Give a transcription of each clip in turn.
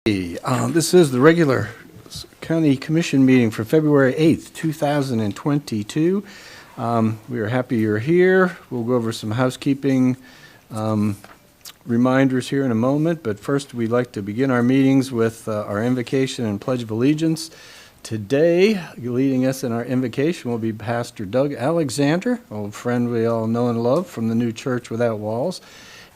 This is the regular County Commission meeting for February 8th, 2022. We are happy you're here. We'll go over some housekeeping reminders here in a moment, but first we'd like to begin our meetings with our invocation and Pledge of Allegiance. Today, leading us in our invocation will be Pastor Doug Alexander, old friend we all know and love from the new Church Without Walls.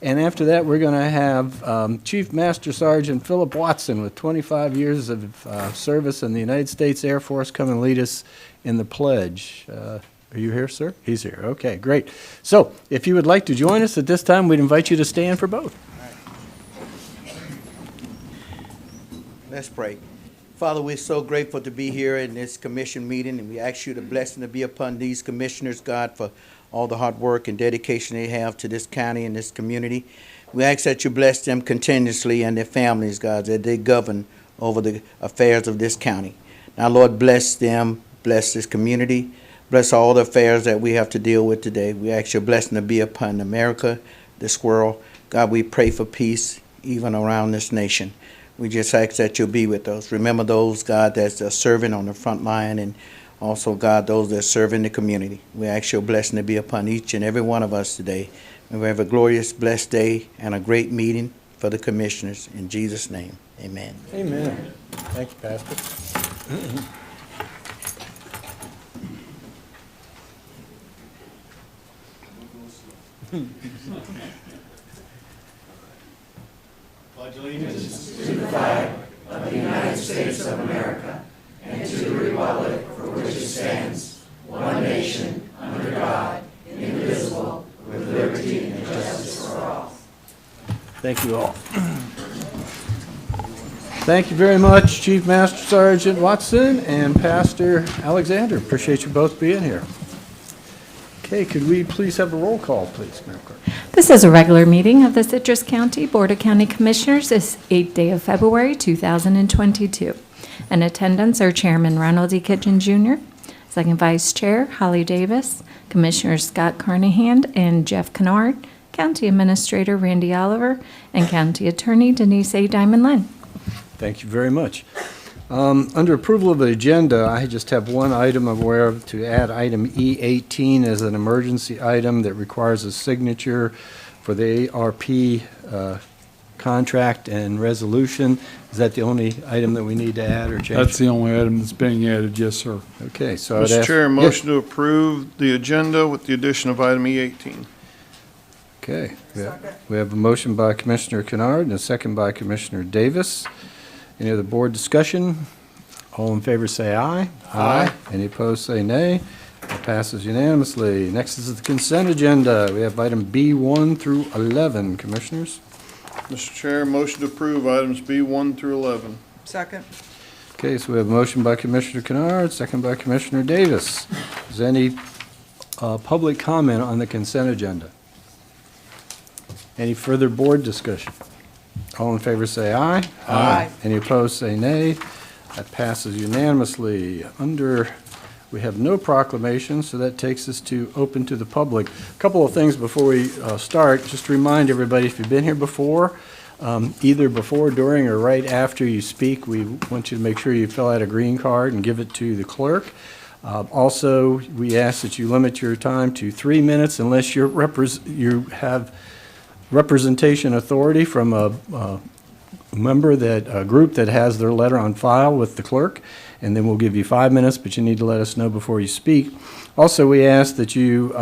And after that, we're going to have Chief Master Sergeant Philip Watson with 25 years of service in the United States Air Force come and lead us in the pledge. Are you here, sir? He's here. Okay, great. So if you would like to join us at this time, we'd invite you to stand for both. Let's pray. Father, we're so grateful to be here in this commission meeting, and we ask you the blessing to be upon these commissioners, God, for all the hard work and dedication they have to this county and this community. We ask that you bless them continuously and their families, God, that they govern over the affairs of this county. Now, Lord, bless them, bless this community, bless all the affairs that we have to deal with today. We ask your blessing to be upon America, this world. God, we pray for peace even around this nation. We just ask that you'll be with us. Remember those, God, that's serving on the front line, and also, God, those that serve in the community. We ask your blessing to be upon each and every one of us today. And we have a glorious, blessed day and a great meeting for the commissioners. In Jesus' name, amen. Amen. Thank you, Pastor. Pledge allegiance to the flag of the United States of America and to the republic for which it stands, one nation, under God, indivisible, with liberty and justice for all. Thank you all. Thank you very much, Chief Master Sergeant Watson and Pastor Alexander. Appreciate you both being here. Okay, could we please have a roll call, please, Madam Clerk? This is a regular meeting of the Citrus County Board of County Commissioners. This 8th day of February, 2022. In attendance are Chairman Ronald E. Kitchen Jr., Second Vice Chair Holly Davis, Commissioners Scott Carnahan and Jeff Kennard, County Administrator Randy Oliver, and County Attorney Denise A. Diamond-Len. Thank you very much. Under approval of the agenda, I just have one item I'm aware of to add item E18 as an emergency item that requires a signature for the ARP contract and resolution. Is that the only item that we need to add or change? That's the only item that's being added, yes, sir. Okay, so I would Mr. ask... Chair, motion to approve the agenda with the addition of item E18. Okay, we have a motion by Commissioner Kennard and a second by Commissioner Davis. Any other board discussion? All in favor say aye. Aye. Any opposed say nay. It passes unanimously. Next is the consent agenda. We have item B1 through 11, Commissioners. Mr. Chair, motion to approve items B1 through 11. Second. Okay, so we have a motion by Commissioner Kennard, second by Commissioner Davis. Is there any public comment on the consent agenda? Any further board discussion? All in favor say aye. Aye. Any opposed say nay. That passes unanimously. We have no proclamations, so that takes us to open to the public. A couple of things before we start. Just to remind everybody, if you've been here before, either before, during, or right after you speak, we want you to make sure you fill out a green card and give it to the clerk. Also, we ask that you limit your time to 3 minutes unless you have representation authority from a member a group that has their letter on file with the clerk, and then we'll give you 5 minutes, but you need to let us know before you speak. Also, we ask that you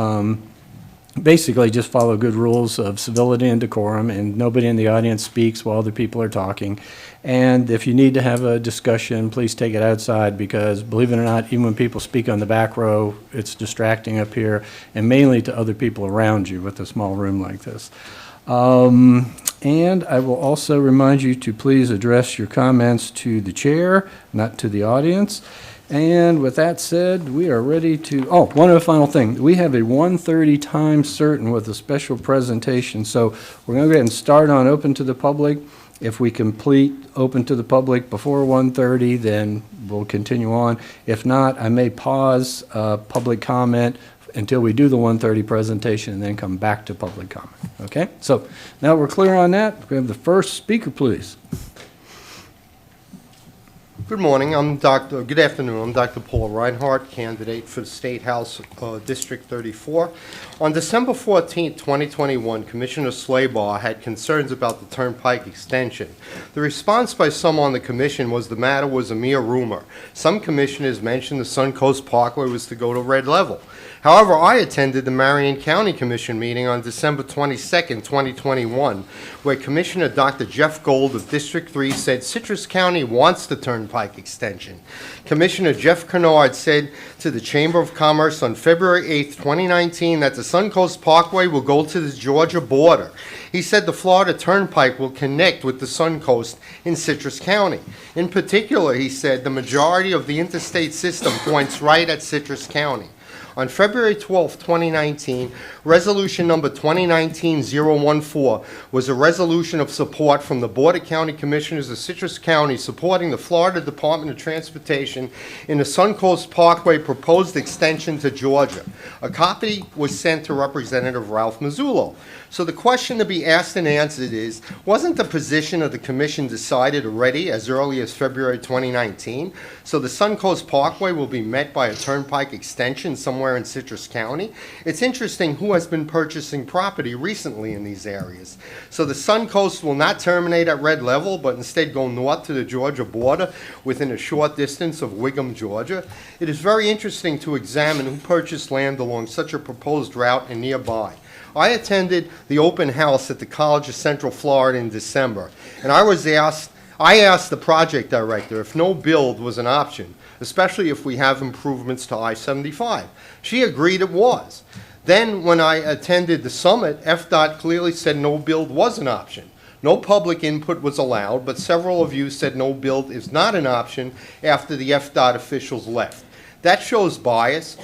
basically just follow good rules of civility and decorum, and nobody in the audience speaks while other people are talking. And if you need to have a discussion, please take it outside, because believe it or not, even when people speak on the back row, it's distracting up here, and mainly to other people around you with a small room like this. And I will also remind you to please address your comments to the chair, not to the audience. And with that said, we are ready to, one other final thing. We have a 1:30 time certain with a special presentation. So we're going to go ahead and start on open to the public. If we complete open to the public before 1:30, then we'll continue on. If not, I may pause public comment until we do the 1:30 presentation and then come back to public comment. Okay? So now we're clear on that. We have the first speaker, please. Good morning. Good afternoon. I'm Dr. Paul Reinhardt, candidate for the State House, District 34. On December 14, 2021, Commissioner Slaybaugh had concerns about the Turnpike extension. The response by some on the commission was the matter was a mere rumor. Some commissioners mentioned the Suncoast Parkway was to go to red level. However, I attended the Marion County Commission meeting on December 22, 2021, where Commissioner Dr. Jeff Gold of District 3 said Citrus County wants the Turnpike extension. Commissioner Jeff Kennard said to the Chamber of Commerce on February 8, 2019, that the Suncoast Parkway will go to the Georgia border. He said the Florida Turnpike will connect with the Suncoast in Citrus County. In particular, he said the majority of the interstate system points right at Citrus County. On February 12, 2019, resolution number 2019-014 was a resolution of support from the Board of County Commissioners of Citrus County supporting the Florida Department of Transportation in the Suncoast Parkway proposed extension to Georgia. A copy was sent to Representative Ralph Mazzullo. So the question to be asked and answered is, wasn't the position of the commission decided already as early as February 2019? So the Suncoast Parkway will be met by a turnpike extension somewhere in Citrus County? It's interesting who has been purchasing property recently in these areas. So the Suncoast will not terminate at red level, but instead go north to the Georgia border within a short distance of Wiggum, Georgia. It is very interesting to examine who purchased land along such a proposed route and nearby. I attended the open house at the College of Central Florida in December, and I asked the project director if no build was an option, especially if we have improvements to I-75. She agreed it was. Then when I attended the summit, FDOT clearly said no build was an option. No public input was allowed, but several of you said no build is not an option after the FDOT officials left. That shows bias.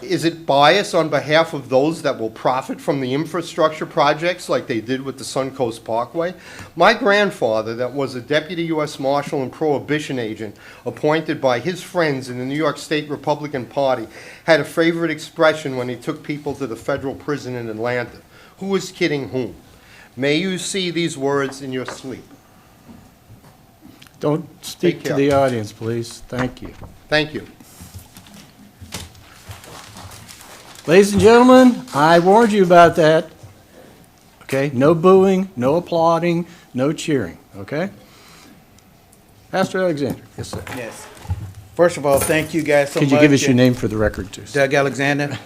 Is it bias on behalf of those that will profit from the infrastructure projects like they did with the Suncoast Parkway? My grandfather, that was a deputy U.S. Marshal and prohibition agent appointed by his friends in the New York State Republican Party, had a favorite expression when he took people to the federal prison in Atlanta. Who was kidding whom? May you see these words in your sleep. Don't speak to the audience, please. Thank you. Thank you. Ladies and gentlemen, I warned you about that. Okay, no booing, no applauding, no cheering, okay? Pastor Alexander, yes, sir. Yes. First of all, thank you guys so much. Could you give us your name for the record, too? Doug Alexander,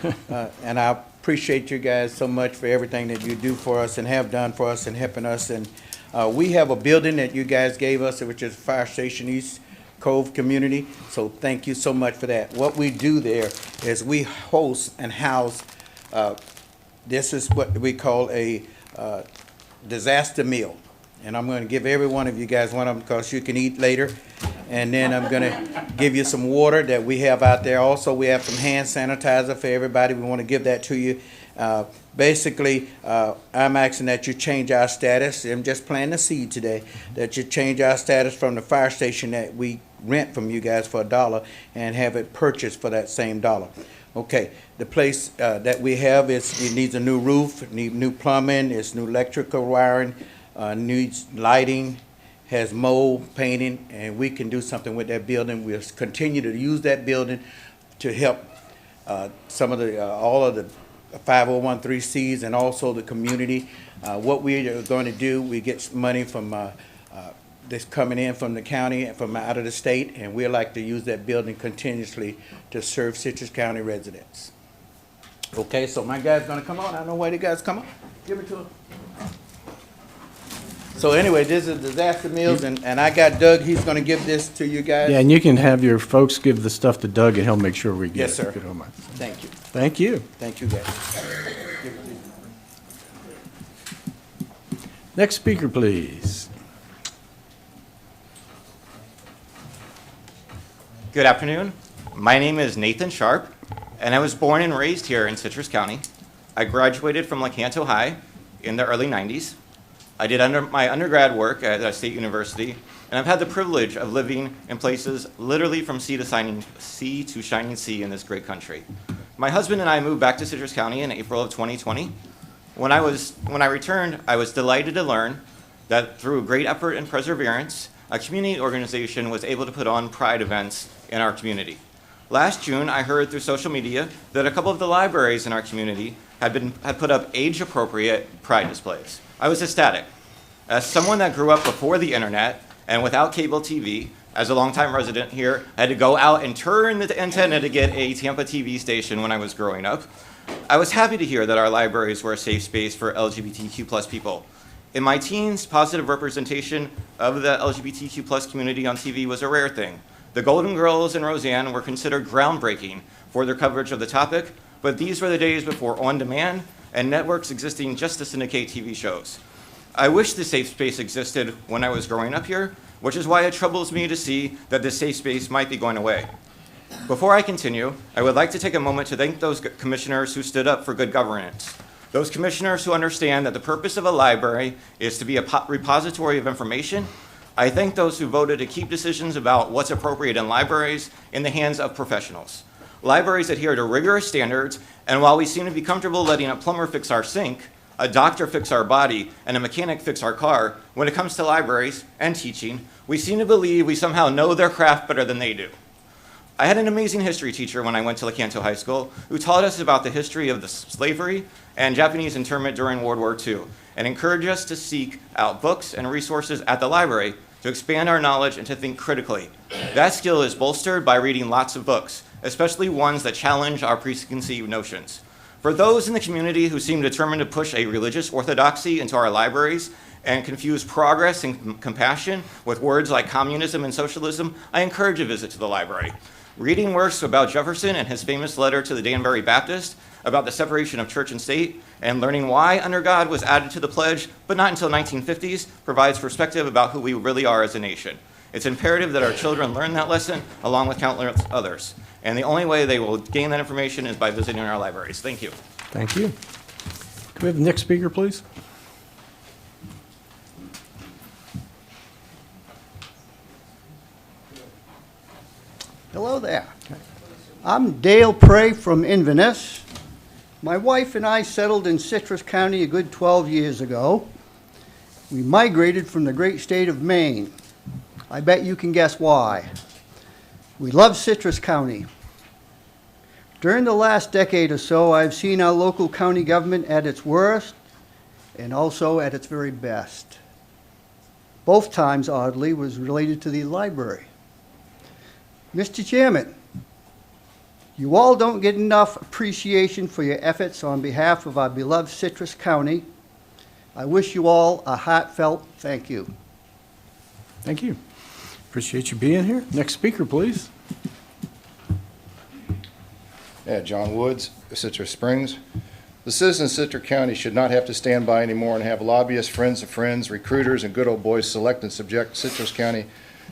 and I appreciate you guys so much for everything that you do for us and have done for us and helping us. And we have a building that you guys gave us, which is Fire Station East Cove community, so thank you so much for that. What we do there is we host and house, this is what we call a disaster meal. And I'm going to give every one of you guys one of them because you can eat later. And then I'm going to give you some water that we have out there. Also, we have some hand sanitizer for everybody. We want to give that to you. Basically, I'm asking that you change our status. I'm just planting a seed today, that you change our status from the fire station that we rent from you guys for $1 and have it purchased for that same $1. Okay, the place that we have it needs a new roof, need new plumbing, it's new electrical wiring, needs lighting, has mold, painting, and we can do something with that building. We'll continue to use that building to help some of the all of the 501(c)(3)s and also the community. What we are going to do, we get money from this coming in from the county and from out of the state, and we like to use that building continuously to serve Citrus County residents. Okay, so my guy's gonna come on. I don't know why the guys come on. Give it to him. So anyway, this is disaster meals, and I got Doug. He's gonna give this to you guys. Yeah, and you can have your folks give the stuff to Doug, and he'll make sure we get it. Yes, sir. If you don't mind. Thank you. Thank you. Thank you, guys. Next speaker, please. Good afternoon. My name is Nathan Sharp, and I was born and raised here in Citrus County. I graduated from Lecanto High in the early 90s. I did my undergrad work at a state university, and I've had the privilege of living in places literally from sea to shining sea in this great country. My husband and I moved back to Citrus County in April of 2020. When I returned, I was delighted to learn that through great effort and perseverance, a community organization was able to put on pride events in our community. Last June, I heard through social media that a couple of the libraries in our community had put up age-appropriate pride displays. I was ecstatic. As someone that grew up before the internet and without cable TV, as a longtime resident here, I had to go out and turn the antenna to get a Tampa TV station when I was growing up. I was happy to hear that our libraries were a safe space for LGBTQ+ people. In my teens, positive representation of the LGBTQ+ community on TV was a rare thing. The Golden Girls and Roseanne were considered groundbreaking for their coverage of the topic, but these were the days before on-demand and networks existing just to syndicate TV shows. I wish the safe space existed when I was growing up here, which is why it troubles me to see that this safe space might be going away. Before I continue, I would like to take a moment to thank those commissioners who stood up for good governance. Those commissioners who understand that the purpose of a library is to be a repository of information. I thank those who voted to keep decisions about what's appropriate in libraries in the hands of professionals. Libraries adhere to rigorous standards, and while we seem to be comfortable letting a plumber fix our sink, a doctor fix our body, and a mechanic fix our car, when it comes to libraries and teaching, we seem to believe we somehow know their craft better than they do. I had an amazing history teacher when I went to Lecanto High School who taught us about the history of the slavery and Japanese internment during World War II and encouraged us to seek out books and resources at the library to expand our knowledge and to think critically. That skill is bolstered by reading lots of books, especially ones that challenge our preconceived notions. For those in the community who seem determined to push a religious orthodoxy into our libraries and confuse progress and compassion with words like communism and socialism, I encourage a visit to the library. Reading works about Jefferson and his famous letter to the Danbury Baptist about the separation of church and state, and learning why under God was added to the pledge, but not until 1950s, provides perspective about who we really are as a nation. It's imperative that our children learn that lesson along with countless others. And the only way they will gain that information is by visiting our libraries. Thank you. Thank you. Can we have the next speaker, please? Hello there. I'm Dale Prey from Inverness. My wife and I settled in Citrus County a good 12 years ago. We migrated from the great state of Maine. I bet you can guess why. We love Citrus County. During the last decade or so, I've seen our local county government at its worst and also at its very best. Both times, oddly, was related to the library. Mr. Chairman, you all don't get enough appreciation for your efforts on behalf of our beloved Citrus County. I wish you all a heartfelt thank you. Thank you. Appreciate you being here. Next speaker, please. Yeah, John Woods, Citrus Springs. The citizens of Citrus County should not have to stand by anymore and have lobbyists, friends of friends, recruiters, and good old boys select and subject Citrus County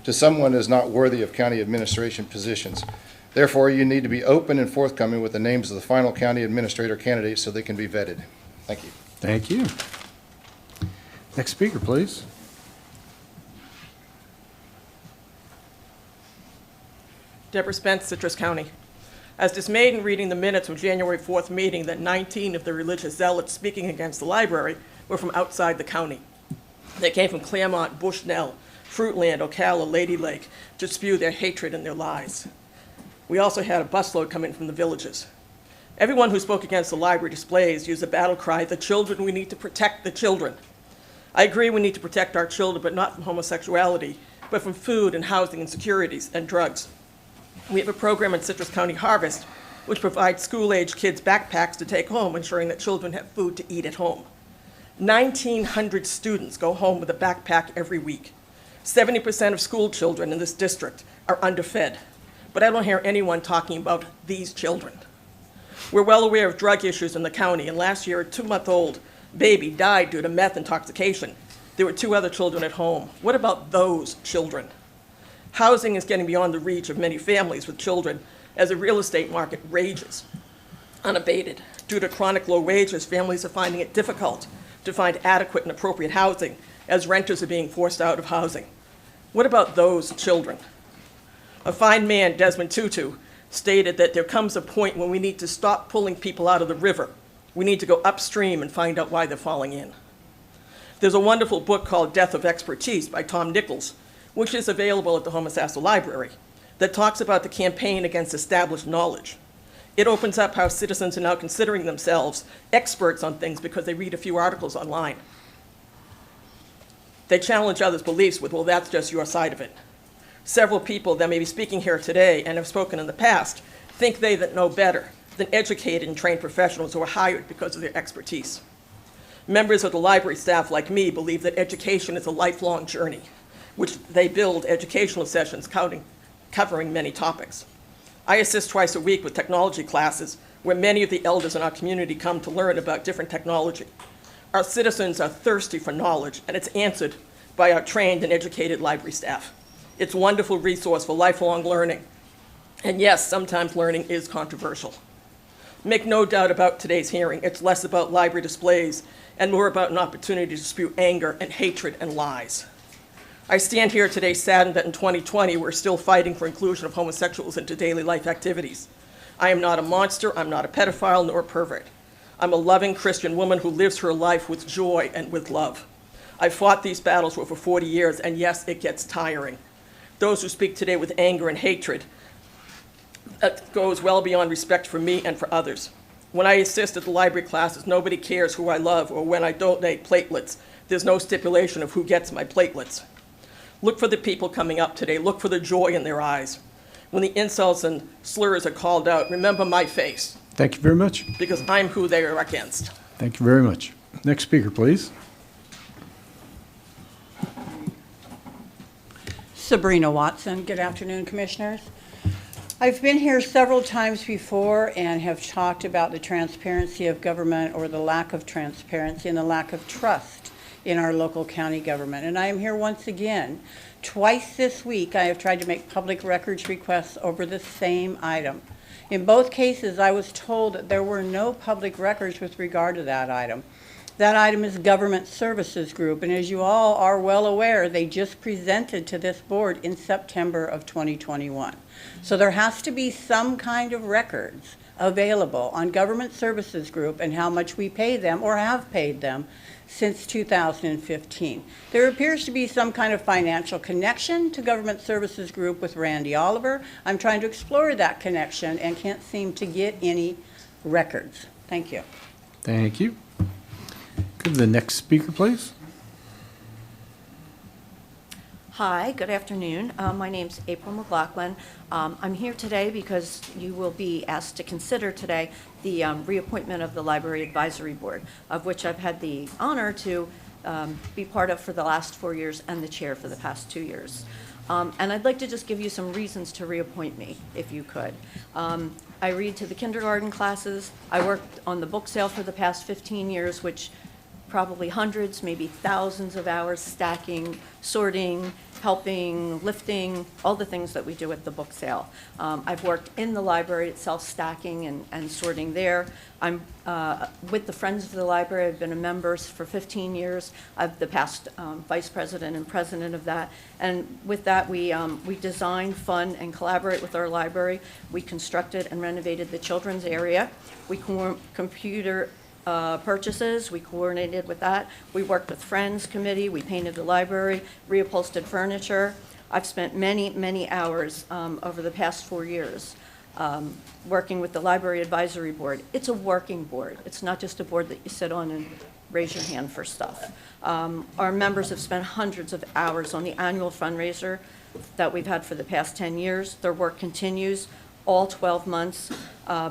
to someone who is not worthy of county administration positions. Therefore, you need to be open and forthcoming with the names of the final county administrator candidates so they can be vetted. Thank you. Thank you. Next speaker, please. Deborah Spence, Citrus County. I was dismayed in reading the minutes from January 4th meeting that 19 of the religious zealots speaking against the library were from outside the county. They came from Claremont, Bushnell, Fruitland, Ocala, Lady Lake to spew their hatred and their lies. We also had a busload come in from the villages. Everyone who spoke against the library displays used the battle cry, "The children, we need to protect the children." I agree we need to protect our children, but not from homosexuality, but from food and housing insecurities and drugs. We have a program in Citrus County Harvest which provides school-age kids backpacks to take home, ensuring that children have food to eat at home. 1,900 students go home with a backpack every week. 70% of school children in this district are underfed, but I don't hear anyone talking about these children. We're well aware of drug issues in the county, and last year a 2-month-old baby died due to meth intoxication. There were 2 other children at home. What about those children? Housing is getting beyond the reach of many families with children as the real estate market rages unabated. Due to chronic low wages, families are finding it difficult to find adequate and appropriate housing as renters are being forced out of housing. What about those children? A fine man, Desmond Tutu, stated that there comes a point when we need to stop pulling people out of the river. We need to go upstream and find out why they're falling in. There's a wonderful book called Death of Expertise by Tom Nichols, which is available at the Homosassa Library, that talks about the campaign against established knowledge. It opens up how citizens are now considering themselves experts on things because they read a few articles online. They challenge others' beliefs with, well, that's just your side of it. Several people that may be speaking here today and have spoken in the past think they that know better than educated and trained professionals who are hired because of their expertise. Members of the library staff, like me, believe that education is a lifelong journey, which they build educational sessions covering many topics. I assist twice a week with technology classes where many of the elders in our community come to learn about different technology. Our citizens are thirsty for knowledge, and it's answered by our trained and educated library staff. It's a wonderful resource for lifelong learning. And yes, sometimes learning is controversial. Make no doubt about today's hearing, it's less about library displays and more about an opportunity to spew anger and hatred and lies. I stand here today saddened that in 2020 we're still fighting for inclusion of homosexuals into daily life activities. I am not a monster, I'm not a pedophile, nor a pervert. I'm a loving Christian woman who lives her life with joy and with love. I've fought these battles for over 40 years, and yes, it gets tiring. Those who speak today with anger and hatred, that goes well beyond respect for me and for others. When I assist at the library classes, nobody cares who I love, or when I donate platelets, there's no stipulation of who gets my platelets. Look for the people coming up today. Look for the joy in their eyes. When the insults and slurs are called out, remember my face, Thank you very much. because I'm who they are against. Thank you very much. Next speaker, please. Sabrina Watson. Good afternoon, Commissioners. I've been here several times before and have talked about the transparency of government, or the lack of transparency and the lack of trust in our local county government. And I am here once again. Twice this week, I have tried to make public records requests over the same item. In both cases, I was told that there were no public records with regard to that item. That item is Government Services Group, and as you all are well aware, they just presented to this board in September of 2021. So there has to be some kind of records available on Government Services Group and how much we pay them or have paid them since 2015. There appears to be some kind of financial connection to Government Services Group with Randy Oliver. I'm trying to explore that connection and can't seem to get any records. Thank you. Thank you. Go to the next speaker, please. Hi, good afternoon. My name's April McLaughlin. I'm here today because you will be asked to consider today the reappointment of the Library Advisory Board, of which I've had the honor to be part of for the last 4 years and the chair for the past 2 years. And I'd like to just give you some reasons to reappoint me, if you could. I read to the kindergarten classes. I worked on the book sale for the past 15 years, which probably hundreds, maybe thousands of hours stacking, sorting, helping, lifting, all the things that we do at the book sale. I've worked in the library itself, stacking and sorting there. I'm with the Friends of the Library. I've been a member for 15 years. I'm the past vice president and president of that. And with that, we design, fund, and collaborate with our library. We constructed and renovated the children's area. We computer purchases, we coordinated with that. We worked with Friends Committee, we painted the library, reupholstered furniture. I've spent many, many hours over the past 4 years working with the Library Advisory Board. It's a working board. It's not just a board that you sit on and raise your hand for stuff. Our members have spent hundreds of hours on the annual fundraiser that we've had for the past 10 years. Their work continues all 12 months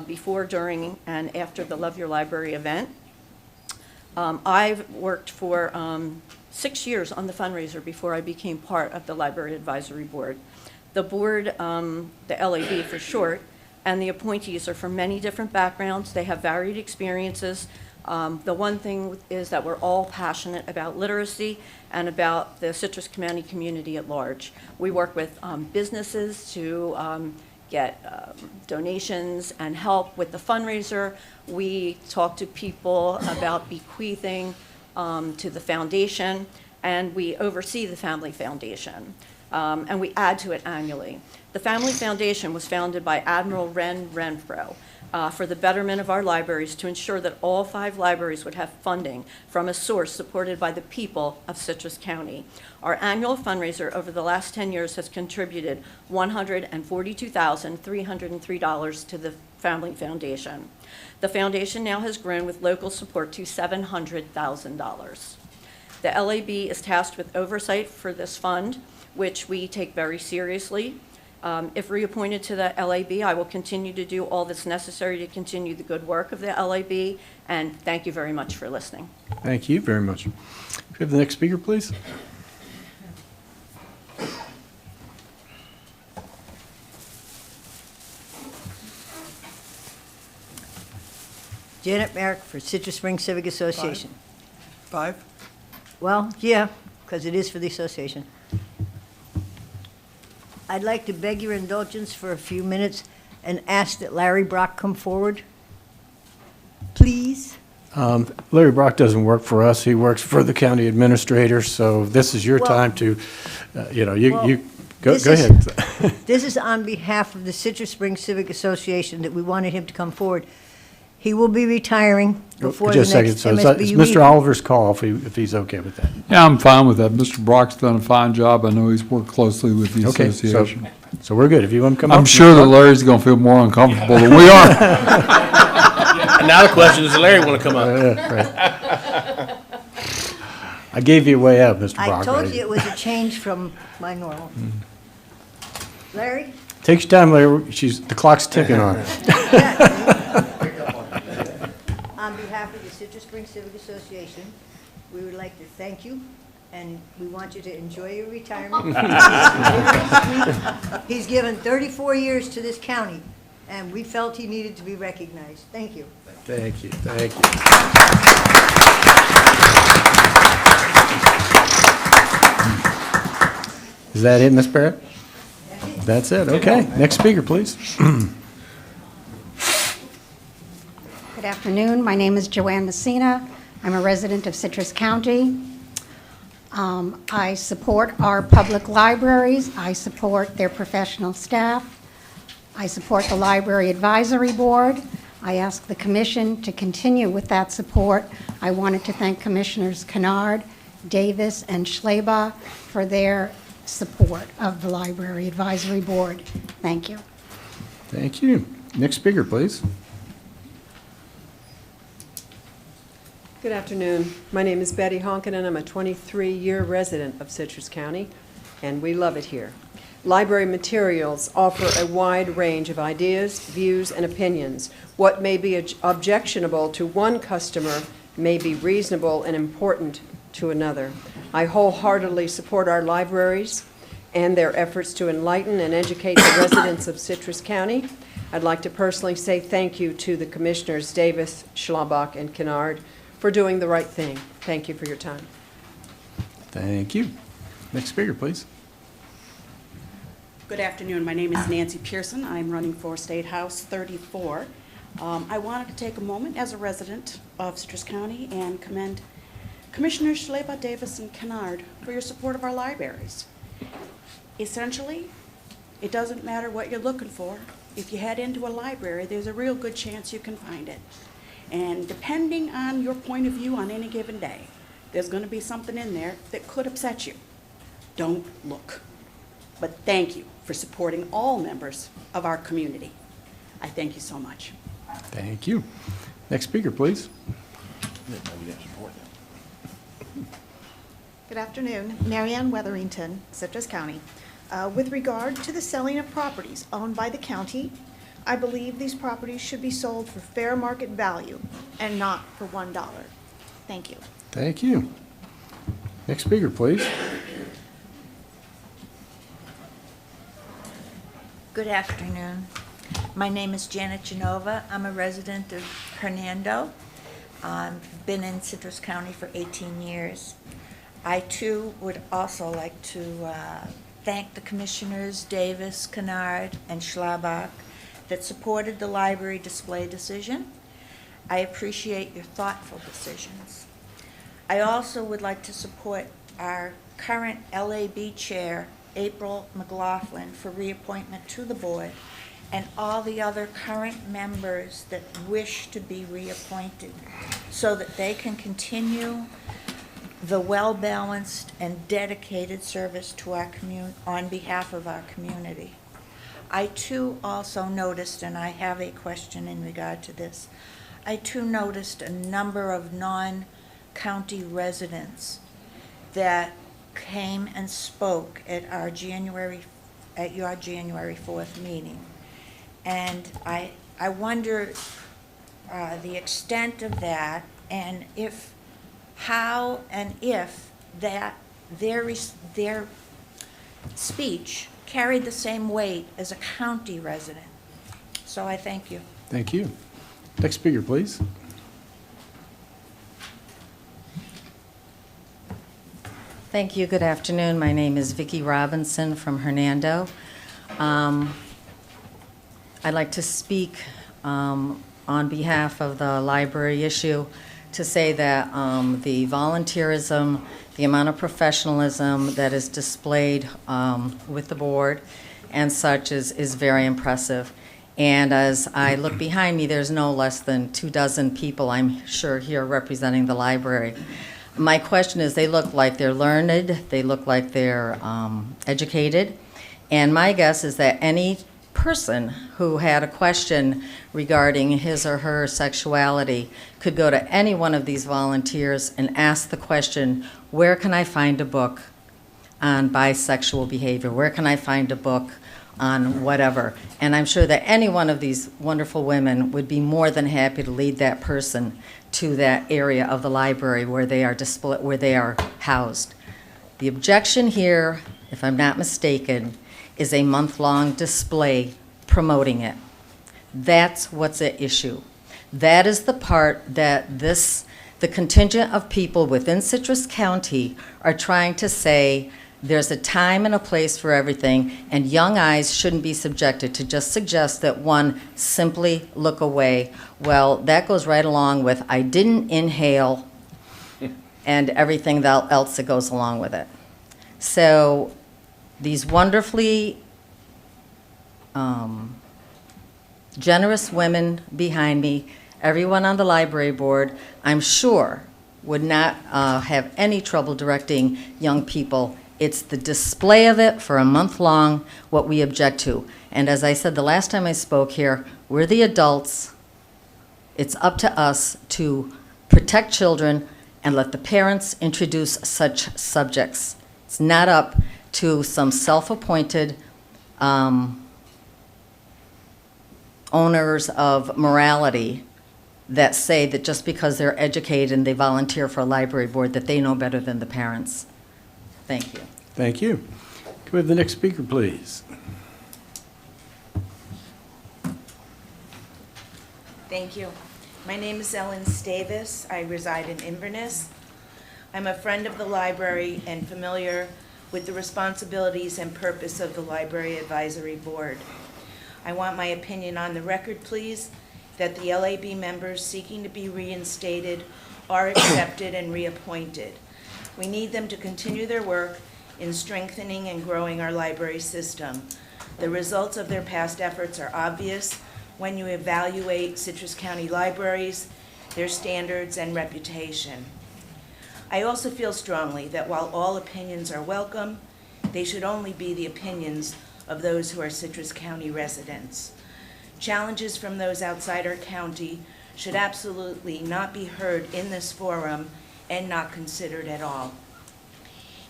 before, during, and after the Love Your Library event. I've worked for 6 years on the fundraiser before I became part of the Library Advisory Board. The board, the LAB for short, and the appointees are from many different backgrounds. They have varied experiences. The one thing is that we're all passionate about literacy and about the Citrus County community at large. We work with businesses to get donations and help with the fundraiser. We talk to people about bequeathing to the foundation, and we oversee the Family Foundation, and we add to it annually. The Family Foundation was founded by Admiral Ren Renfro. for the betterment of our libraries to ensure that all 5 libraries would have funding from a source supported by the people of Citrus County. Our annual fundraiser over the last 10 years has contributed $142,303 to the Foundling Foundation. The foundation now has grown with local support to $700,000. The LAB is tasked with oversight for this fund, which we take very seriously. If reappointed to the LAB, I will continue to do all that's necessary to continue the good work of the LAB, and thank you very much for listening. Thank you very much. Could we have the next speaker, please? Janet Merrick for Citrus Springs Civic Association. 5? Well, yeah, because it is for the association. I'd like to beg your indulgence for a few minutes and ask that Larry Brock come forward, please. Larry Brock doesn't work for us. He works for the county administrator, so this is your Well- time to, Well, go this is- ahead. This is on behalf of the Citrus Springs Civic Association that we wanted him to come forward. He will be retiring before the Just a next second, so it's MSBU Mr. meeting. Oliver's call if he's okay with that. Yeah, I'm fine with that. Mr. Brock's done a fine job. I know he's worked closely with the Okay, association. so we're good. If you want to come up. I'm sure that Larry's going to feel more uncomfortable than we are. And now the question is, does Larry want to come up? Right. I gave you a way out, Mr. Brock. I told right? you it was a change from my normal. Larry? Take your time, Larry. The clock's ticking on her. On behalf of the Citrus Springs Civic Association, we would like to thank you, and we want you to enjoy your retirement. He's given 34 years to this county, and we felt he needed to be recognized. Thank you. Thank you, thank you. Is that it, Ms. Barrett? That's it, okay. Next speaker, please. Good afternoon. My name is Joanne Messina. I'm a resident of Citrus County. I support our public libraries. I support their professional staff. I support the Library Advisory Board. I ask the Commission to continue with that support. I wanted to thank Commissioners Kennard, Davis, and Schleba for their support of the Library Advisory Board. Thank you. Thank you. Next speaker, please. Good afternoon. My name is Betty Honkin, and I'm a 23-year resident of Citrus County, and we love it here. Library materials offer a wide range of ideas, views, and opinions. What may be objectionable to one customer may be reasonable and important to another. I wholeheartedly support our libraries and their efforts to enlighten and educate the residents of Citrus County. I'd like to personally say thank you to the Commissioners Davis, Schlabach, and Kennard for doing the right thing. Thank you for your time. Thank you. Next speaker, please. Good afternoon. My name is Nancy Pearson. I'm running for State House 34. I wanted to take a moment as a resident of Citrus County and commend Commissioners Schleba, Davis, and Kennard for your support of our libraries. Essentially, it doesn't matter what you're looking for. If you head into a library, there's a real good chance you can find it. And depending on your point of view on any given day, there's going to be something in there that could upset you. Don't look. But thank you for supporting all members of our community. I thank you so much. Thank you. Next speaker, please. Good afternoon. Marianne Weatherington, Citrus County. With regard to the selling of properties owned by the county, I believe these properties should be sold for fair market value and not for $1. Thank you. Thank you. Next speaker, please. Good afternoon. My name is Janet Genova. I'm a resident of Hernando. I've been in Citrus County for 18 years. I, too, would also like to thank the Commissioners Davis, Kennard, and Schlabach that supported the library display decision. I appreciate your thoughtful decisions. I also would like to support our current LAB Chair, April McLaughlin, for reappointment to the board, and all the other current members that wish to be reappointed so that they can continue the well-balanced and dedicated service to our on behalf of our community. I too also noticed, and I have a question in regard to this, I too noticed a number of non-county residents that came and spoke at your January 4th meeting. And I wonder the extent of that, and how and if that their speech carried the same weight as a county resident. So I thank you. Thank you. Next speaker, please. Thank you. Good afternoon. My name is Vicki Robinson from Hernando. I'd like to speak on behalf of the library issue to say that the volunteerism, the amount of professionalism that is displayed with the board and such is very impressive. And as I look behind me, there's no less than 24 people, I'm sure, here representing the library. My question is, they look like they're learned, they look like they're educated, and my guess is that any person who had a question regarding his or her sexuality could go to any one of these volunteers and ask the question, where can I find a book on bisexual behavior? Where can I find a book on whatever? And I'm sure that any one of these wonderful women would be more than happy to lead that person to that area of the library where they are housed. The objection here, if I'm not mistaken, is a month-long display promoting it. That's what's at issue. That is the part that the contingent of people within Citrus County are trying to say there's a time and a place for everything, and young eyes shouldn't be subjected to just suggest that one simply look away. Well, that goes right along with I didn't inhale and everything else that goes along with it. So these wonderfully generous women behind me, everyone on the library board, I'm sure would not have any trouble directing young people. It's the display of it for a month long what we object to. And as I said the last time I spoke here, we're the adults. It's up to us to protect children and let the parents introduce such subjects. It's not up to some self-appointed owners of morality that say that just because they're educated and they volunteer for a library board that they know better than the parents. Thank you. Thank you. Can we have the next speaker, please? Thank you. My name is Ellen Stavis. I reside in Inverness. I'm a friend of the library and familiar with the responsibilities and purpose of the Library Advisory Board. I want my opinion on the record, please, that the LAB members seeking to be reinstated are accepted and reappointed. We need them to continue their work in strengthening and growing our library system. The results of their past efforts are obvious when you evaluate Citrus County libraries, their standards and reputation. I also feel strongly that while all opinions are welcome, they should only be the opinions of those who are Citrus County residents. Challenges from those outside our county should absolutely not be heard in this forum and not considered at all.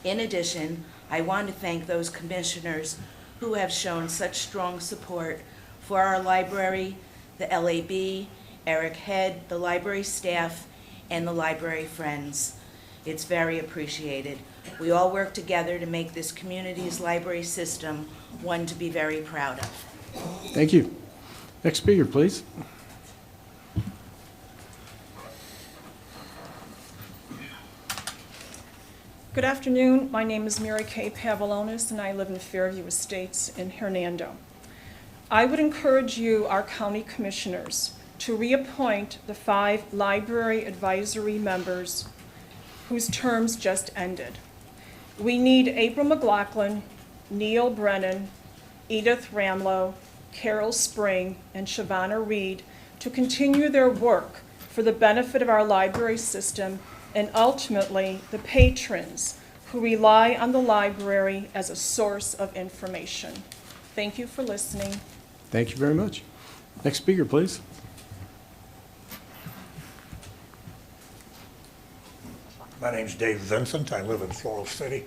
In addition, I want to thank those commissioners who have shown such strong support for our library, the LAB, Eric Head, the library staff, and the library friends. It's very appreciated. We all work together to make this community's library system one to be very proud of. Thank you. Next speaker, please. Good afternoon. My name is Mary Kay Pavalonis, and I live in Fairview Estates in Hernando. I would encourage you, our county commissioners, to reappoint the 5 library advisory members whose terms just ended. We need April McLaughlin, Neil Brennan, Edith Ramlow, Carol Spring, and Shavana Reed to continue their work for the benefit of our library system and ultimately the patrons who rely on the library as a source of information. Thank you for listening. Thank you very much. Next speaker, please. My name's Dave Vincent. I live in Floral City.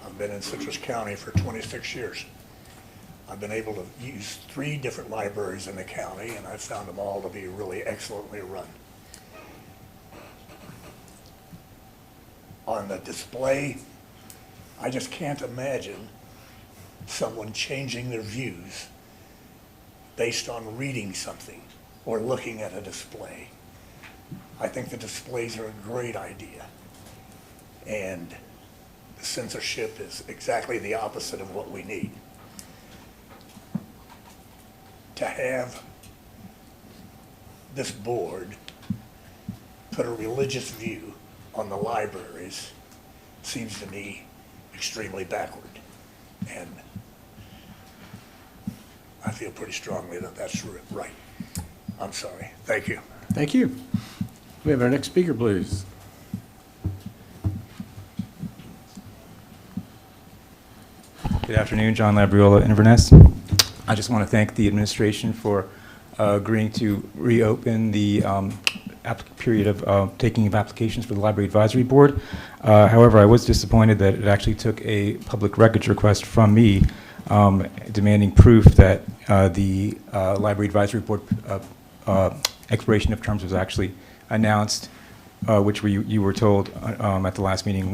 I've been in Citrus County for 26 years. I've been able to use 3 different libraries in the county, and I've found them all to be really excellently run. On the display, I just can't imagine someone changing their views based on reading something or looking at a display. I think the displays are a great idea. And the censorship is exactly the opposite of what we need. To have this board put a religious view on the libraries seems to me extremely backward. And I feel pretty strongly that that's right. I'm sorry. Thank you. Thank you. We have our next speaker, please. Good afternoon, John Labriola, Inverness. I just want to thank the administration for agreeing to reopen the period of taking of applications for the Library Advisory Board. However, I was disappointed that it actually took a public records request from me demanding proof that the Library Advisory Board expiration of terms was actually announced, which you were told at the last meeting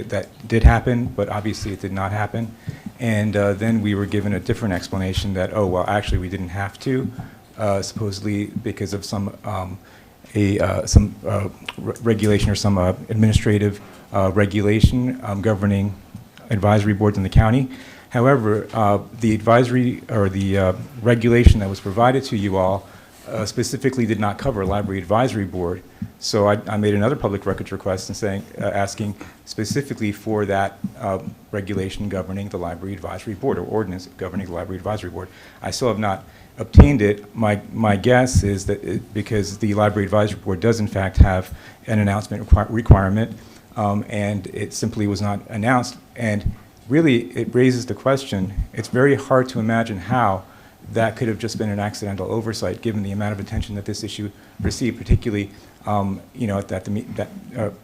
that did happen, but obviously it did not happen. And then we were given a different explanation that, oh, well, actually we didn't have to, supposedly because of some regulation or some administrative regulation governing advisory boards in the county. However, the advisory or the regulation that was provided to you all specifically did not cover a library advisory board. So I made another public records request and saying, asking specifically for that regulation governing the library advisory board or ordinance governing the library advisory board. I still have not obtained it. My guess is that because the library advisory board does in fact have an announcement requirement, and it simply was not announced. And really, it raises the question. It's very hard to imagine how that could have just been an accidental oversight, given the amount of attention that this issue received, particularly, at that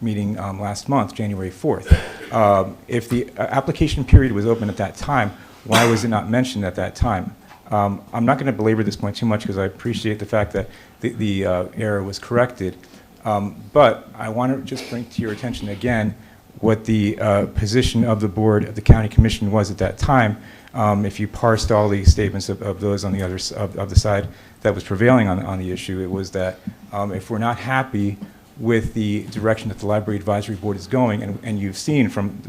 meeting last month, January 4th. If the application period was open at that time, why was it not mentioned at that time? I'm not going to belabor this point too much because I appreciate the fact that the error was corrected. But I want to just bring to your attention again what the position of the board of the county commission was at that time. If you parsed all the statements of those on the other of the side that was prevailing on the issue, it was that if we're not happy with the direction that the library advisory board is going, and you've seen from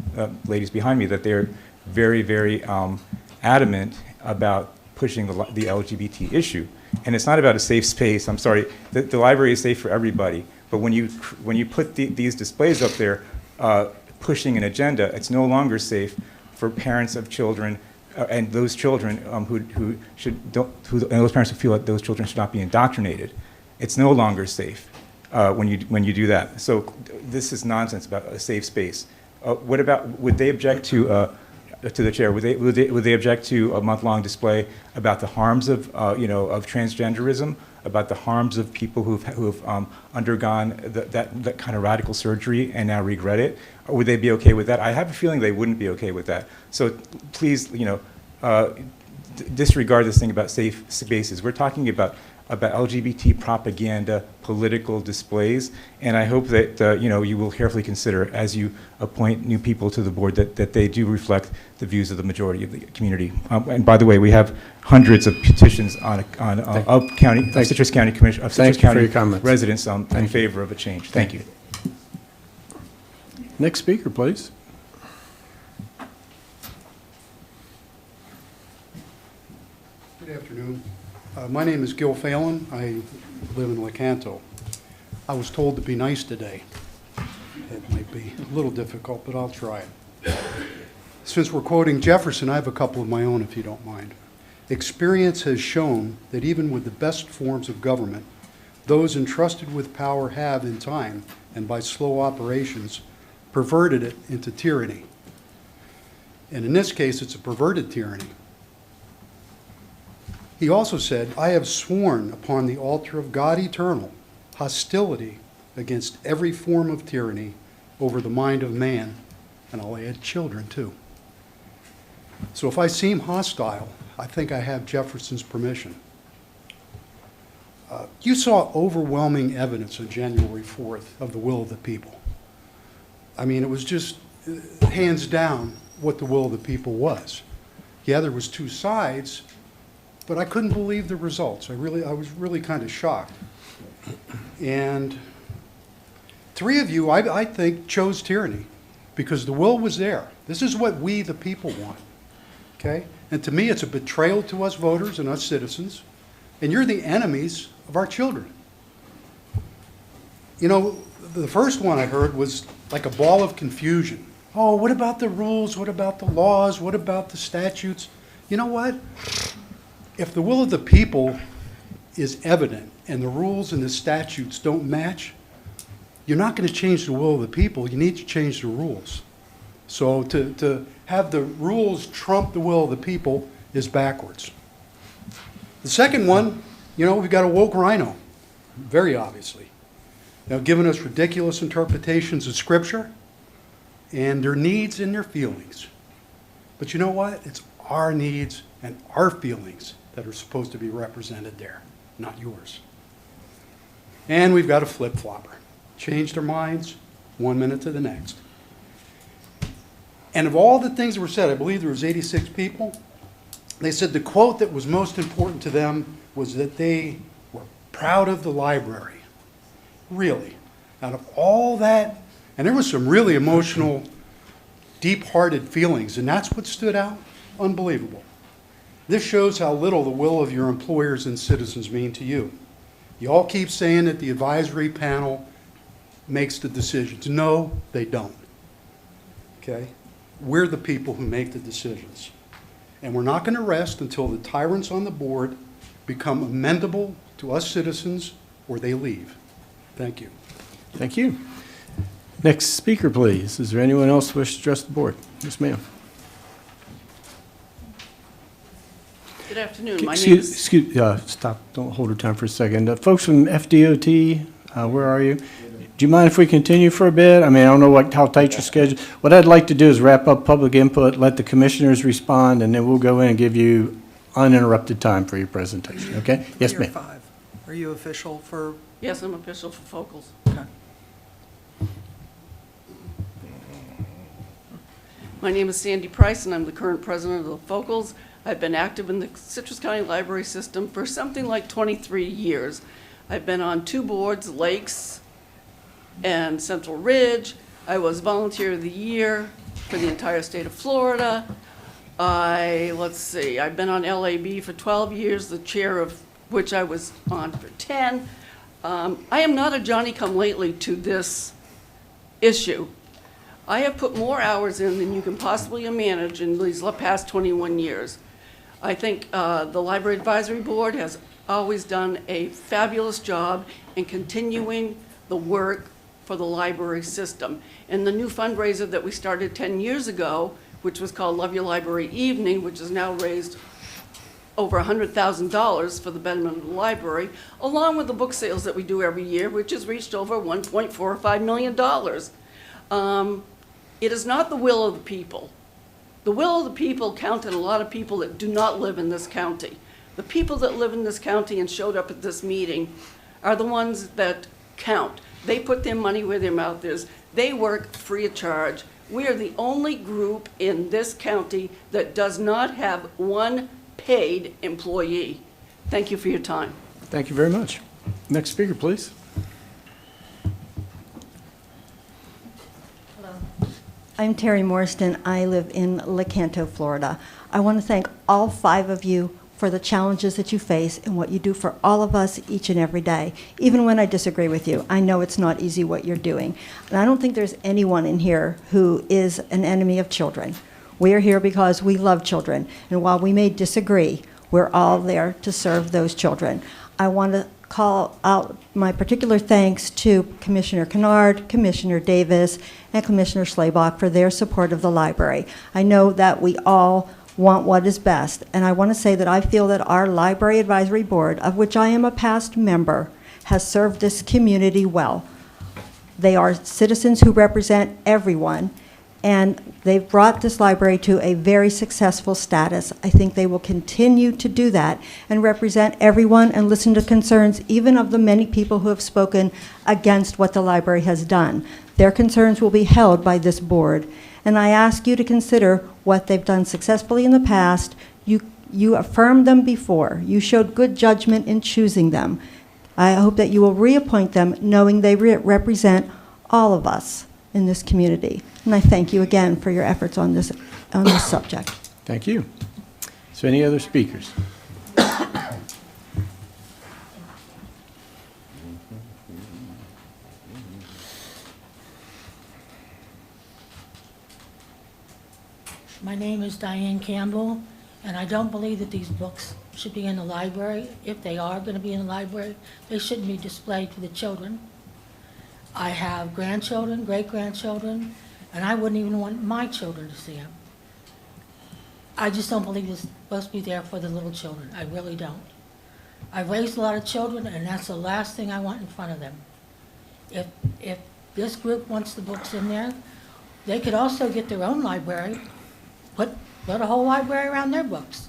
ladies behind me that they're very, very adamant about pushing the LGBT issue. And it's not about a safe space. I'm sorry, the library is safe for everybody. But when you put these displays up there, pushing an agenda, it's no longer safe for parents of children and those children and those parents who feel that those children should not be indoctrinated. It's no longer safe when you do that. So this is nonsense about a safe space. What about, would they object to the chair? Would they object to a month-long display about the harms of of transgenderism, about the harms of people who've undergone that kind of radical surgery and now regret it? Or would they be okay with that? I have a feeling they wouldn't be okay with that. So please, disregard this thing about safe spaces. We're talking about LGBT propaganda, political displays, and I hope that you will carefully consider as you appoint new people to the board that they do reflect the views of the majority of the community. And by the way, we have hundreds of petitions of Citrus County Commission, of Citrus County residents in favor of a change. Thank you. Next speaker, please. Good afternoon. My name is Gil Phelan. I live in Lecanto. I was told to be nice today. It might be a little difficult, but I'll try it. Since we're quoting Jefferson, I have a couple of my own, if you don't mind. Experience has shown that even with the best forms of government, those entrusted with power have, in time and by slow operations, perverted it into tyranny. And in this case, it's a perverted tyranny. He also said, I have sworn upon the altar of God eternal hostility against every form of tyranny over the mind of man, and I'll add children too. So if I seem hostile, I think I have Jefferson's permission. You saw overwhelming evidence on January 4th of the will of the people. I mean, it was just hands down what the will of the people was. Yeah, there was two sides, but I couldn't believe the results. I was really kind of shocked. And three of you, I think, chose tyranny because the will was there. This is what we, the people, want. Okay? And to me, it's a betrayal to us voters and us citizens. And you're the enemies of our children. You know, the first one I heard was like a ball of confusion. Oh, what about the rules? What about the laws? What about the statutes? You know what? If the will of the people is evident and the rules and the statutes don't match, you're not going to change the will of the people. You need to change the rules. So to have the rules trump the will of the people is backwards. The second one, you know, we've got a woke rhino, very obviously. Now, giving us ridiculous interpretations of Scripture and their needs and their feelings. But you know what? It's our needs and our feelings that are supposed to be represented there, not yours. And we've got a flip-flopper. Changed their minds 1 minute to the next. And of all the things that were said, I believe there was 86 people, they said the quote that was most important to them was that they were proud of the library. Really. Out of all that, and there was some really emotional, deep-hearted feelings, and that's what stood out. Unbelievable. This shows how little the will of your employers and citizens mean to you. You all keep saying that the advisory panel makes the decisions. No, they don't. Okay? We're the people who make the decisions. And we're not going to rest until the tyrants on the board become amendable to us citizens or they leave. Thank you. Thank you. Next speaker, please. Is there anyone else who wishes to address the board? Yes, ma'am. Good afternoon. My name is... Stop. Don't hold her time for a second. Folks from FDOT, where are you? Do you mind if we continue for a bit? I mean, I don't know how tight your schedule. What I'd like to do is wrap up public input, let the commissioners respond, and then we'll go in and give you uninterrupted time for your presentation. Okay? Yes, ma'am. Are you official for... Yes, I'm official for Focals. Okay. My name is Sandy Price, and I'm the current president of the Focals. I've been active in the Citrus County Library System for something like 23 years. I've been on 2 boards, Lakes and Central Ridge. I was Volunteer of the Year for the entire state of Florida. I've been on LAB for 12 years, the chair of which I was on for 10. I am not a Johnny-come-lately to this issue. I have put more hours in than you can possibly manage in these past 21 years. I think the Library Advisory Board has always done a fabulous job in continuing the work for the library system. And the new fundraiser that we started 10 years ago, which was called Love Your Library Evening, which has now raised over $100,000 for the betterment of the library, along with the book sales that we do every year, which has reached over $1.45 million. It is not the will of the people. The will of the people counted a lot of people that do not live in this county. The people that live in this county and showed up at this meeting are the ones that count. They put their money where their mouth is. They work free of charge. We are the only group in this county that does not have one paid employee. Thank you for your time. Thank you very much. Next speaker, please. I'm Terry Morriston. I live in Lecanto, Florida. I want to thank all 5 of you for the challenges that you face and what you do for all of us each and every day. Even when I disagree with you, I know it's not easy what you're doing. And I don't think there's anyone in here who is an enemy of children. We are here because we love children. And while we may disagree, We're all there to serve those children. I want to call out my particular thanks to Commissioner Kennard, Commissioner Davis, and Commissioner Schlabach for their support of the library. I know that we all want what is best, and I want to say that I feel that our Library Advisory Board, of which I am a past member, has served this community well. They are citizens who represent everyone, and they've brought this library to a very successful status. I think they will continue to do that and represent everyone and listen to concerns even of the many people who have spoken against what the library has done. Their concerns will be held by this board, and I ask you to consider what they've done successfully in the past. You affirmed them before. You showed good judgment in choosing them. I hope that you will reappoint them knowing they represent all of us in this community. And I thank you again for your efforts on this subject. Thank you. So any other speakers? My name is Diane Campbell, and I don't believe that these books should be in the library. If they are going to be in the library, they shouldn't be displayed to the children. I have grandchildren, great-grandchildren, and I wouldn't even want my children to see them. I just don't believe it's supposed to be there for the little children. I really don't. I've raised a lot of children, and that's the last thing I want in front of them. If this group wants the books in there, they could also get their own library, put a whole library around their books.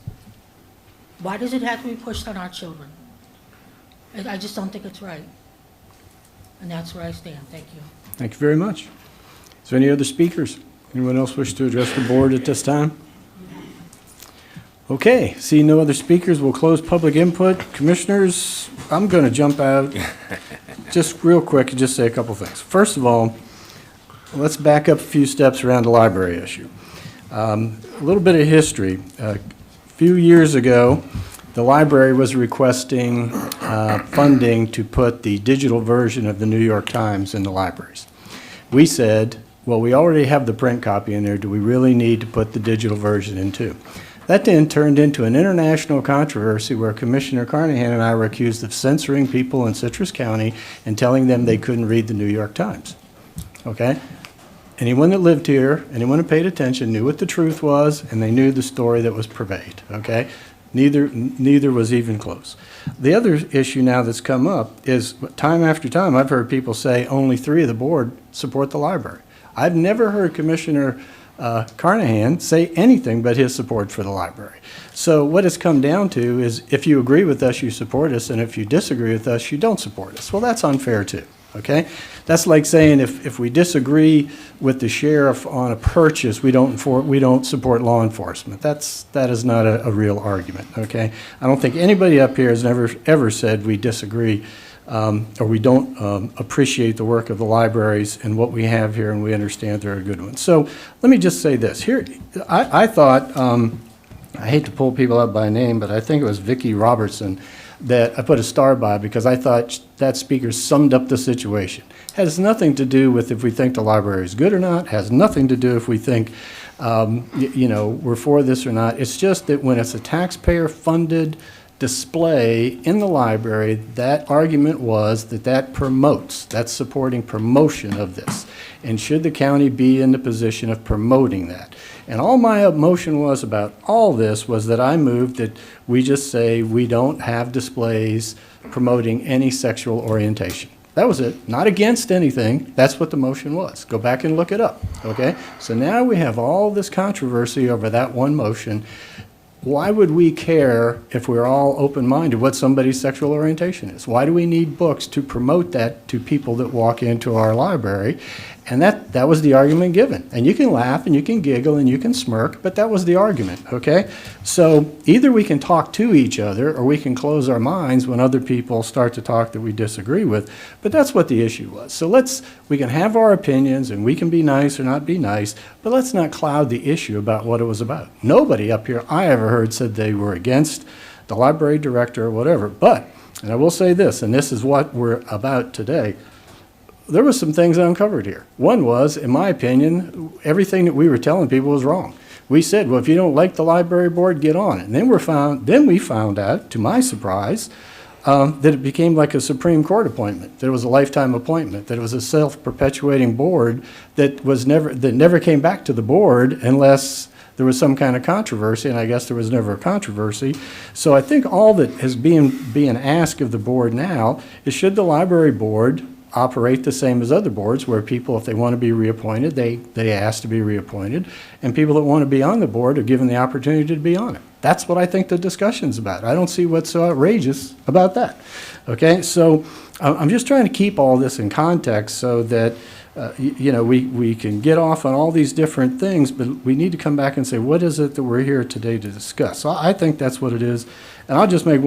Why does it have to be pushed on our children? I just don't think it's right. And that's where I stand. Thank you. Thank you very much. Is there any other speakers? Anyone else wish to address the board at this time? Okay, seeing no other speakers, we'll close public input. Commissioners, I'm going to jump out just real quick and just say a couple things. First of all, let's back up a few steps around the library issue. A little bit of history. A few years ago, the library was requesting funding to put the digital version of the New York Times in the libraries. We said, well, we already have the print copy in there. Do we really need to put the digital version in too? That then turned into an international controversy where Commissioner Carnahan and I were accused of censoring people in Citrus County and telling them they couldn't read the New York Times. Okay? Anyone that lived here, anyone who paid attention knew what the truth was, and they knew the story that was purveyed. Okay? Neither was even close. The other issue now that's come up is time after time I've heard people say only 3 of the board support the library. I've never heard Commissioner Carnahan say anything but his support for the library. So what it's come down to is if you agree with us, you support us, and if you disagree with us, you don't support us. Well, that's unfair too, okay? That's like saying if we disagree with the sheriff on a purchase, we don't support law enforcement. That is not a real argument, okay? I don't think anybody up here has ever said we disagree or we don't appreciate the work of the libraries and what we have here, and we understand they're a good one. So let me just say this. Here, I thought, I hate to pull people up by name, but I think it was Vicki Robertson that I put a star by because I thought that speaker summed up the situation. Has nothing to do with if we think the library is good or not, has nothing to do if we think, we're for this or not. It's just that when it's a taxpayer-funded display in the library, that argument was that promotes, that's supporting promotion of this. And should the county be in the position of promoting that? And all my motion was about all this was that I moved that we just say we don't have displays promoting any sexual orientation. That was it. Not against anything. That's what the motion was. Go back and look it up, okay? So now we have all this controversy over that one motion. Why would we care if we're all open-minded what somebody's sexual orientation is? Why do we need books to promote that to people that walk into our library? And that was the argument given. And you can laugh and you can giggle and you can smirk, but that was the argument, okay? So either we can talk to each other or we can close our minds when other people start to talk that we disagree with, but that's what the issue was. So we can have our opinions and we can be nice or not be nice, but let's not cloud the issue about what it was about. Nobody up here I ever heard said they were against the library director or whatever, but, and I will say this, and this is what we're about today, there was some things uncovered here. One was, in my opinion, everything that we were telling people was wrong. we said, well, if you don't like the library board, get on it. And then we found out, to my surprise, that it became like a Supreme Court appointment, that it was a lifetime appointment, that it was a self-perpetuating board that never came back to the board unless there was some kind of controversy, and I guess there was never a controversy. So I think all that is being asked of the board now is, should the library board operate the same as other boards, where people, if they want to be reappointed, they ask to be reappointed, and people that want to be on the board are given the opportunity to be on it. That's what I think the discussion's about. I don't see what's so outrageous about that. Okay, so I'm just trying to keep all this in context so that we can get off on all these different things, but we need to come back and say, what is it that we're here today to discuss? So I think that's what it is. And I'll just make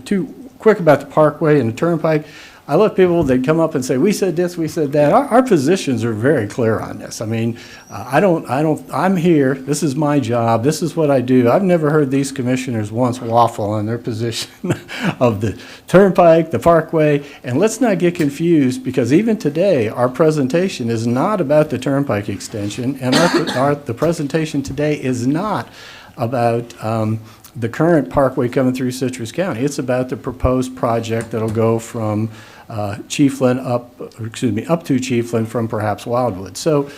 two quick about the Parkway and the Turnpike. I love people that come up and say, we said this, we said that. Our positions are very clear on this. I mean, I'm here, this is my job, this is what I do. I've never heard these commissioners once waffle on their position of the Turnpike, the Parkway, and let's not get confused, because even today, our presentation is not about the Turnpike extension, and the presentation today is not about the current Parkway coming through Citrus County. It's about the proposed project that'll go from Chiefland up to Chiefland from perhaps Wildwood. So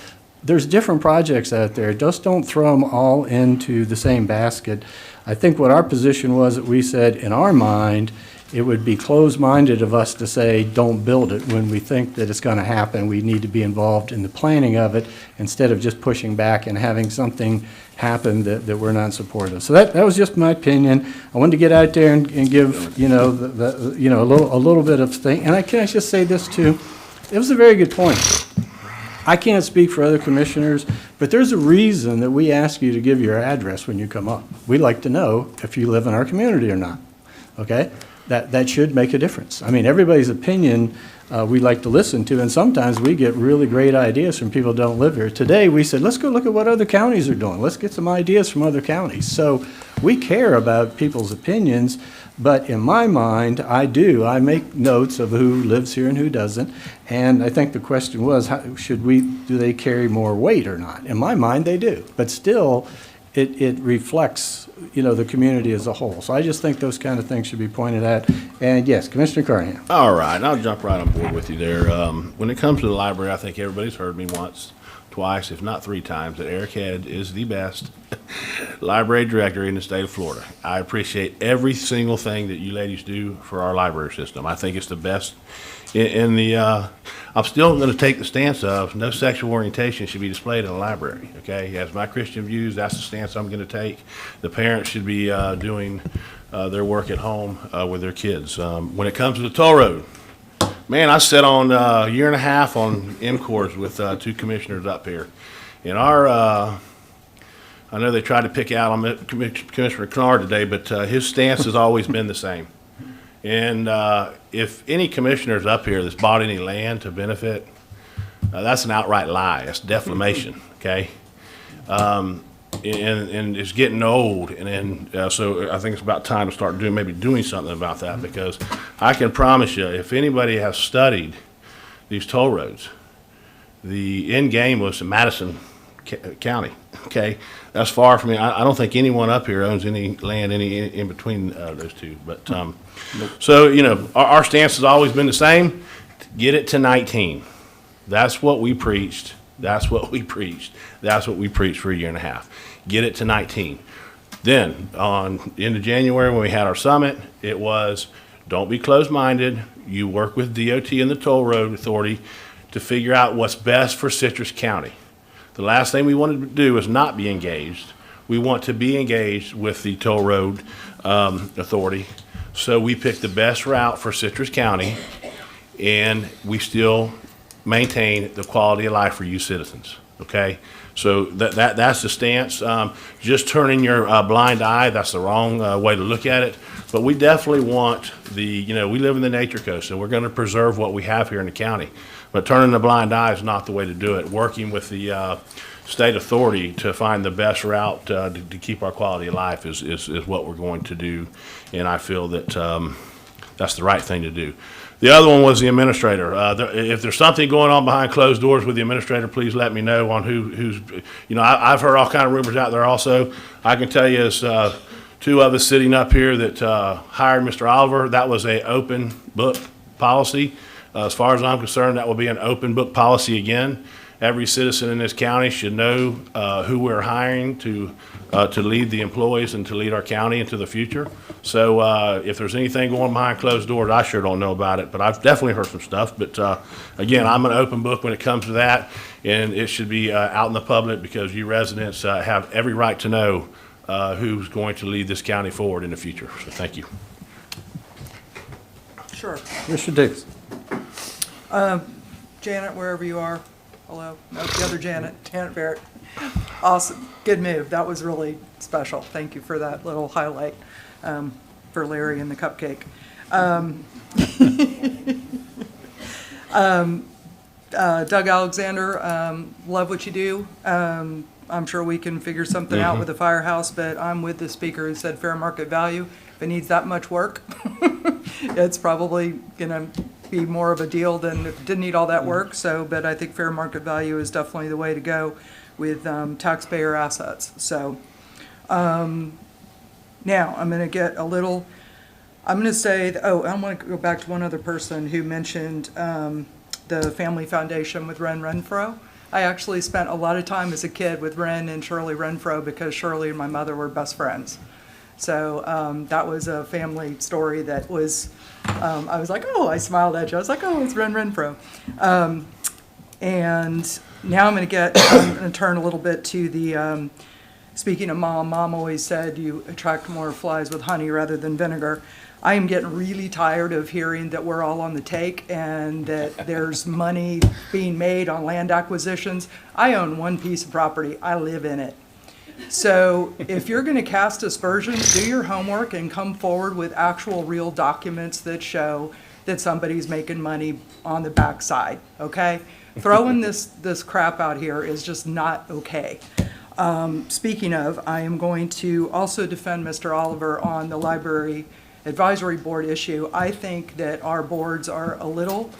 there's different projects out there. Just don't throw them all into the same basket. I think what our position was, that we said, in our mind, it would be closed-minded of us to say, don't build it, when we think that it's going to happen. We need to be involved in the planning of it instead of just pushing back and having something happen that we're not supportive of. So that was just my opinion. I wanted to get out there and give, a little bit of thing. And can I just say this too? It was a very good point. I can't speak for other commissioners, but there's a reason that we ask you to give your address when you come up. We'd like to know if you live in our community or not, okay? That should make a difference. I mean, everybody's opinion we like to listen to, and sometimes we get really great ideas from people who don't live here. Today, we said, let's go look at what other counties are doing. Let's get some ideas from other counties. So we care about people's opinions, but in my mind, I make notes of who lives here and who doesn't, and I think the question was, do they carry more weight or not? In my mind, they do, but still, it reflects, the community as a whole. So I just think those kind of things should be pointed at. And yes, Commissioner Carnahan. All right, I'll jump right on board with you there. When it comes to the library, I think everybody's heard me once, twice, if not three times, that Eric Head is the best library director in the state of Florida. I appreciate every single thing that you ladies do for our library system. I think it's the best in the, I'm still going to take the stance of no sexual orientation should be displayed in a library, okay? As my Christian views, that's the stance I'm going to take. The parents should be doing their work at home with their kids. When it comes to the toll road, man, I sat on a year and a half on M-Corps with two commissioners up here. And I know they tried to pick out on Commissioner Kennard today, but his stance has always been the same. And if any commissioners up here that's bought any land to benefit, that's an outright lie. That's defamation, okay? And it's getting old, and so I think it's about time to start doing something about that, because I can promise you, if anybody has studied these toll roads, the end game was in Madison County, okay? That's far from me. I don't think anyone up here owns any land in between those two. But so, our stance has always been the same. Get it to 19. That's what we preached. That's what we preached. That's what we preached for a year and a half. Get it to 19. Then, into January when we had our summit, it was, don't be closed-minded. You work with DOT and the Toll Road Authority to figure out what's best for Citrus County. The last thing we wanted to do is not be engaged. We want to be engaged with the Toll Road Authority. So we picked the best route for Citrus County, and we still maintain the quality of life for you citizens, okay? So that's the stance. Just turning your blind eye, that's the wrong way to look at it. But we definitely want we live in the Nature Coast, and we're going to preserve what we have here in the county. But turning the blind eye is not the way to do it. Working with the state authority to find the best route to keep our quality of life is what we're going to do. And I feel that that's the right thing to do. The other one was the administrator. If there's something going on behind closed doors with the administrator, please let me know on who's, I've heard all kind of rumors out there also. I can tell you as two of us sitting up here that hired Mr. Oliver, that was a open book policy. As far as I'm concerned, that will be an open book policy again. Every citizen in this county should know who we're hiring to lead the employees and to lead our county into the future. So if there's anything going behind closed doors, I sure don't know about it, but I've definitely heard some stuff. But again, I'm an open book when it comes to that, and it should be out in the public because you residents have every right to know who's going to lead this county forward in the future. So thank you. Sure. Mr. Davis. Janet, wherever you are. Hello. No, the other Janet, Janet Barrett. Awesome. Good move. That was really special. Thank you for that little highlight for Larry and the cupcake. Doug Alexander, love what you do. I'm sure we can figure something out with the firehouse, but I'm with the speaker who said fair market value. If it needs that much work, it's probably going to be more of a deal than if it didn't need all that work. So, but I think fair market value is definitely the way to go with taxpayer assets. So now I'm going to get a little, I'm going to say, I want to go back to one other person who mentioned the Family Foundation with Ren Renfro. I actually spent a lot of time as a kid with Ren and Shirley Renfro because Shirley and my mother were best friends. So that was a family story that was, I was like, oh, I smiled at you. I was like, oh, it's Ren Renfro. And now I'm going to turn a little bit to the, speaking of Mom always said you attract more flies with honey rather than vinegar. I am getting really tired of hearing that we're all on the take and that there's money being made on land acquisitions. I own one piece of property. I live in it. So if you're going to cast aspersions, do your homework and come forward with actual real documents that show that somebody's making money on the backside, okay? Throwing this crap out here is just not okay. Speaking of, I am going to also defend Mr. Oliver on the Library Advisory Board issue. I think that our boards are a little,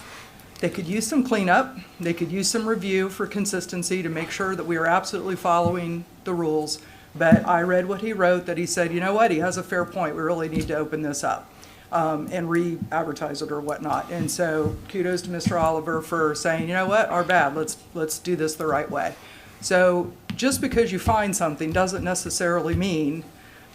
they could use some cleanup. They could use some review for consistency to make sure that we are absolutely following the rules. But I read what he wrote, that he said, you know what, he has a fair point. We really need to open this up and re-advertise it or whatnot. And so kudos to Mr. Oliver for saying, you know what, our bad, let's do this the right way. So just because you find something doesn't necessarily mean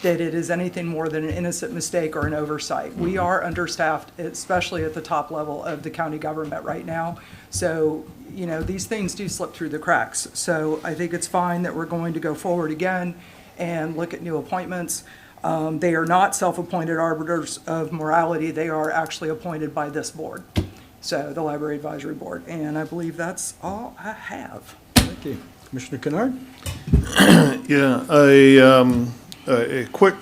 that it is anything more than an innocent mistake or an oversight. We are understaffed, especially at the top level of the county government right now. So, you know, these things do slip through the cracks. So I think it's fine that we're going to go forward again and look at new appointments. They are not self-appointed arbiters of morality. They are actually appointed by this board. So the Library Advisory Board. And I believe that's all I have. Thank you. Commissioner Kennard? Yeah, a quick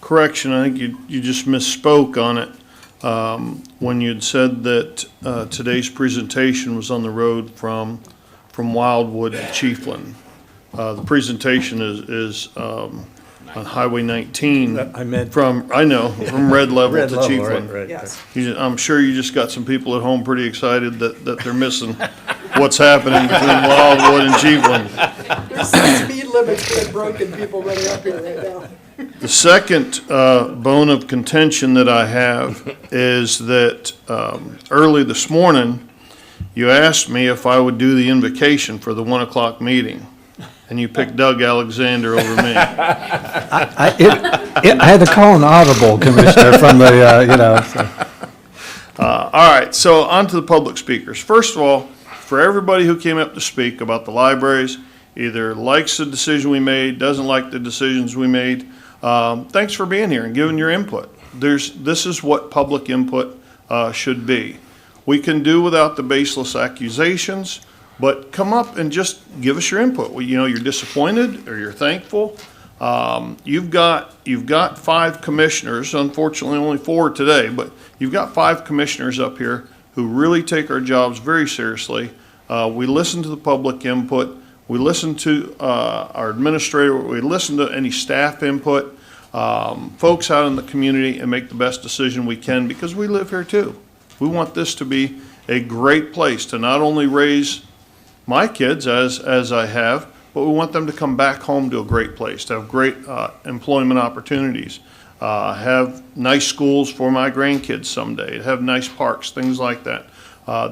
correction. I think you just misspoke on it when you'd said that today's presentation was on the road from Wildwood to Chiefland. The presentation is on Highway 19. I meant from Red Level Red to Level, Chiefland. right. Yes. I'm sure you just got some people at home pretty excited that they're missing what's happening between Wildwood and Chiefland. There's some speed limits being broken, people running up here right now. The second bone of contention that I have is that early this morning, you asked me if I would do the invocation for the 1 o'clock meeting, and you picked Doug Alexander over me. I had to call an audible, Commissioner, from the, So. All right, so on to the public speakers. First of all, for everybody who came up to speak about the libraries, either likes the decision we made, doesn't like the decisions we made, thanks for being here and giving your input. This is what public input should be. We can do without the baseless accusations, but come up and just give us your input. Well, you know, you're disappointed or you're thankful. You've got 5 commissioners, unfortunately only 4 today, but you've got 5 commissioners up here who really take our jobs very seriously. We listen to the public input. We listen to our administrator. We listen to any staff input, folks out in the community, and make the best decision we can because we live here too. We want this to be a great place to not only raise my kids as I have, but we want them to come back home to a great place, to have great employment opportunities, have nice schools for my grandkids someday, to have nice parks, things like that.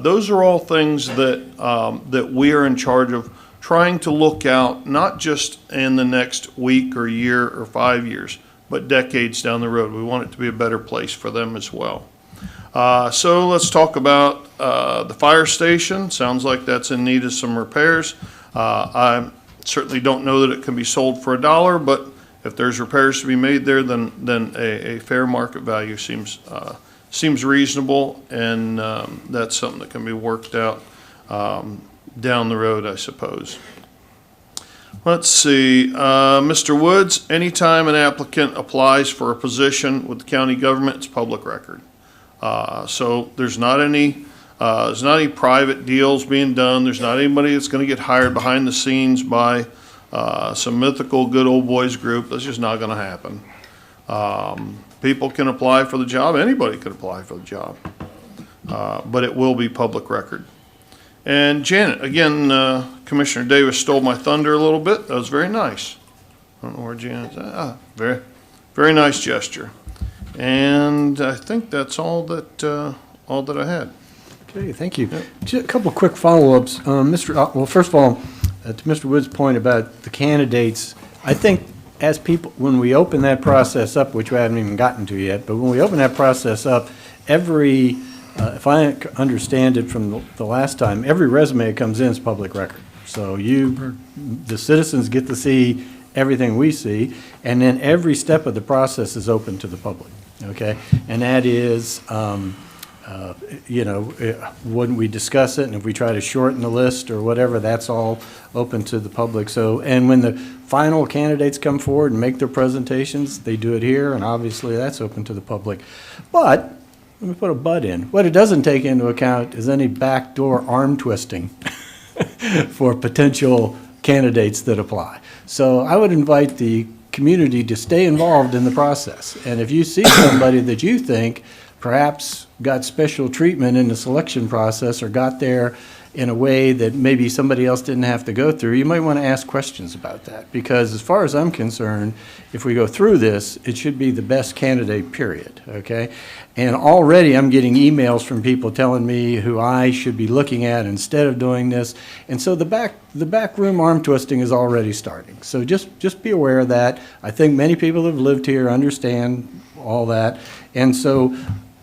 Those are all things that we are in charge of trying to look out, not just in the next week or year or 5 years, but decades down the road. We want it to be a better place for them as well. So let's talk about the fire station. Sounds like that's in need of some repairs. I certainly don't know that it can be sold for $1, but if there's repairs to be made there, then a fair market value seems reasonable, and that's something that can be worked out down the road, I suppose. Let's see, Mr. Woods, anytime an applicant applies for a position with the county government, it's public record. So there's not any private deals being done. There's not anybody that's going to get hired behind the scenes by some mythical good old boys group. That's just not going to happen. People can apply for the job. Anybody could apply for the job, but it will be public record. And Janet, again, Commissioner Davis stole my thunder a little bit. That was very nice. I don't know where Janet's at. Very, very nice gesture. And I think that's all that I had. Okay, thank you. Just a couple of quick follow-ups. Well, first of all, to Mr. Wood's point about the candidates, I think as people, when we open that process up, which we haven't even gotten to yet, but when we open that process up, if I understand it from the last time, every resume that comes in is public record. So the citizens get to see everything we see, and then every step of the process is open to the public, okay? And that is, when we discuss it, and if we try to shorten the list or whatever, that's all open to the public. So, and when the final candidates come forward and make their presentations, they do it here, and obviously that's open to the public. But, let me put a but in. What it doesn't take into account is any backdoor arm twisting for potential candidates that apply. So I would invite the community to stay involved in the process. And if you see somebody that you think perhaps got special treatment in the selection process or got there in a way that maybe somebody else didn't have to go through, you might want to ask questions about that. Because as far as I'm concerned, if we go through this, it should be the best candidate, period, okay? And already I'm getting emails from people telling me who I should be looking at instead of doing this. And so the back room arm twisting is already starting. So just be aware of that. I think many people who have lived here understand all that. And so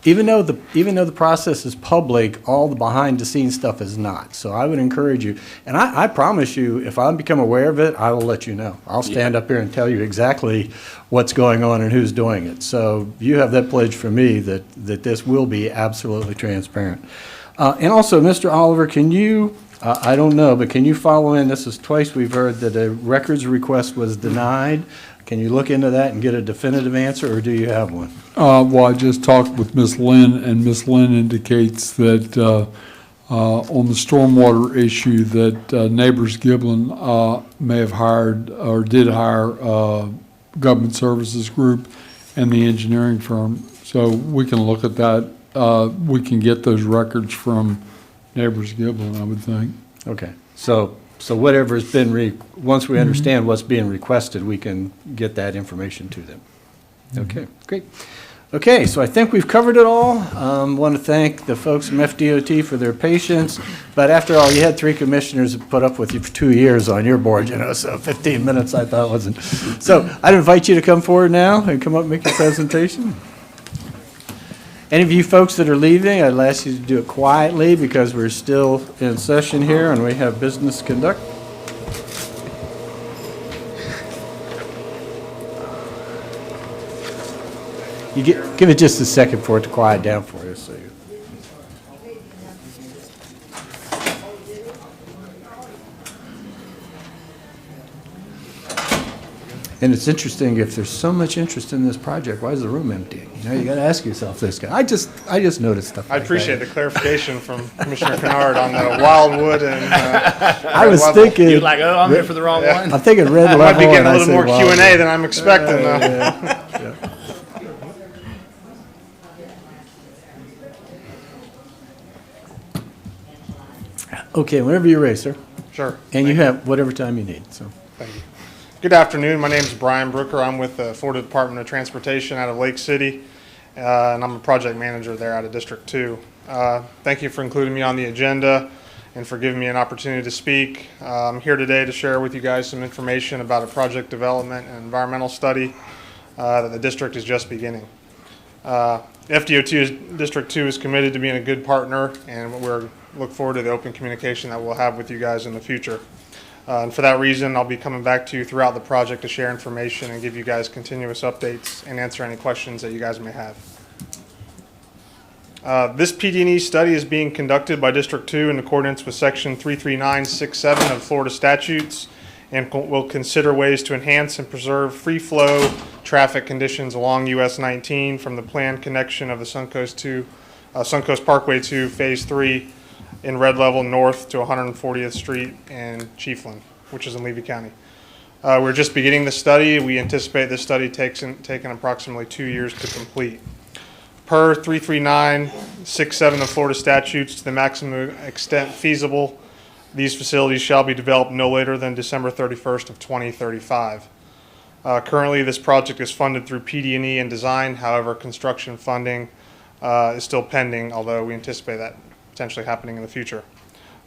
even though the process is public, all the behind-the-scenes stuff is not. So I would encourage you, and I promise you, if I become aware of it, I will let you know. I'll stand up here and tell you exactly what's going on and who's doing it. So you have that pledge from me that this will be absolutely transparent. And also, Mr. Oliver, can you, I don't know, but can you follow in? This is twice we've heard that a records request was denied. Can you look into that and get a definitive answer, or do you have one? Well, I just talked with Ms. Lynn, and Ms. Lynn indicates that on the stormwater issue that Neighbors Giblin may have hired or did hire Government Services Group and the engineering firm. So we can look at that. We can get those records from Neighbors Giblin, I would think. Okay. So whatever's been, once we understand what's being requested, we can get that information to them. Okay, great. Okay, so I think we've covered it all. Want to thank the folks from FDOT for their patience. But after all, you had 3 commissioners that put up with you for 2 years on your board, so 15 minutes I thought wasn't. So I'd invite you to come forward now and come up and make your presentation. Any of you folks that are leaving, I'd ask you to do it quietly because we're still in session here and we have business to conduct. Give it just a second for it to quiet down for you. So and it's interesting, if there's so much interest in this project, why is the room empty? You got to ask yourself this guy. I just noticed stuff. I appreciate the clarification from Commissioner Kennard on the Wildwood and. I was thinking. You're like, I'm here for the wrong one. I'm thinking red level. I might be getting a little more Q&A than I'm expecting. Okay, whenever you're ready, sir. Sure. And you have whatever time you need, so. Thank you. Good afternoon. My name is Brian Brooker. I'm with the Florida Department of Transportation out of Lake City, and I'm a project manager there out of District 2. Thank you for including me on the agenda and for giving me an opportunity to speak. I'm here today to share with you guys some information about a project development and environmental study that the district is just beginning. District 2 is committed to being a good partner, and we're look forward to the open communication that we'll have with you guys in the future. And for that reason, I'll be coming back to you throughout the project to share information and give you guys continuous updates and answer any questions that you guys may have. This PD&E study is being conducted by District 2 in accordance with Section 33967 of Florida statutes and will consider ways to enhance and preserve free flow traffic conditions along US 19 from the planned connection of the Suncoast Parkway to Phase 3 in Red Level north to 140th Street in Chiefland, which is in Levy County. We're just beginning the study. We anticipate this study taking approximately 2 years to complete. Per 33967 of Florida statutes, to the maximum extent feasible, these facilities shall be developed no later than December 31st of 2035. Currently, this project is funded through PD&E and design. However, construction funding is still pending, although we anticipate that potentially happening in the future.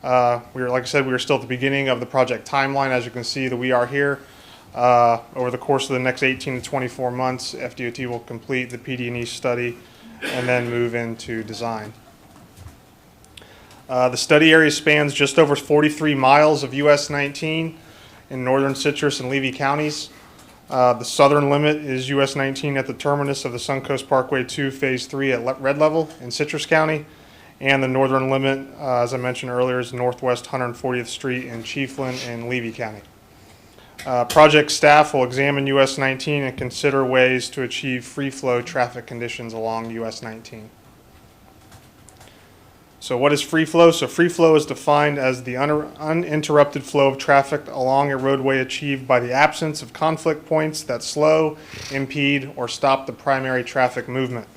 Like I said, we are still at the beginning of the project timeline. As you can see, that we are here. Over the course of the next 18 to 24 months, FDOT will complete the PD&E study and then move into design. The study area spans just over 43 miles of US 19 in northern Citrus and Levy counties. The southern limit is US 19 at the terminus of the Suncoast Parkway 2 Phase 3 at Red Level in Citrus County, and the northern limit, as I mentioned earlier, is northwest 140th Street in Chiefland in Levy County. Project staff will examine US 19 and consider ways to achieve free flow traffic conditions along US 19. So what is free flow? So free flow is defined as the uninterrupted flow of traffic along a roadway achieved by the absence of conflict points that slow, impede, or stop the primary traffic movement.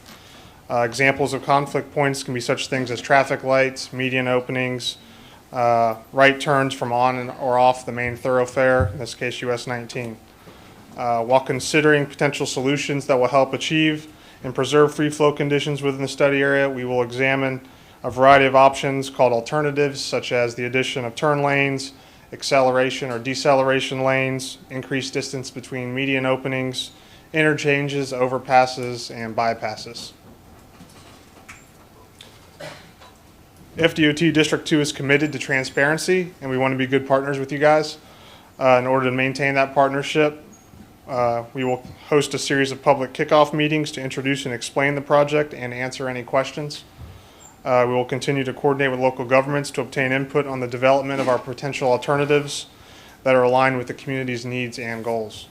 Examples of conflict points can be such things as traffic lights, median openings, right turns from on or off the main thoroughfare, in this case US 19. While considering potential solutions that will help achieve and preserve free flow conditions within the study area, we will examine a variety of options called alternatives, such as the addition of turn lanes, acceleration or deceleration lanes, increased distance between median openings, interchanges, overpasses, and bypasses. FDOT District 2 is committed to transparency, and we want to be good partners with you guys. In order to maintain that partnership, we will host a series of public kickoff meetings to introduce and explain the project and answer any questions. We will continue to coordinate with local governments to obtain input on the development of our potential alternatives that are aligned with the community's needs and goals.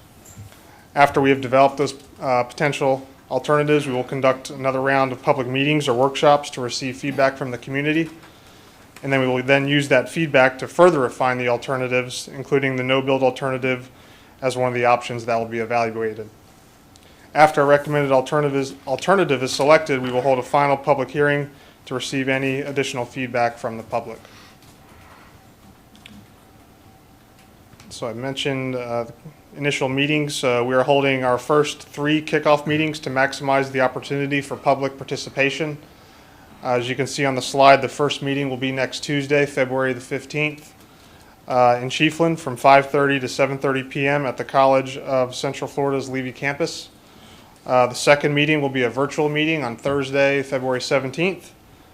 After we have developed those potential alternatives, we will conduct another round of public meetings or workshops to receive feedback from the community. And then we will then use that feedback to further refine the alternatives, including the no-build alternative as one of the options that will be evaluated. After a recommended alternative is selected, we will hold a final public hearing to receive any additional feedback from the public. So I mentioned initial meetings. We are holding our first 3 kickoff meetings to maximize the opportunity for public participation. As you can see on the slide, the first meeting will be next Tuesday, February the 15th, in Chiefland from 5:30 to 7:30 p.m. at the College of Central Florida's Levy campus. The second meeting will be a virtual meeting on Thursday, February 17th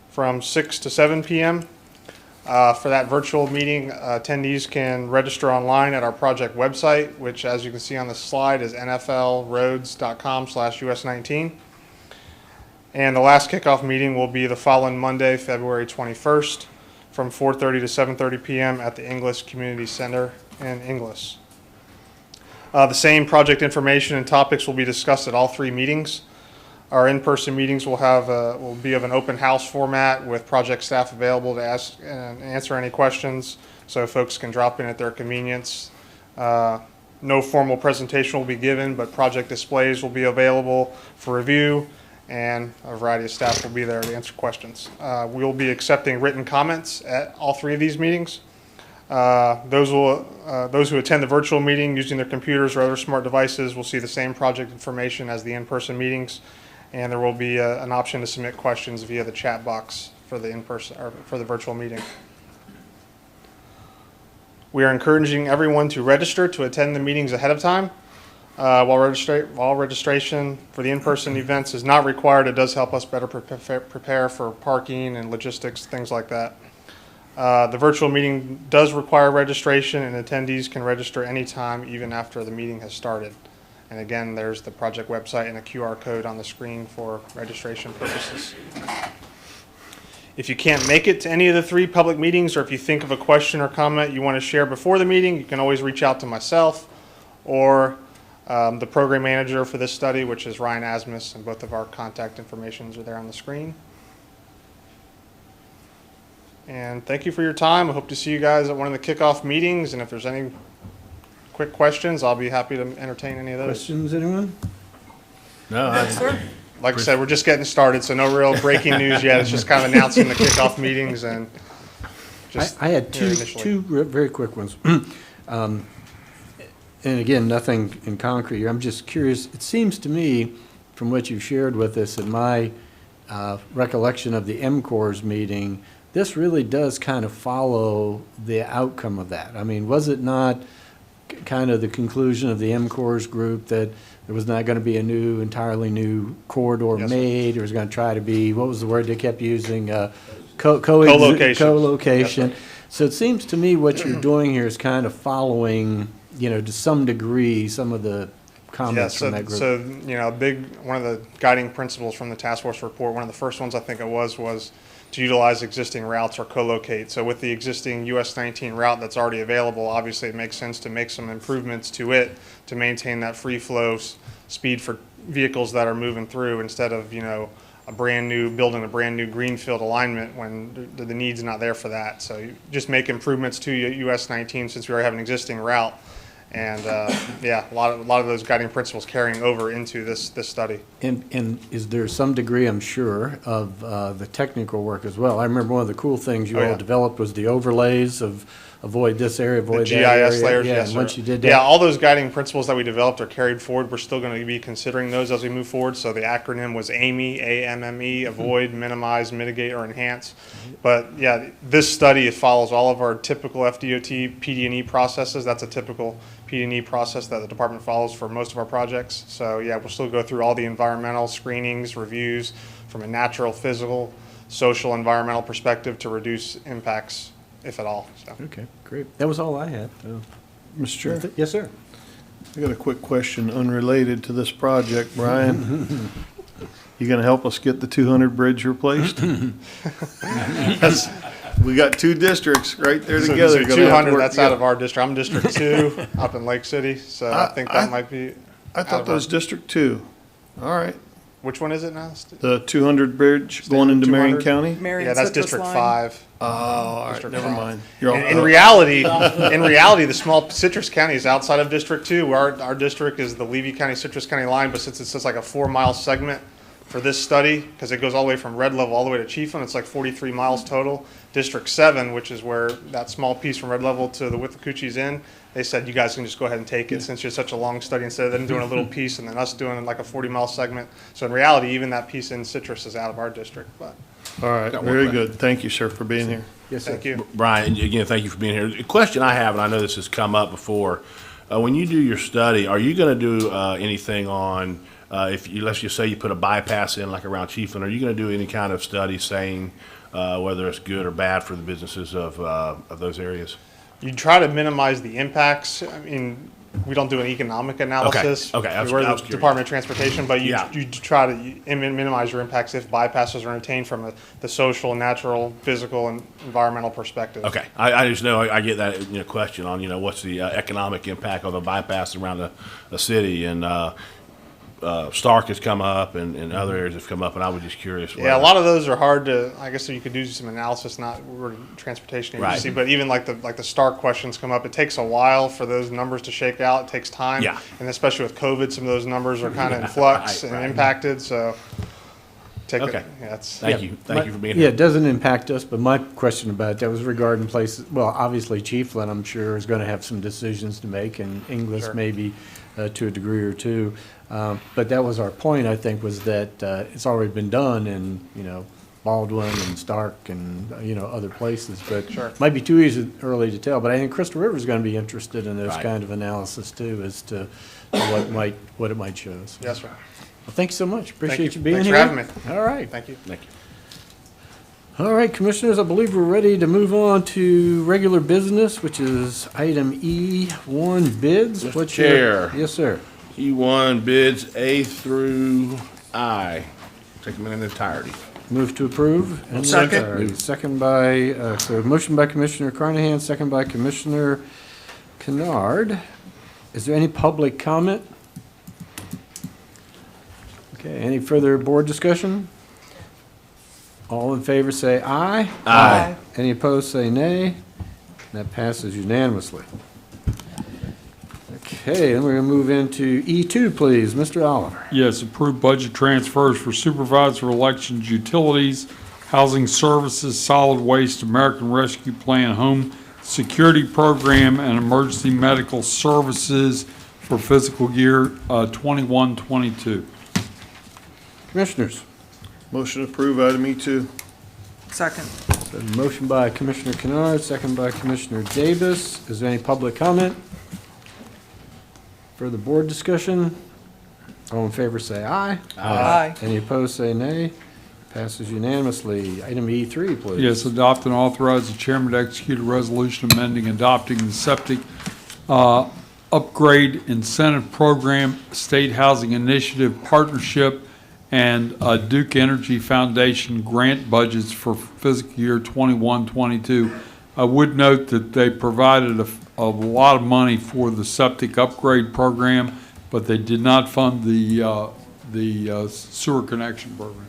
from 6 to 7 p.m. For that virtual meeting, attendees can register online at our project website, which, as you can see on the slide, is nflroads.com/US19. And the last kickoff meeting will be the following Monday, February 21st, from 4:30 to 7:30 p.m. at the Inglis Community Center in Inglis. The same project information and topics will be discussed at all 3 meetings. Our in-person meetings will be of an open house format with project staff available to ask and answer any questions, so folks can drop in at their convenience. No formal presentation will be given, but project displays will be available for review, and a variety of staff will be there to answer questions. We will be accepting written comments at all 3 of these meetings. Those who attend the virtual meeting using their computers or other smart devices will see the same project information as the in-person meetings, and there will be an option to submit questions via the chat box for the in-person or for the virtual meeting. We are encouraging everyone to register to attend the meetings ahead of time. While registration for the in-person events is not required, it does help us better prepare for parking and logistics, things like that. The virtual meeting does require registration, and attendees can register anytime, even after the meeting has started. And again, there's the project website and a QR code on the screen for registration purposes. If you can't make it to any of the 3 public meetings, or if you think of a question or comment you want to share before the meeting, you can always reach out to myself or the program manager for this study, which is Ryan Asmus, and both of our contact informations are there on the screen. And thank you for your time. I hope to see you guys at one of the kickoff meetings, and if there's any quick questions, I'll be happy to entertain any of those. Questions, anyone? No, Like I said, we're just getting started, so no real breaking news yet. It's just kind of announcing the kickoff meetings and just I had here two very quick ones. And again, nothing in concrete. I'm just curious. It seems to me, from what you've shared with us and my recollection of the MCORS meeting, this really does kind of follow the outcome of that. I mean, was it not kind of the conclusion of the MCORS group that there was not going to be a entirely new corridor made? Or was going to try to be, what was the word they kept using? Co-location. Co-location. So it seems to me what you're doing here is kind of following, to some degree, some of the comments from that group. So, one of the guiding principles from the task force report, one of the first ones I think it was to utilize existing routes or co-locate. So with the existing US 19 route that's already available, obviously it makes sense to make some improvements to it to maintain that free flow speed for vehicles that are moving through, instead of, building a brand new greenfield alignment when the need's not there for that. So you just make improvements to US 19 since we already have an existing route. And a lot of those guiding principles carrying over into this study. And is there some degree, I'm sure, of the technical work as well? I remember one of the cool things you all developed was the overlays of avoid this area, avoid that area. GIS layers, yeah, yes, and sir. once you did that. Yeah, all those guiding principles that we developed are carried forward. We're still going to be considering those as we move forward. So the acronym was AMME, A-M-M-E, avoid, minimize, mitigate, or enhance. But yeah, this study, it follows all of our typical FDOT PD&E processes. That's a typical PD&E process that the department follows for most of our projects. So yeah, we'll still go through all the environmental screenings, reviews from a natural, physical, social, environmental perspective to reduce impacts, if at all. So. Okay, great. That was all I had. Mr. Chair? Yes, sir. I got a quick question unrelated to this project, Brian. You gonna help us get the 200 bridge replaced? We got 2 districts right there together. So 200, that's out of our district. I'm District 2 up in Lake City, so I think that might be. I thought that was District 2. All right. Which one is it now? The 200 bridge going into Marion 200? County? Yeah, that's District 5. Oh, all right, never mind. In reality, the small Citrus County is outside of District 2. Our district is the Levy County, Citrus County line, but since it's just like a 4-mile segment for this study, because it goes all the way from Red Level all the way to Chiefland, it's like 43 miles total. District 7, which is where that small piece from Red Level to the Withlacoochee's in, they said you guys can just go ahead and take it since it's such a long study, instead of them doing a little piece and then us doing like a 40-mile segment. So in reality, even that piece in Citrus is out of our district. But all right, very good. Thank you, sir, for being here. Yes, thank you. Brian, again, thank you for being here. A question I have, and I know this has come up before, when you do your study, are you going to do anything on, let's just say you put a bypass in like around Chiefland, are you going to do any kind of study saying whether it's good or bad for the businesses of those areas? You try to minimize the impacts. I mean, we don't do an economic analysis. Okay. We're the Department of Transportation, but you try to minimize your impacts if bypasses are entertained from the social, natural, physical, and environmental perspective. Okay, I just know I get that question on what's the economic impact of a bypass around a city, and Stark has come up and other areas have come up, and I was just curious. Yeah, a lot of those are hard to. I guess you could do some analysis. We're a transportation agency, but even like the Stark questions come up. It takes a while for those numbers to shake out. It takes time, and especially with COVID, some of those numbers are kind of in flux and impacted. So, take Okay. it. Yeah, that's, Thank you. Thank you for being here. Yeah, it doesn't impact us, but my question about that was regarding places, well, obviously Chiefland, I'm sure, is going to have some decisions to make, and Inglis Sure. maybe to a degree or two. But that was our point, I think, was that it's already been done in, Baldwin and Stark and, other places. But Sure. might be too early to tell. But I think Crystal River's going to be interested in those Right. kind of analysis too, as to what it might show us. yes, sir. Well, thanks so much. Appreciate you being Thanks here. for having me. All right. Thank you. Thank you. All right, Commissioners, I believe we're ready to move on to regular business, which is item E1, bids. Mr. What's Chair. Yes, sir. E1 bids A through I. Take them in entirety. Move to approve. And Second. all right, second by, so motion by Commissioner Carnahan, second by Commissioner Kennard. Is there any public comment? Okay, any further board discussion? All in favor say aye. Aye. Any opposed say nay. That passes unanimously. Okay, then we're going to move into E2, please. Mr. Oliver. Yes, approved budget transfers for supervisor elections, utilities, housing services, solid waste, American Rescue Plan, home security program, and emergency medical services for fiscal year 21-22. Commissioners. Motion to approve item E2. Second. So motion by Commissioner Kennard, second by Commissioner Davis. Is there any public comment? Further board discussion? All in favor say aye. Aye. Any opposed say nay. Passes unanimously. Item E3, please. Yes, adopt and authorize the chairman to execute a resolution amending adopting the septic upgrade incentive program, state housing initiative partnership, and Duke Energy Foundation grant budgets for fiscal year 21-22. I would note that they provided a lot of money for the septic upgrade program, but they did not fund the sewer connection program,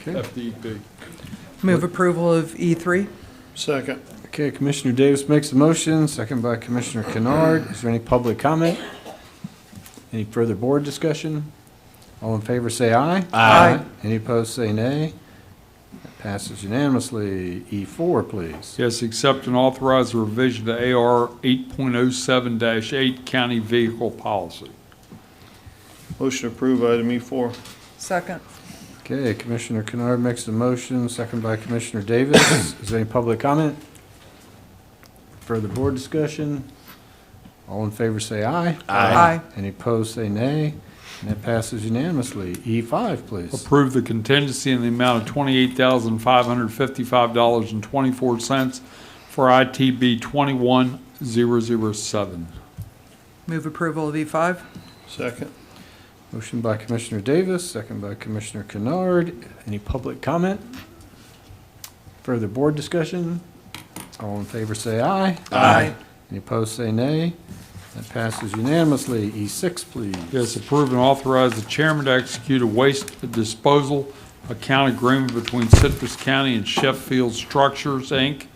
FDP. Move approval of E3. Second. Okay, Commissioner Davis makes the motion, second by Commissioner Kennard. Is there any public comment? Any further board discussion? All in favor say aye. Aye. Any opposed say nay. That passes unanimously. E4, please. Yes, accept and authorize the revision to AR 8.07-8 county vehicle policy. Motion to approve item E4. Second. Okay, Commissioner Kennard makes the motion, second by Commissioner Davis. Is there any public comment? Further board discussion? All in favor say aye. Aye. Any opposed say nay. And that passes unanimously. E5, please. Approve the contingency in the amount of $28,555.24 for ITB 21007. Move approval of E5. Second. Motion by Commissioner Davis, second by Commissioner Kennard. Any public comment? Further board discussion? All in favor say aye. Aye. Any opposed say nay. That passes unanimously. E6, please. Yes, approve and authorize the chairman to execute a waste disposal account agreement between Citrus County and Sheffield Structures, Inc.,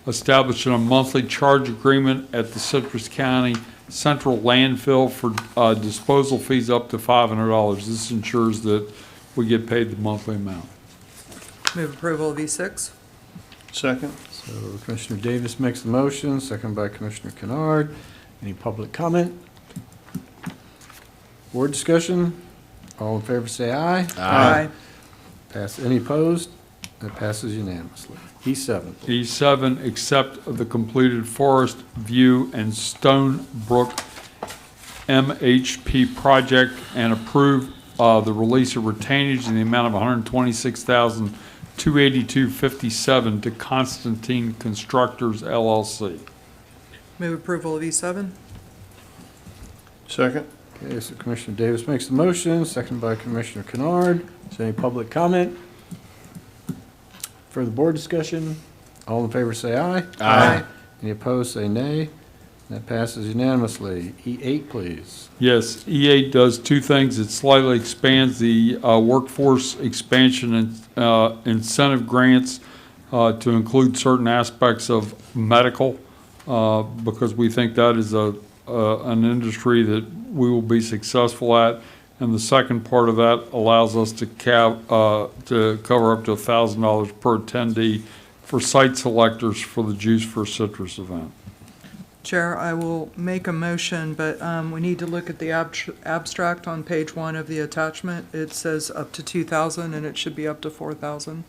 establishing a monthly charge agreement at the Citrus County Central Landfill for disposal fees up to $500. This ensures that we get paid the monthly amount. Move approval of E6. Second. So Commissioner Davis makes the motion, second by Commissioner Kennard. Any public comment? Board discussion? All in favor say aye. Aye. Any opposed? That passes unanimously. E7. E7, accept the completed Forest View and Stone Brook MHP project and approve the release of retainage in the amount of $126,282.57 to Constantine Constructors, LLC. Move approval of E7. Second. Okay, so Commissioner Davis makes the motion, second by Commissioner Kennard. Is there any public comment? Further board discussion? All in favor say aye. Aye. Any opposed say nay. That passes unanimously. E8, please. Yes, E8 does two things. It slightly expands the workforce expansion and incentive grants to include certain aspects of medical, because we think that is an industry that we will be successful at. And the second part of that allows us to cover up to $1,000 per attendee for site selectors for the Juice for Citrus event. Chair, I will make a motion, but we need to look at the abstract on page 1 of the attachment. It says up to 2,000, and it should be up to 4,000.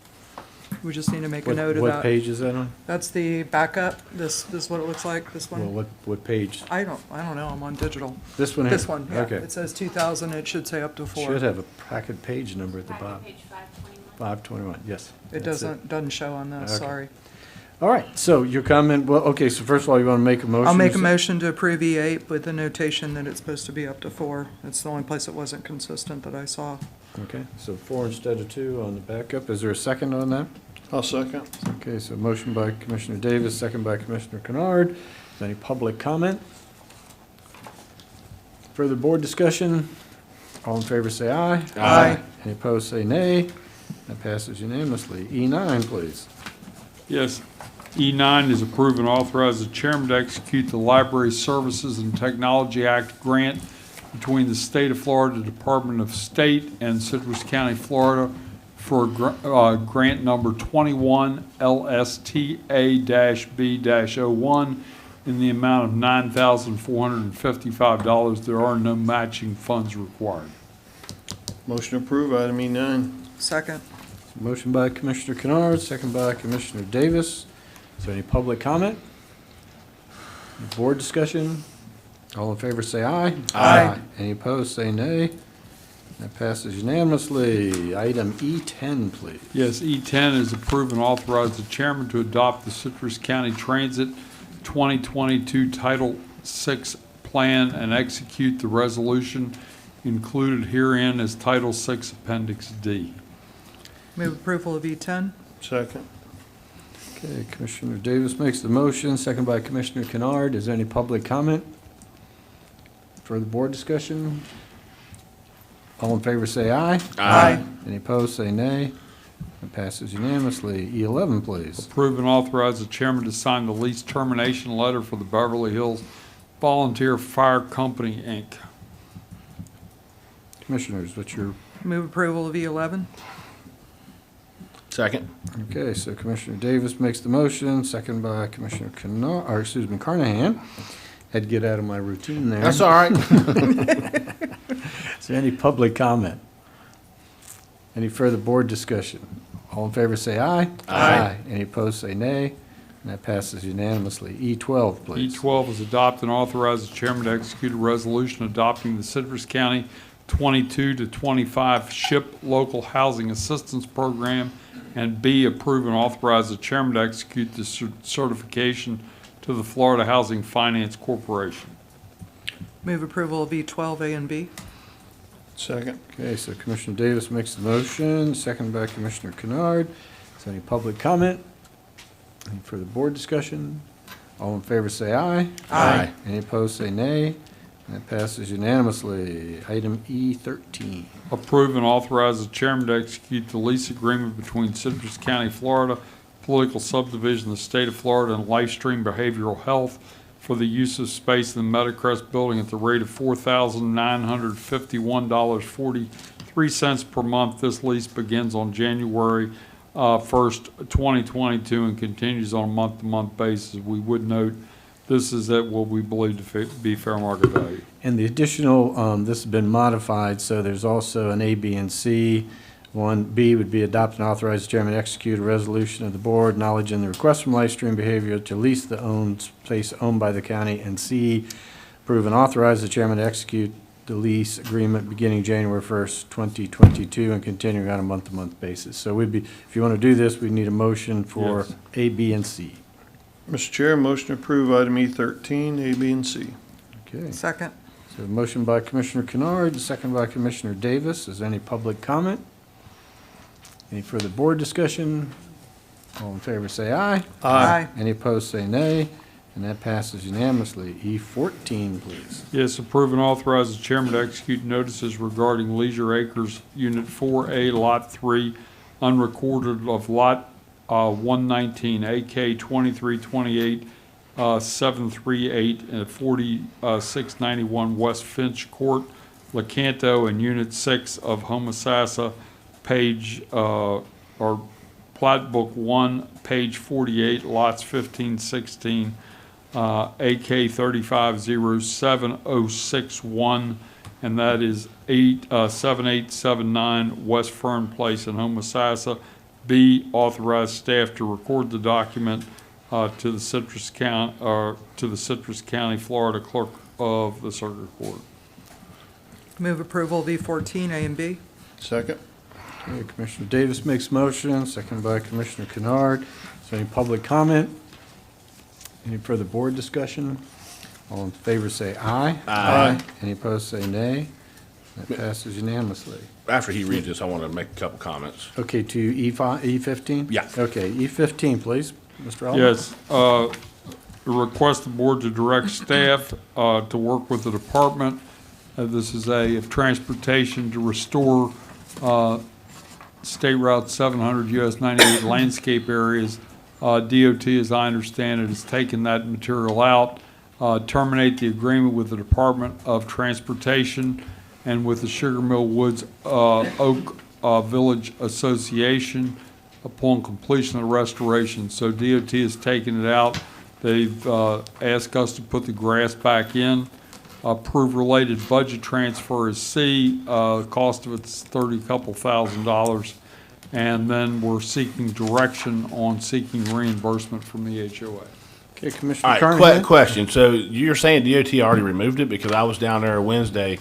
We just need to make a note of that. What page is that on? That's the backup. This is what it looks like, this one. Well, what page? I don't know, I'm on digital. This one here? This one, yeah. Okay. It says 2,000, it should say up to 4. Should have a packet page number at the bottom. Page 521, yes. It that's doesn't show on this, Okay. sorry. All right, so your comment, well, okay, so first of all, you want to make a motion? I'll make a motion to approve E8 with the notation that it's supposed to be up to 4. It's the only place it wasn't consistent that I saw. Okay, so 4 instead of 2 on the backup. Is there a second on that? I'll second. Okay, so motion by Commissioner Davis, second by Commissioner Kennard. Is there any public comment? Further board discussion? All in favor say aye. Aye. Any opposed say nay. That passes unanimously. E9, please. Yes. E9 is approve and authorize the chairman to execute the Library Services and Technology Act grant between the State of Florida Department of State and Citrus County, Florida for grant number 21 LSTA-B-01 in the amount of $9,455. There are no matching funds required. Motion approved, item E9. Second. Motion by Commissioner Kennard, second by Commissioner Davis. Is there any public comment? Board discussion? All in favor say aye. Aye. Any opposed say nay. That passes unanimously. Item E10, please. Yes, E10 is approve and authorize the chairman to adopt the Citrus County Transit 2022 Title VI Plan and execute the resolution included herein as Title VI Appendix D. Move approval of E10. Second. Okay, Commissioner Davis makes the motion, second by Commissioner Kennard. Is there any public comment? Further board discussion? All in favor say aye. Aye. Any opposed say nay. It passes unanimously. E11, please. Approve and authorize the chairman to sign the lease termination letter for the Beverly Hills Volunteer Fire Company, Inc. Commissioners, what's your... Move approval of E11. Second. Okay, so Commissioner Davis makes the motion, second by Commissioner Kennard, or excuse me, Carnahan. Had to get out of my routine there. That's all right. Is there any public comment? Any further board discussion? All in favor say aye. Aye. Any opposed say nay. And that passes unanimously. E12, please. E12 is adopt and authorize the chairman to execute a resolution adopting the Citrus County 22 to 25 SHIP Local Housing Assistance Program, and B, approve and authorize the chairman to execute the certification to the Florida Housing Finance Corporation. Move approval of E12, A and B. Second. Okay, so Commissioner Davis makes the motion, second by Commissioner Kennard. Is there any public comment? Any further board discussion? All in favor say aye. Aye. Any opposed say nay. And that passes unanimously. Item E13. Approve and authorize the chairman to execute the lease agreement between Citrus County, Florida, Political Subdivision of the State of Florida, and Livestream Behavioral Health for the use of space in the Metacrest building at the rate of $4,951.43 per month. This lease begins on January 1st, 2022 and continues on a month-to-month basis. We would note this is at what we believe to be fair market value. And the additional, this has been modified, so there's also an A, B, and C. 1B would be adopt and authorize the chairman to execute a resolution of the board acknowledging the request from Livestream Behavior to lease the space owned by the county. And C, approve and authorize the chairman to execute the lease agreement beginning January 1st, 2022 and continuing on a month-to-month basis. So we'd be, if you want to do this, we need a motion for Yes. A, B, and C. Mr. Chair, motion to approve item E13, A, B, and C. Okay. Second. So motion by Commissioner Kennard, second by Commissioner Davis. Is there any public comment? Any further board discussion? All in favor say aye. Aye. Any opposed say nay. And that passes unanimously. E14, please. Yes, approve and authorize the chairman to execute notices regarding Leisure Acres Unit 4A, Lot 3, unrecorded of Lot 119, AK 2328, 738, and 4691 West Finch Court, Lecanto and Unit 6 of Homosassa, page, or Plat Book 1, page 48, lots 15, 16, AK 3507061, and that is 7879 West Fern Place in Homosassa. B, authorize staff to record the document to the Citrus County, Florida Clerk of the Circuit Court. Move approval of E14, A and B. Second. Okay, Commissioner Davis makes motion, seconded by Commissioner Kennard. Is there any public comment? Any further board discussion? All in favor say aye. Aye. Any opposed say nay. That passes unanimously. After he reads this, I want to make a couple comments. Okay, to E15? Yeah. Okay, E15, please, Mr. Allen. Yes, request the board to direct staff to work with the department. This is of transportation to restore State Route 700 US 98 landscape areas. DOT, as I understand it, has taken that material out. Terminate the agreement with the Department of Transportation and with the Sugar Mill Woods Oak Village Association upon completion of the restoration. So DOT has taken it out. They've asked us to put the grass back in. Approve related budget transfer is C. Cost of it's $30-couple thousand. And then we're seeking direction on seeking reimbursement from the HOA. Okay, Commissioner All Carney. right, question. So you're saying DOT already removed it? Because I was down there Wednesday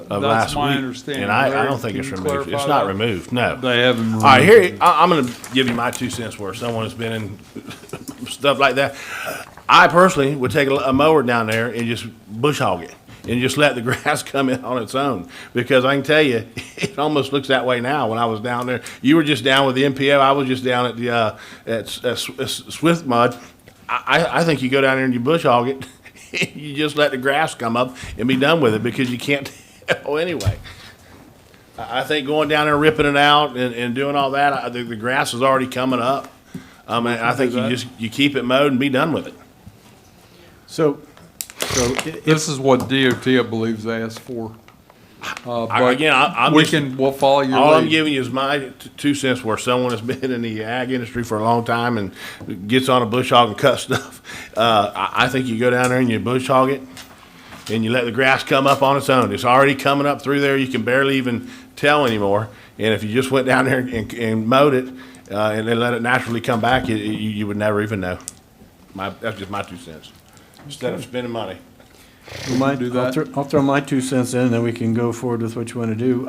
of last week. That's my understanding. And I Larry, don't think can it's you removed. It's clarify not that? removed, no. They haven't removed All right, here, it. I'm going to give you my 2 cents worth. Someone has been in stuff like that. I personally would take a mower down there and just bush hog it and just let the grass come in on its own. Because I can tell you, it almost looks that way now. When I was down there, you were just down with the MPO. I was just down at the at Swift Mud. I think you go down there and you bush hog it. You just let the grass come up and be done with it because you can't tell anyway. I think going down there, ripping it out and doing all that, the grass is already coming up. I think you keep it mowed and be done with it. So This is what DOT, I believe, has asked for. But we'll follow your all I'm lead. giving you is my 2 cents worth. Someone that's been in the ag industry for a long time and gets on a bush hog and cut stuff. I think you go down there and you bush hog it and you let the grass come up on its own. It's already coming up through there. You can barely even tell anymore. And if you just went down there and mowed it and then let it naturally come back, you would never even know. That's just my 2 cents. Instead of spending money. We might do that. I'll throw my 2 cents in, and then we can go forward with what you want to do.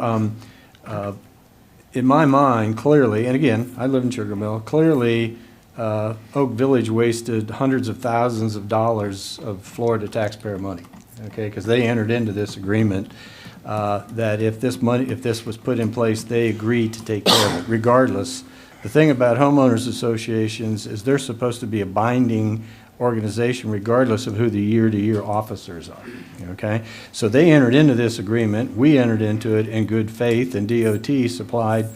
In my mind, clearly, and again, I live in Sugar Mill, clearly Oak Village wasted hundreds of thousands of dollars of Florida taxpayer money, okay? Because they entered into this agreement that if this was put in place, they agreed to take care of it, regardless. The thing about homeowners associations is they're supposed to be a binding organization regardless of who the year-to-year officers are, okay? So they entered into this agreement, we entered into it in good faith, and DOT supplied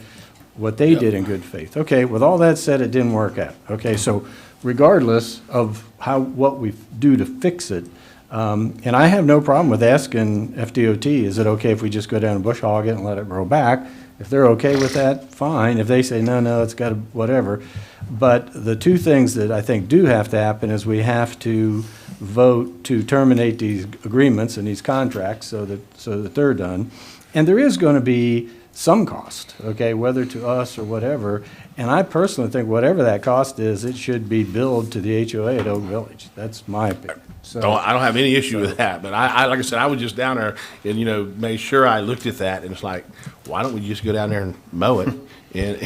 what they did in good faith. Okay, with all that said, it didn't work out, okay? So regardless of what we do to fix it, and I have no problem with asking FDOT, is it okay if we just go down and bush hog it and let it grow back? If they're okay with that, fine. If they say, no, it's got to, whatever. But the two things that I think do have to happen is we have to vote to terminate these agreements and these contracts so that they're done. And there is going to be some cost, okay, whether to us or whatever. And I personally think whatever that cost is, it should be billed to the HOA at Oak Village. That's my opinion. So I don't have any issue with that, but I like I said, I was just down there and, made sure I looked at that, and it's like, why don't we just go down there and mow it and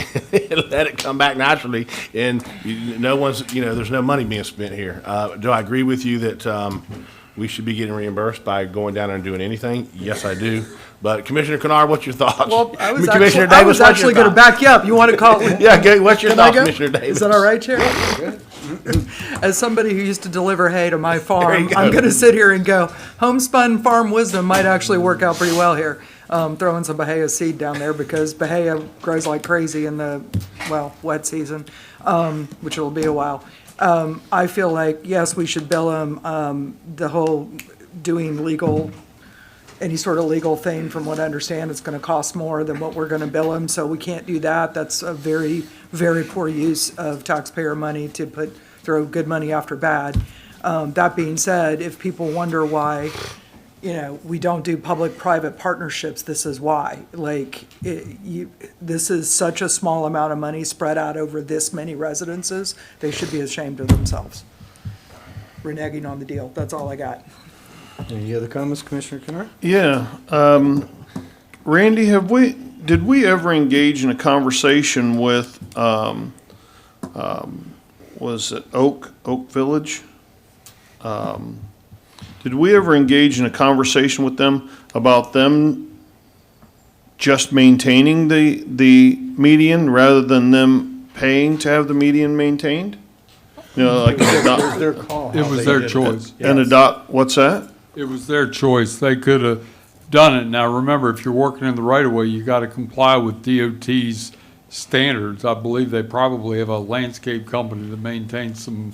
let it come back naturally? And no one's, there's no money being spent here. Do I agree with you that we should be getting reimbursed by going down there and doing anything? Yes, I do. But Commissioner Kennard, what's your thoughts? Well, I was Commissioner actually, Davis, what's your going to thoughts? back you up. You want to call? Yeah, okay, what's your Can I thoughts, go? Commissioner Davis? Is that all right, Chair? As somebody who used to deliver hay to my farm, I'm going to sit here and go, homespun farm wisdom might actually work out pretty well here. Throwing some Bahia seed down there because Bahia grows like crazy in the, wet season, which will be a while. I feel like, yes, we should bill them the whole doing legal any sort of legal thing, from what I understand, it's gonna cost more than what we're gonna bill them, so we can't do that. That's a very, very poor use of taxpayer money to throw good money after bad. That being said, if people wonder why, we don't do public-private partnerships, this is why. Like, this is such a small amount of money spread out over this many residences, they should be ashamed of themselves. Reneging on the deal, that's all I got. Any other comments, Commissioner Kennard? Yeah. Randy, did we ever engage in a conversation with, was it Oak Village? Did we ever engage in a conversation with them about them just maintaining the median rather than them paying to have the median maintained? Like It was their call. It how was they their did it. choice. and adopt, what's that? It was their choice. They could have done it. Now, remember, if you're working in the right-of-way, you got to comply with DOT's standards. I believe they probably have a landscape company that maintains some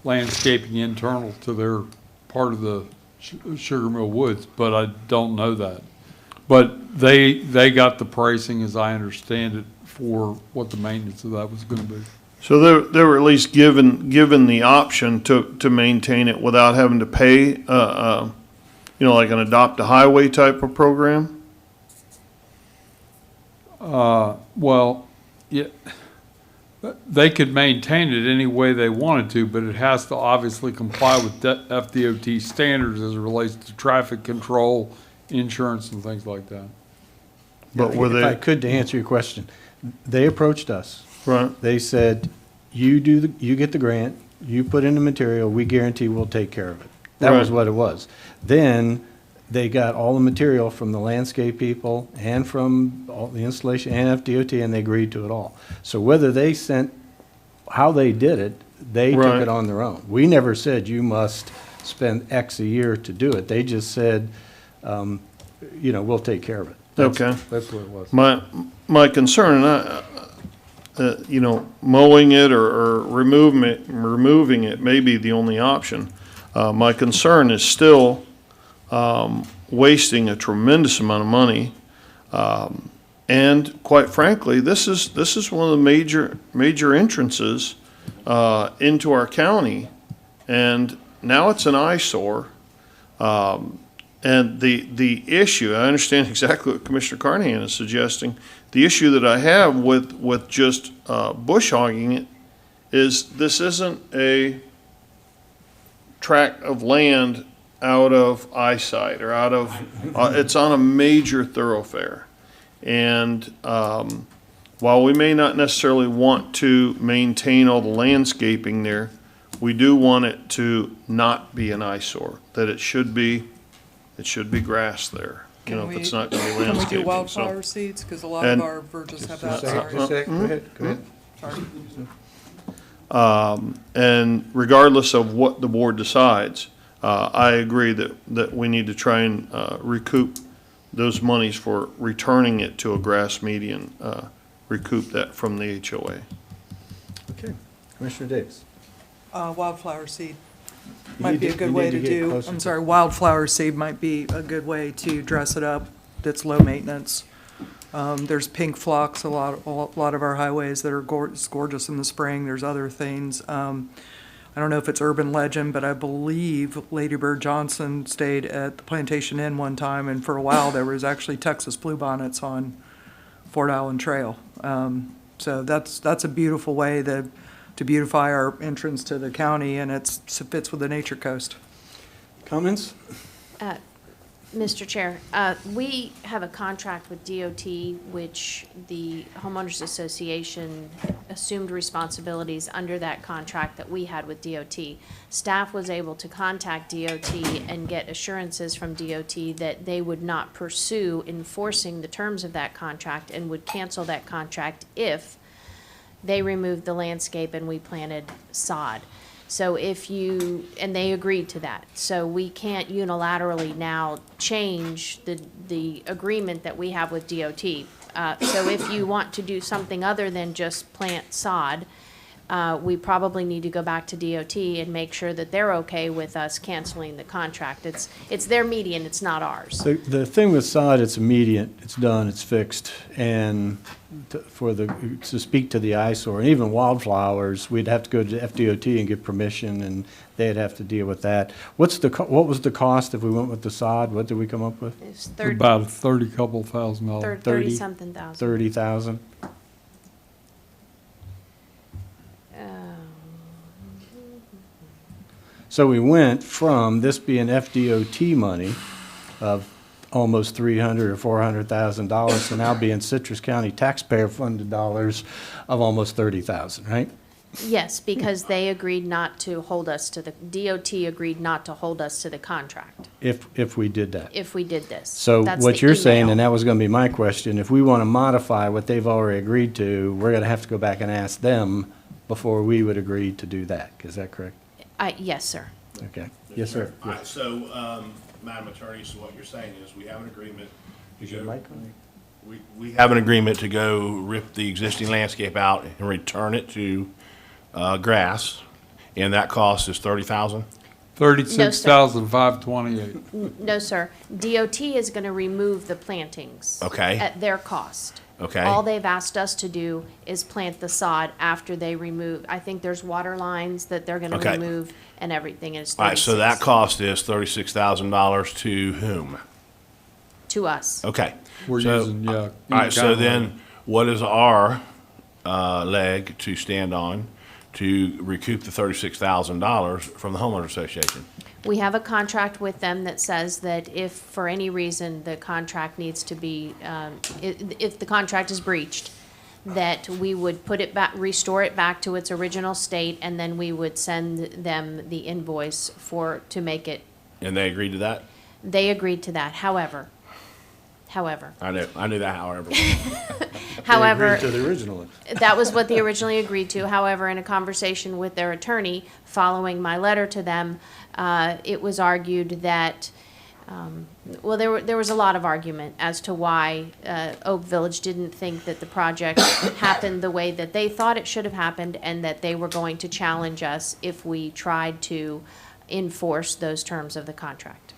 landscaping internal to their part of the Sugar Mill Woods, but I don't know that. But they got the pricing, as I understand it, for what the maintenance of that was going to be. So they were at least given the option to maintain it without having to pay, like an adopt a highway type of program? Well, yeah, they could maintain it any way they wanted to, but it has to obviously comply with FDOT standards as it relates to traffic control, insurance, and things like that. But were If I they, could, to answer your question, they approached us. right, They said, you get the grant, you put in the material, we guarantee we'll take care of it. That was Right. what it was. Then they got all the material from the landscape people and from all the installation and FDOT, and they agreed to it all. So whether they sent, how they did it, they took Right. it on their own. We never said you must spend X a year to do it. They just said, we'll take care of it. okay. That's what it was. My concern, mowing it or removing it may be the only option. My concern is still wasting a tremendous amount of money. And quite frankly, this is one of the major entrances into our county. And now it's an eyesore. And the issue, I understand exactly what Commissioner Carnahan is suggesting. The issue that I have with just bush hogging it is this isn't a tract of land out of eyesight or out of, it's on a major thoroughfare. And while we may not necessarily want to maintain all the landscaping there, we do want it to not be an eyesore, that it should be grass there, if it's not going to be Can we landscaping. do wildflower So, seeds? Because a lot of and- our verges have Just that, a sorry. sec, go ahead, go ahead. Sorry. And regardless of what the board decides, I agree that we need to try and recoup those monies for returning it to a grass median, recoup that from the HOA. Okay, Commissioner Davis. Wildflower seed You might need be a to- good you way need to get do, closer I'm to- sorry, wildflower seed might be a good way to dress it up that's low maintenance. There's pink phlox, a lot of our highways that are gorgeous in the spring. There's other things. I don't know if it's urban legend, but I believe Lady Bird Johnson stayed at the Plantation Inn one time, and for a while there was actually Texas bluebonnets on Fort Allen Trail. So that's a beautiful way to beautify our entrance to the county, and it fits with the Nature Coast. Comments? Mr. Chair, we have a contract with DOT, which the Homeowners Association assumed responsibilities under that contract that we had with DOT. Staff was able to contact DOT and get assurances from DOT that they would not pursue enforcing the terms of that contract and would cancel that contract if they removed the landscape and we planted sod. So and they agreed to that. So we can't unilaterally now change the agreement that we have with DOT. So if you want to do something other than just plant sod, we probably need to go back to DOT and make sure that they're okay with us canceling the contract. It's their median, it's not ours. The thing with sod, it's immediate, it's done, it's fixed, and to speak to the eyesore, and even wildflowers, we'd have to go to FDOT and get permission, and they'd have to deal with that. What was the cost if we went with the sod? What did we come up with? It's About $30,000 $30,000. 30-something thousand. 30,000? So we went from this being FDOT money of almost $300,000 or $400,000 to now being Citrus County taxpayer-funded dollars of almost $30,000, right? Yes, because they agreed not to hold us to DOT agreed not to hold us to the contract If we did that. if we did this. So That's what the you're saying, email. and that was going to be my question, if we want to modify what they've already agreed to, we're going to have to go back and ask them before we would agree to do that. Is that correct? Yes, sir. Okay. Yes, sir. All right, so, Madam Attorney, so what you're saying is we have an agreement. Is your mic on? We have an agreement to go rip the existing landscape out and return it to grass, and that cost is $30,000? $36,528. No, sir. DOT is going to remove the plantings. Okay. At their cost. Okay. All they've asked us to do is plant the sod after they remove, I think there's water lines that they're going to Okay. remove and everything, and it's All right, so that 36 cost is $36,000 to whom? to us. Okay. We're So- using, yeah. All right, so any kind of then, what is our leg to stand on to recoup the $36,000 from the homeowner association? We have a contract with them that says that if for any reason the contract needs to be, if the contract is breached, that we would put it back, restore it back to its original state, and then we would send them the invoice to make it. And they agreed to that? They agreed to that. However, I knew that, however. however, They agreed to the original. that was what they originally agreed to. However, in a conversation with their attorney, following my letter to them, it was argued that, well, there was a lot of argument as to why Oak Village didn't think that the project happened the way that they thought it should have happened, and that they were going to challenge us if we tried to enforce those terms of the contract.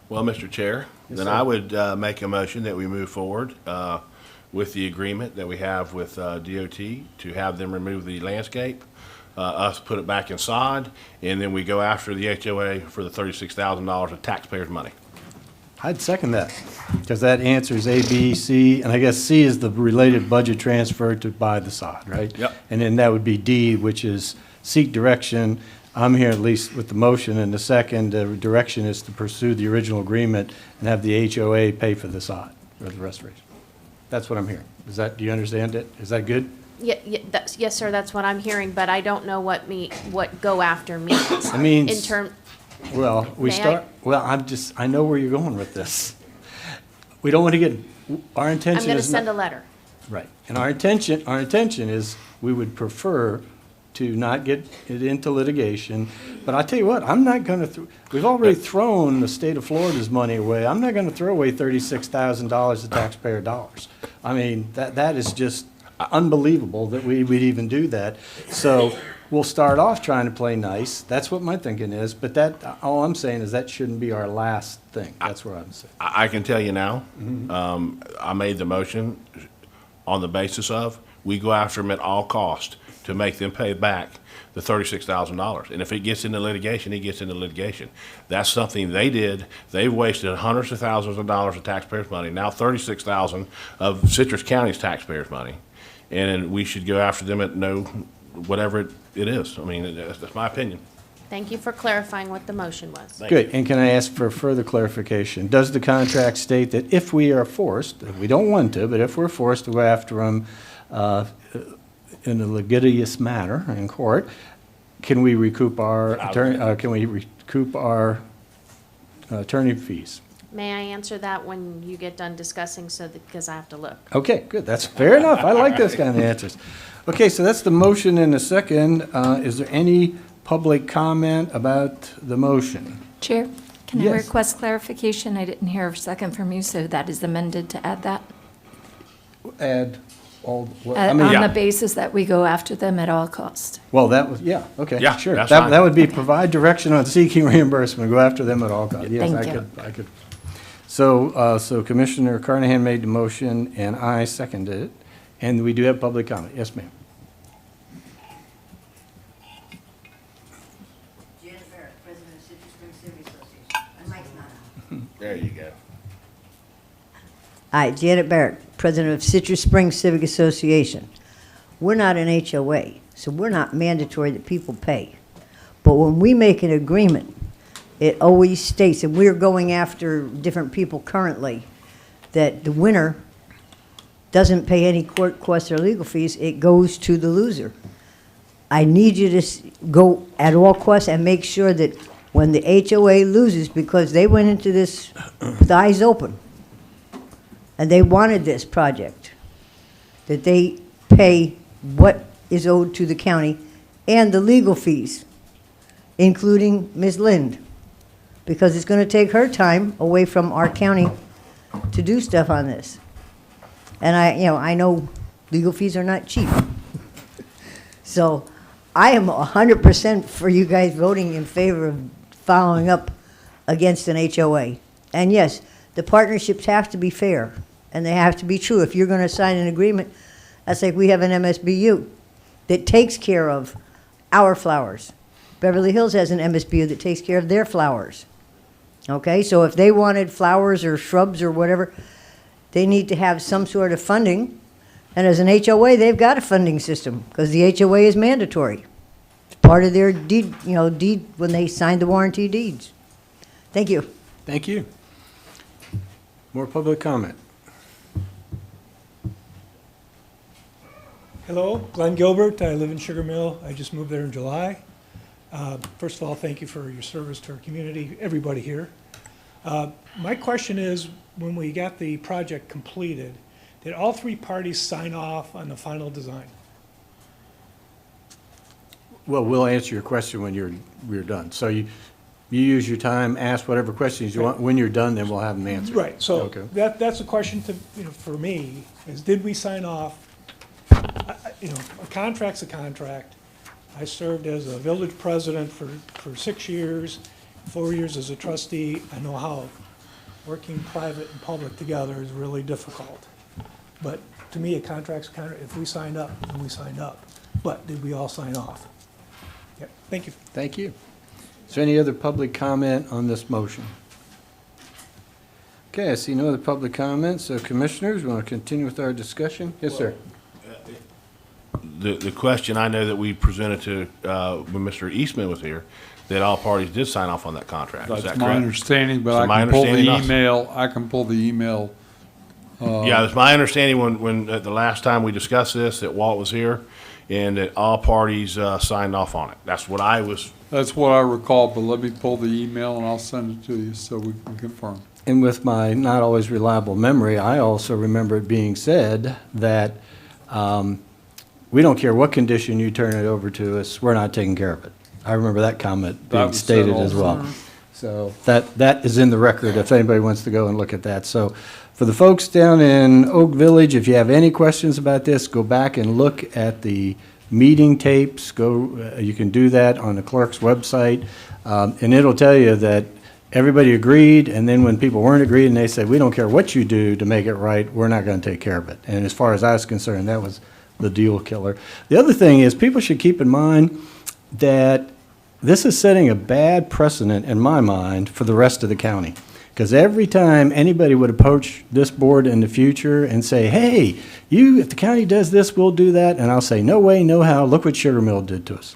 Well, Mr. Chair, Yes, then sir. I would make a motion that we move forward with the agreement that we have with DOT to have them remove the landscape, us put it back in sod, and then we go after the HOA for the $36,000 of taxpayers' money. I'd second that, because that answers A, B, C, and I guess C is the related budget transfer to buy the sod, right? Yep. And then that would be D, which is seek direction. I'm here at least with the motion, and the second direction is to pursue the original agreement and have the HOA pay for the sod, or the restoration. That's what I'm hearing. Do you understand it? Is that good? Yes, sir, that's what I'm hearing, but I don't know what go after means. It means- In term, Well, I know where you're going with this. We don't want to get, our intention I'm going to is not. send a letter. Right, and our intention is, we would prefer to not get it into litigation, but I tell you what, I'm not gonna, we've already thrown the state of Florida's money away, I'm not gonna throw away $36,000 of taxpayer dollars. I mean, that is just unbelievable that we'd even do that. So, we'll start off trying to play nice, that's what my thinking is, but all I'm saying is that shouldn't be our last thing, that's what I'm saying. I can tell you now, I made the motion on the basis of, we go after them at all cost to make them pay back the $36,000. And if it gets into litigation, it gets into litigation. That's something they did. They've wasted hundreds of thousands of dollars of taxpayers' money, now $36,000 of Citrus County's taxpayers' money. And we should go after them at whatever it is. I mean, that's my opinion. Thank you for clarifying what the motion was. Good, and can I ask for further clarification? Does the contract state that if we are forced, we don't want to, but if we're forced to go after them in a litigious manner in court, can we recoup our attorney fees? May I answer that when you get done discussing, because I have to look? Okay, good, that's fair enough, I like those kind of answers. Okay, so that's the motion in a second. Is there any public comment about the motion? Chair, can I Yes. request clarification? I didn't hear a second from you, so that is amended to add that. Add, all, I mean, On Yeah. the basis that we go after them at all cost. well, that was, yeah, okay, Yeah, sure. that's That fine. that would be provide direction on seeking reimbursement, go after them at all costs. Yes, Thank you. I could. So Commissioner Carnahan made the motion, and I seconded it, and we do have public comment. Yes, ma'am. Janet Barrett, President of Citrus Springs Civic Association. My mic's not on. There you go. Hi, Janet Barrett, President of Citrus Springs Civic Association. We're not an HOA, so we're not mandatory that people pay. But when we make an agreement, it always states, and we're going after different people currently, that the winner doesn't pay any court costs or legal fees, it goes to the loser. I need you to go at all costs and make sure that when the HOA loses, because they went into this with eyes open, and they wanted this project, that they pay what is owed to the county and the legal fees, including Ms. Lind, because it's going to take her time away from our county to do stuff on this. And I know legal fees are not cheap. So I am 100% for you guys voting in favor of following up against an HOA. And yes, the partnerships have to be fair, and they have to be true. If you're going to sign an agreement, that's like we have an MSBU that takes care of our flowers. Beverly Hills has an MSBU that takes care of their flowers. Okay, so if they wanted flowers or shrubs or whatever, they need to have some sort of funding. And as an HOA, they've got a funding system because the HOA is mandatory. It's part of their deed, deed when they signed the warranty deeds. Thank you. Thank you. More public comment. Hello, Glenn Gilbert. I live in Sugar Mill. I just moved there in July. First of all, thank you for your service to our community, everybody here. My question is, when we got the project completed, did all three parties sign off on the final design? Well, we'll answer your question when we're done. So you use your time, ask whatever questions you want. When you're done, then we'll have them answered. Right, so Okay. that's a question to, for me, is did we sign off? A contract's a contract. I served as a village president for 6 years, 4 years as a trustee. I know how working private and public together is really difficult. But to me, a contract's a contract. If we signed up, then we signed up. But did we all sign off? Yeah, thank you. Thank you. Is there any other public comment on this motion? Okay, I see no other public comments. So commissioners, we want to continue with our discussion? Yes, sir. The question I know that we presented to, when Mr. Eastman was here, that all parties did sign off on that contract. Is that That's correct? my understanding, So but my I can pull the understanding also- email, I can pull the email. Yeah, it's my understanding when the last time we discussed this, that Walt was here, and that all parties signed off on it. That's what I was. That's what I recall, but let me pull the email and I'll send it to you so we can confirm. And with my not always reliable memory, I also remember it being said that we don't care what condition you turn it over to us, we're not taking care of it. I remember that comment That being was said stated as also. well. So that is in the record if anybody wants to go and look at that. So for the folks down in Oak Village, if you have any questions about this, go back and look at the meeting tapes. You can do that on the clerk's website, and it'll tell you that everybody agreed, and then when people weren't agreeing, they said, we don't care what you do to make it right, we're not going to take care of it. And as far as I was concerned, that was the deal killer. The other thing is people should keep in mind that this is setting a bad precedent in my mind for the rest of the county. Because every time anybody would approach this board in the future and say, hey, if the county does this, we'll do that. And I'll say, no way, no how. Look what Sugar Mill did to us.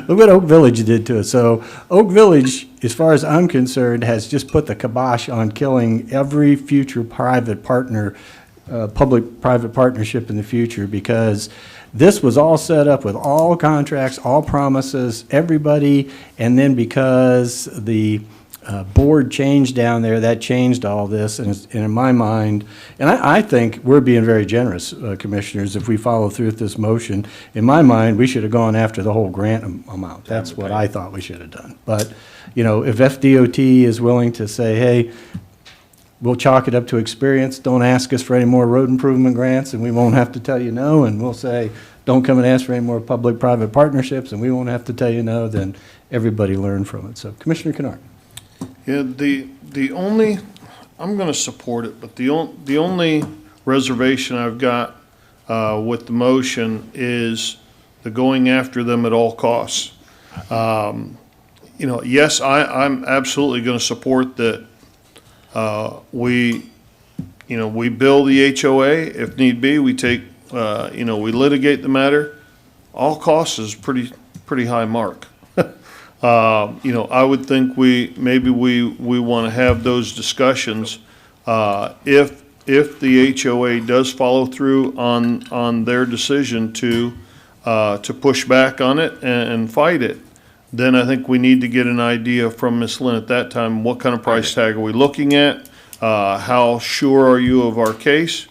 Look what Oak Village did to us. So Oak Village, as far as I'm concerned, has just put the kibosh on killing every future private partner, public-private partnership in the future, because this was all set up with all contracts, all promises, everybody, and then because the board changed down there, that changed all this, and in my mind, and I think we're being very generous, commissioners, if we follow through with this motion. In my mind, we should have gone after the whole grant amount. That's what I thought we should have done. But, if FDOT is willing to say, hey, we'll chalk it up to experience. Don't ask us for any more road improvement grants, and we won't have to tell you no. And we'll say, don't come and ask for any more public-private partnerships, and we won't have to tell you no. Then everybody learn from it. So, Commissioner Kennard. Yeah, the only, I'm going to support it, but the only reservation I've got with the motion is the going after them at all costs. You know, yes, I'm absolutely going to support that. We bill the HOA if need be. We take, we litigate the matter. All costs is pretty high mark. I would think we want to have those discussions if the HOA does follow through on their decision to push back on it and fight it. Then I think we need to get an idea from Ms. Lynn at that time, what kind of price tag are we looking at? How sure are you of our case?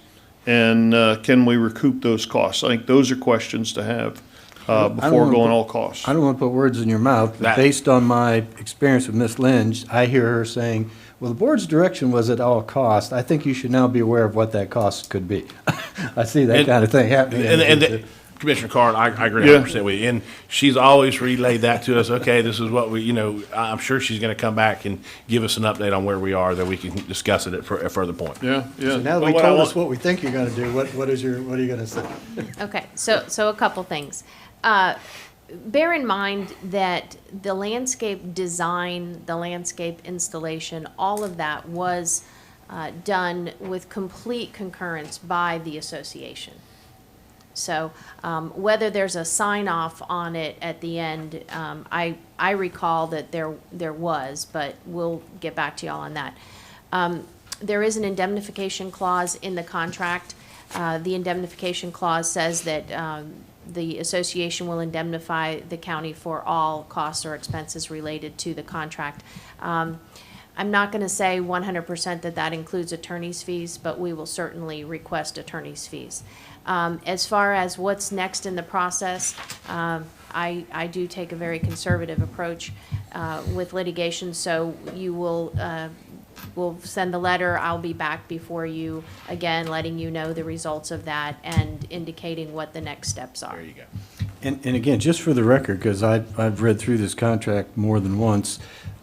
And can we recoup those costs? I think those are questions to have before going all costs. I don't want to put words in your mouth, but based on my experience with Ms. Lynch, I hear her saying, well, the board's direction was at all cost. I think you should now be aware of what that cost could be. I see that kind of thing happening. Commissioner Card, I agree 100% with you. And she's always relayed that to us. Okay, this is what I'm sure she's going to come back and give us an update on where we are, that we can discuss it at a further point. Yeah. So now that we told us what we think you're going to do, what are you going to say? Okay, so a couple things. Bear in mind that the landscape design, the landscape installation, all of that was done with complete concurrence by the association. So whether there's a sign-off on it at the end, I recall that there was, but we'll get back to y'all on that. There is an indemnification clause in the contract. The indemnification clause says that the association will indemnify the county for all costs or expenses related to the contract. I'm not going to say 100% that includes attorney's fees, but we will certainly request attorney's fees. As far as what's next in the process, I do take a very conservative approach with litigation, so you we'll send the letter. I'll be back before you, again, letting you know the results of that and indicating what the next steps are. There you go. And again, just for the record, because I've read through this contract more than once,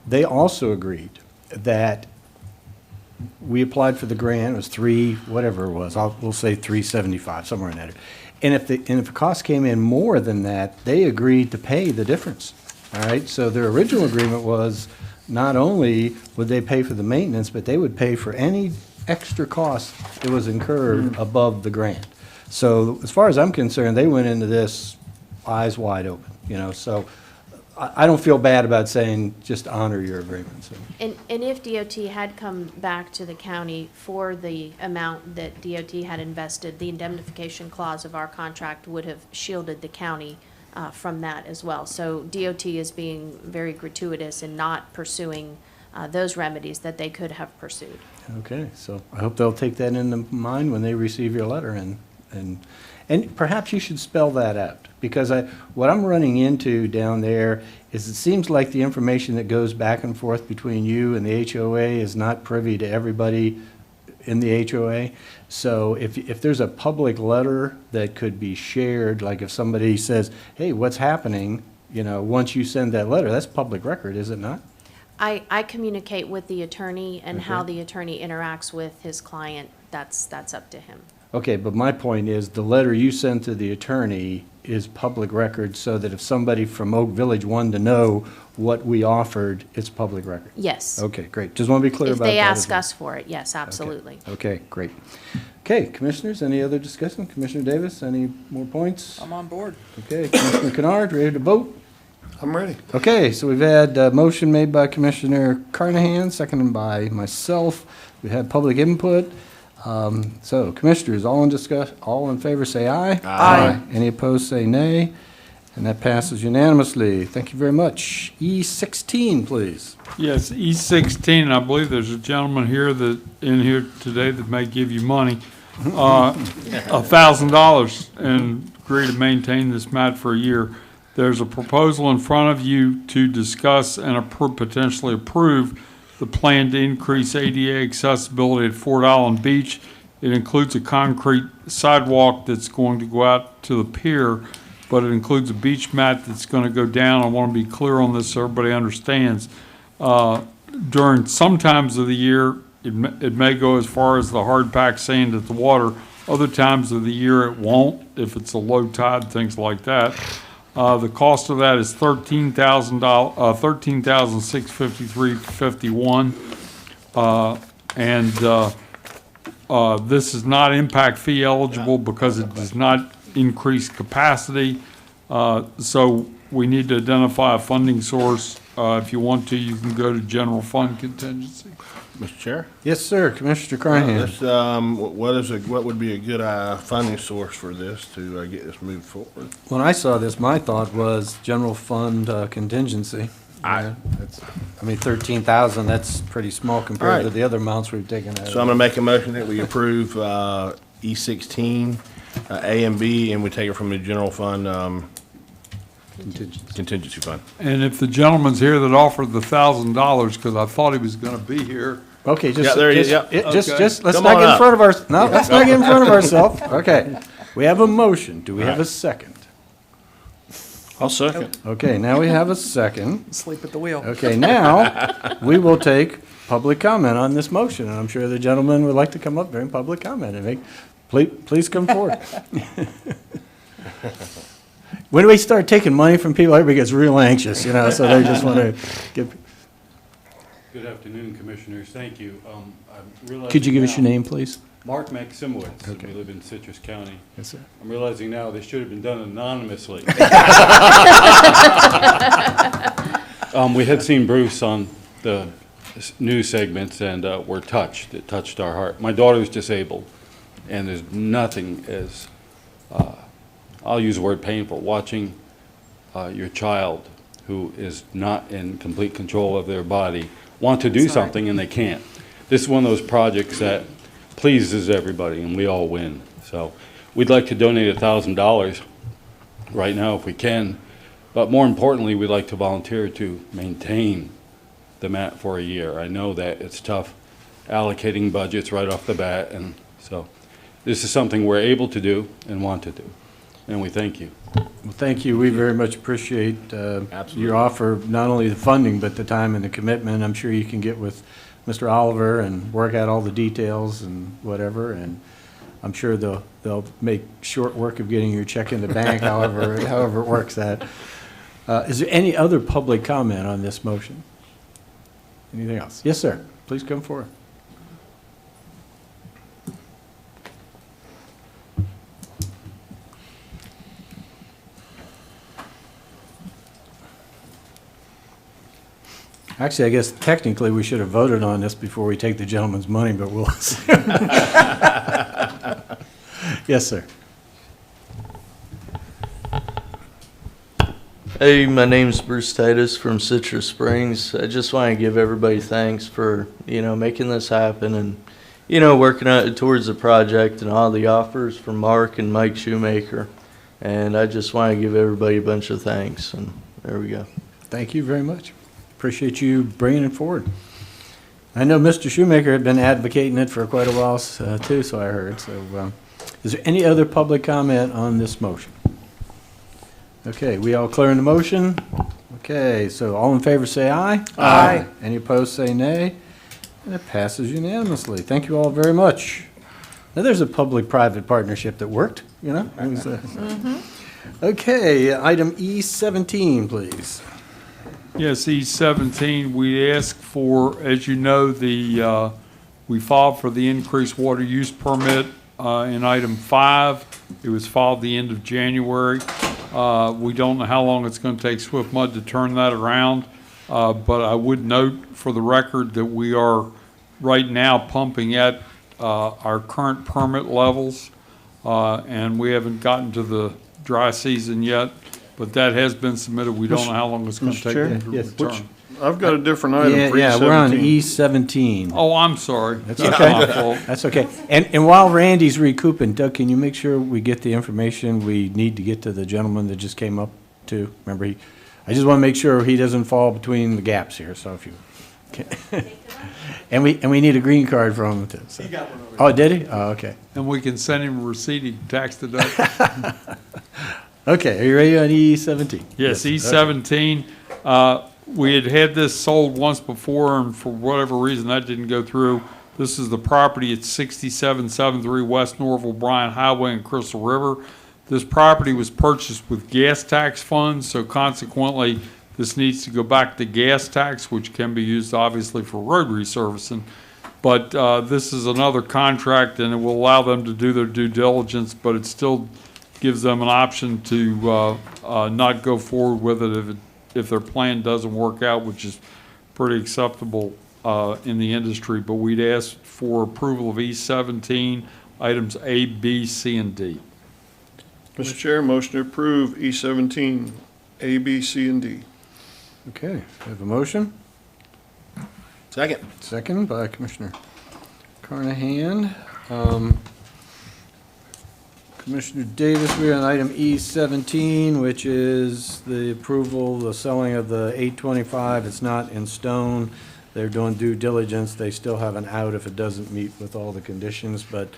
they also agreed that we applied for the grant. It was whatever it was. We'll say $375, somewhere in that. And if the cost came in more than that, they agreed to pay the difference. All right. So their original agreement was not only would they pay for the maintenance, but they would pay for any extra cost that was incurred above the grant. So as far as I'm concerned, they went into this eyes wide open. So I don't feel bad about saying just honor your agreement. So. And if DOT had come back to the county for the amount that DOT had invested, the indemnification clause of our contract would have shielded the county from that as well. So DOT is being very gratuitous in not pursuing those remedies that they could have pursued. Okay, so I hope they'll take that into mind when they receive your letter, and perhaps you should spell that out, because what I'm running into down there is it seems like the information that goes back and forth between you and the HOA is not privy to everybody in the HOA. So if there's a public letter that could be shared, like if somebody says, hey, what's happening, once you send that letter, that's public record, is it not? I communicate with the attorney, and Okay. how the attorney interacts with his client, that's up to him. Okay, but my point is, the letter you send to the attorney is public record, so that if somebody from Oak Village wanted to know what we offered, it's public record? Yes. Okay, great. Just want to be clear about that. If they as ask well. us for it, yes, absolutely. Okay, great. Okay, commissioners, any other discussion? Commissioner Davis, any more points? I'm on board. Okay, Commissioner Kennard, ready to vote? I'm ready. Okay, so we've had a motion made by Commissioner Carnahan, seconded by myself. We had public input. So, commissioners, all in favor, say aye. Aye. Any opposed, say nay. And that passes unanimously. Thank you very much. E16, please. Yes, E16, and I believe there's a gentleman in here today that may give you money, $1,000, and agree to maintain this mat for a year. There's a proposal in front of you to discuss and potentially approve the plan to increase ADA accessibility at Fort Island Beach. It includes a concrete sidewalk that's going to go out to the pier, but it includes a beach mat that's going to go down. I want to be clear on this so everybody understands. During some times of the year, it may go as far as the hard packed sand at the water. Other times of the year, it won't, if it's a low tide, things like that. The cost of that is $13,653.51. This is not impact fee eligible because it does not increase capacity. So we need to identify a funding source. If you want to, you can go to general fund contingency. Mr. Chair? Yes, sir, Commissioner Carnahan. What would be a good funding source for this to get this moved forward? When I saw this, my thought was general fund contingency. I mean, 13,000, that's pretty small compared to the other amounts we've taken out. So I'm going to make a motion that we approve E16, A and B, and we take it from the general fund contingency fund. And if the gentleman's here that offered the $1,000, because I thought he was going to be here. Okay, Yeah, there he is, yeah. let's Okay. not Come get on in up. front of let's not get in front of ourselves. Okay, we have a motion. Do we have a second? I'll second. Okay, now we have a second. Sleep at the wheel. Okay, now we will take public comment on this motion, and I'm sure the gentleman would like to come up during public comment and please come forward. When do we start taking money from people, everybody gets real anxious, so they just want to give. Good afternoon, Commissioners. Thank you. I'm realizing Could you give us your now- name, please? Mark Maximowitz. Okay. We live in Citrus County. Yes, sir. I'm realizing now this should have been done anonymously. We had seen Bruce on the news segments, and we're touched. It touched our heart. My daughter's disabled, and there's nothing as, I'll use the word painful, watching your child who is not in complete control of their body want to do something and they can't. This is one of those projects that pleases everybody and we all win. So we'd like to donate $1,000 right now if we can, but more importantly, we'd like to volunteer to maintain the mat for a year. I know that it's tough allocating budgets right off the bat, and so this is something we're able to do and want to do, and we thank you. Well, thank you. We very much appreciate your offer, not only the funding, but the time and the commitment. I'm sure you can get with Mr. Oliver and work out all the details and whatever, and I'm sure they'll make short work of getting your check in the bank, however it works out. Is there any other public comment on this motion? Anything else? Yes, sir. Please come forward. Actually, I guess technically we should have voted on this before we take the gentleman's money, but we'll see. Yes, sir. Hey, my name's Bruce Titus from Citrus Springs. I just want to give everybody thanks for, making this happen and, working towards the project and all the offers from Mark and Mike Shoemaker. And I just want to give everybody a bunch of thanks, and there we go. Thank you very much. Appreciate you bringing it forward. I know Mr. Shoemaker had been advocating it for quite a while too, so I heard. So is there any other public comment on this motion? Okay, we all clear in the motion? Okay, so all in favor say aye. Aye. Any opposed say nay. And it passes unanimously. Thank you all very much. Now there's a public-private partnership that worked, It was, Okay, item E17, please. Yes, E17, we ask for, as you know, we filed for the increased water use permit in item 5. It was filed the end of January. We don't know how long it's going to take Swift Mud to turn that around, but I would note for the record that we are right now pumping at our current permit levels, and we haven't gotten to the dry season yet. But that has been submitted. We don't know how long it's going to take them to return. I've got a different item for E17. Yeah, we're on E17. Oh, I'm sorry. That's okay. my fault. That's okay. And while Randy's recouping, Doug, can you make sure we get the information we need to get to the gentleman that just came up to? Remember, I just want to make sure he doesn't fall between the gaps here, so if you And we need a green card from him too. So. He got one over Oh, did he? Oh, okay. And we can send him a receipt, he can tax deduct. Okay, are you ready on E17? Yes, E17, we had this sold once before, and for whatever reason, that didn't go through. This is the property at 6773 West Norville Bryan Highway in Crystal River. This property was purchased with gas tax funds, so consequently, this needs to go back to gas tax, which can be used obviously for road resurfacing. But this is another contract, and it will allow them to do their due diligence, but it still gives them an option to not go forward with it if their plan doesn't work out, which is pretty acceptable in the industry. But we'd ask for approval of E17, items A, B, C, and D. Mr. Chair, motion to approve E17, A, B, C, and D. Okay, we have a motion. Second. Second by Commissioner Carnahan. Commissioner Davis, we're on item E17, which is the approval, the selling of the 825. It's not in stone. They're doing due diligence. They still have an out if it doesn't meet with all the conditions, but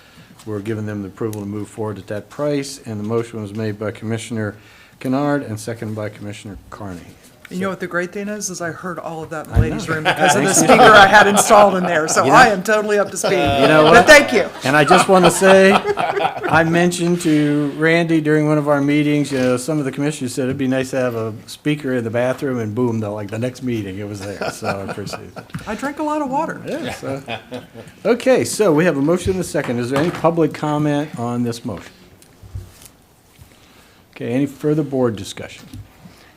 we're giving them the approval to move forward at that price. And the motion was made by Commissioner Kennard and seconded by Commissioner Carney. You know what the great thing is I heard all of that in the ladies' room because of the speaker I had installed in there, so I am totally up to speed. You know what? But thank you. And I just want to say, I mentioned to Randy during one of our meetings, you know, some of the commissioners said it'd be nice to have a speaker in the bathroom, and boom, like the next meeting, it was there, so I appreciate it. I drank a lot of water. Yeah, so. Okay, so we have a motion and a second. Is there any public comment on this motion? Okay, any further board discussion?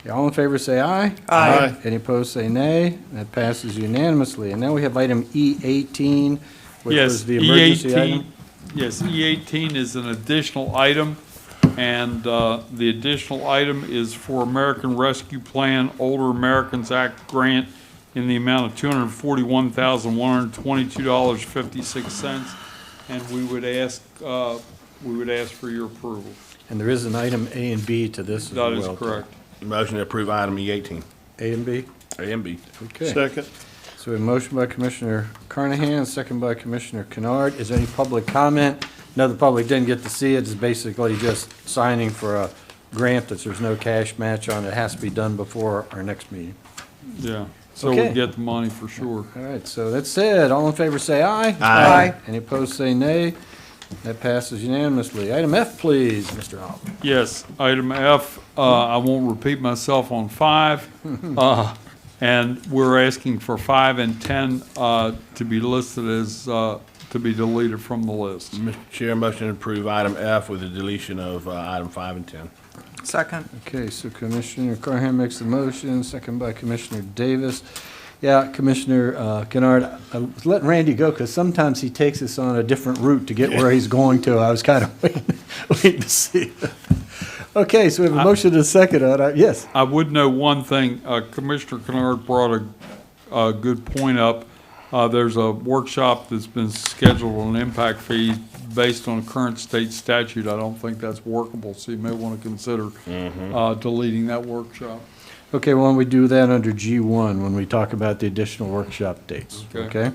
Okay, all in favor say aye. Aye. Any opposed say nay. That passes unanimously. And now we have item E18, which Yes, was the emergency E18 item. Yes, E18 is an additional item, and the additional item is for American Rescue Plan Older Americans Act grant in the amount of $241,122.56, and we would ask for your approval. And there is an item A and B to this as well. That is correct. Motion to approve item E18. A and B? A and B. Okay. Second. So we have a motion by Commissioner Carnahan, second by Commissioner Kennard. Is there any public comment? No, the public didn't get to see it. It's basically just signing for a grant that there's no cash match on. It has to be done before our next meeting. Yeah, so Okay. we get the money for sure. All right, so that's it. All in favor say aye. Aye. Any opposed say nay. That passes unanimously. Item F, please, Mr. Hall. Yes, item F, I won't repeat myself on 5. And we're asking for 5 and 10 to be listed as, to be deleted from the list. Mr. Chair, motion to approve item F with the deletion of item 5 and 10. Second. Okay, so Commissioner Carnahan makes the motion, second by Commissioner Davis. Yeah, Commissioner Kennard, I was letting Randy go because sometimes he takes us on a different route to get where he's going to. I was kind of waiting to see. Okay, so we have a motion and a second on it. Yes. I would know one thing, Commissioner Kennard brought a good point up. There's a workshop that's been scheduled on impact fees based on current state statute. I don't think that's workable, so you may want to consider deleting that workshop. Okay, why don't we do that under G1 when we talk about the additional workshop dates? Okay.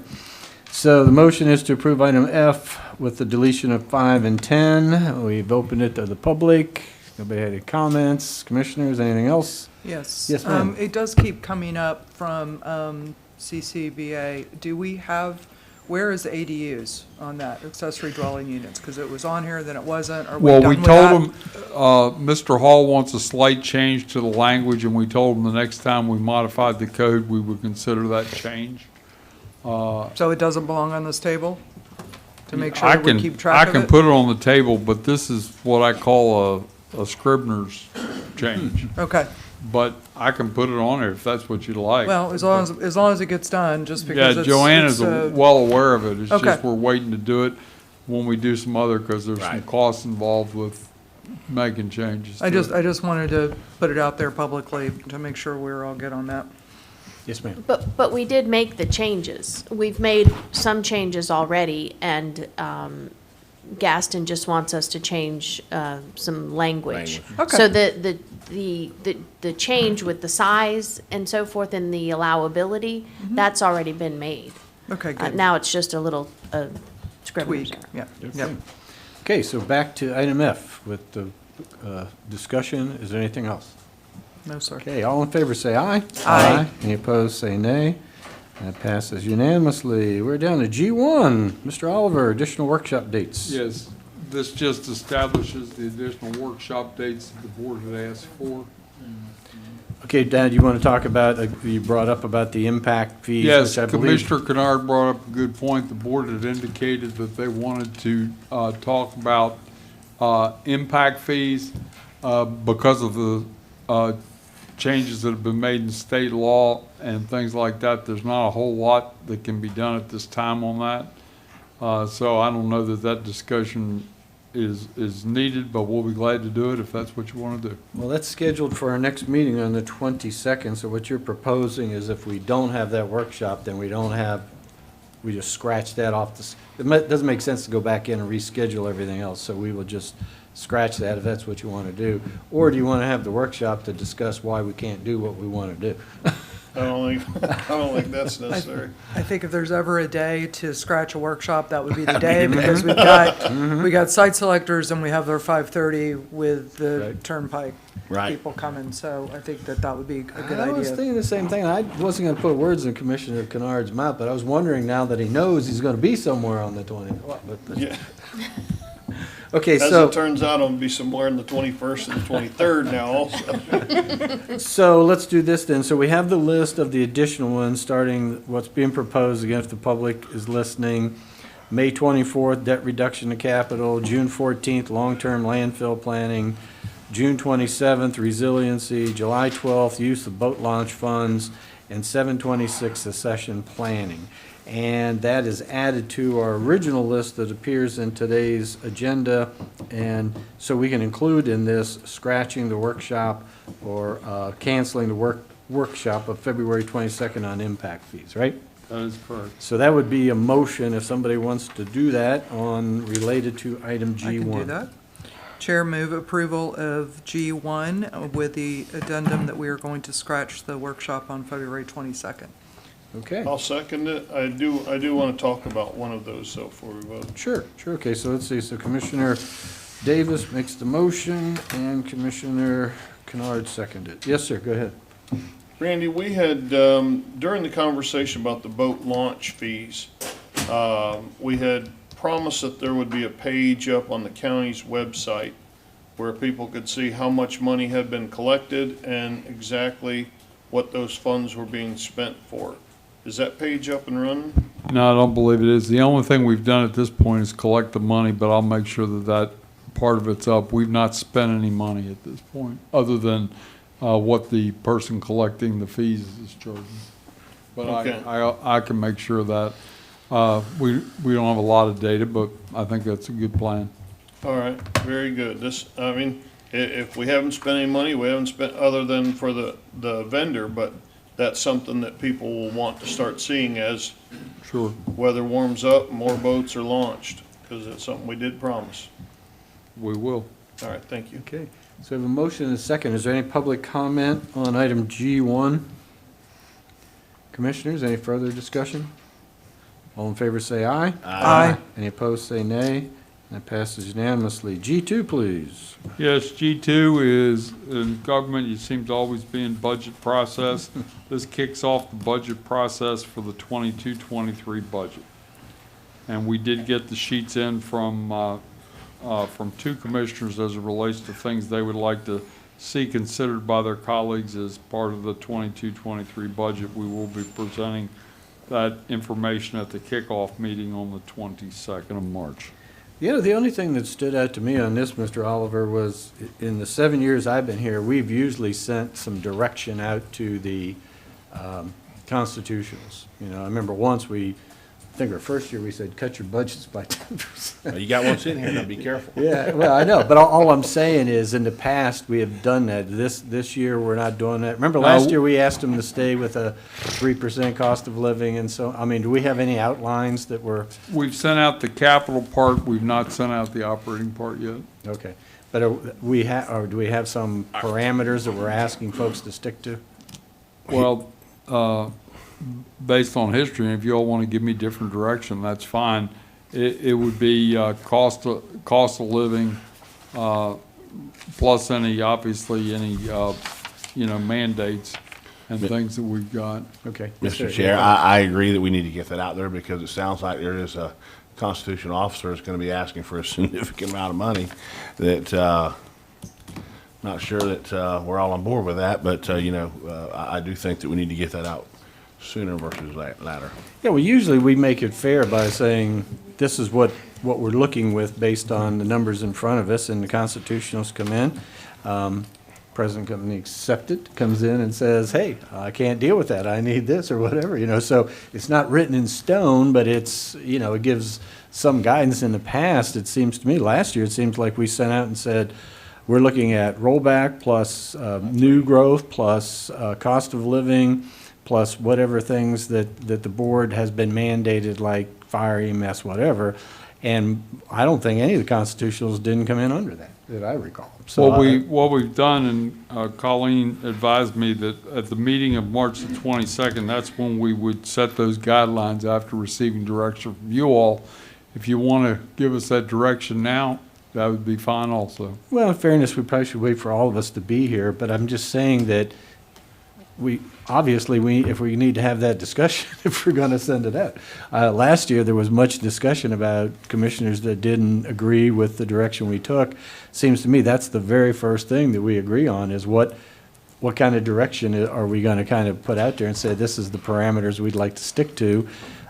So the motion is to approve item F with the deletion of 5 and 10. We've opened it to the public. Nobody had any comments? Commissioners, anything else? Yes. Yes, ma'am. It does keep coming up from CCBA. Do we have, where is the ADUs on that, accessory dwelling units? Because it was on here, then it wasn't. Are we Well, done we with told that? him, Mr. Hall wants a slight change to the language, and we told him the next time we modified the code, we would consider that change. So it doesn't belong on this table? To make sure I that we can- keep track of it? I can put it on the table, but this is what I call a Scribner's change. Okay. But I can put it on there if that's what you'd like. Well, as long as it gets done, just because Yeah, it's. Joanna's well aware of it. It's Okay. just we're waiting to do it when we do some other, because there's some costs involved with making changes. I to just, it. I just wanted to put it out there publicly to make sure we're all good on that. Yes, ma'am. But we did make the changes. We've made some changes already, and Gaston just wants us to change some language. Okay. So the change with the size and so forth and the allowability, that's already been made. Okay, good. Now it's just a little scrivener's Tweak, error. yeah, yep. Okay, so back to item F with the discussion. Is there anything else? No, sir. Okay, all in favor say aye. Aye. Any opposed say nay. That passes unanimously. We're down to G1. Mr. Oliver, additional workshop dates. Yes, this just establishes the additional workshop dates that the board had asked for. Okay, Dad, you want to talk about, you brought up about the impact fees, Yes, which I believe. Commissioner Kennard brought up a good point. The board had indicated that they wanted to talk about impact fees because of the changes that have been made in state law and things like that. There's not a whole lot that can be done at this time on that. So I don't know that that discussion is needed, but we'll be glad to do it if that's what you want to do. Well, that's scheduled for our next meeting on the 22nd, so what you're proposing is if we don't have that workshop, then we just scratch that off. It doesn't make sense to go back in and reschedule everything else, so we will just scratch that if that's what you want to do. Or do you want to have the workshop to discuss why we can't do what we want to do? I don't think that's necessary. I think if there's ever a day to scratch a workshop, that would be the day, because we got site selectors and we have their 5:30 with the Right. turnpike Right. people coming, so I think that would be a good I was idea. thinking the same thing. I wasn't going to put words in Commissioner Kennard's mouth, but I was wondering now that he knows he's going to be somewhere on the 20th. Yeah. Okay, As so. it turns out, I'll be somewhere in the 21st and the 23rd now also. So let's do this then. So we have the list of the additional ones, starting what's being proposed, again, if the public is listening. May 24th, debt reduction to capital. June 14th, long-term landfill planning. June 27th, resiliency. July 12th, use of boat launch funds. And 7/26, succession planning. And that is added to our original list that appears in today's agenda. And so we can include in this scratching the workshop or canceling the workshop of February 22nd on impact fees, right? That is correct. So that would be a motion if somebody wants to do that on related to item G1. I can do that. Chair, move approval of G1 with the addendum that we are going to scratch the workshop on February 22nd. Okay. I'll second it. I do want to talk about one of those though before we vote. Sure. Okay, so let's see. So Commissioner Davis makes the motion and Commissioner Kennard seconded. Yes, sir, go ahead. Randy, we had, during the conversation about the boat launch fees, we had promised that there would be a page up on the county's website where people could see how much money had been collected and exactly what those funds were being spent for. Is that page up and running? No, I don't believe it is. The only thing we've done at this point is collect the money, but I'll make sure that that part of it's up. We've not spent any money at this point, other than what the person collecting the fees is charging. But Okay. I can make sure that we don't have a lot of data, but I think that's a good plan. All right, very good. If we haven't spent any money, we haven't spent other than for the vendor, but that's something that people will want to start seeing as Sure. weather warms up, more boats are launched, because it's something we did promise. We will. All right, thank you. Okay, so we have a motion and a second. Is there any public comment on item G1? Commissioners, any further discussion? All in favor say aye. Aye. Any opposed say nay. That passes unanimously. G2, please. Yes, G2 is, in government, it seems to always be in budget process. This kicks off the budget process for the 22-23 budget. And we did get the sheets in from two commissioners as it relates to things they would like to see considered by their colleagues as part of the 22-23 budget. We will be presenting that information at the kickoff meeting on the 22nd of March. You know, the only thing that stood out to me on this, Mr. Oliver, was in the 7 years I've been here, we've usually sent some direction out to the constitutionals. You know, I remember once we I think our first year we said, cut your budgets by 10%. You got one sitting here, now be careful. Yeah, well, I know, but all I'm saying is, in the past, we have done that. This year, we're not doing that. Remember last year, we asked them to stay with a 3% cost of living, and so, I mean, do we have any outlines that were? We've sent out the capital part, we've not sent out the operating part yet. Okay, but or do we have some parameters that we're asking folks to stick to? Well, based on history, and if you all want to give me different direction, that's fine. It would be cost of living, plus obviously any mandates and things that we've got. Okay. Mr. Chair, I agree that we need to get that out there because it sounds like there is a constitutional officer that's going to be asking for a significant amount of money that, not sure that we're all on board with that, but, I do think that we need to get that out sooner versus later. Yeah, well, usually we make it fair by saying, this is what we're looking with based on the numbers in front of us, and the constitutionals come in. President company comes in and says, hey, I can't deal with that, I need this, or whatever, so it's not written in stone, but it's, it gives some guidance. In the past, it seems to me, last year, it seems like we sent out and said, we're looking at rollback plus new growth plus cost of living plus whatever things that the board has been mandated, like fire, EMS, whatever. And I don't think any of the constitutionals didn't come in under that I recall. So What we've done, and Colleen advised me that at the meeting of March the 22nd, that's when we would set those guidelines after receiving direction from you all. If you want to give us that direction now, that would be fine also. Well, in fairness, we probably should wait for all of us to be here, but I'm just saying that if we need to have that discussion, if we're going to send it out. Last year, there was much discussion about commissioners that didn't agree with the direction we took. Seems to me that's the very first thing that we agree on is what kind of direction are we going to kind of put out there and say, this is the parameters we'd like to stick to.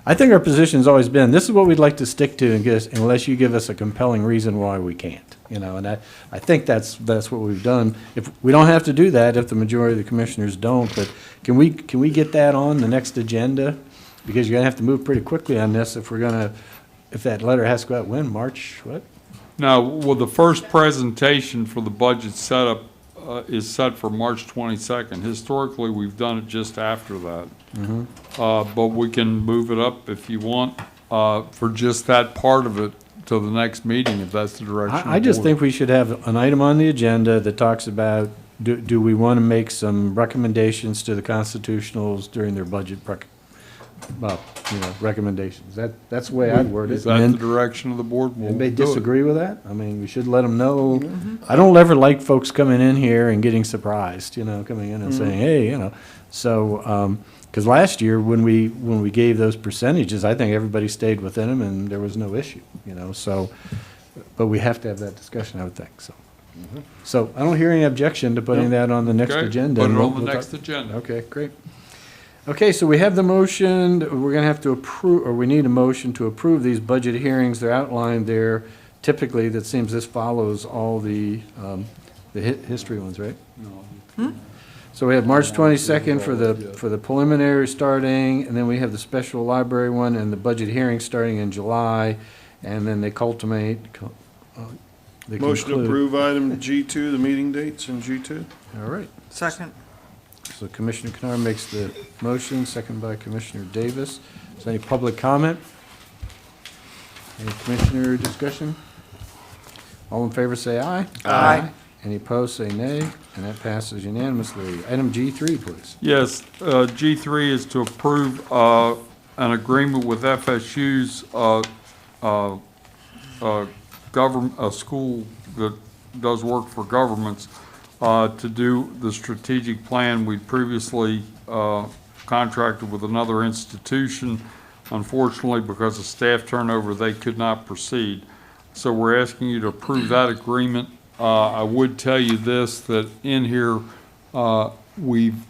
I think our position's always been, this is what we'd like to stick to unless you give us a compelling reason why we can't. And I think that's what we've done. If we don't have to do that, if the majority of the commissioners don't, but can we get that on the next agenda? Because you're gonna have to move pretty quickly on this if that letter has to go out when, March, what? No, well, the first presentation for the budget setup is set for March 22nd. Historically, we've done it just after that. But we can move it up if you want for just that part of it to the next meeting, if that's the direction. I just think we should have an item on the agenda that talks about, do we want to make some recommendations to the constitutionals during their budget recommendations? That's the way I'd word it. Is that the direction of the board? Anybody disagree with that? I mean, we should let them know. I don't ever like folks coming in here and getting surprised, coming in and saying, hey, so, because last year, when we gave those percentages, I think everybody stayed within them and there was no issue, so, but we have to have that discussion, I would think, so. So I don't hear any objection to putting that on the next agenda. Put it on the next agenda. Okay, great. Okay, so we have the motion, we're gonna have to approve, or we need a motion to approve these budget hearings. They're outlined there. Typically, that seems this follows all the history ones, right? So we have March 22nd for the preliminary starting, and then we have the special library one and the budget hearing starting in July, and then they culminate. They Motion to conclude. approve item G2, the meeting dates in G2. All right. Second. So Commissioner Kennard makes the motion, second by Commissioner Davis. Is there any public comment? Any commissioner discussion? All in favor say aye. Aye. Any opposed say nay, and that passes unanimously. Item G3, please. Yes, G3 is to approve an agreement with FSU's a school that does work for governments to do the strategic plan. We previously contracted with another institution. Unfortunately, because of staff turnover, they could not proceed. So we're asking you to approve that agreement. I would tell you this, that in here we've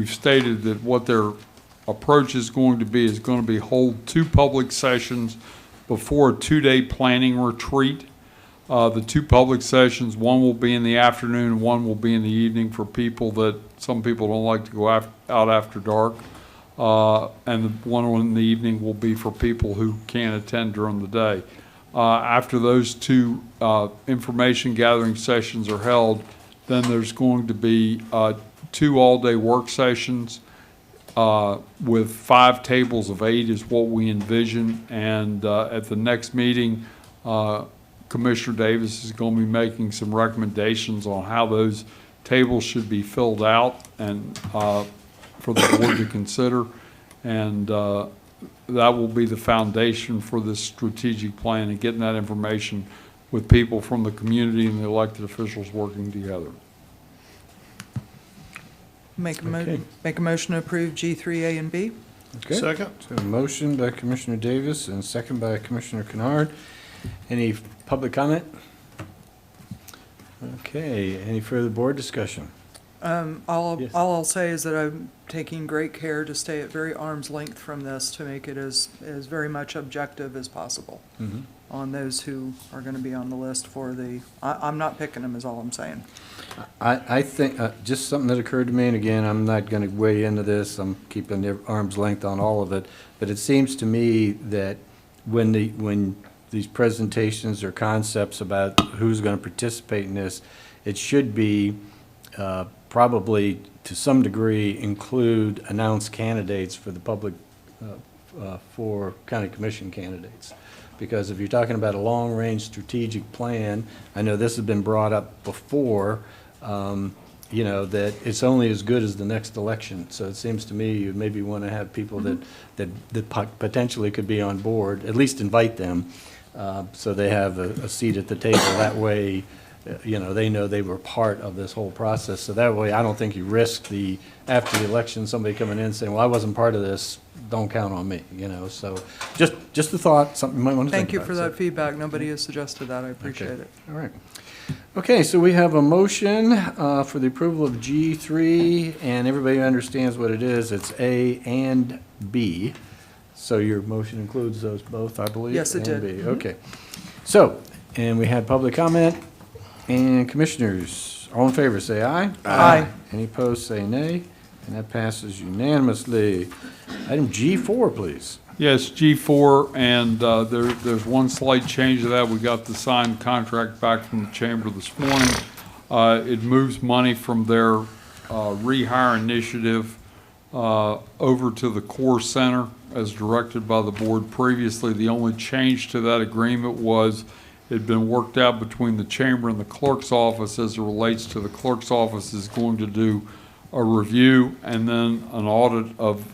stated that what their approach is going to be hold 2 public sessions before a 2-day planning retreat. The 2 public sessions, one will be in the afternoon and one will be in the evening for some people don't like to go out after dark. and the one in the evening will be for people who can't attend during the day. After those two information gathering sessions are held, then there's going to be 2 all-day work sessions with 5 tables of 8 is what we envision. And at the next meeting, Commissioner Davis is going to be making some recommendations on how those tables should be filled out and for the board to consider. And that will be the foundation for this strategic plan and getting that information with people from the community and the elected officials working together. Make a Okay. make a motion to approve G3A and B. Okay. Second. So a motion by Commissioner Davis and second by Commissioner Kennard. Any public comment? Okay, any further board discussion? All Yes. I'll say is that I'm taking great care to stay at very arm's length from this to make it as very much objective as possible on those who are going to be on the list for the, I'm not picking them is all I'm saying. I think, just something that occurred to me, and again, I'm not going to weigh into this, I'm keeping the arm's length on all of it, but it seems to me that when these presentations or concepts about who's going to participate in this, it should be probably to some degree include announced candidates for the public, for county commission candidates. Because if you're talking about a long-range strategic plan, I know this has been brought up before, you know, that it's only as good as the next election. So it seems to me you maybe want to have people that potentially could be on board, at least invite them, so they have a seat at the table. That way, you know they were part of this whole process. So that way, I don't think you risk after the election, somebody coming in saying, well, I wasn't part of this, don't count on me, you know. So just a thought, something you might want to think Thank you about. for So- that feedback. Nobody has suggested that. I appreciate Okay. it. All right. Okay, so we have a motion for the approval of G3, and everybody understands what it is. It's A and B. So your motion includes those both, I believe? Yes, it and did. B. Okay. So, and we had public comment, and commissioners, all in favor, say aye. Aye. Any opposed, say nay, and that passes unanimously. Item G4, please. Yes, G4, and there's one slight change to that. We got the signed contract back from the chamber this morning. It moves money from their rehire initiative over to the core center as directed by the board previously. The only change to that agreement was it had been worked out between the chamber and the clerk's office as it relates to the clerk's office is going to do a review and then an audit of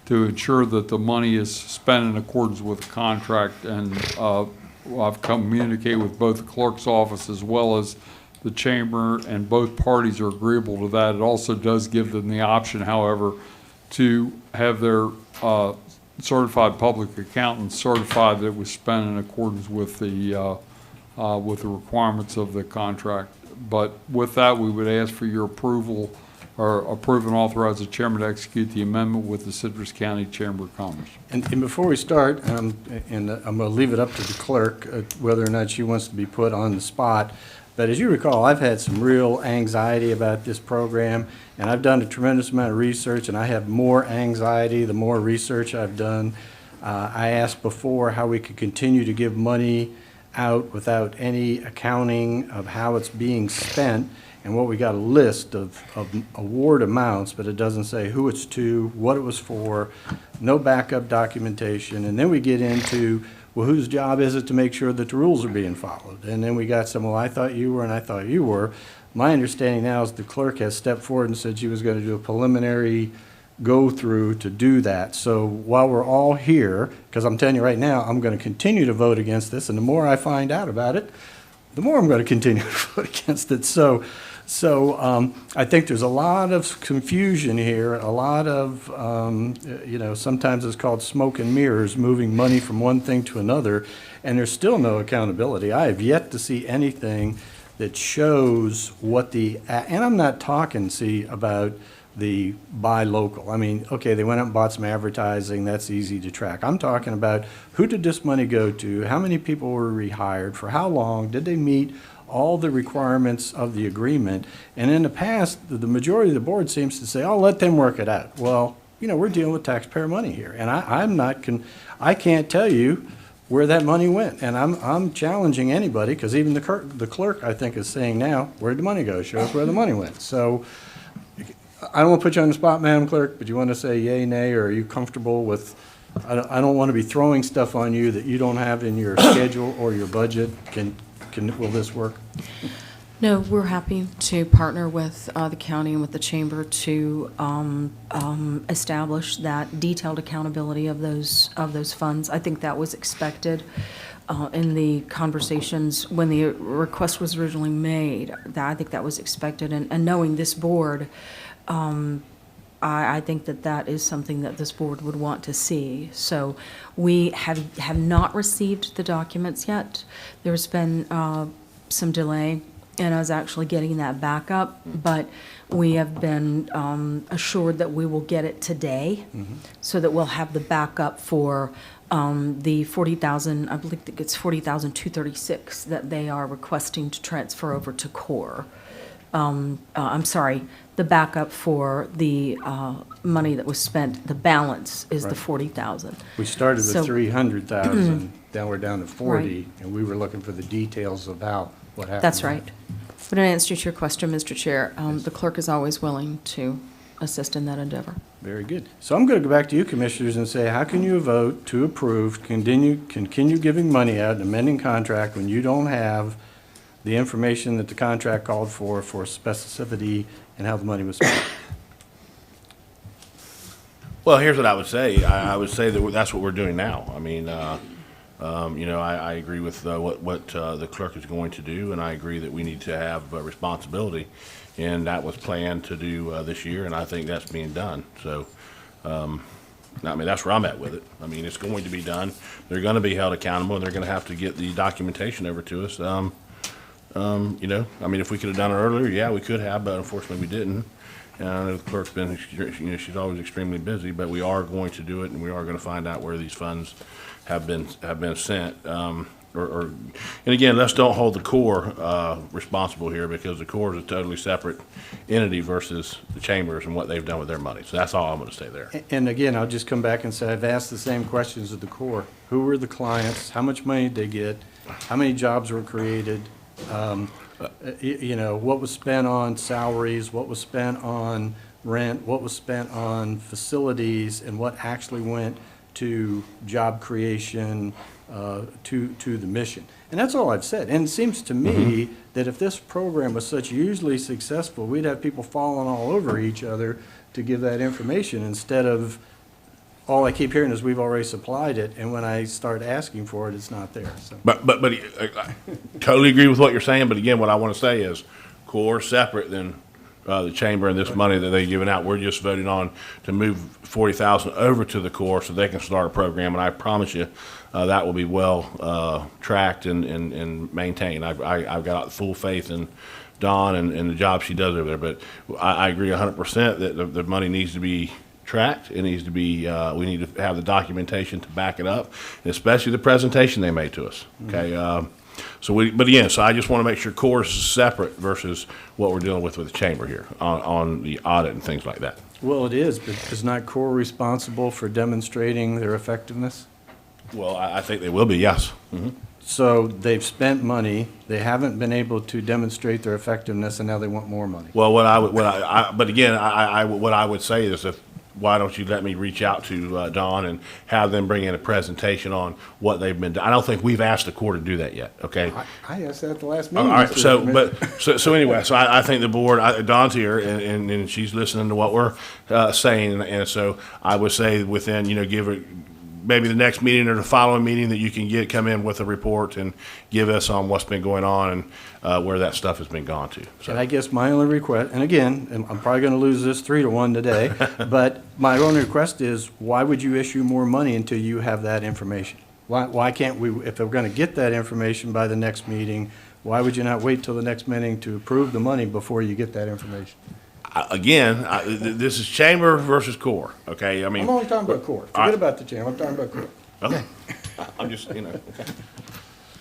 to ensure that the money is spent in accordance with the contract. And I've communicated with both the clerk's office as well as the chamber, and both parties are agreeable to that. It also does give them the option, however, to have their certified public accountant certify that it was spent in accordance with the requirements of the contract. But with that, we would ask for your approval, or approve and authorize the chairman to execute the amendment with the Citrus County Chamber of Commerce. And before we start, and I'm going to leave it up to the clerk whether or not she wants to be put on the spot, but as you recall, I've had some real anxiety about this program, and I've done a tremendous amount of research, and I have more anxiety the more research I've done. I asked before how we could continue to give money out without any accounting of how it's being spent, and what we got a list of award amounts, but it doesn't say who it's to, what it was for, no backup documentation, and then we get into, well, whose job is it to make sure that the rules are being followed? And then we got some, well, I thought you were and I thought you were. My understanding now is the clerk has stepped forward and said she was going to do a preliminary go-through to do that. So while we're all here, because I'm telling you right now, I'm going to continue to vote against this, and the more I find out about it, the more I'm going to continue to vote against it. So I think there's a lot of confusion here, a lot of, you know, sometimes it's called smoke and mirrors, moving money from one thing to another, and there's still no accountability. I have yet to see anything that shows what and I'm not talking, about the buy local. I mean, okay, they went out and bought some advertising, that's easy to track. I'm talking about who did this money go to, how many people were rehired, for how long, did they meet all the requirements of the agreement? And in the past, the majority of the board seems to say, oh, let them work it out. Well, we're dealing with taxpayer money here. And I can't tell you where that money went. And I'm challenging anybody, because even the clerk, I think, is saying now, where'd the money go? Show us where the money went. So I don't want to put you on the spot, Madam Clerk, but you want to say yay, nay, or are you comfortable with, I don't want to be throwing stuff on you that you don't have in your schedule or your budget. Will this work? No, we're happy to partner with the county and with the chamber to establish that detailed accountability of those funds. I think that was expected in the conversations when the request was originally made. I think that was expected, and knowing this board, I think that is something that this board would want to see. So we have not received the documents yet. There's been some delay in us actually getting that back up, but we have been assured that we will get it today, so that we'll have the backup for the 40,000, I believe it's 40,236 that they are requesting to transfer over to core. I'm sorry, the backup for the money that was spent, the balance is the Right. 40,000. We started So- with 300,000, now we're down to 40, Right. and we were looking for the details of what happened. That's right. But in answer to your question, Mr. Chair, the clerk is always willing to assist in that endeavor. Very good. So I'm going to go back to you, commissioners, and say, how can you vote to approve, continue giving money out, an amending contract, when you don't have the information that the contract called for specificity and how the money was spent? Well, here's what I would say. I would say that that's what we're doing now. I mean, I agree with what the clerk is going to do, and I agree that we need to have responsibility, and that was planned to do this year, and I think that's being done. So, that's where I'm at with it. I mean, it's going to be done. They're going to be held accountable, and they're going to have to get the documentation over to us. If we could have done it earlier, yeah, we could have, but unfortunately we didn't. And I know the clerk's been, she's always extremely busy, but we are going to do it, and we are going to find out where these funds have been sent. And again, let's don't hold the Corps responsible here, because the Corps is a totally separate entity versus the chambers and what they've done with their money. So that's all I'm going to say there. And again, I'll just come back and say, I've asked the same questions of the Corps. Who were the clients? How much money did they get? How many jobs were created? What was spent on salaries? What was spent on rent? What was spent on facilities? And what actually went to job creation, to the mission? And that's all I've said. And it seems to me that if this program was such hugely successful, we'd have people falling all over each other to give that information, instead of, all I keep hearing is we've already supplied it, and when I start asking for it, it's not there. So. But I totally agree with what you're saying, but again, what I want to say is Corps separate than the chamber and this money that they're giving out. We're just voting on to move 40,000 over to the Corps so they can start a program, and I promise you that will be well tracked and maintained. I've got full faith in Dawn and the job she does over there, but I agree 100% that the money needs to be tracked. It needs to be, we need to have the documentation to back it up, and especially the presentation they made to us. Okay. So I just want to make sure Corps is separate versus what we're dealing with the chamber here on the audit and things like that. Well, it is, but is not Corps responsible for demonstrating their effectiveness? Well, I think they will be, yes. So they've spent money, they haven't been able to demonstrate their effectiveness, and now they want more money. Well, what I would say is, why don't you let me reach out to Dawn and have them bring in a presentation on what they've been doing. I don't think we've asked the Corps to do that yet, okay? I asked that at the last All meeting. right, Mr. so anyway, I think the board, Dawn's here, and she's listening to what we're saying, and so I would say within, give it, maybe the next meeting or the following meeting, that you can come in with a report and give us on what's been going on and where that stuff has been gone to. So. And I guess my only request, and again, I'm probably going to lose this 3-1 today, but my only request is, why would you issue more money until you have that information? Why can't we, if we're going to get that information by the next meeting, why would you not wait till the next meeting to approve the money before you get that information? Again, this is chamber versus Corps, okay? I mean, I'm only talking about Corps. Forget about the chamber, I'm talking about Corps. Okay. I'm just, okay.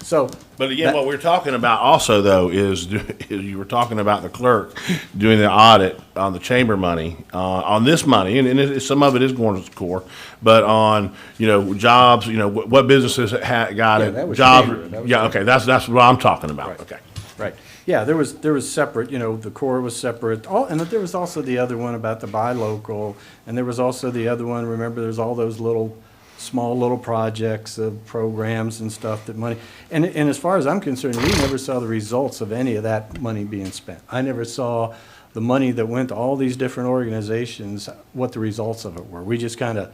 So. But again, that- what we're talking about also, though, is you were talking about the clerk doing the audit on the chamber money, on this money, and some of it is going to the core, but on, jobs, what businesses got Yeah, that it, was jobs. chamber, that was Yeah, okay, that's what I'm talking about, Right. okay. Right. Yeah, there was separate, the core was separate, and there was also the other one about the buy local, and there was also the other one, remember, there's all those small little projects of programs and stuff that money, and as far as I'm concerned, we never saw the results of any of that money being spent. I never saw the money that went to all these different organizations, what the results of it were. We just kind of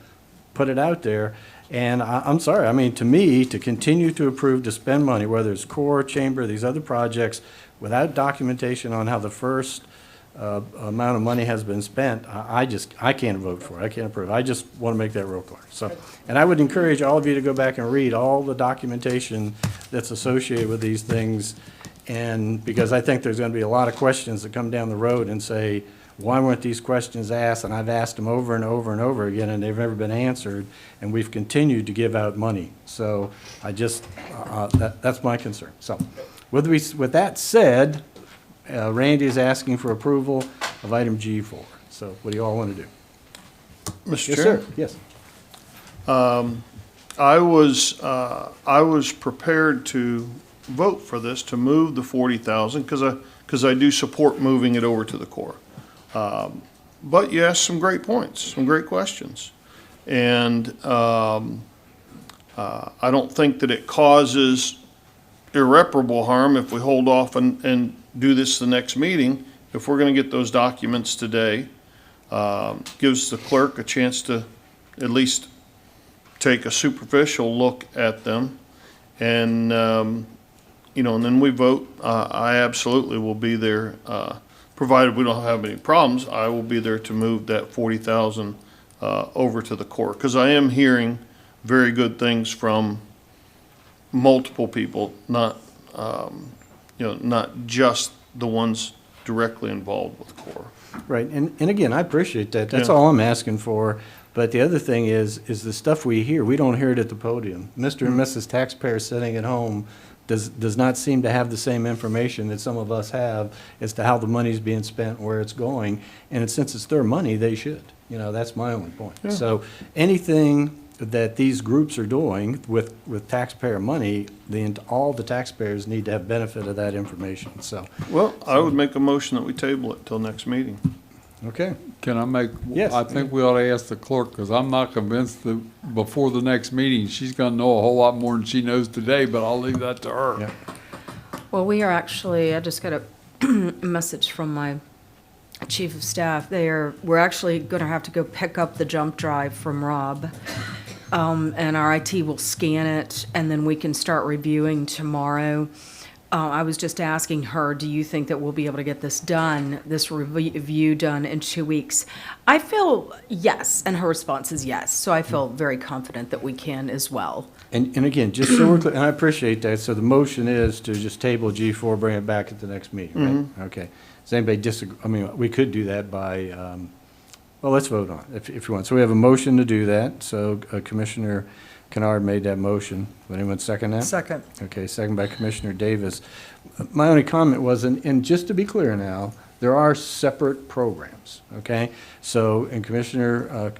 put it out there. And I'm sorry, I mean, to me, to continue to approve to spend money, whether it's core, chamber, these other projects, without documentation on how the first amount of money has been spent, I can't vote for it. I can't approve. I just want to make that real clear. So, and I would encourage all of you to go back and read all the documentation that's associated with these things. And because I think there's going to be a lot of questions that come down the road and say, why weren't these questions asked? And I've asked them over and over and over again, and they've never been answered, and we've continued to give out money. So I just, that's my concern. So with that said, Randy is asking for approval of item G4. So what do you all want to do? Mr. Yes, Chair? sir. Yes. I was prepared to vote for this, to move the 40,000, because I do support moving it over to the core. But you asked some great points, some great questions. And I don't think that it causes irreparable harm if we hold off and do this the next meeting. If we're going to get those documents today, gives the clerk a chance to at least take a superficial look at them. And, and then we vote. I absolutely will be there, provided we don't have any problems. I will be there to move that 40,000 over to the core, because I am hearing very good things from multiple people, not not just the ones directly involved with core. Right, and again, I appreciate that. That's Yeah. all I'm asking for. But the other thing is the stuff we hear, we don't hear it at the podium. Mr. and Mrs. Taxpayer sitting at home does not seem to have the same information that some of us have as to how the money's being spent and where it's going. And since it's their money, they should. That's my only point. Yeah. So anything that these groups are doing with taxpayer money, all the taxpayers need to have benefit of that information, so. Well, I would make a motion that we table it till next meeting. Okay. Can I make? Yes. I think we ought to ask the clerk, because I'm not convinced that before the next meeting, she's gonna know a whole lot more than she knows today, but I'll leave that to her. Yeah. Well, we are actually, I just got a message from my chief of staff. We're actually gonna have to go pick up the jump drive from Rob. And our IT will scan it, and then we can start reviewing tomorrow. I was just asking her, do you think that we'll be able to get this done, this review done in 2 weeks? I feel yes, and her response is yes. So I feel very confident that we can as well. And again, just so we're clear, and I appreciate that, so the motion is to just table G4, bring it back at the next meeting, right? Okay. Does anybody disagree? I mean, we could do that by, well, let's vote on it if you want. So we have a motion to do that. So Commissioner Kennard made that motion. Would anyone second that? Second. Okay, second by Commissioner Davis. My only comment was, and just to be clear now, there are separate programs, okay? So, and Commissioner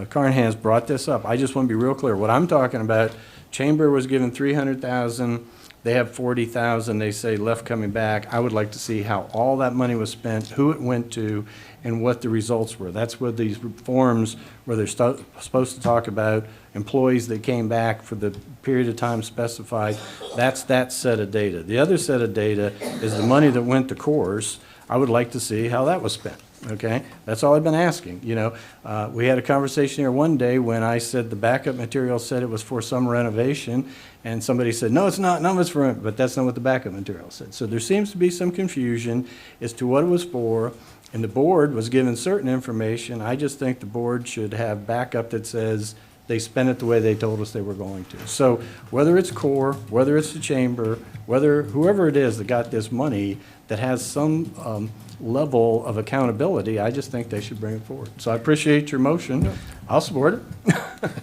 Carnahan's brought this up. I just want to be real clear. What I'm talking about, Chamber was given 300,000. They have 40,000, they say left coming back. I would like to see how all that money was spent, who it went to, and what the results were. That's what these forms where they're supposed to talk about employees that came back for the period of time specified. That's that set of data. The other set of data is the money that went to cores. I would like to see how that was spent. Okay, that's all I've been asking. We had a conversation here one day when I said the backup material said it was for some renovation, and somebody said, no, it's not, none of it's for, but that's not what the backup material said. So there seems to be some confusion as to what it was for, and the board was given certain information. I just think the board should have backup that says they spent it the way they told us they were going to. So whether it's core, whether it's the chamber, whether whoever it is that got this money that has some level of accountability, I just think they should bring it forward. So I appreciate your motion. I'll support it.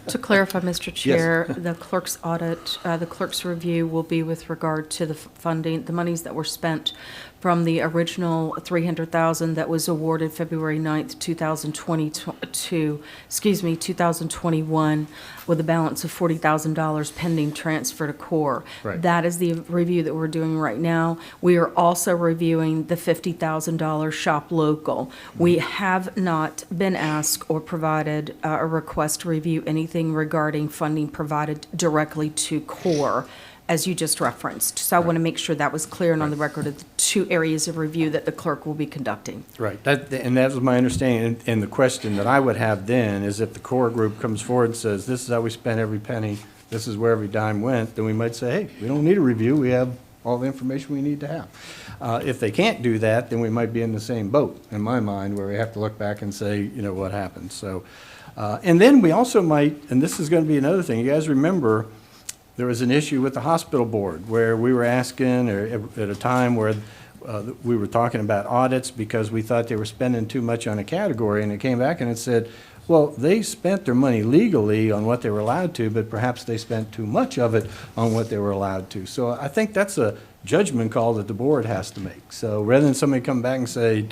To clarify, Mr. Chair, the clerk's audit, the clerk's review will be with regard to the funding, the monies that were spent from the original $300,000 that was awarded February 9th, 2021, with a balance of $40,000 pending transfer to core. Right. That is the review that we're doing right now. We are also reviewing the $50,000 shop local. We have not been asked or provided a request to review anything regarding funding provided directly to core, as you just referenced. So I want to make sure that was clear and on the record of the two areas of review that the clerk will be conducting. Right, and that was my understanding, and the question that I would have then is if the core group comes forward and says, this is how we spent every penny, this is where every dime went, then we might say, hey, we don't need a review, we have all the information we need to have. If they can't do that, then we might be in the same boat, in my mind, where we have to look back and say, you know, what happened, so. And then we also might, and this is gonna be another thing, you guys remember, there was an issue with the hospital board where we were asking, or at a time where we were talking about audits because we thought they were spending too much on a category, and it came back and it said, well, they spent their money legally on what they were allowed to, but perhaps they spent too much of it on what they were allowed to. So I think that's a judgment call that the board has to make. So rather than somebody come back and say,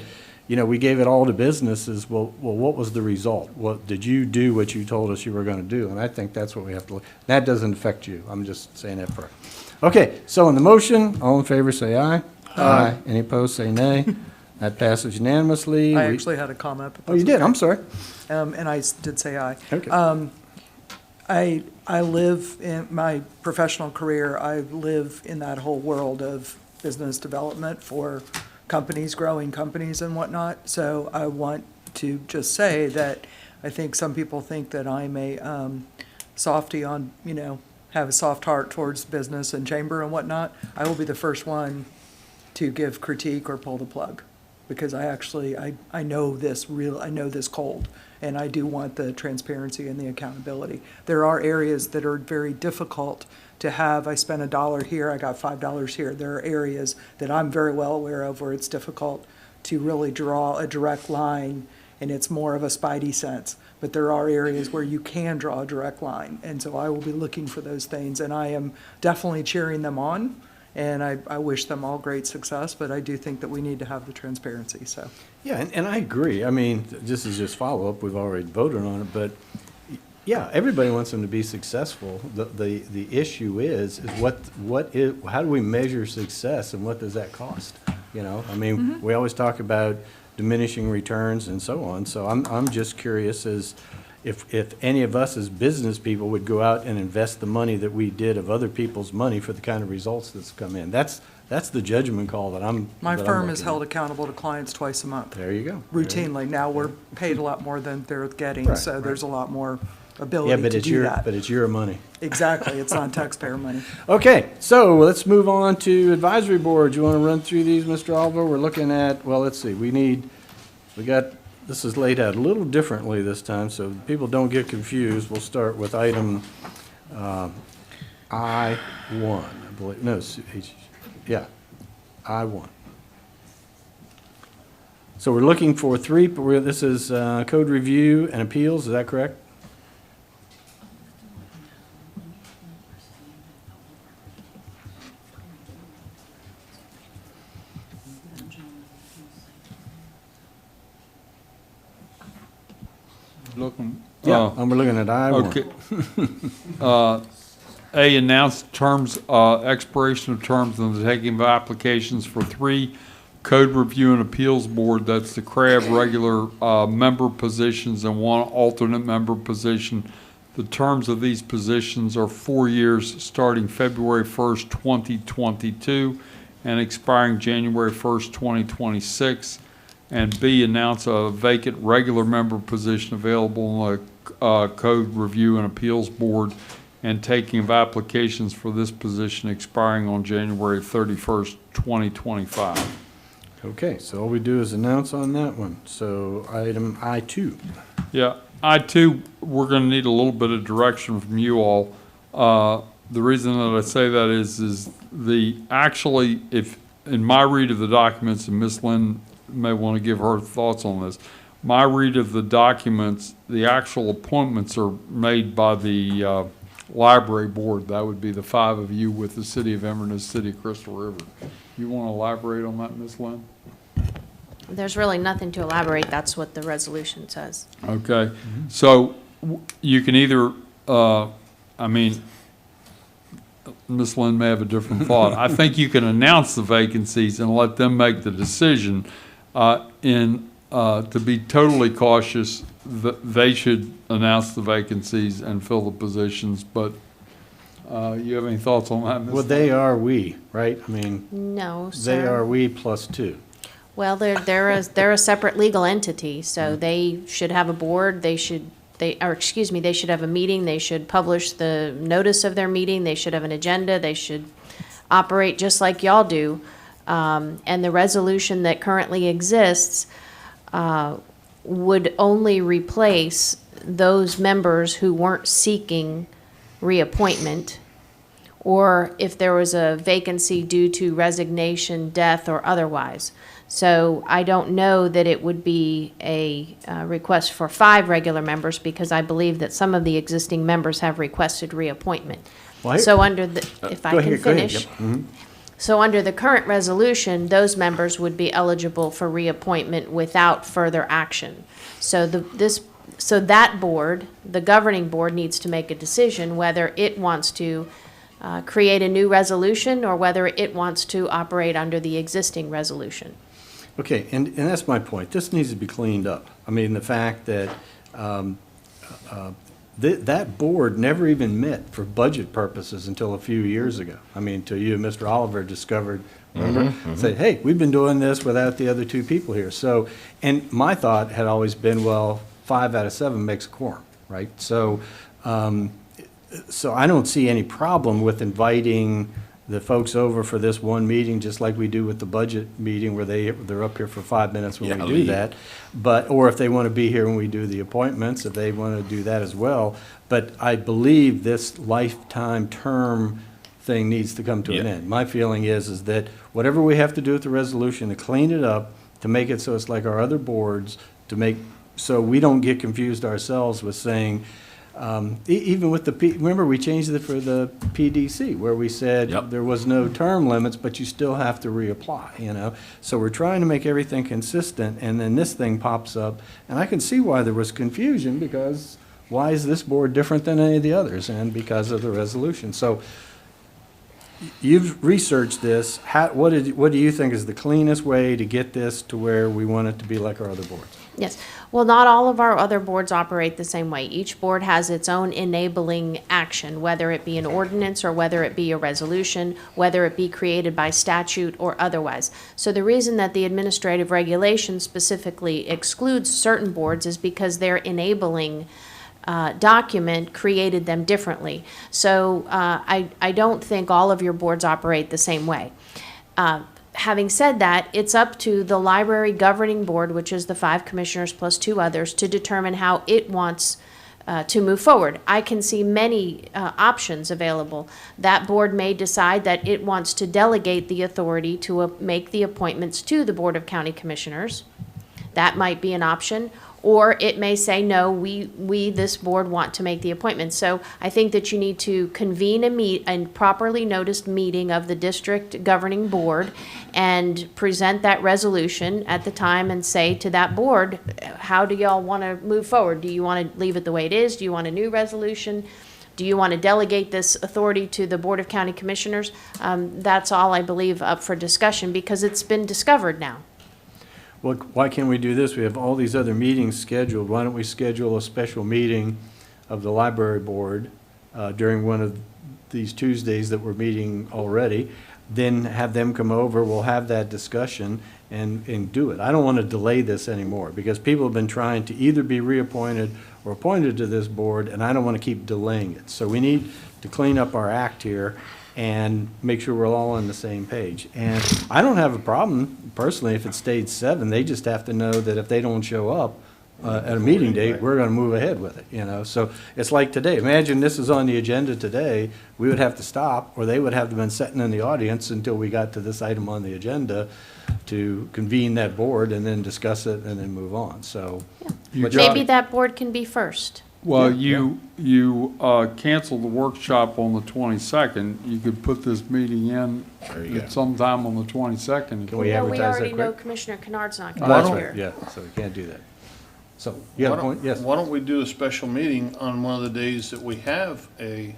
you know, we gave it all to businesses, well, what was the result? What, did you do what you told us you were going to do? And I think that's what we have to look. That doesn't affect you. I'm just saying that for. Okay, so on the motion, all in favor say aye. Aye. Any opposed say nay. That passes unanimously. I actually had a comment. Oh, you did? I'm sorry. And I did say aye. Okay. I live in my professional career, I live in that whole world of business development for companies, growing companies and whatnot. So I want to just say that I think some people think that I'm a softie on, you know, have a soft heart towards business and chamber and whatnot. I will be the first one to give critique or pull the plug, because I actually, I know this I know this cold, and I do want the transparency and the accountability. There are areas that are very difficult to have. I spent $1 here, I got $5 here. There are areas that I'm very well aware of where it's difficult to really draw a direct line, and it's more of a spidey sense. But there are areas where you can draw a direct line, and so I will be looking for those things, and I am definitely cheering them on, and I wish them all great success, but I do think that we need to have the transparency, so. Yeah, and I agree. I mean, this is just follow-up. We've already voted on it, but yeah, everybody wants them to be successful. The issue is how do we measure success and what does that cost? You know, I mean, we always talk about diminishing returns and so on. So I'm just curious as if any of us as business people would go out and invest the money that we did of other people's money for the kind of results that's come in. That's the judgment call that I'm. My firm is looking held at. accountable to clients twice a month. There you go. Routinely. Now, we're paid a lot more than they're getting, Right, so right. there's a lot more Yeah, ability but to it's do your, that. but it's your money. Exactly, it's not taxpayer money. Okay, so let's move on to advisory boards. You want to run through these, Mr. Alva? We're looking at, well, let's see, this is laid out a little differently this time, so people don't get confused. We'll start with item I-1, I believe, no, yeah, I-1. So we're looking for this is code review and appeals, is that correct? Looking. Yeah, and we're looking at I-1. Okay. A, announce terms, expiration of terms and the taking of applications for 3 code review and appeals board. That's the CRAB regular member positions and 1 alternate member position. The terms of these positions are 4 years, starting February 1st, 2022, and expiring January 1st, 2026. And B, announce a vacant regular member position available on the Code Review and Appeals Board and taking of applications for this position expiring on January 31st, 2025. Okay, so all we do is announce on that one. So item I-2. Yeah, I-2, we're going to need a little bit of direction from you all. The reason that I say that is if in my read of the documents, and Ms. Lynn may want to give her thoughts on this, my read of the documents, the actual appointments are made by the library board. That would be the 5 of you with the City of Inverness, City of Crystal River. You want to elaborate on that, Ms. Lynn? There's really nothing to elaborate. That's what the resolution says. Okay, so you can either, Ms. Lynn may have a different thought. I think you can announce the vacancies and let them make the decision. To be totally cautious, they should announce the vacancies and fill the positions, but you have any thoughts on that, Ms. Well, they are we, right? I mean, No, sir. they are we plus 2. Well, they're a separate legal entity, so they should have a board, they should have a meeting, they should publish the notice of their meeting, they should have an agenda, they should operate just like y'all do. And the resolution that currently exists would only replace those members who weren't seeking reappointment, or if there was a vacancy due to resignation, death, or otherwise. So I don't know that it would be a request for 5 regular members, because I believe that some of the existing members have requested reappointment. So under the, if I can finish. So under the current resolution, those members would be eligible for reappointment without further action. So that board, the governing board, needs to make a decision whether it wants to create a new resolution or whether it wants to operate under the existing resolution. Okay, and that's my point. This needs to be cleaned up. I mean, the fact that that board never even met for budget purposes until a few years ago. I mean, until you and Mr. Oliver discovered, remember? Say, hey, we've been doing this without the other 2 people here. So, and my thought had always been, well, 5 out of 7 makes a quorum, right? So, so I don't see any problem with inviting the folks over for this one meeting, just like we do with the budget meeting, where they're up here for 5 minutes when we do that. But, or if they want to be here when we do the appointments, if they want to do that as well. But I believe this lifetime term thing needs to come to an end. My feeling is that whatever we have to do with the resolution to clean it up, to make it so it's like our other boards, to make, so we don't get confused ourselves with saying, even with remember we changed it for the PDC, where we said there was no term limits, but you still have to reapply, you know? So we're trying to make everything consistent, and then this thing pops up, and I can see why there was confusion, because why is this board different than any of the others? And because of the resolution. So you've researched this. What do you think is the cleanest way to get this to where we want it to be like our other boards? Yes. Well, not all of our other boards operate the same way. Each board has its own enabling action, whether it be an ordinance or whether it be a resolution, whether it be created by statute or otherwise. So the reason that the administrative regulation specifically excludes certain boards is because their enabling document created them differently. So I don't think all of your boards operate the same way. Having said that, it's up to the library governing board, which is the 5 commissioners plus 2 others, to determine how it wants to move forward. I can see many options available. That board may decide that it wants to delegate the authority to make the appointments to the Board of County Commissioners. That might be an option. Or it may say, no, we, this board, want to make the appointment. So I think that you need to convene a properly noticed meeting of the district governing board and present that resolution at the time and say to that board, how do y'all want to move forward? Do you want to leave it the way it is? Do you want a new resolution? Do you want to delegate this authority to the Board of County Commissioners? That's all, I believe, up for discussion, because it's been discovered now. Well, why can't we do this? We have all these other meetings scheduled. Why don't we schedule a special meeting of the library board during one of these Tuesdays that we're meeting already, then have them come over, we'll have that discussion and do it. I don't want to delay this anymore, because people have been trying to either be reappointed or appointed to this board, and I don't want to keep delaying it. So we need to clean up our act here and make sure we're all on the same page. And I don't have a problem, personally, if it stayed 7. They just have to know that if they don't show up at a meeting date, we're going to move ahead with it, you know? So it's like today. Imagine this is on the agenda today. We would have to stop, or they would have been sitting in the audience until we got to this item on the agenda to convene that board and then discuss it and then move on, so. but- Maybe that board can be first. Well, Yeah, you canceled the workshop on the 22nd. You could put this meeting in There you go. at some time on the 22nd. Can we No, advertise we that already know quick? Commissioner Kennard's not Oh, going that's to right, be here. yeah, so we can't do that. So, you have a point, yes? Why don't we do a special meeting on one of the days that we have a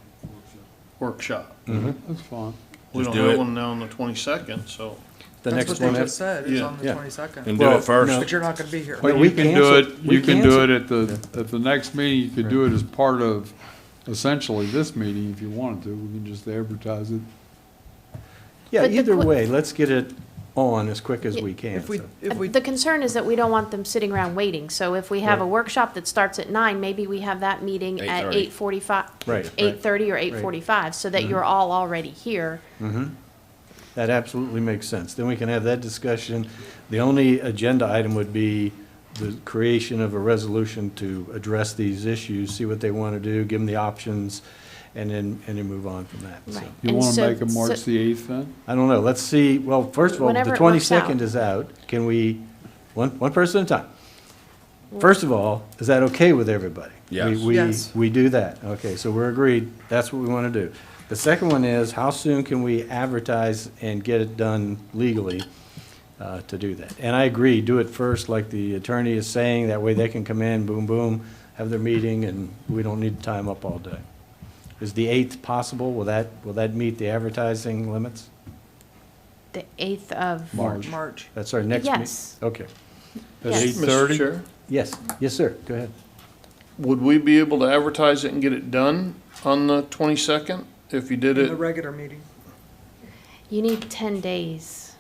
workshop? That's fine. We Just don't do have it. one now on the 22nd, so. The That's next what one, they just said, is Yeah. on the Yeah. 22nd. And do it first. But you're not gonna be here. But we you can do it, canceled- we you can do it canceled. at the next meeting. You could do it as part of essentially this meeting if you wanted to. We can just advertise it. yeah, But the either que- way, let's get it on as quick as we can. If we, so. if we, The concern is that we don't want them sitting around waiting. So if we have a Right. workshop that starts at 9, maybe we have that meeting at 8:30. 8:45. Right, right. 8:30 or 8:45, so that you're all already here. That absolutely makes sense. Then we can have that discussion. The only agenda item would be the creation of a resolution to address these issues, see what they want to do, give them the options, and then move on from that. So, Right. You And want to so- make it March so- the 8th then? I don't know, let's see, well, first of all, Whenever the it works 22nd out. is out. Can we, one person at a time? First of all, is that okay with everybody? Yes. Yes. We do that. Okay, so we're agreed. That's what we want to do. The second one is, how soon can we advertise and get it done legally to do that? And I agree, do it first, like the attorney is saying, that way they can come in, boom, boom, have their meeting, and we don't need to tie them up all day. Is the 8th possible? Will that meet the advertising limits? The 8th of, March. That's our next meeting? Yes. Okay. At Yes. 8:30? Mr. Chair, Yes, yes, sir, go ahead. would we be able to advertise it and get it done on the 22nd if you did In it? the regular meeting. you need 10 days.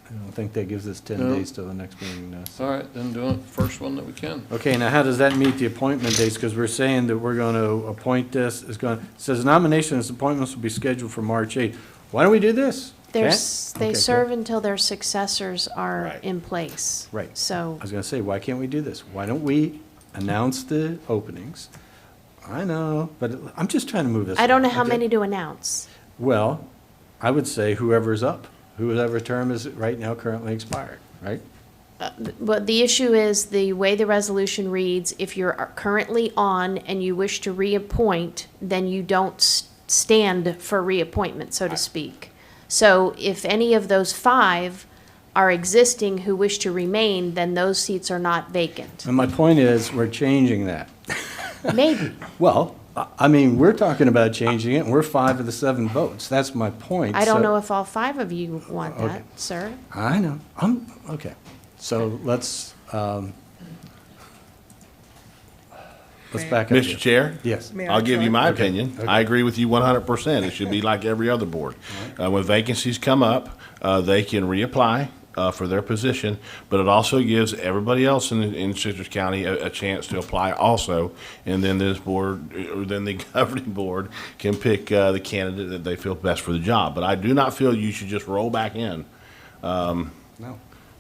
I don't think that gives us 10 No. days till the next meeting, no. so. All right, then do it first one that we can. Okay, now how does that meet the appointment dates? Because we're saying that we're going to appoint this, it's going, it says nominations, appointments will be scheduled for March 8th. Why don't we do this? There's, Okay, they go serve ahead. until their successors are Right. in place. Right. So, I was going to say, why can't we do this? Why don't we announce the openings? I know, but I'm just trying to move this. I don't know along, how okay? many to announce. Well, I would say whoever's up, whoever term is right now currently expired, right? But the issue is, the way the resolution reads, if you're currently on and you wish to reappoint, then you don't stand for reappointment, so to speak. So if any of those 5 are existing who wish to remain, then those seats are not vacant. And my point is, we're changing that. Maybe. Well, I mean, we're talking about changing it, and we're 5 of the 7 votes. That's my point. I don't So- know if all 5 of you want Okay. that, sir. I know. Okay. So let's back up. Mr. here. Chair? Yes. May I I'll give you my Okay. opinion. Okay. I agree with you 100%. It should be like every other board. When vacancies come up, they can reapply for their position, but it also gives everybody else in Citrus County a chance to apply also. And then this board, or then the governing board can pick the candidate that they feel best for the job. But I do not feel you should just roll back in. No.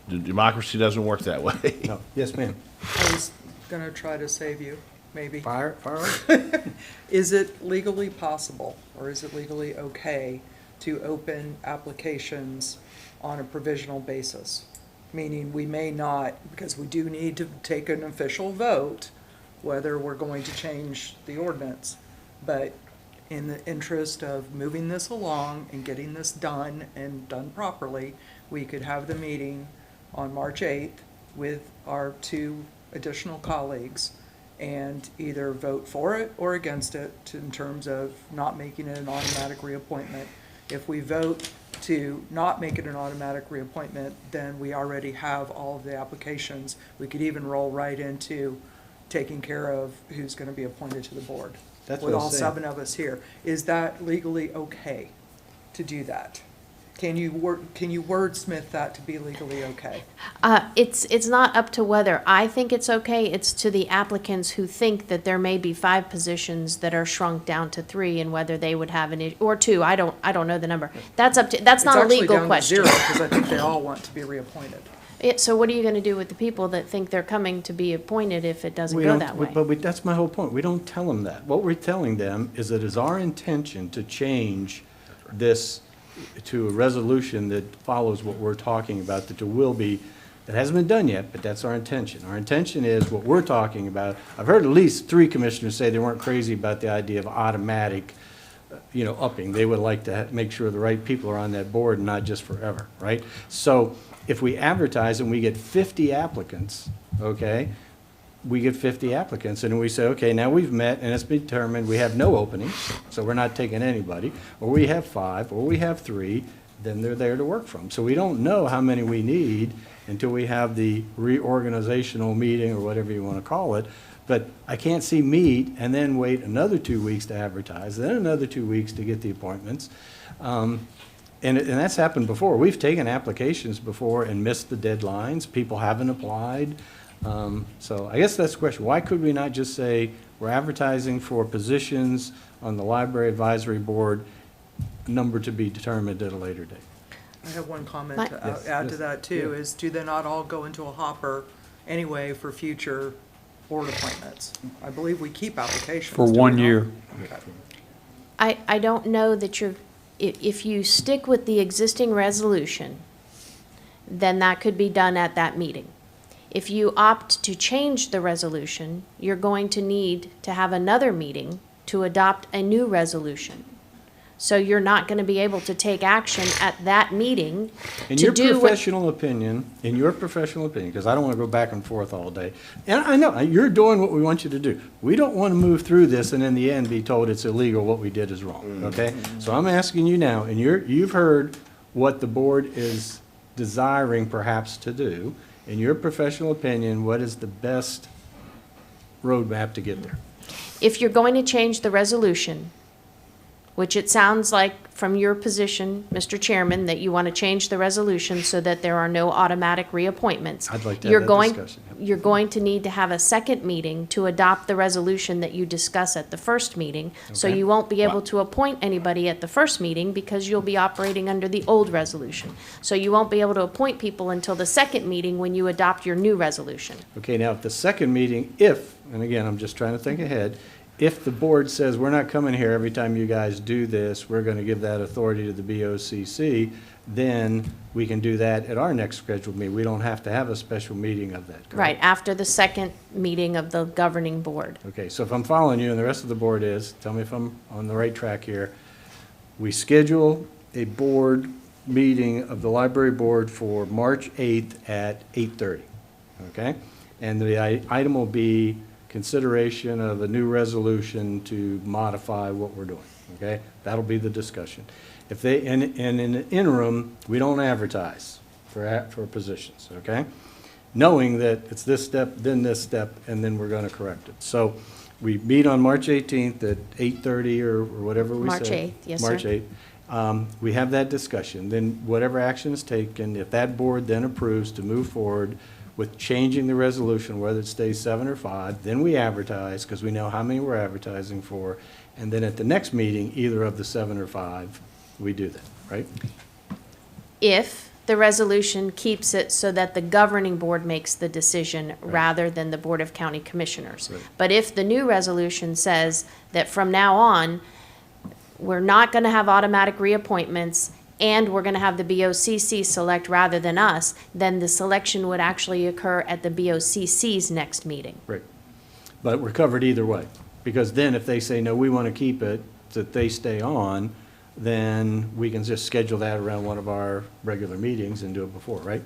Democracy doesn't work that way. No. Yes, ma'am. I was gonna try to save you, maybe. Fire away. Is it legally possible, or is it legally okay to open applications on a provisional basis? Meaning, we may not, because we do need to take an official vote, whether we're going to change the ordinance. But in the interest of moving this along and getting this done and done properly, we could have the meeting on March 8th with our 2 additional colleagues and either vote for it or against it in terms of not making it an automatic reappointment. If we vote to not make it an automatic reappointment, then we already have all of the applications. We could even roll right into taking care of who's going to be appointed to the board. That's with what I all was saying. 7 of us here. Is that legally okay to do that? Can you wordsmith that to be legally okay? It's not up to whether I think it's okay, it's to the applicants who think that there may be 5 positions that are shrunk down to 3, and whether they would have or 2, I don't know the number. That's up to, that's not a legal question. It's actually down to 0, because I think they all want to be reappointed. So what are you gonna do with the people that think they're coming to be appointed if it doesn't We go don't- that way? But that's my whole point. We don't tell them that. What we're telling them is that it is our intention to change this to a resolution that follows what we're talking about, that there will be, that hasn't been done yet, but that's our intention. Our intention is what we're talking about. I've heard at least 3 commissioners say they weren't crazy about the idea of automatic, upping. They would like to make sure the right people are on that board and not just forever, right? So if we advertise and we get 50 applicants, okay, we get 50 applicants, and we say, okay, now we've met, and it's been determined we have no openings, so we're not taking anybody, or we have 5, or we have 3, then they're there to work from. So we don't know how many we need until we have the reorganizational meeting, or whatever you want to call it. But I can't see meet and then wait another 2 weeks to advertise, then another 2 weeks to get the appointments. And that's happened before. We've taken applications before and missed the deadlines. People haven't applied. So I guess that's the question. Why could we not just say we're advertising for positions on the Library Advisory Board, number to be determined at a later date? I have one comment My- to Yes, add yes, to that too, yeah. is do they not all go into a hopper anyway for future board appointments? I believe we keep applications. For do we 1 not? year. Okay. I don't know that if you stick with the existing resolution, then that could be done at that meeting. If you opt to change the resolution, you're going to need to have another meeting to adopt a new resolution. So you're not going to be able to take action at that meeting In to your do what. professional opinion, because I don't want to go back and forth all day, and I know, you're doing what we want you to do. We don't want to move through this and in the end be told it's illegal, what we did is wrong, okay? So I'm asking you now, and you've heard what the board is desiring perhaps to do. In your professional opinion, what is the best roadmap to get there? If you're going to change the resolution, which it sounds like from your position, Mr. Chairman, that you want to change the resolution so that there are no automatic reappointments. I'd like to have that discussion. You're going to need to have a second meeting to adopt the resolution that you discuss at the first meeting. So Okay. you won't be able to appoint anybody at the first meeting because you'll be operating under the old resolution. So you won't be able to appoint people until the second meeting when you adopt your new resolution. Okay, now, at the second meeting, and again, I'm just trying to think ahead, if the board says, we're not coming here every time you guys do this, we're going to give that authority to the BOCC, then we can do that at our next scheduled meeting. We don't have to have a special meeting of that, correct? Right, after the second meeting of the governing board. Okay, so if I'm following you and the rest of the board is, tell me if I'm on the right track here. We schedule a board meeting of the library board for March 8th at 8:30, okay? And the item will be consideration of a new resolution to modify what we're doing, okay? That'll be the discussion. If they, and in the interim, we don't advertise for positions, okay? Knowing that it's this step, then this step, and then we're gonna correct it. So we meet on March 18th at 8:30 or whatever we said. March 8th, yes, sir. March 8th. We have that discussion. Then whatever action is taken, if that board then approves to move forward with changing the resolution, whether it stays 7 or 5, then we advertise, because we know how many we're advertising for, and then at the next meeting, either of the 7 or 5, we do that, right? If the resolution keeps it so that the governing board makes the decision rather than the Board of County Commissioners. Right. But if the new resolution says that from now on, we're not going to have automatic reappointments and we're going to have the BOCC select rather than us, then the selection would actually occur at the BOCC's next meeting. Right. But we're covered either way, because then if they say, no, we want to keep it, that they stay on, then we can just schedule that around one of our regular meetings and do it before, right?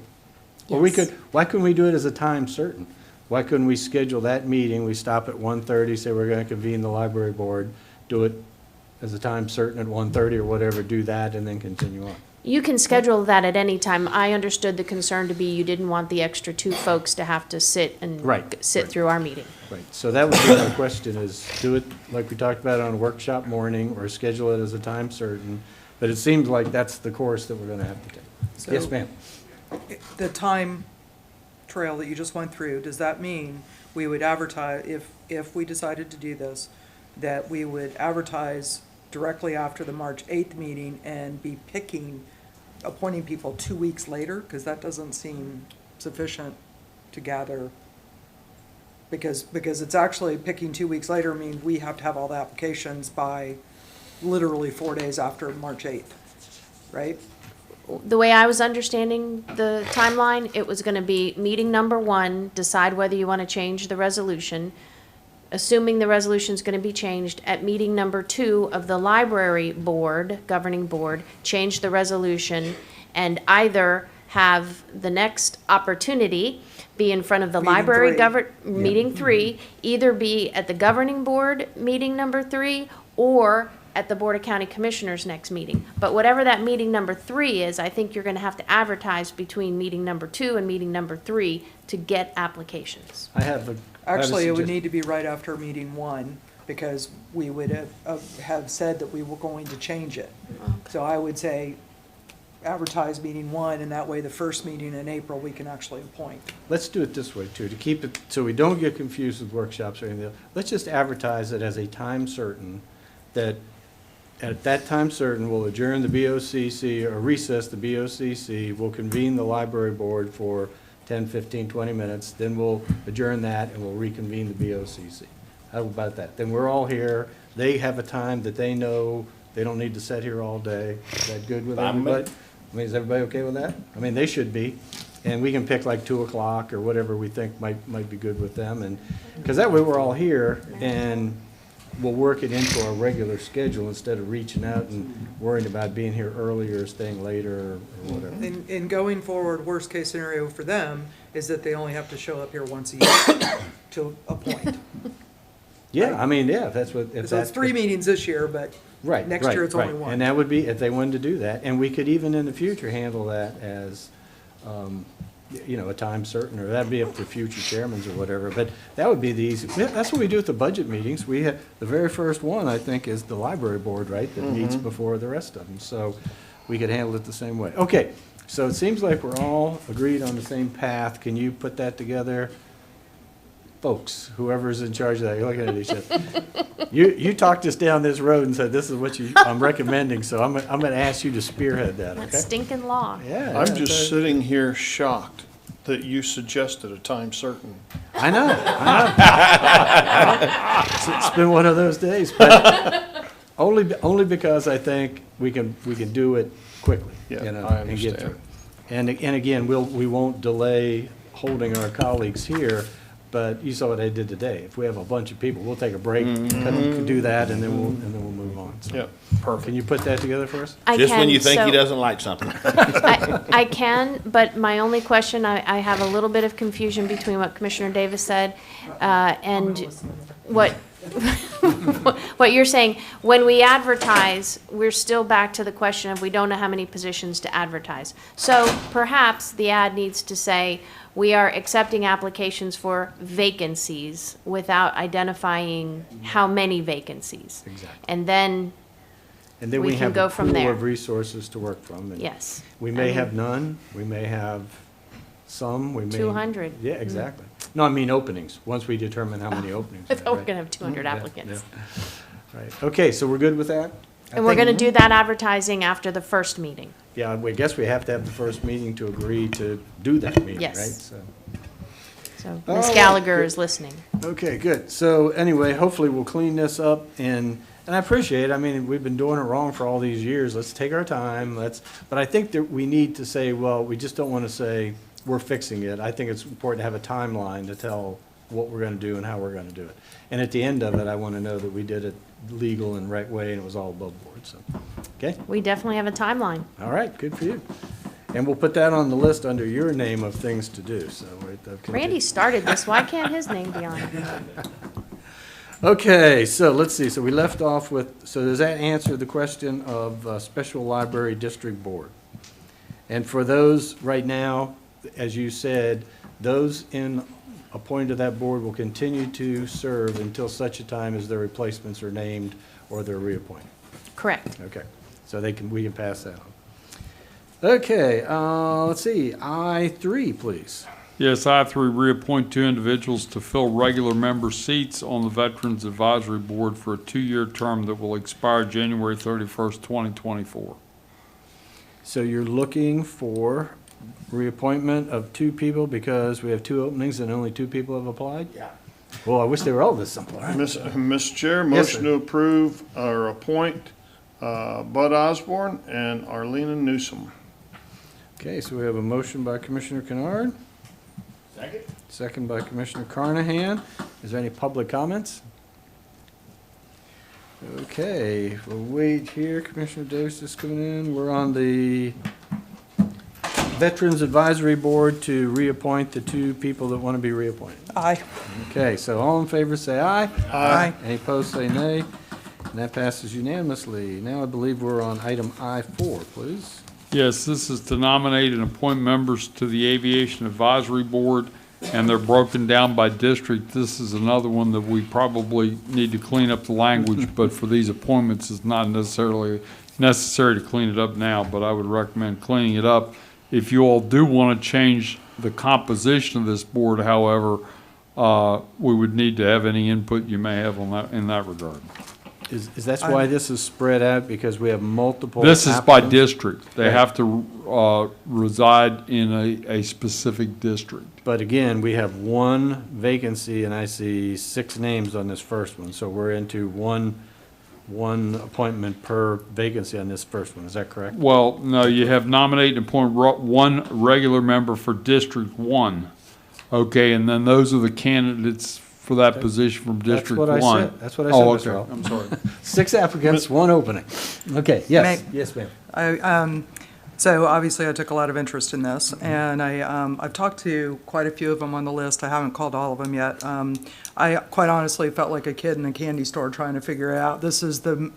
Or we Yes. could, why couldn't we do it as a time certain? Why couldn't we schedule that meeting, we stop at 1:30, say we're going to convene the library board, do it as a time certain at 1:30 or whatever, do that, and then continue on? You can schedule that at any time. I understood the concern to be you didn't want the extra 2 folks to have to sit and Right, sit right. through our meeting. Right, so that would be my question, is do it like we talked about on a workshop morning, or schedule it as a time certain, but it seems like that's the course that we're gonna have to take. Yes, So- ma'am? The time trail that you just went through, does that mean we would advertise, if we decided to do this, that we would advertise directly after the March 8th meeting and be appointing people 2 weeks later? Because that doesn't seem sufficient to gather, because it's actually picking 2 weeks later means we have to have all the applications by literally 4 days after March 8th. right? The way I was understanding the timeline, it was gonna be meeting number 1, decide whether you wanna change the resolution. Assuming the resolution's gonna be changed, at meeting number 2 of the library board, governing board, change the resolution and either have the next opportunity be in front of the Meeting library three. meeting 3, either be at the governing board meeting number 3 or at the Board of County Commissioners next meeting. But whatever that meeting number 3 is, I think you're gonna have to advertise between meeting number 2 and meeting number 3 to get applications. I have a. Actually, it would need to be right after meeting 1, because we would have said that we were going to change it. So I would say advertise meeting 1, and that way the first meeting in April, we can actually appoint. Let's do it this way too, to keep it, so we don't get confused with workshops or anything else. Let's just advertise it as a time certain, that at that time certain, we'll adjourn the BOCC or recess the BOCC, we'll convene the library board for 10, 15, 20 minutes, then we'll adjourn that and we'll reconvene the BOCC. How about that? Then we're all here, they have a time that they know, they don't need to sit here all day. Is that good with everybody? I mean, is everybody okay with that? I mean, they should be. And we can pick like 2 o'clock or whatever we think might be good with them. And, because that way we're all here and we'll work it into our regular schedule instead of reaching out and worrying about being here earlier or staying later or whatever. In going forward, worst case scenario for them is that they only have to show up here once a year to appoint. Yeah, I mean, yeah, if that's what, if So that's. it's 3 meetings this year, but Right, next right, year it's only right. 1. And that would be, if they wanted to do that, and we could even in the future handle that as, you know, a time certain, or that'd be up to future chairmans or whatever, but that would be the easy, yeah, that's what we do at the budget meetings. We have, the very first one, I think, is the library board, right, that meets before the rest of them, so we could handle it the same way. Okay, so it seems like we're all agreed on the same path. Can you put that together? Folks, whoever's in charge of that, you're looking at each other. You talked us down this road and said, this is what I'm recommending, so I'm gonna ask you to spearhead that, okay? That's stinking law. Yeah. I'm just sitting here shocked that you suggested a time certain. I know. It's been one of those days, but only because I think we can do it quickly, Yeah, you know, I and get understand. through it. And again, we won't delay holding our colleagues here, but you saw what I did today. If we have a bunch of people, we'll take a break, do that, and then we'll move on. So, Yep, perfect. can you put that together for us? I Just when can, you think he so- doesn't like something. I can, but my only question, I have a little bit of confusion between what Commissioner Davis said and what what you're saying. When we advertise, we're still back to the question of we don't know how many positions to advertise. So perhaps the ad needs to say, we are accepting applications for vacancies without identifying how many vacancies. Exactly. And then And then we we can have go a from pool there. of resources to work from. And Yes. we may have none, we may have some, we may. 200. Yeah, exactly. No, I mean openings, once we determine how many openings. I we thought we were right? gonna have 200 Yeah, applicants. yeah. Right, okay, so we're good with that? I And we're think- gonna do that advertising after the first meeting. Yeah, we guess we have to have the first meeting to agree to do that meeting, right? Yes. So. So All Ms. right, Gallagher good. is listening. Okay, good. So anyway, hopefully we'll clean this up and I appreciate it. I mean, we've been doing it wrong for all these years. Let's take our time. But I think that we need to say, well, we just don't want to say we're fixing it. I think it's important to have a timeline to tell what we're going to do and how we're going to do it. And at the end of it, I want to know that we did it legal and right way and it was all above board, so, okay? We definitely have a timeline. All right, good for you. And we'll put that on the list under your name of things to do, so. Randy started this, why can't his name be on it? Okay, so let's see, so we left off with, so does that answer the question of Special Library District Board? And for those right now, as you said, those appointed to that board will continue to serve until such a time as their replacements are named or they're reappointed. Correct. Okay, so we can pass that on. Okay, let's see, I3, please. Yes, I3 reappoint 2 individuals to fill regular member seats on the Veterans Advisory Board for a 2-year term that will expire January 31st, 2024. So you're looking for reappointment of 2 people because we have 2 openings and only 2 people have applied? Yeah. Well, I wish they were all this simple, right? Mr. Chair, Yes, sir. motion to approve or appoint Bud Osborne, and Arlena Newsom. Okay, so we have a motion by Commissioner Kennard. Second. Second by Commissioner Carnahan. Is there any public comments? Okay, we'll wait here. Commissioner Davis is coming in. We're on the Veterans Advisory Board to reappoint the two people that want to be reappointed. Aye. Okay, so all in favor say aye. Aye. Any opposed say nay. And that passes unanimously. Now I believe we're on item I-4, please. Yes, this is to nominate and appoint members to the Aviation Advisory Board, and they're broken down by district. This is another one that we probably need to clean up the language, but for these appointments, it's not necessarily necessary to clean it up now, but I would recommend cleaning it up. If you all do want to change the composition of this board, however, we would need to have any input you may have on that, in that regard. Is that why this is spread out, because we have multiple This is by applicants? district. They Right. have to reside in a specific district. But again, we have one vacancy, and I see 6 names on this first one, so we're into one appointment per vacancy on this first one, is that correct? Well, no, you have nominate and appoint one regular member for District 1. Okay, and then those are the candidates for that position from District 1. That's what I said. That's what I said, Oh, Mr. okay. Hall. I'm sorry. 6 applicants, 1 opening. Okay, yes, May- yes, ma'am. So obviously, I took a lot of interest in this, and I've talked to quite a few of them on the list. I haven't called all of them yet. I quite honestly felt like a kid in a candy store trying to figure it out. This is the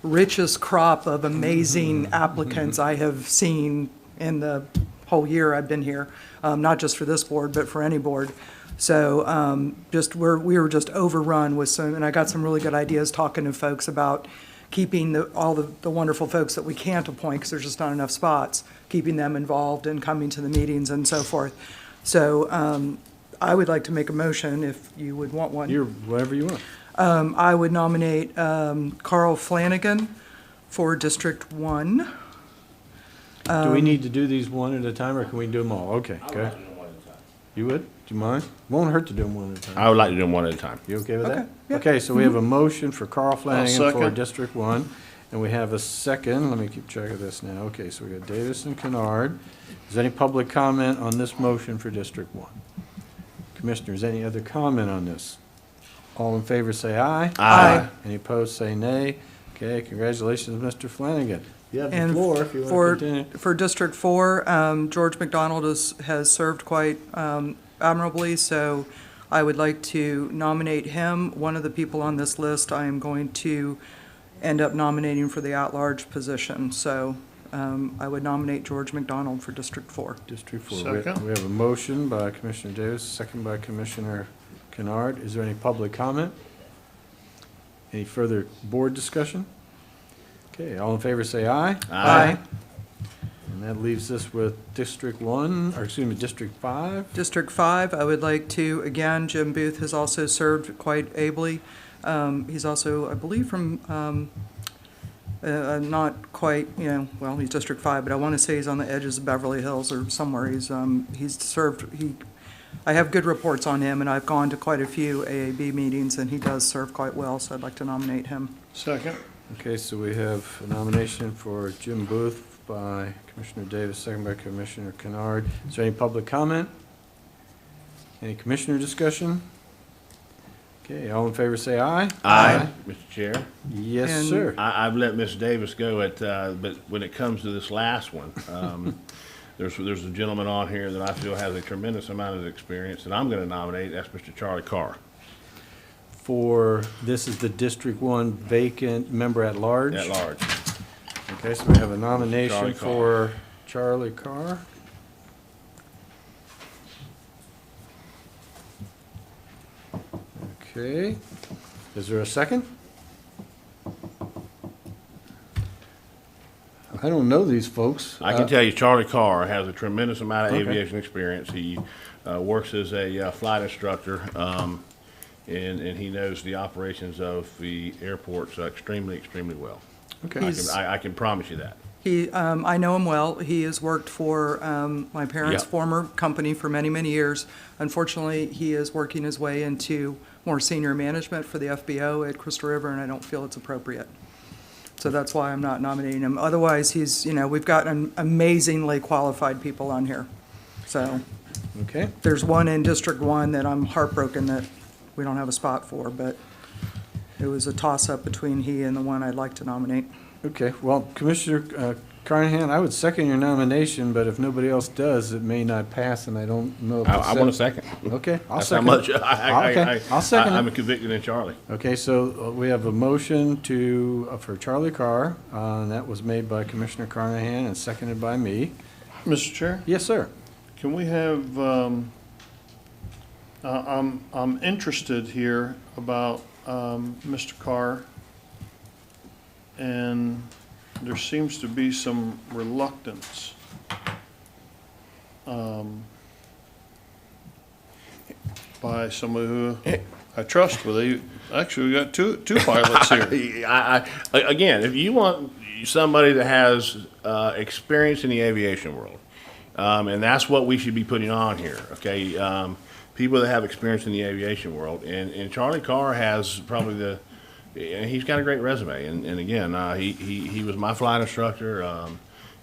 richest crop of amazing applicants I have seen in the whole year I've been here, not just for this board, but for any board. So we were just overrun with some, and I got some really good ideas talking to folks about keeping all the wonderful folks that we can't appoint because there's just not enough spots, keeping them involved and coming to the meetings and so forth. So I would like to make a motion if you would want one. Whatever you want. I would nominate Carl Flanagan for District 1. Do we need to do these one at a time, or can we do them all? Okay, good. You would? Do you mind? Won't hurt to do them one at a time. I would like to do them one at a time. You okay with Okay, that? yeah. Okay, so we have a motion for Carl Flanagan for second. District 1, and we have a second. Let me keep track of this now. Okay, so we got Davis and Kennard. Is there any public comment on this motion for District 1? Commissioners, any other comment on this? All in favor say aye. Aye. Any opposed say nay. Okay, congratulations, Mr. Flanagan. You have the And floor if you want to continue. for District 4, George McDonald has served quite admirably, so I would like to nominate him. One of the people on this list I am going to end up nominating for the at-large position. So I would nominate George McDonald for District 4. District 4. Second. We have a motion by Commissioner Davis, second by Commissioner Kennard. Is there any public comment? Any further board discussion? Okay, all in favor say aye. Aye. And that leaves us with District 1, or excuse me, District 5. District 5, I would like to, again, Jim Booth has also served quite ably. He's also, I believe, from, not quite, well, he's District 5, but I want to say he's on the edges of Beverly Hills or somewhere. He's served, I have good reports on him, and I've gone to quite a few AAB meetings, and he does serve quite well, so I'd like to nominate him. Second. Okay, so we have a nomination for Jim Booth by Commissioner Davis, second by Commissioner Kennard. Is there any public comment? Any commissioner discussion? Okay, all in favor say aye. Aye. Mr. Chair, Yes, And- sir. I've let Ms. Davis go at, but when it comes to this last one, there's a gentleman on here that I feel has a tremendous amount of experience, and I'm going to nominate, that's Mr. Charlie Carr. For, this is the District 1 vacant member at large? At large. Okay, so we have a nomination Charlie Carr. for Charlie Carr. Okay, is there a second? I don't know these folks. I can tell you Charlie Carr has a tremendous amount of Okay. aviation experience. He works as a flight instructor, and he knows the operations of the airports extremely, extremely well. Okay. I can promise you that. I know him well. He has worked for my parents' Yep. former company for many, many years. Unfortunately, he is working his way into more senior management for the FBO at Crystal River, and I don't feel it's appropriate. So that's why I'm not nominating him. Otherwise, he's, we've got amazingly qualified people on here. So Okay. there's one in District 1 that I'm heartbroken that we don't have a spot for, but it was a toss-up between he and the one I'd like to nominate. Okay, well, Commissioner Carnahan, I would second your nomination, but if nobody else does, it may not pass, and I don't know if it's... I want a second. Okay, I'll That's second. how much, Okay, I'll second I'm it. convicted in Charlie. Okay, so we have a motion for Charlie Carr, and that was made by Commissioner Carnahan and seconded by me. Mr. Chair, Yes, sir. can we have, I'm interested here about Mr. Carr, and there seems to be some reluctance. By somebody who I trust with you. Actually, we got two pilots here. Again, if you want somebody that has experience in the aviation world, and that's what we should be putting on here, okay? People that have experience in the aviation world, and Charlie Carr has probably he's got a great resume, and again, he was my flight instructor.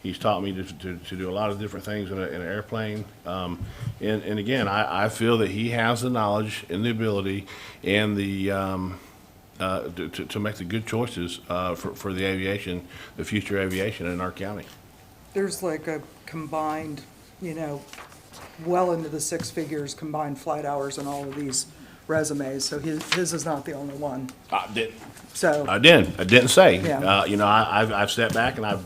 He's taught me to do a lot of different things in an airplane. And again, I feel that he has the knowledge and the ability and the to make the good choices for the aviation, the future aviation in our county. There's like a combined, well into the six figures combined flight hours in all of these resumes, so his is not the only one. I didn't say. Yeah. I've stepped back and I've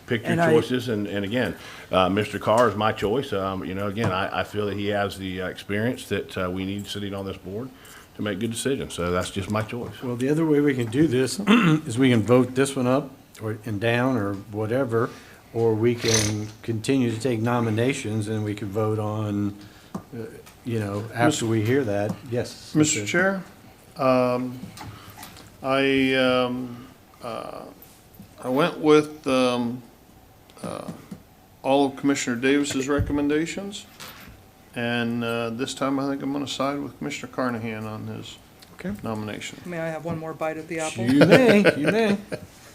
picked your choices, and again, Mr. Carr is my choice. Again, I feel that he has the experience that we need sitting on this board to make good decisions, so that's just my choice. Well, the other way we can do this is we can vote this one up and down or whatever, or we can continue to take nominations and we can vote on, after we hear that. Yes. Mr. Chair, I went with all of Commissioner Davis's recommendations, and this time I think I'm going to side with Commissioner Carnahan on his nomination. May I have one more bite at the apple? You may.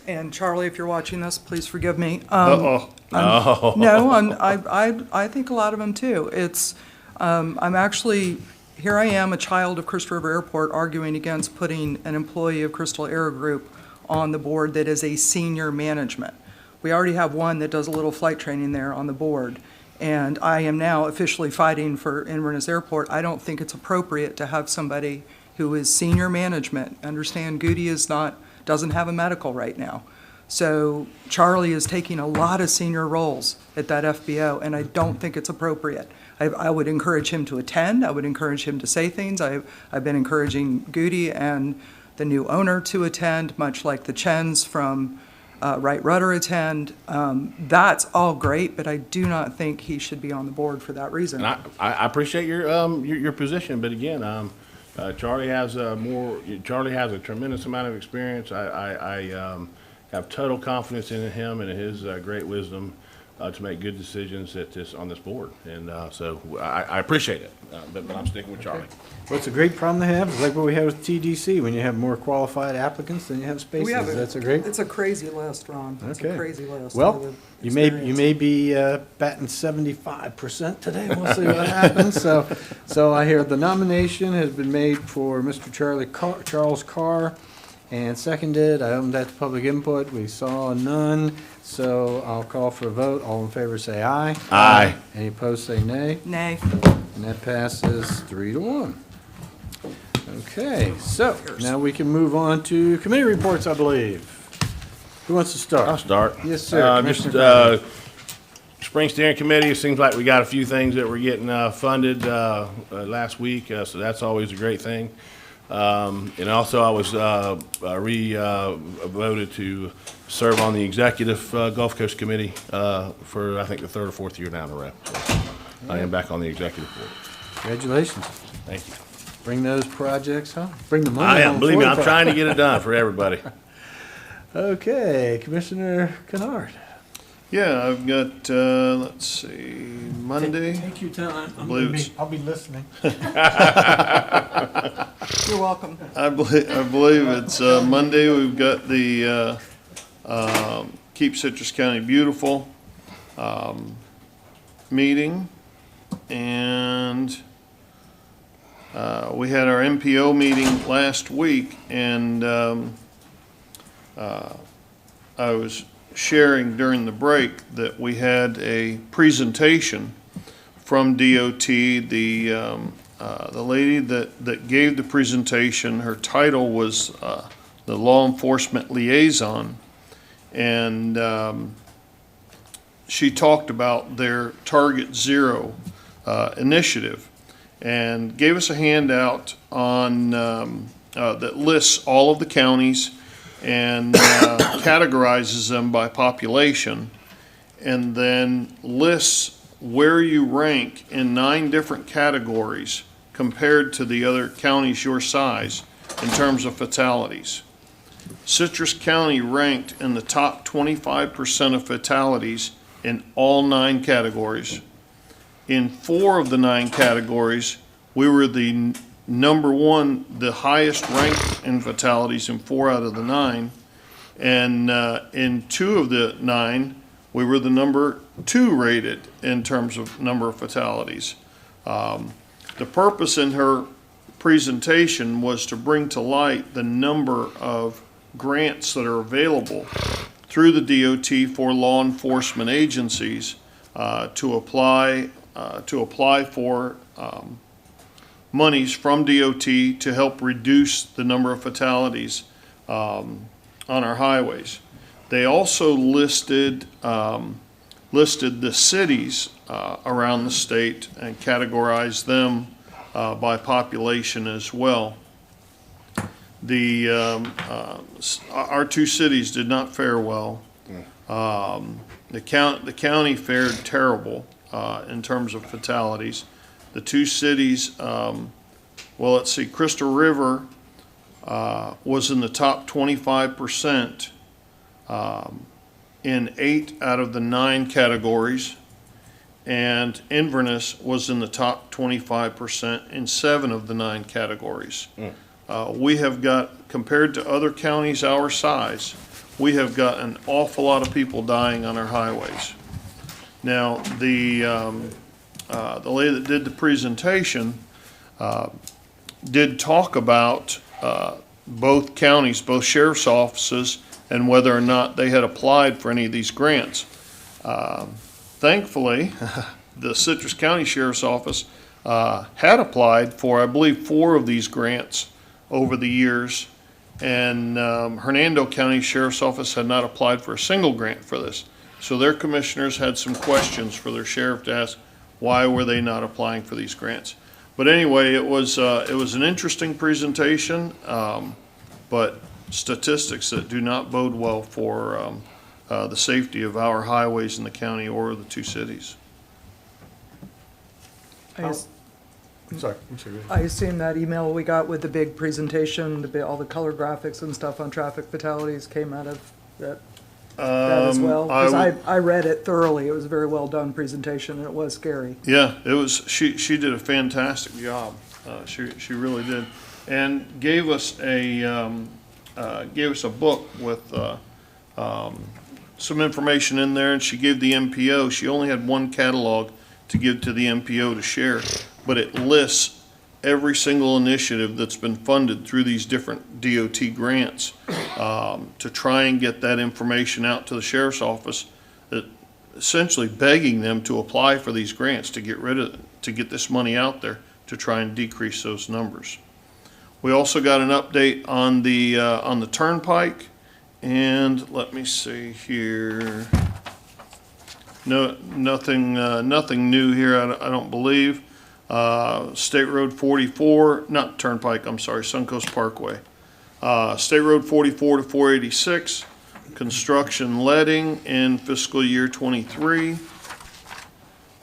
And Charlie, if you're watching this, please forgive me. Uh-oh. No, I think a lot of them too. I'm actually, here I am, a child of Crystal River Airport, arguing against putting an employee of Crystal Air Group on the board that is a senior management. We already have one that does a little flight training there on the board, and I am now officially fighting for Inverness Airport. I don't think it's appropriate to have somebody who is senior management. Understand, Goody doesn't have a medical right now. So Charlie is taking a lot of senior roles at that FBO, and I don't think it's appropriate. I would encourage him to attend. I would encourage him to say things. I've been encouraging Goody and the new owner to attend, much like the Chens from Wright Rudder attend. That's all great, but I do not think he should be on the board for that reason. And I appreciate your position, but again, Charlie has a tremendous amount of experience. I have total confidence in him and his great wisdom to make good decisions on this board, and so I appreciate it. But I'm sticking with Charlie. Well, it's a great problem to have. It's like what we have with TDC. When you have more qualified applicants than you have spaces. It's a crazy list, Ron. It's a Okay. crazy list. Well, you may be batting 75% today. We'll see what happens. So I hear the nomination has been made for Mr. Charles Carr and seconded. I opened that to public input. We saw none. So I'll call for a vote. All in favor say aye. Aye. Any opposed say nay. Nay. And that passes 3-1. Okay, so now we can move on to committee reports, I believe. Who wants to start? I'll start. Yes, sir. Spring Steering Committee, it seems like we got a few things that were getting funded last week, so that's always a great thing. And also I was voted to serve on the Executive Gulf Coast Committee for, I think, the third or fourth year down the road. So I am back on the Executive Board. Congratulations. Thank you. Bring those projects home. Bring the money I am, home believe for me, the I'm trying to get it done for everybody. Okay, Commissioner Kennard. Yeah, I've got, let's see, Monday. Take your time. I'll be listening. You're welcome. I believe it's Monday. We've got the Keep Citrus County Beautiful meeting. And we had our MPO meeting last week, and I was sharing during the break that we had a presentation from DOT. The lady that gave the presentation, her title was the Law Enforcement Liaison, and she talked about their Target Zero initiative and gave us a handout on that lists all of the counties and categorizes them by population, and then lists where you rank in 9 different categories compared to the other counties your size in terms of fatalities. Citrus County ranked in the top 25% of fatalities in all 9 categories. In 4 of the 9 categories, we were the number 1, the highest ranked in fatalities in 4 out of the 9. And in 2 of the 9, we were the number 2 rated in terms of number of fatalities. The purpose in her presentation was to bring to light the number of grants that are available through the DOT for law enforcement agencies to apply for monies from DOT to help reduce the number of fatalities on our highways. They also listed the cities around the state and categorized them by population as well. Our 2 cities did not fare well. The county fared terrible in terms of fatalities. The 2 cities, well, let's see, Crystal River was in the top 25% in 8 out of the 9 categories, and Inverness was in the top 25% in 7 of the 9 categories. We have got, compared to other counties our size, we have got an awful lot of people dying on our highways. Now, the lady that did the presentation did talk about both counties, both sheriff's offices, and whether or not they had applied for any of these grants. Thankfully, the Citrus County Sheriff's Office had applied for, I believe, 4 of these grants over the years, and Hernando County Sheriff's Office had not applied for a single grant for this. So their commissioners had some questions for their sheriff to ask, why were they not applying for these grants? But anyway, it was an interesting presentation, but statistics that do not bode well for the safety of our highways in the county or the 2 cities. I I'm sorry. I assume that email we got with the big presentation, all the color graphics and stuff on traffic fatalities came out of that as well? Because I read it thoroughly. It was a very well done presentation, and it was scary. Yeah, it was. She did a fantastic job. She really did, and gave us a book with some information in there. And she gave the MPO. She only had 1 catalog to give to the MPO to share, but it lists every single initiative that's been funded through these different DOT grants to try and get that information out to the sheriff's office, essentially begging them to apply for these grants to get this money out there to try and decrease those numbers. We also got an update on the turnpike, and let me see here. No, nothing new here. I don't believe. State Road 44, not Turnpike, I'm sorry, Suncoast Parkway. State Road 44 to 486, construction letting in fiscal year 23.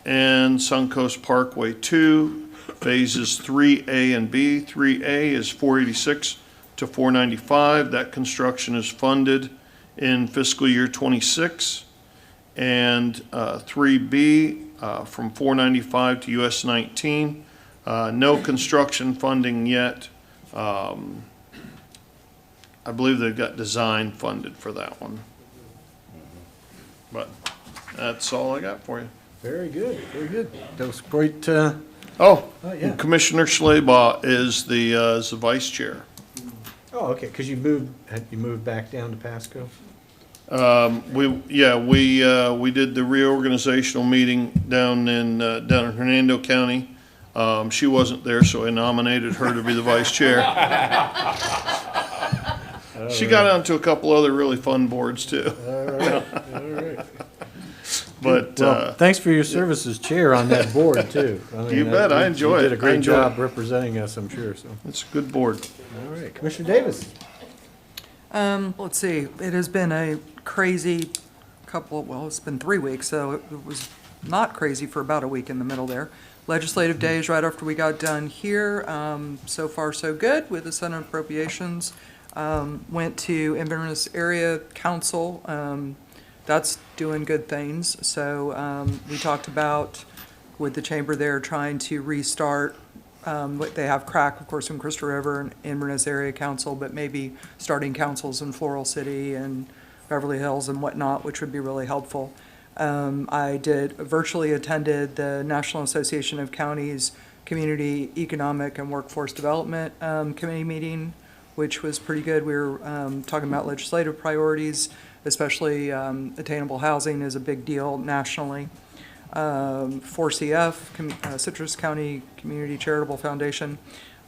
And Suncoast Parkway 2, phases 3A and B. 3A is 486 to 495. That construction is funded in fiscal year 26. And 3B from 495 to US 19. No construction funding yet. I believe they've got design funded for that one. But that's all I got for you. Very good, very good. That was great. And Commissioner Schleybaugh is the vice chair. Oh, okay, because you moved back down to Pasco? We did the reorganizational meeting down in Hernando County. She wasn't there, so I nominated her to be the vice chair. She got onto a couple other really fun boards too. All right. But well, thanks for your service as chair on that board too. I mean, you bet, I enjoy it. You did a great I enjoy job it. representing us, I'm sure. So it's a good board. All right, Commissioner Davis. Let's see, it has been a crazy it's been 3 weeks, so it was not crazy for about a week in the middle there. Legislative days right after we got done here. So far, so good with the Senate appropriations. Went to Inverness Area Council. That's doing good things. So we talked about with the chamber there trying to restart what they have crack, of course, in Crystal River and Inverness Area Council, but maybe starting councils in Floral City and Beverly Hills and whatnot, which would be really helpful. I virtually attended the National Association of Counties Community Economic and Workforce Development Committee meeting, which was pretty good. We were talking about legislative priorities, especially attainable housing is a big deal nationally. 4CF, Citrus County Community Charitable Foundation,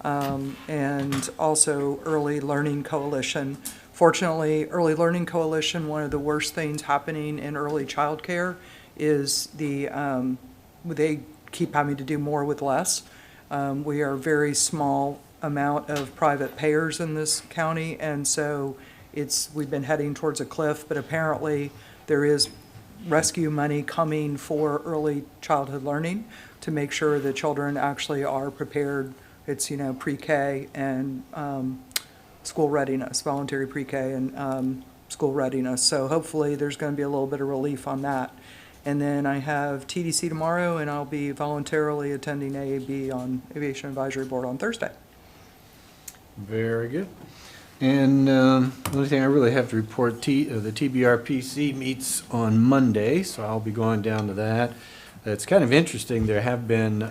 and also Early Learning Coalition. Fortunately, Early Learning Coalition, one of the worst things happening in early childcare is they keep having to do more with less. We are a very small amount of private payers in this county, and so we've been heading towards a cliff, but apparently there is rescue money coming for early childhood learning to make sure that children actually are prepared. It's, pre-K and school readiness, voluntary pre-K and school readiness. So hopefully there's going to be a little bit of relief on that. And then I have TDC tomorrow, and I'll be voluntarily attending AAB on Aviation Advisory Board on Thursday. Very good. And the only thing I really have to report, the TBRPC meets on Monday, so I'll be going down to that. It's kind of interesting. There have been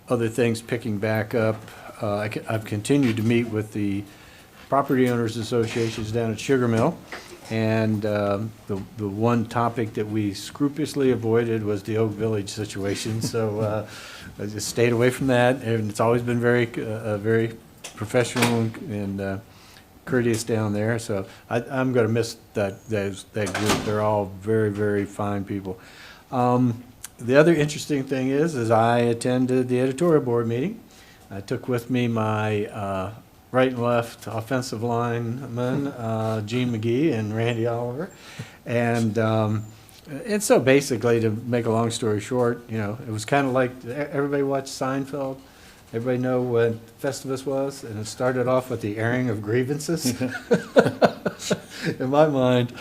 other things picking back up. I've continued to meet with the property owners associations down at Sugar Mill, and the one topic that we scrupulously avoided was the Oak Village situation. So I just stayed away from that, and it's always been very professional and courteous down there. So I'm going to miss that group. They're all very, very fine people. The other interesting thing is I attended the editorial board meeting. I took with me my right and left offensive linemen, Gene McGee and Randy Oliver. And so basically, to make a long story short, it was kind of like everybody watched Seinfeld. Everybody know what Festivus was? And it started off with the airing of grievances. In my mind,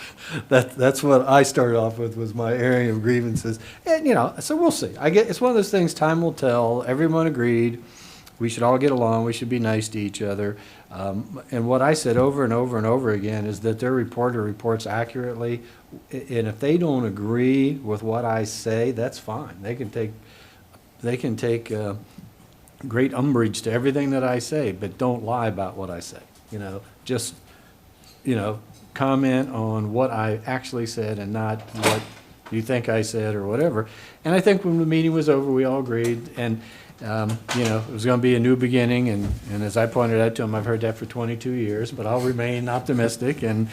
that's what I started off with, was my airing of grievances. And, so we'll see. It's one of those things, time will tell. Everyone agreed. We should all get along. We should be nice to each other. And what I said over and over and over again is that their reporter reports accurately. And if they don't agree with what I say, that's fine. They can take great umbrage to everything that I say, but don't lie about what I say. Just comment on what I actually said and not what you think I said or whatever. And I think when the meeting was over, we all agreed, and it was going to be a new beginning. And as I pointed out to him, I've heard that for 22 years, but I'll remain optimistic and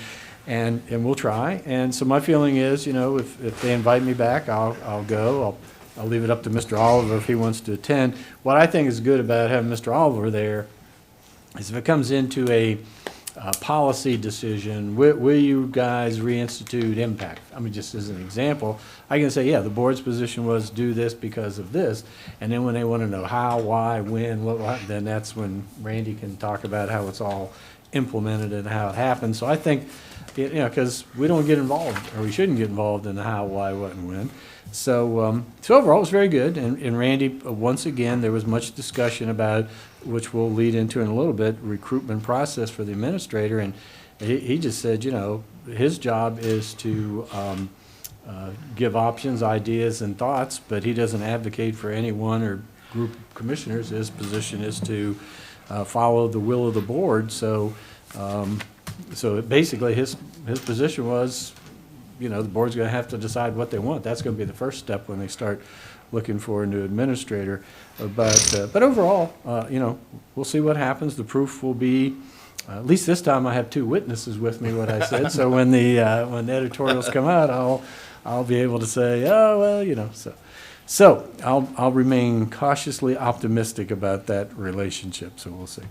we'll try. And so my feeling is, if they invite me back, I'll go. I'll leave it up to Mr. Oliver if he wants to attend. What I think is good about having Mr. Oliver there is if it comes into a policy decision, will you guys reinstitute impact? I mean, just as an example, I can say, yeah, the board's position was do this because of this. And then when they want to know how, why, when, what, then that's when Randy can talk about how it's all implemented and how it happens. So I think, because we don't get involved, or we shouldn't get involved in the how, why, what, and when. So overall, it was very good. And Randy, once again, there was much discussion about, which we'll lead into in a little bit, recruitment process for the administrator. And he just said, his job is to give options, ideas, and thoughts, but he doesn't advocate for any one or group of commissioners. His position is to follow the will of the board. So, so basically, his position was, you know, the board's going to have to decide what they want. That's going to be the first step when they start looking for a new administrator. But overall, you know, we'll see what happens. The proof will be, at least this time I have two witnesses with me what I said. So when the editorials come out, I'll be able to say, oh, well, you know, so I'll remain cautiously optimistic about that relationship, so we'll see.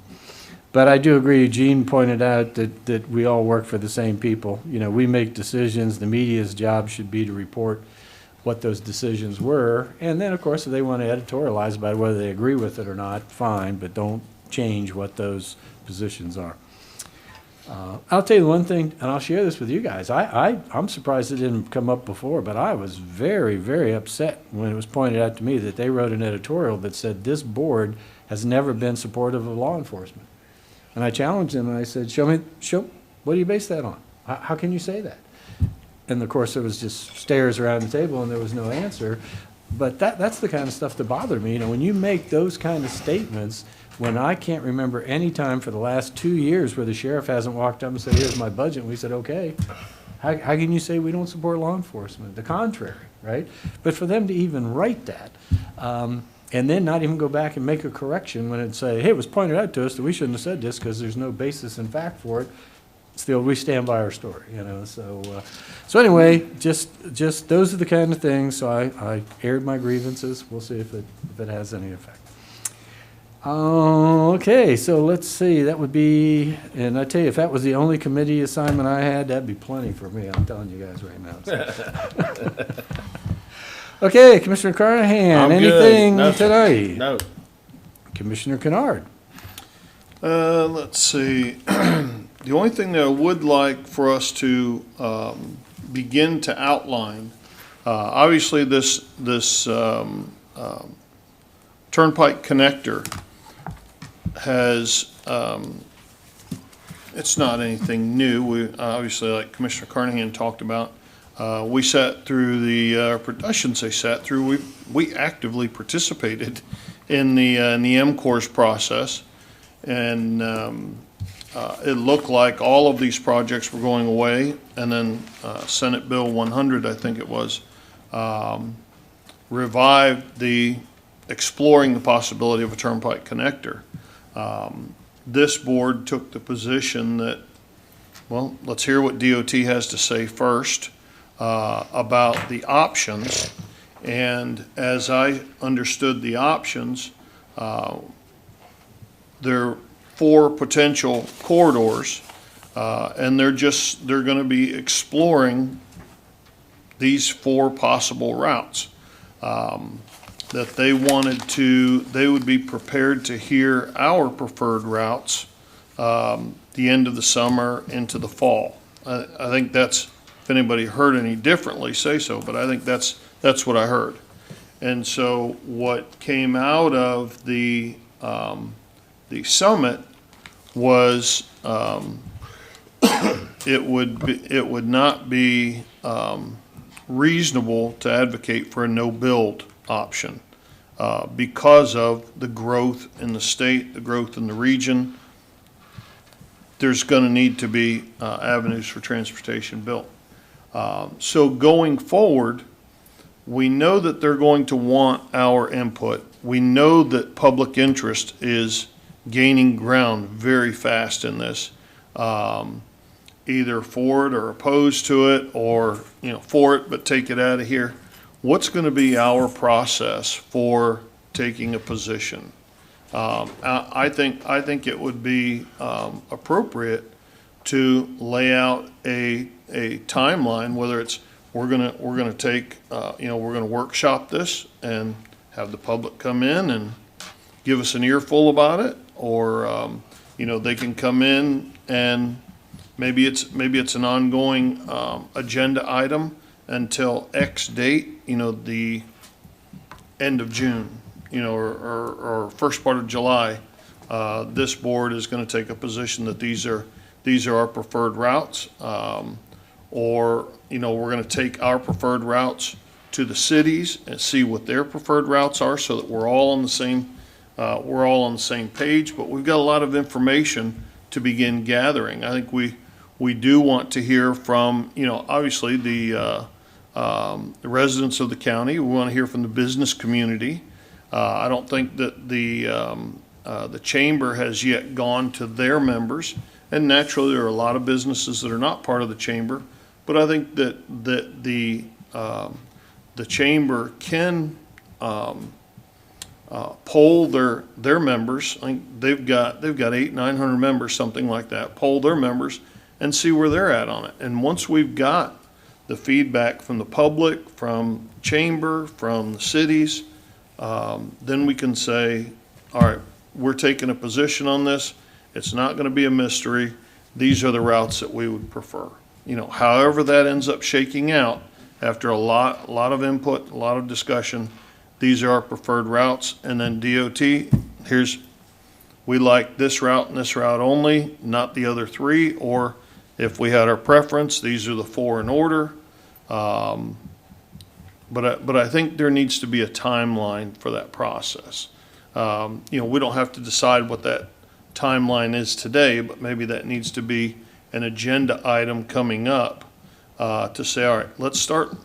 But I do agree, Eugene pointed out that we all work for the same people. You know, we make decisions, the media's job should be to report what those decisions were, and then, of course, if they want to editorialize about whether they agree with it or not, fine, but don't change what those positions are. I'll tell you one thing, and I'll share this with you guys. I'm surprised it didn't come up before, but I was very, very upset when it was pointed out to me that they wrote an editorial that said this board has never been supportive of law enforcement. And I challenged them, and I said, show, what do you base that on? How can you say that? And of course, there was just stares around the table, and there was no answer. But that's the kind of stuff that bothered me. You know, when you make those kind of statements, when I can't remember any time for the last 2 years where the sheriff hasn't walked up and said, here's my budget, and we said, okay, how can you say we don't support law enforcement? The contrary, right? But for them to even write that, and then not even go back and make a correction when it say, hey, it was pointed out to us that we shouldn't have said this because there's no basis in fact for it, still we stand by our story, you know. So anyway, just those are the kind of things. So I aired my grievances. We'll see if it has any effect. Okay, so let's see. That would be, and I tell you, if that was the only committee assignment I had, that'd be plenty for me. I'm telling you guys right now. So. Okay, Commissioner Carnahan, anything tonight? No. Commissioner Kennard. Let's see. The only thing that I would like for us to begin to outline, obviously this Turnpike connector has, it's not anything new. We obviously, like Commissioner Carnahan talked about, we sat through I shouldn't say sat through, we actively participated in the MCORS process, and it looked like all of these projects were going away, and then Senate Bill 100, I think it was, revived exploring the possibility of a Turnpike connector. This board took the position that, well, let's hear what DOT has to say first about the options. And as I understood the options, there are 4 potential corridors, and they're going to be exploring these 4 possible routes. That they would be prepared to hear our preferred routes the end of the summer into the fall. I think that's, if anybody heard any differently, say so, but I think that's what I heard. And so what came out of the summit was it would not be reasonable to advocate for a no-build option because of the growth in the state, the growth in the region. There's going to need to be avenues for transportation built. So going forward, we know that they're going to want our input. We know that public interest is gaining ground very fast in this, either for it or opposed to it, or for it but take it out of here. What's going to be our process for taking a position? I think it would be appropriate to lay out a timeline, whether it's we're gonna take we're gonna workshop this and have the public come in and give us an earful about it, or they can come in and maybe it's an ongoing agenda item until X date, the end of June, or first part of July. This board is going to take a position that these are our preferred routes, or, you know, we're gonna take our preferred routes to the cities and see what their preferred routes are so that we're all on the same page, but we've got a lot of information to begin gathering. I think we do want to hear from, you know, obviously the residents of the county. We want to hear from the business community. I don't think that the chamber has yet gone to their members, and naturally there are a lot of businesses that are not part of the chamber. But I think that the chamber can poll their members. I think they've got 800-900 members, something like that. Poll their members and see where they're at on it. And once we've got the feedback from the public, from chamber, from the cities, then we can say, all right, we're taking a position on this. It's not going to be a mystery. These are the routes that we would prefer. You know, however that ends up shaking out, after a lot of input, a lot of discussion, these are our preferred routes. And then DOT, we like this route and this route only, not the other three. Or if we had our preference, these are the four in order. But I think there needs to be a timeline for that process. You know, we don't have to decide what that timeline is today, but maybe that needs to be an agenda item coming up to say, all right, let's start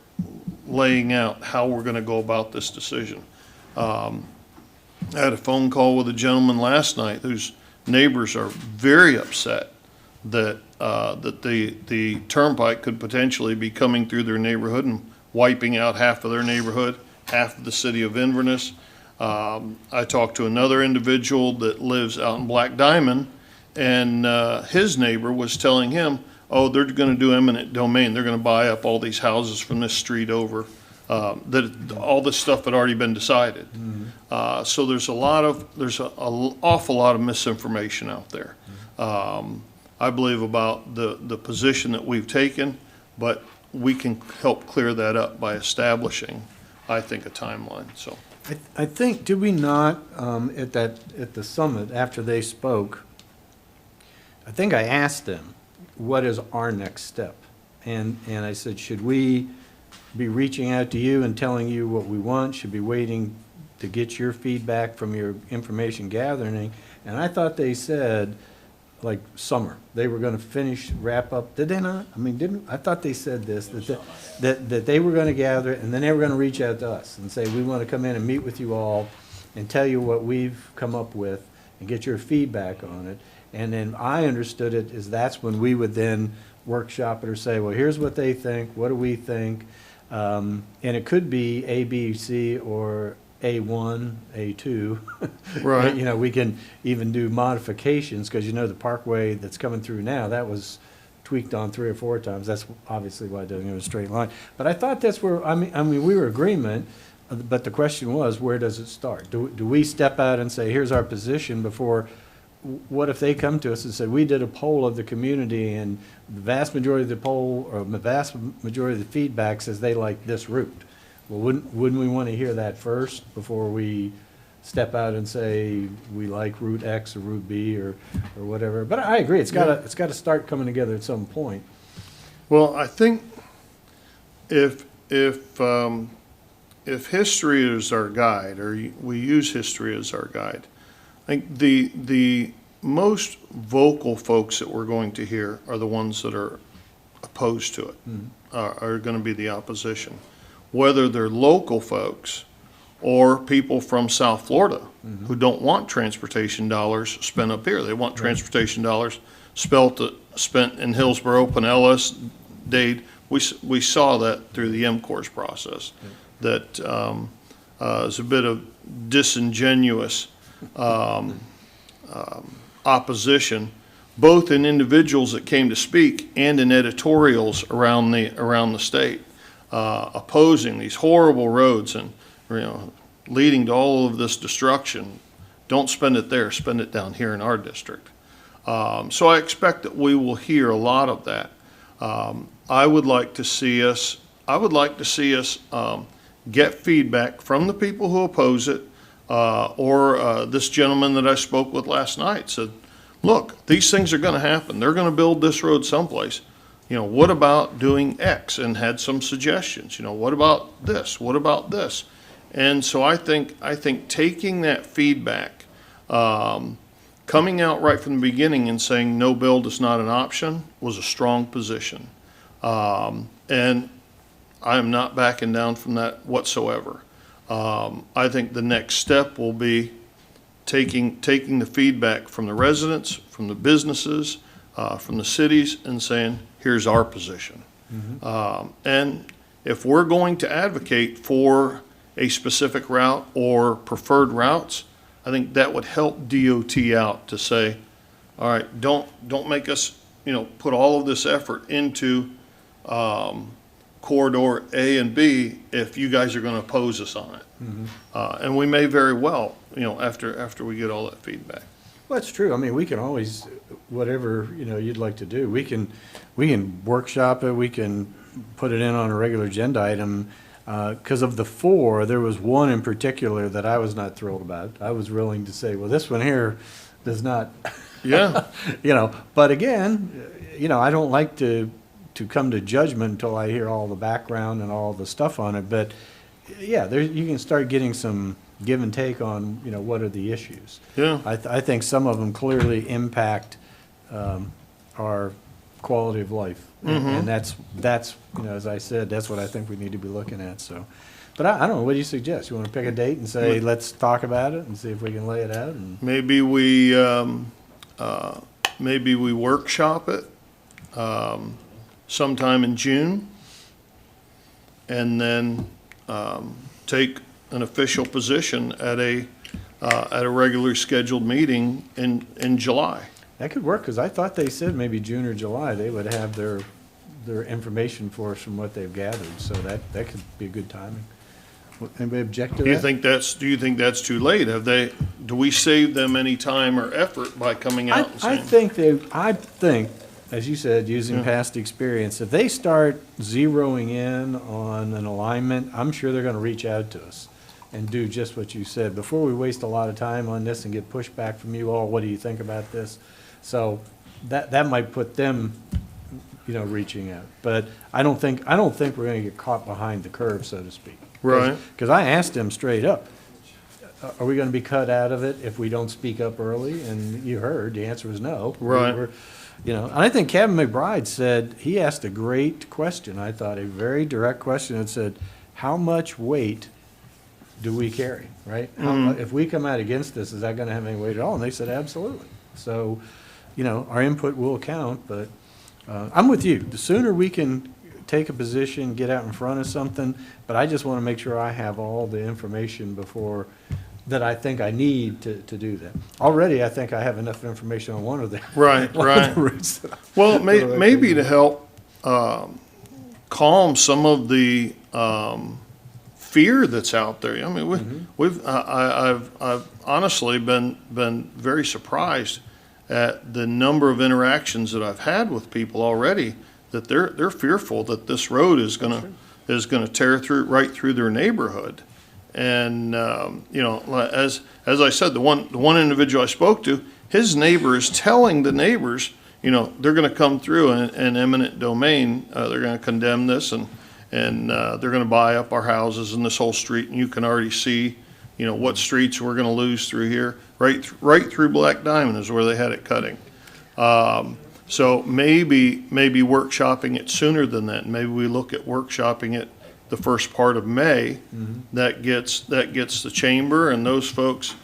laying out how we're going to go about this decision. I had a phone call with a gentleman last night whose neighbors are very upset that the turnpike could potentially be coming through their neighborhood and wiping out half of their neighborhood, half of the city of Inverness. I talked to another individual that lives out in Black Diamond, and his neighbor was telling him, oh, they're going to do eminent domain. They're going to buy up all these houses from this street over. That all this stuff had already been decided. So there's an awful lot of misinformation out there. I believe about the position that we've taken, but we can help clear that up by establishing, I think, a timeline. So I think, did we not, at the summit, after they spoke, I think I asked them, what is our next step? And I said, should we be reaching out to you and telling you what we want? Should be waiting to get your feedback from your information gathering? And I thought they said, like, summer. They were going to wrap up. Did they not? I mean, I thought they said this, that they were going to gather it, and then they were going to reach out to us and say, we want to come in and meet with you all and tell you what we've come up with and get your feedback on it. And then I understood it as that's when we would then workshop it or say, well, here's what they think, what do we think? And it could be A, B, C, or A1, A2. Right. You know, we can even do modifications, because you know the Parkway that's coming through now, that was tweaked on 3 or 4 times. That's obviously why it doesn't go in a straight line. But I thought that's where, I mean, we were in agreement, but the question was, where does it start? Do we step out and say, here's our position before? What if they come to us and say, we did a poll of the community and the vast majority of the poll, or the vast majority of the feedback says they like this route? Well, wouldn't we want to hear that first before we step out and say we like route X or route B or whatever? But I agree, it's got to start coming together at some point. Well, I think if history is our guide, or we use history as our guide, I think the most vocal folks that we're going to hear are the ones that are opposed to it, are going to be the opposition. Whether they're local folks or people from South Florida who don't want transportation dollars spent up here. They want transportation dollars spent in Hillsborough, Pinellas, Dade. We saw that through the MCORS process. That is a bit of disingenuous opposition, both in individuals that came to speak and in editorials around the state, opposing these horrible roads and, you know, leading to all of this destruction. Don't spend it there, spend it down here in our district. So I expect that we will hear a lot of that. I would like to see us get feedback from the people who oppose it, or this gentleman that I spoke with last night said, look, these things are going to happen. They're going to build this road someplace. what about doing X, and had some suggestions, what about this, what about this? And so I think taking that feedback, coming out right from the beginning and saying no build is not an option was a strong position. And I am not backing down from that whatsoever. I think the next step will be taking the feedback from the residents, from the businesses, from the cities, and saying, here's our position. And if we're going to advocate for a specific route or preferred routes, I think that would help DOT out to say, all right, don't make us, put all of this effort into corridor A and B if you guys are going to oppose us on it. And we may very well, after we get all that feedback. Well, that's true. I mean, we can always, whatever, you'd like to do, we can workshop it, we can put it in on a regular agenda item. Because of the four, there was one in particular that I was not thrilled about. I was willing to say, well, this one here does not. Yeah. But again, I don't like to come to judgment until I hear all the background and all the stuff on it. But yeah, you can start getting some give and take on, what are the issues. Yeah. I think some of them clearly impact our quality of life. And that's as I said, that's what I think we need to be looking at. So, but I don't know. What do you suggest? You want to pick a date and say, let's talk about it and see if we can lay it out? And Maybe we workshop it sometime in June, and then take an official position at a regularly scheduled meeting in July. that could work, because I thought they said maybe June or July, they would have their information for us from what they've gathered. So that could be a good timing. Anybody object to that? Do you think that's too late? Do we save them any time or effort by coming out and saying? I think, as you said, using past experience, if they start zeroing in on an alignment, I'm sure they're gonna reach out to us and do just what you said. Before we waste a lot of time on this and get pushback from you all, what do you think about this? So that might put them, reaching out. But I don't think we're gonna get caught behind the curve, so to speak. Right. Because I asked him straight up, are we going to be cut out of it if we don't speak up early? And you heard, the answer was no. Right. And I think Kevin McBride said, he asked a great question, I thought, a very direct question, and said, how much weight do we carry, right? If we come out against this, is that going to have any weight at all? And they said, absolutely. So, our input will count, but I'm with you. The sooner we can take a position, get out in front of something, but I just want to make sure I have all the information before that I think I need to do that. Already, I think I have enough information on one of the Right. routes. Well, maybe to help calm some of the fear that's out there. I mean, I've honestly been very surprised at the number of interactions that I've had with people already, that they're fearful that this road is gonna tear right through their neighborhood. And as I said, the one individual I spoke to, his neighbor is telling the neighbors, they're gonna come through an eminent domain, they're gonna condemn this, and they're gonna buy up our houses in this whole street, and you can already see, what streets we're gonna lose through here. Right through Black Diamond is where they had it cutting. So maybe workshopping it sooner than that. Maybe we look at workshopping it the first part of May. That gets the chamber and those folks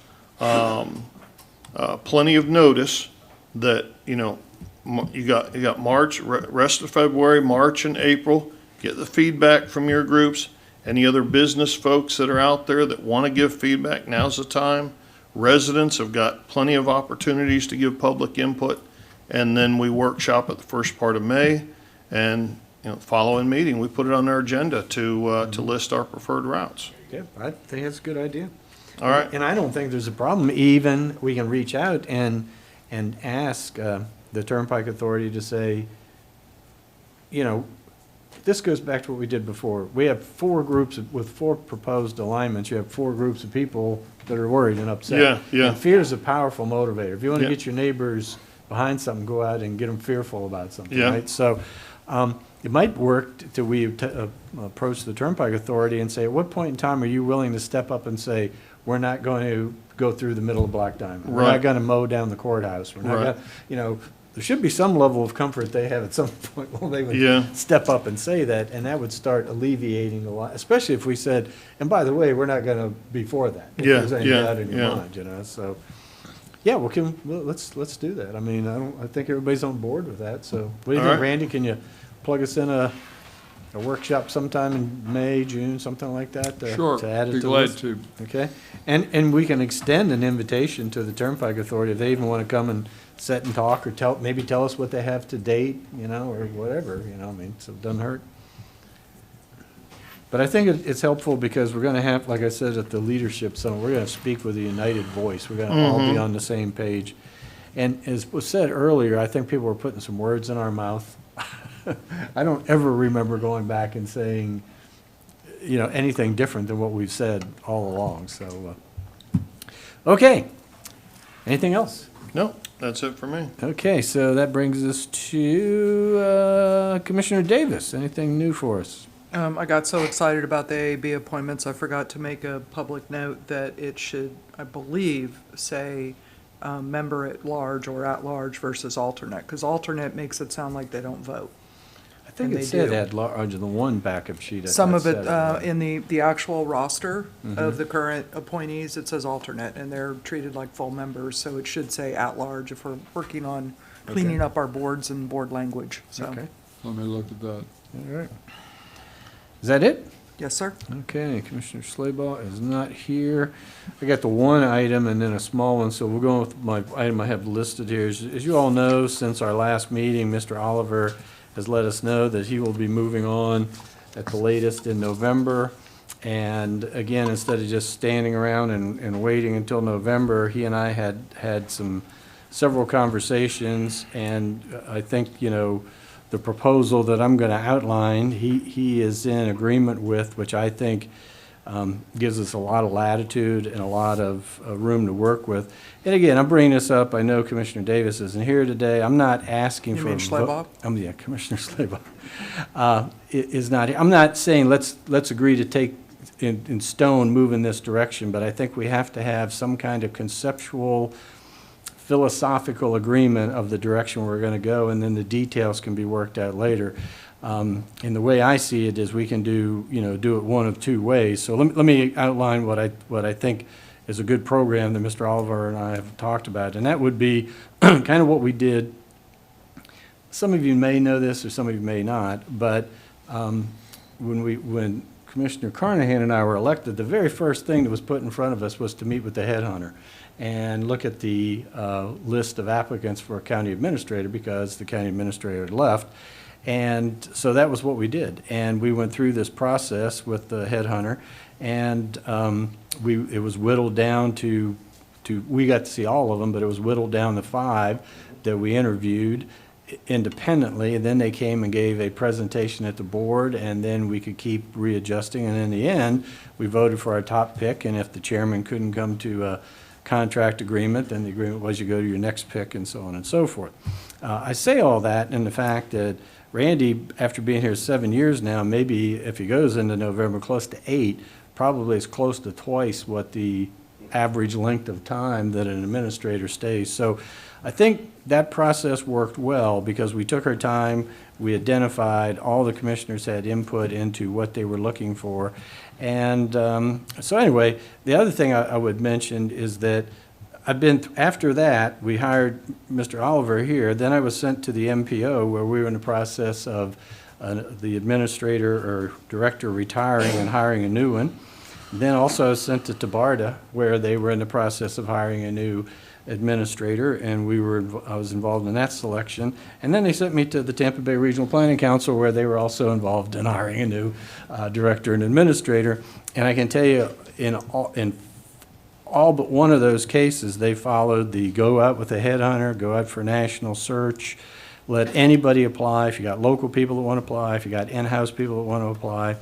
plenty of notice that you got March, rest of February, March and April. Get the feedback from your groups. Any other business folks that are out there that want to give feedback, now's the time. Residents have got plenty of opportunities to give public input. And then we workshop at the first part of May, and following meeting, we put it on our agenda to list our preferred routes. Yeah, I think that's a good idea. All right. And I don't think there's a problem. Even we can reach out and ask the Turnpike Authority to say, this goes back to what we did before. We have 4 groups with 4 proposed alignments. You have 4 groups of people that are worried and upset. Yeah. And fear is a powerful motivator. If you want to get your neighbors behind something, go out and get them fearful about something, right? So It might work till we approach the Turnpike Authority and say, at what point in time are you willing to step up and say, we're not going to go through the middle of Black Diamond? We're Right. not going to mow down the courthouse. We're not Right. going to, you know, there should be some level of comfort they have at some point when they Yeah. would step up and say that, and that would start alleviating a lot, especially if we said, and by the way, we're not going to be for that. If Yeah, there's any yeah, doubt in your yeah. mind, you know, so. Yeah, well, let's do that. I mean, I think everybody's on board with that, so. What do you All think, right. Randy? Can you plug us in a workshop sometime in May, June, something like that? Sure, To add it be to the glad list? to. Okay, and we can extend an invitation to the Turnpike Authority if they even want to come and sit and talk, or maybe tell us what they have to date, you know, or whatever, you know, I mean, so it doesn't hurt. But I think it's helpful because we're gonna have, like I said, at the leadership summit, we're gonna speak with a united voice. We're gonna all be on the same page. And as was said earlier, I think people were putting some words in our mouth. I don't ever remember going back and saying, you know, anything different than what we've said all along, so. Okay. Anything else? No, that's it for me. Okay, so that brings us to Commissioner Davis. Anything new for us? I got so excited about the AAB appointments, I forgot to make a public note that it should, I believe, say member at large or at large versus alternate, because alternate makes it sound like they don't vote. I think And it they said do. at large, the one backup sheet. Some that of it, said in the actual roster Mhm. of the current appointees, it says alternate, and they're treated like full members, so it should say at large if we're working on cleaning up our boards and board language, so. Okay. Let me look at that. All right. Is that it? Yes, sir. Okay, Commissioner Slaybaugh is not here. I got the one item and then a small one, so we'll go with my item I have listed here. As you all know, since our last meeting, Mr. Oliver has let us know that he will be moving on at the latest in November. And again, instead of just standing around and waiting until November, he and I had several conversations, and I think, you know, the proposal that I'm going to outline, he is in agreement with, which I think gives us a lot of latitude and a lot of room to work with. And again, I'm bringing this up, I know Commissioner Davis isn't here today, I'm not asking You for. mean Slaybaugh? Yeah, Commissioner Slaybaugh is not, I'm not saying let's agree to take in stone, move in this direction, but I think we have to have some kind of conceptual, philosophical agreement of the direction we're going to go, and then the details can be worked out later. And the way I see it is we can do it one of two ways. So let me outline what I think is a good program that Mr. Oliver and I have talked about, and that would be kind of what we did. Some of you may know this, or some of you may not, but when Commissioner Carnahan and I were elected, the very first thing that was put in front of us was to meet with the headhunter and look at the list of applicants for a county administrator, because the county administrator had left. And so that was what we did. And we went through this process with the headhunter, and it was whittled down to we got to see all of them, but it was whittled down to 5 that we interviewed independently, and then they came and gave a presentation at the board, and then we could keep readjusting, and in the end, we voted for our top pick, and if the chairman couldn't come to a contract agreement, then the agreement was you go to your next pick, and so on and so forth. I say all that in the fact that Randy, after being here 7 years now, maybe if he goes into November close to 8, probably is close to twice what the average length of time that an administrator stays. So I think that process worked well because we took our time, we identified, all the commissioners had input into what they were looking for. And so anyway, the other thing I would mention is that after that, we hired Mr. Oliver here, then I was sent to the MPO where we were in the process of the administrator or director retiring and hiring a new one. Then also I was sent to Tabarda where they were in the process of hiring a new administrator, and I was involved in that selection. And then they sent me to the Tampa Bay Regional Planning Council where they were also involved in hiring a new director and administrator. And I can tell you in all but one of those cases, they followed the go out with a headhunter, go out for national search, let anybody apply. If you got local people that want to apply, if you got in-house people that want to apply.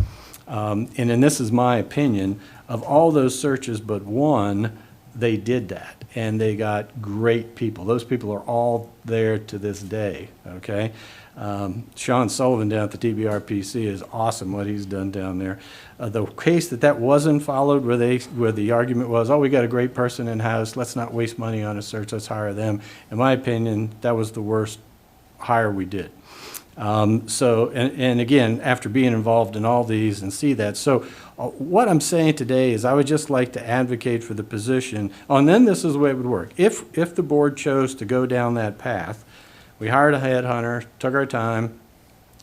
And then this is my opinion, of all those searches but one, they did that, and they got great people. Those people are all there to this day, okay? Sean Sullivan down at the TBRPC is awesome what he's done down there. The case that wasn't followed, where the argument was, oh, we got a great person in-house, let's not waste money on a search, let's hire them. In my opinion, that was the worst hire we did. And again, after being involved in all these and see that, so what I'm saying today is I would just like to advocate for the position, and then this is the way it would work. If the board chose to go down that path, we hired a headhunter, took our time,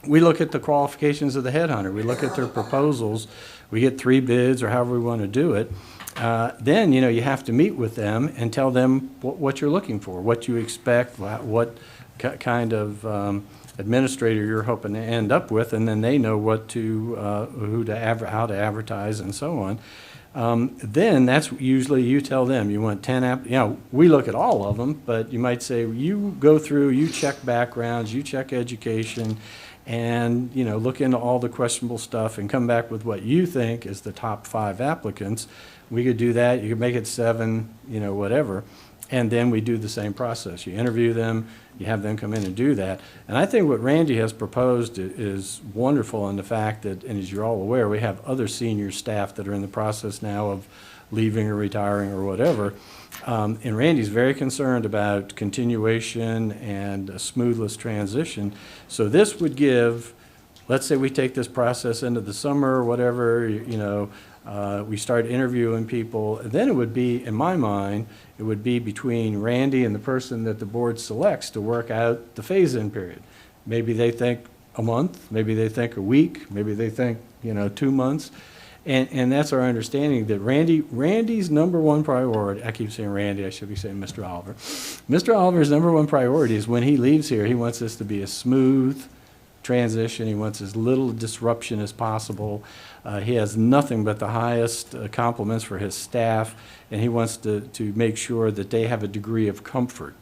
we look at the qualifications of the headhunter, we look at their proposals, we get 3 bids or however we want to do it, then, you have to meet with them and tell them what you're looking for, what you expect, what kind of administrator you're hoping to end up with, and then they know what to, how to advertise and so on. Then that's usually you tell them you want 10 we look at all of them, but you might say you go through, you check backgrounds, you check education, and look into all the questionable stuff and come back with what you think is the top 5 applicants. We could do that. You could make it 7, whatever. And then we do the same process. You interview them, you have them come in and do that. And I think what Randy has proposed is wonderful in the fact that, and as you're all aware, we have other senior staff that are in the process now of leaving or retiring or whatever. And Randy's very concerned about continuation and a smoothless transition. So this would give, let's say we take this process into the summer or whatever, we start interviewing people, then it would be, in my mind, it would be between Randy and the person that the board selects to work out the phase-in period. Maybe they think a month, maybe they think a week, maybe they think, 2 months. And that's our understanding that Randy's number one priority, I keep saying Randy, I should be saying Mr. Oliver. Mr. Oliver's number one priority is when he leaves here, he wants this to be a smooth transition. He wants as little disruption as possible. He has nothing but the highest compliments for his staff, and he wants to make sure that they have a degree of comfort.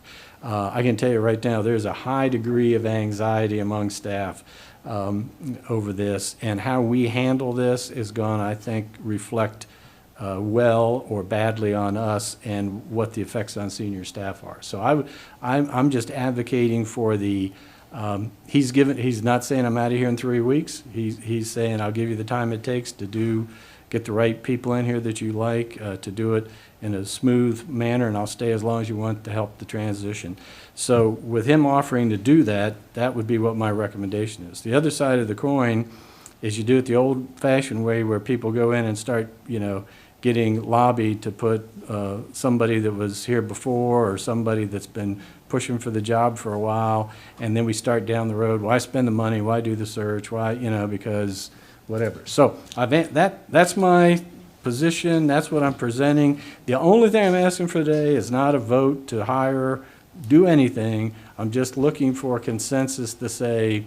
I can tell you right now, there's a high degree of anxiety among staff over this, and how we handle this is going to, I think, reflect well or badly on us and what the effects on senior staff are. So I'm just advocating for the he's not saying I'm out of here in 3 weeks. He's saying I'll give you the time it takes to get the right people in here that you like, to do it in a smooth manner, and I'll stay as long as you want to help the transition. So with him offering to do that, that would be what my recommendation is. The other side of the coin is you do it the old-fashioned way where people go in and start, getting lobbied to put somebody that was here before or somebody that's been pushing for the job for a while, and then we start down the road, why spend the money, why do the search, why, because whatever. So that's my position, that's what I'm presenting. The only thing I'm asking for today is not a vote to hire, do anything. I'm just looking for consensus to say,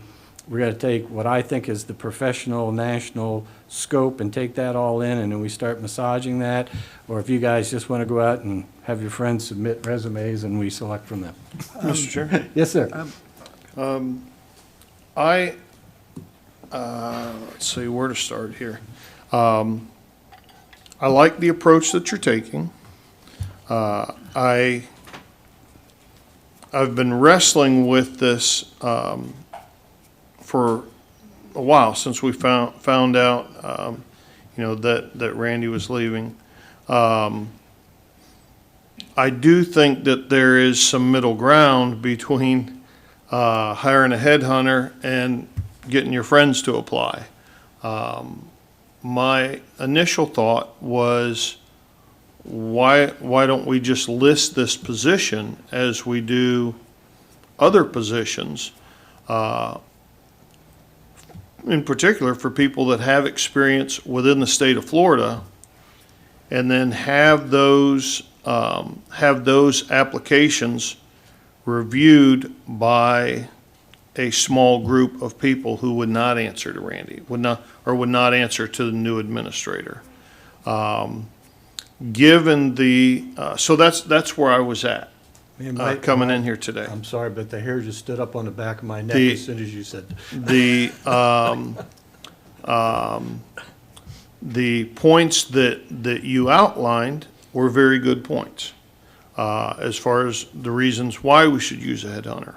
we're going to take what I think is the professional national scope and take that all in, and then we start massaging that. Or if you guys just want to go out and have your friends submit resumes and we select from them. Mr. Chair? Yes, sir. Let's see where to start here. I like the approach that you're taking. I've been wrestling with this for a while, since we found out, that Randy was leaving. I do think that there is some middle ground between hiring a headhunter and getting your friends to apply. My initial thought was, why don't we just list this position as we do other positions, in particular for people that have experience within the state of Florida, and then have those applications reviewed by a small group of people who would not answer to Randy, would not answer to the new administrator. Given the so that's where I was at coming in here today. I'm sorry, but the hair just stood up on the back of my neck as soon as you said the points that you outlined were very good points as far as the reasons why we should use a headhunter.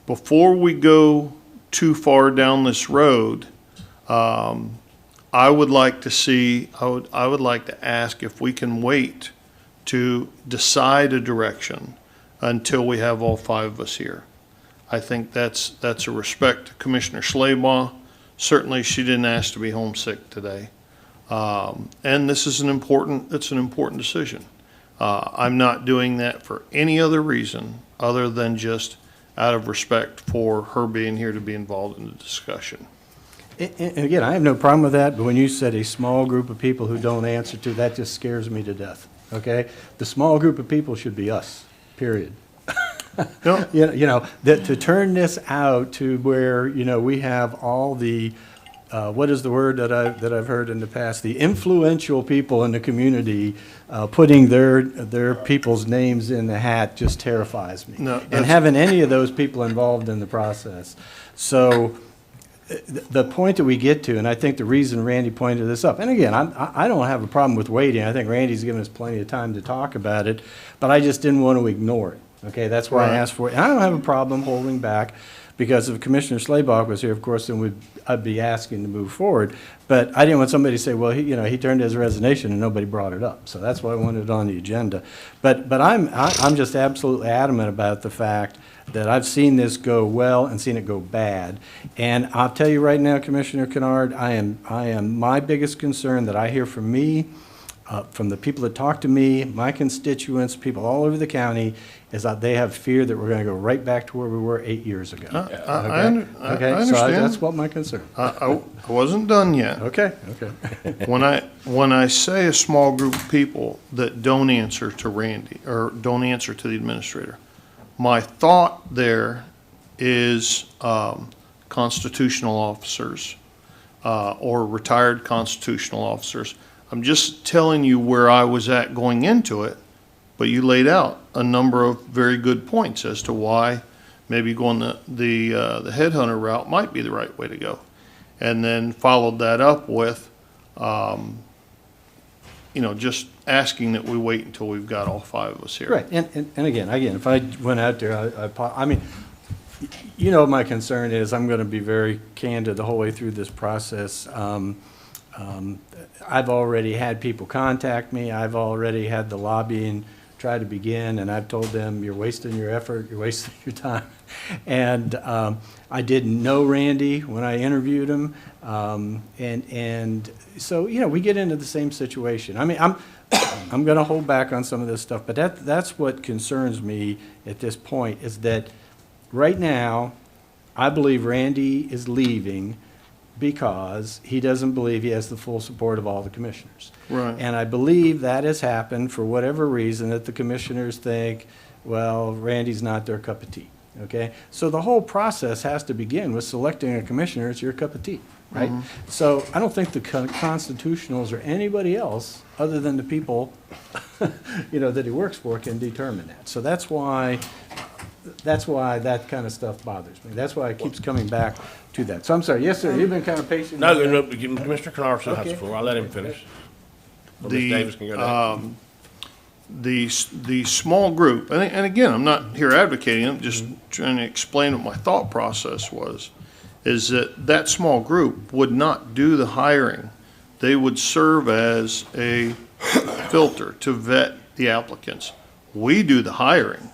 Before we go too far down this road, I would like to see, I would like to ask if we can wait to decide a direction until we have all 5 of us here. I think that's a respect to Commissioner Schleybaugh. Certainly, she didn't ask to be homesick today. And this is it's an important decision. I'm not doing that for any other reason other than just out of respect for her being here to be involved in the discussion. And again, I have no problem with that, but when you said a small group of people who don't answer to, that just scares me to death, okay? The small group of people should be us, period. No. You know, that to turn this out to where, you know, we have all the, what is the word that I've heard in the past? The influential people in the community putting their people's names in the hat just terrifies me. No, and having any of those people involved in the process. So the point that we get to, and I think the reason Randy pointed this up, and again, I don't have a problem with waiting. I think Randy's given us plenty of time to talk about it, but I just didn't want to ignore it. Okay, that's why I asked for it. And I don't have a problem holding back, because if Commissioner Schleybaugh was here, of course, then I'd be asking to move forward. But I didn't want somebody to say, well, he turned his resignation and nobody brought it up. So that's why I wanted it on the agenda. But I'm just absolutely adamant about the fact that I've seen this go well and seen it go bad. And I'll tell you right now, Commissioner Kennard, I am my biggest concern that I hear from me, from the people that talk to me, my constituents, people all over the county, is that they have fear that we're going to go right back to where we were 8 years ago. I understand. So that's what my concern. I wasn't done yet. Okay. When I say a small group of people that don't answer to Randy or don't answer to the administrator, my thought there is constitutional officers or retired constitutional officers. I'm just telling you where I was at going into it, but you laid out a number of very good points as to why maybe going the headhunter route might be the right way to go. And then followed that up with, just asking that we wait until we've got all 5 of us here. Right, and again, if I went out there, I mean, you know, my concern is I'm going to be very candid the whole way through this process. I've already had people contact me. I've already had the lobbying try to begin, and I've told them, you're wasting your effort, you're wasting your time. And I didn't know Randy when I interviewed him. And so, we get into the same situation. I mean, I'm going to hold back on some of this stuff, but that's what concerns me at this point, is that right now, I believe Randy is leaving because he doesn't believe he has the full support of all the commissioners. Right. And I believe that has happened for whatever reason, that the commissioners think, well, Randy's not their cup of tea, okay? So the whole process has to begin with selecting a commissioner as your cup of tea, right? So I don't think the constitutionals or anybody else, other than the people, that he works for, can determine that. So that's why that kind of stuff bothers me. That's why it keeps coming back to that. So I'm sorry, yes, sir, you've been kind of patient. No, Commissioner Kennard still has the floor. I'll let him finish. Or Ms. Davis can go next. The small group, and again, I'm not here advocating, I'm just trying to explain what my thought process was, is that small group would not do the hiring. They would serve as a filter to vet the applicants. We do the hiring.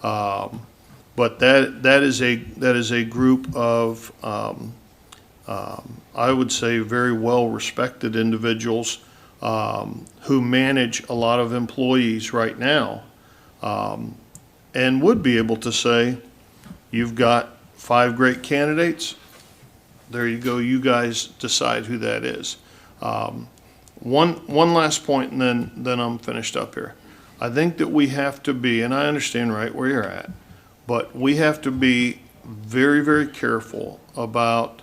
But that is a group of, I would say, very well-respected individuals who manage a lot of employees right now, and would be able to say, you've got 5 great candidates, there you go, you guys decide who that is. One last point, and then I'm finished up here. I think that we have to be, and I understand right where you're at, but we have to be very, very careful about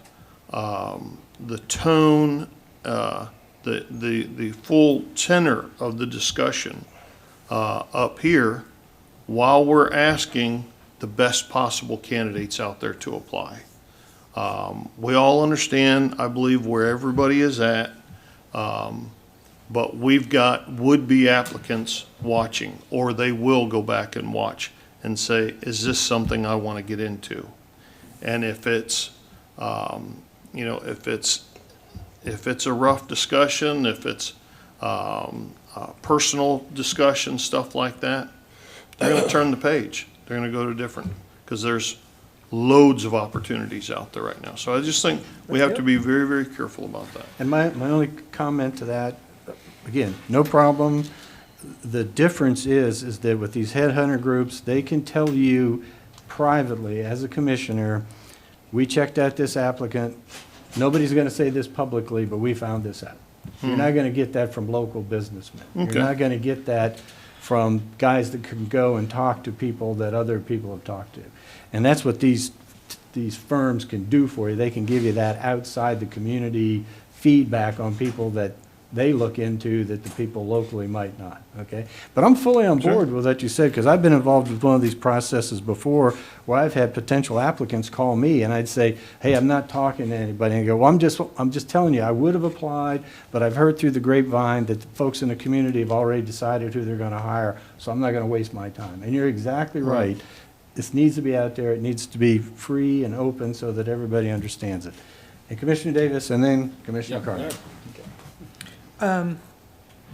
the tone, the full tenor of the discussion up here while we're asking the best possible candidates out there to apply. We all understand, I believe, where everybody is at, but we've got would-be applicants watching, or they will go back and watch and say, is this something I want to get into? And if it's, if it's a rough discussion, if it's personal discussion, stuff like that, they're going to turn the page. They're going to go to different, because there's loads of opportunities out there right now. So I just think we have to be very, very careful about that. And my only comment to that, again, no problem. The difference is that with these headhunter groups, they can tell you privately, as a commissioner, we checked out this applicant. Nobody's going to say this publicly, but we found this out. You're not going to get that from local businessmen. Okay. You're not going to get that from guys that can go and talk to people that other people have talked to. And that's what these firms can do for you. They can give you that outside the community feedback on people that they look into that the people locally might not, okay? But I'm fully on board with what you said, because I've been involved with one of these processes before where I've had potential applicants call me and I'd say, hey, I'm not talking to anybody. And I go, well, I'm just telling you, I would have applied, but I've heard through the grapevine that the folks in the community have already decided who they're gonna hire, so I'm not gonna waste my time. And you're exactly right. This needs to be out there. It needs to be free and open so that everybody understands it. And Commissioner Davis, and then Commissioner Carter.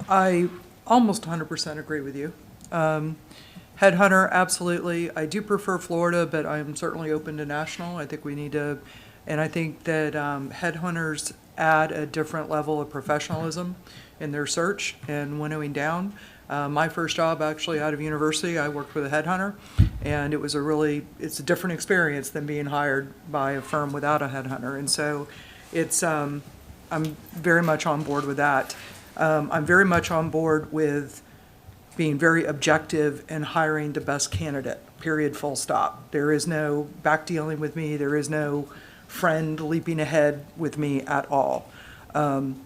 I almost 100% agree with you. Headhunter, absolutely. I do prefer Florida, but I'm certainly open to national. I think we need to, and I think that headhunters add a different level of professionalism in their search and winnowing down. My first job actually out of university, I worked with a headhunter, and it was it's a different experience than being hired by a firm without a headhunter. And so it's, I'm very much on board with that. I'm very much on board with being very objective and hiring the best candidate, period, full stop. There is no back dealing with me. There is no friend leaping ahead with me at all.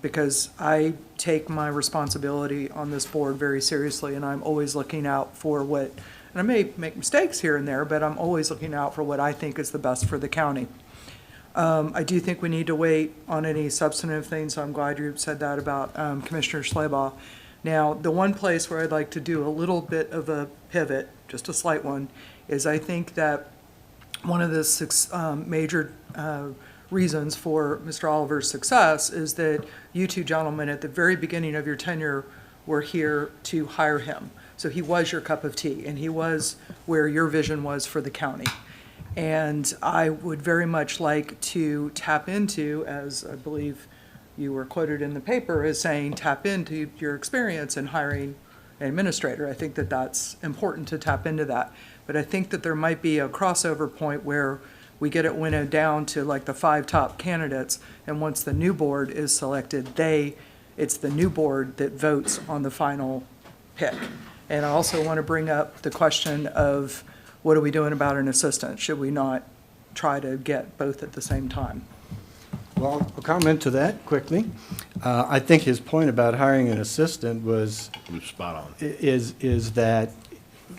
Because I take my responsibility on this board very seriously, and I'm always looking out for and I may make mistakes here and there, but I'm always looking out for what I think is the best for the county. I do think we need to wait on any substantive things, so I'm glad you said that about Commissioner Schleybaugh. Now, the one place where I'd like to do a little bit of a pivot, just a slight one, is I think that one of the major reasons for Mr. Oliver's success is that you two gentlemen at the very beginning of your tenure were here to hire him. So he was your cup of tea, and he was where your vision was for the county. And I would very much like to tap into, as I believe you were quoted in the paper as saying, tap into your experience in hiring an administrator. I think that that's important to tap into that. But I think that there might be a crossover point where we get it winnowed down to like the 5 top candidates, and once the new board is selected, it's the new board that votes on the final pick. And I also want to bring up the question of what are we doing about an assistant? Should we not try to get both at the same time? Well, I'll comment to that quickly. I think his point about hiring an assistant was spot on. Is that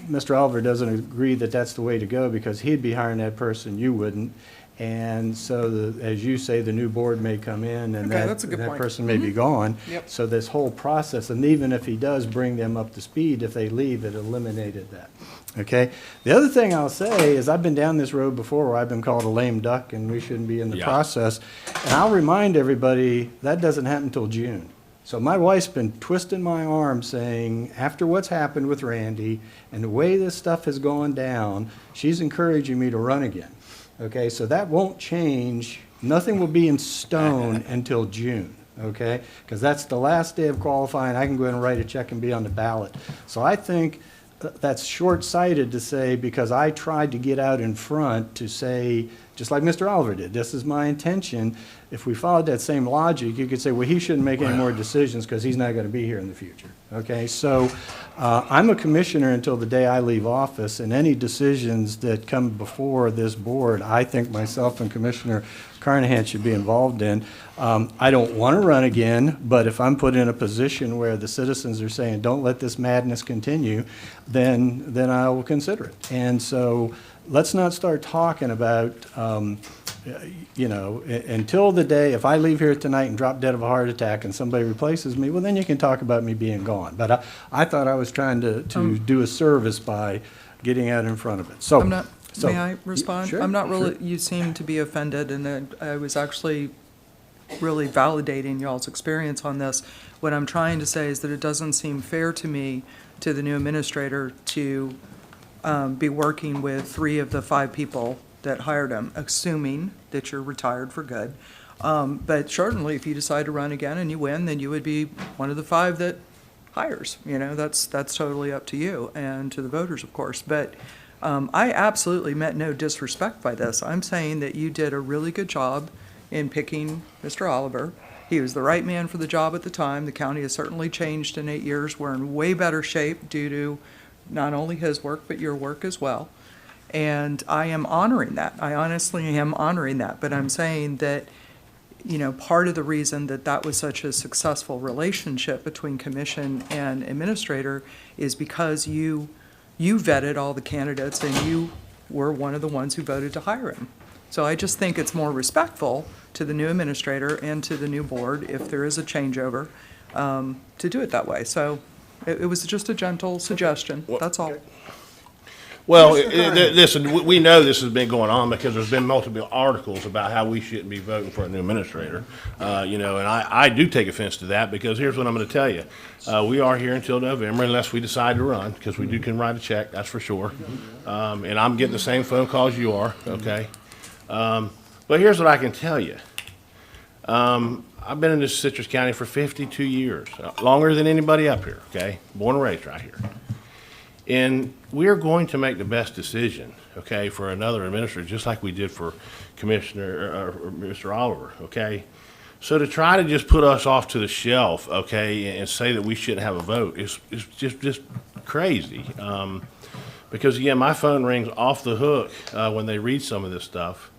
Mr. Oliver doesn't agree that that's the way to go because he'd be hiring that person, you wouldn't. And so, as you say, the new board may come in and Okay, that's a good that point. person may be gone. Yep. So this whole process, and even if he does bring them up to speed, if they leave, it eliminated that. Okay? The other thing I'll say is I've been down this road before where I've been called a lame duck and we shouldn't be in the process. And I'll remind everybody that doesn't happen until June. So my wife's been twisting my arm saying, after what's happened with Randy and the way this stuff has gone down, she's encouraging me to run again. Okay, so that won't change. Nothing will be in stone until June, okay? Because that's the last day of qualifying. I can go ahead and write a check and be on the ballot. So I think that's short-sighted to say, because I tried to get out in front to say, just like Mr. Oliver did, this is my intention. If we followed that same logic, you could say, well, he shouldn't make any more decisions because he's not going to be here in the future. Okay, so I'm a commissioner until the day I leave office, and any decisions that come before this board, I think myself and Commissioner Carnahan should be involved in. I don't want to run again, but if I'm put in a position where the citizens are saying, don't let this madness continue, then I will consider it. And so let's not start talking about you know, until the day, if I leave here tonight and drop dead of a heart attack and somebody replaces me, well, then you can talk about me being gone. But I thought I was trying to do a service by getting out in front of it. So, I'm not, so- may I respond? Sure, I'm not really, sure. you seem to be offended, and I was actually really validating y'all's experience on this. What I'm trying to say is that it doesn't seem fair to me, to the new administrator, to be working with 3 of the 5 people that hired him, assuming that you're retired for good. But certainly, if you decide to run again and you win, then you would be one of the 5 that hires. You know, that's totally up to you and to the voters, of course. But I absolutely meant no disrespect by this. I'm saying that you did a really good job in picking Mr. Oliver. He was the right man for the job at the time. The county has certainly changed in 8 years. We're in way better shape due to not only his work, but your work as well. And I am honoring that. I honestly am honoring that. But I'm saying that, you know, part of the reason that that was such a successful relationship between commission and administrator is because you vetted all the candidates and you were one of the ones who voted to hire him. So I just think it's more respectful to the new administrator and to the new board, if there is a changeover, to do it that way. So it was just a gentle suggestion, that's all. Well, listen, we know this has been going on because there's been multiple articles about how we shouldn't be voting for a new administrator. You know, and I do take offense to that because here's what I'm going to tell you. We are here until November unless we decide to run, because we can write a check, that's for sure. And I'm getting the same phone calls you are, okay? But here's what I can tell you. I've been in this Citrus County for 52 years, longer than anybody up here, okay? Born and raised right here. And we're going to make the best decision, okay, for another administrator, just like we did for Commissioner, or Mr. Oliver, okay? So to try to just put us off to the shelf, okay, and say that we shouldn't have a vote is just crazy. Because again, my phone rings off the hook when they read some of this stuff.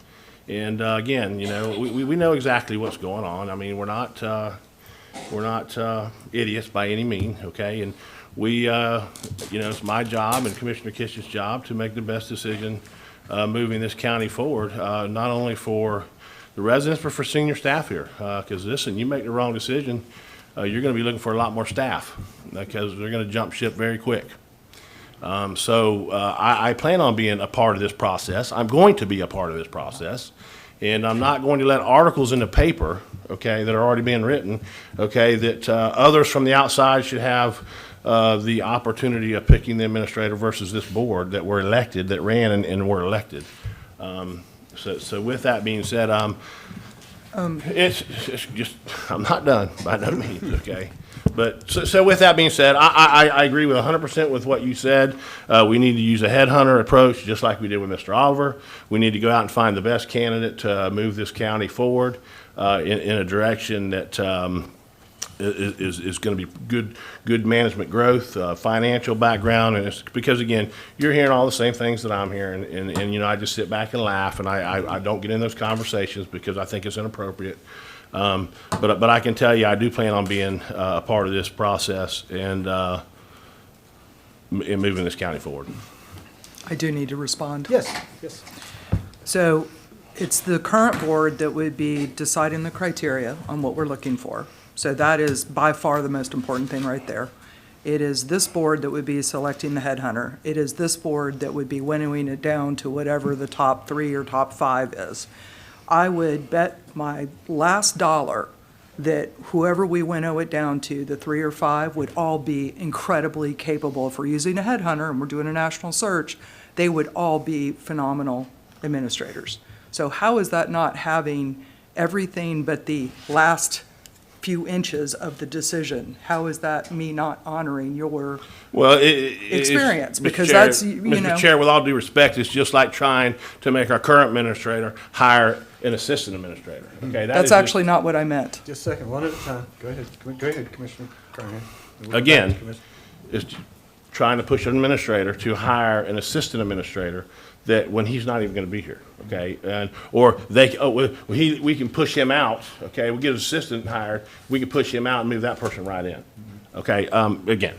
And again, you know, we know exactly what's going on. I mean, we're not idiots by any means, okay? And we, you know, it's my job and Commissioner Kish's job to make the best decision moving this county forward, not only for the residents, but for senior staff here. Because listen, you make the wrong decision, you're going to be looking for a lot more staff because they're going to jump ship very quick. So I plan on being a part of this process. I'm going to be a part of this process. And I'm not going to let articles in the paper, okay, that are already being written, okay, that others from the outside should have the opportunity of picking the administrator versus this board that were elected, that ran and were elected. So with that being said, it's just, I'm not done by no means, okay? But so with that being said, I agree with 100% with what you said. We need to use a headhunter approach, just like we did with Mr. Oliver. We need to go out and find the best candidate to move this county forward in a direction that is going to be good management growth, financial background, and it's because again, you're hearing all the same things that I'm hearing, and you know, I just sit back and laugh, and I don't get in those conversations because I think it's inappropriate. But I can tell you, I do plan on being a part of this process and in moving this county forward. I do need to respond. Yes, yes. So it's the current board that would be deciding the criteria on what we're looking for. So that is by far the most important thing right there. It is this board that would be selecting the headhunter. It is this board that would be winnowing it down to whatever the top 3 or top 5 is. I would bet my last dollar that whoever we winnow it down to, the 3 or 5, would all be incredibly capable. If we're using a headhunter and we're doing a national search, they would all be phenomenal administrators. So how is that not having everything but the last few inches of the decision? How is that me not honoring your experience? Because Chair, that's, you Mr. know. Chair, with all due respect, it's just like trying to make our current administrator hire an assistant administrator. Okay, That's actually not what I meant. Just a second, one at a time. Go ahead, Commissioner Carnahan. Again, is trying to push an administrator to hire an assistant administrator that when he's not even going to be here, okay? And or we can push him out, okay? We get an assistant hired, we can push him out and move that person right in, okay? Again,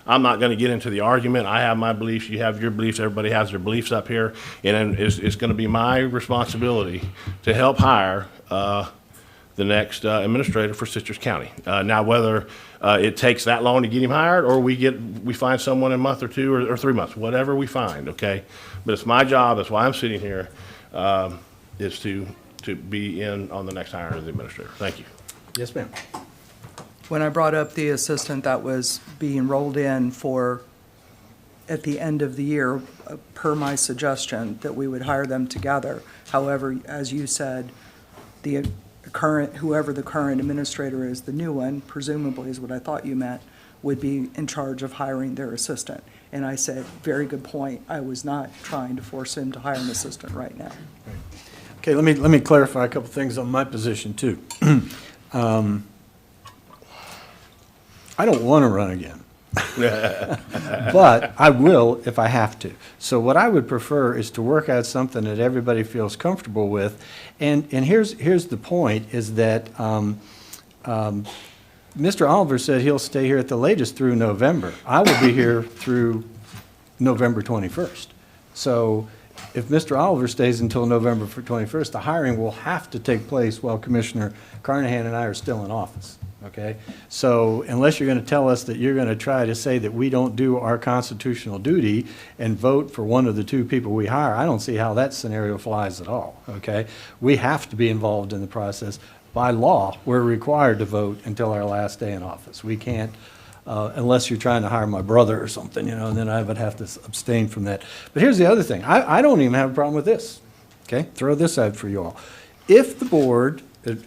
I'm not going to get into the argument. I have my beliefs, you have your beliefs, everybody has their beliefs up here, and it's going to be my responsibility to help hire the next administrator for Citrus County. Now, whether it takes that long to get him hired, or we find someone in a month or two or 3 months, whatever we find, okay? But it's my job, that's why I'm sitting here, is to be in on the next hire of the administrator. Thank you. Yes, ma'am. When I brought up the assistant that was being rolled in for, at the end of the year, per my suggestion, that we would hire them together. However, as you said, the current, whoever the current administrator is, the new one, presumably is what I thought you meant, would be in charge of hiring their assistant. And I said, very good point. I was not trying to force him to hire an assistant right now. Okay, let me clarify a couple things on my position, too. I don't want to run again. But I will if I have to. So what I would prefer is to work out something that everybody feels comfortable with. And here's the point, is that Mr. Oliver said he'll stay here at the latest through November. I will be here through November 21st. So if Mr. Oliver stays until November 21st, the hiring will have to take place while Commissioner Carnahan and I are still in office. Okay, so unless you're going to tell us that you're going to try to say that we don't do our constitutional duty and vote for one of the two people we hire, I don't see how that scenario flies at all. Okay, we have to be involved in the process. By law, we're required to vote until our last day in office. We can't, unless you're trying to hire my brother or something, you know, and then I would have to abstain from that. But here's the other thing. I don't even have a problem with this. Okay, throw this out for you all. If the board,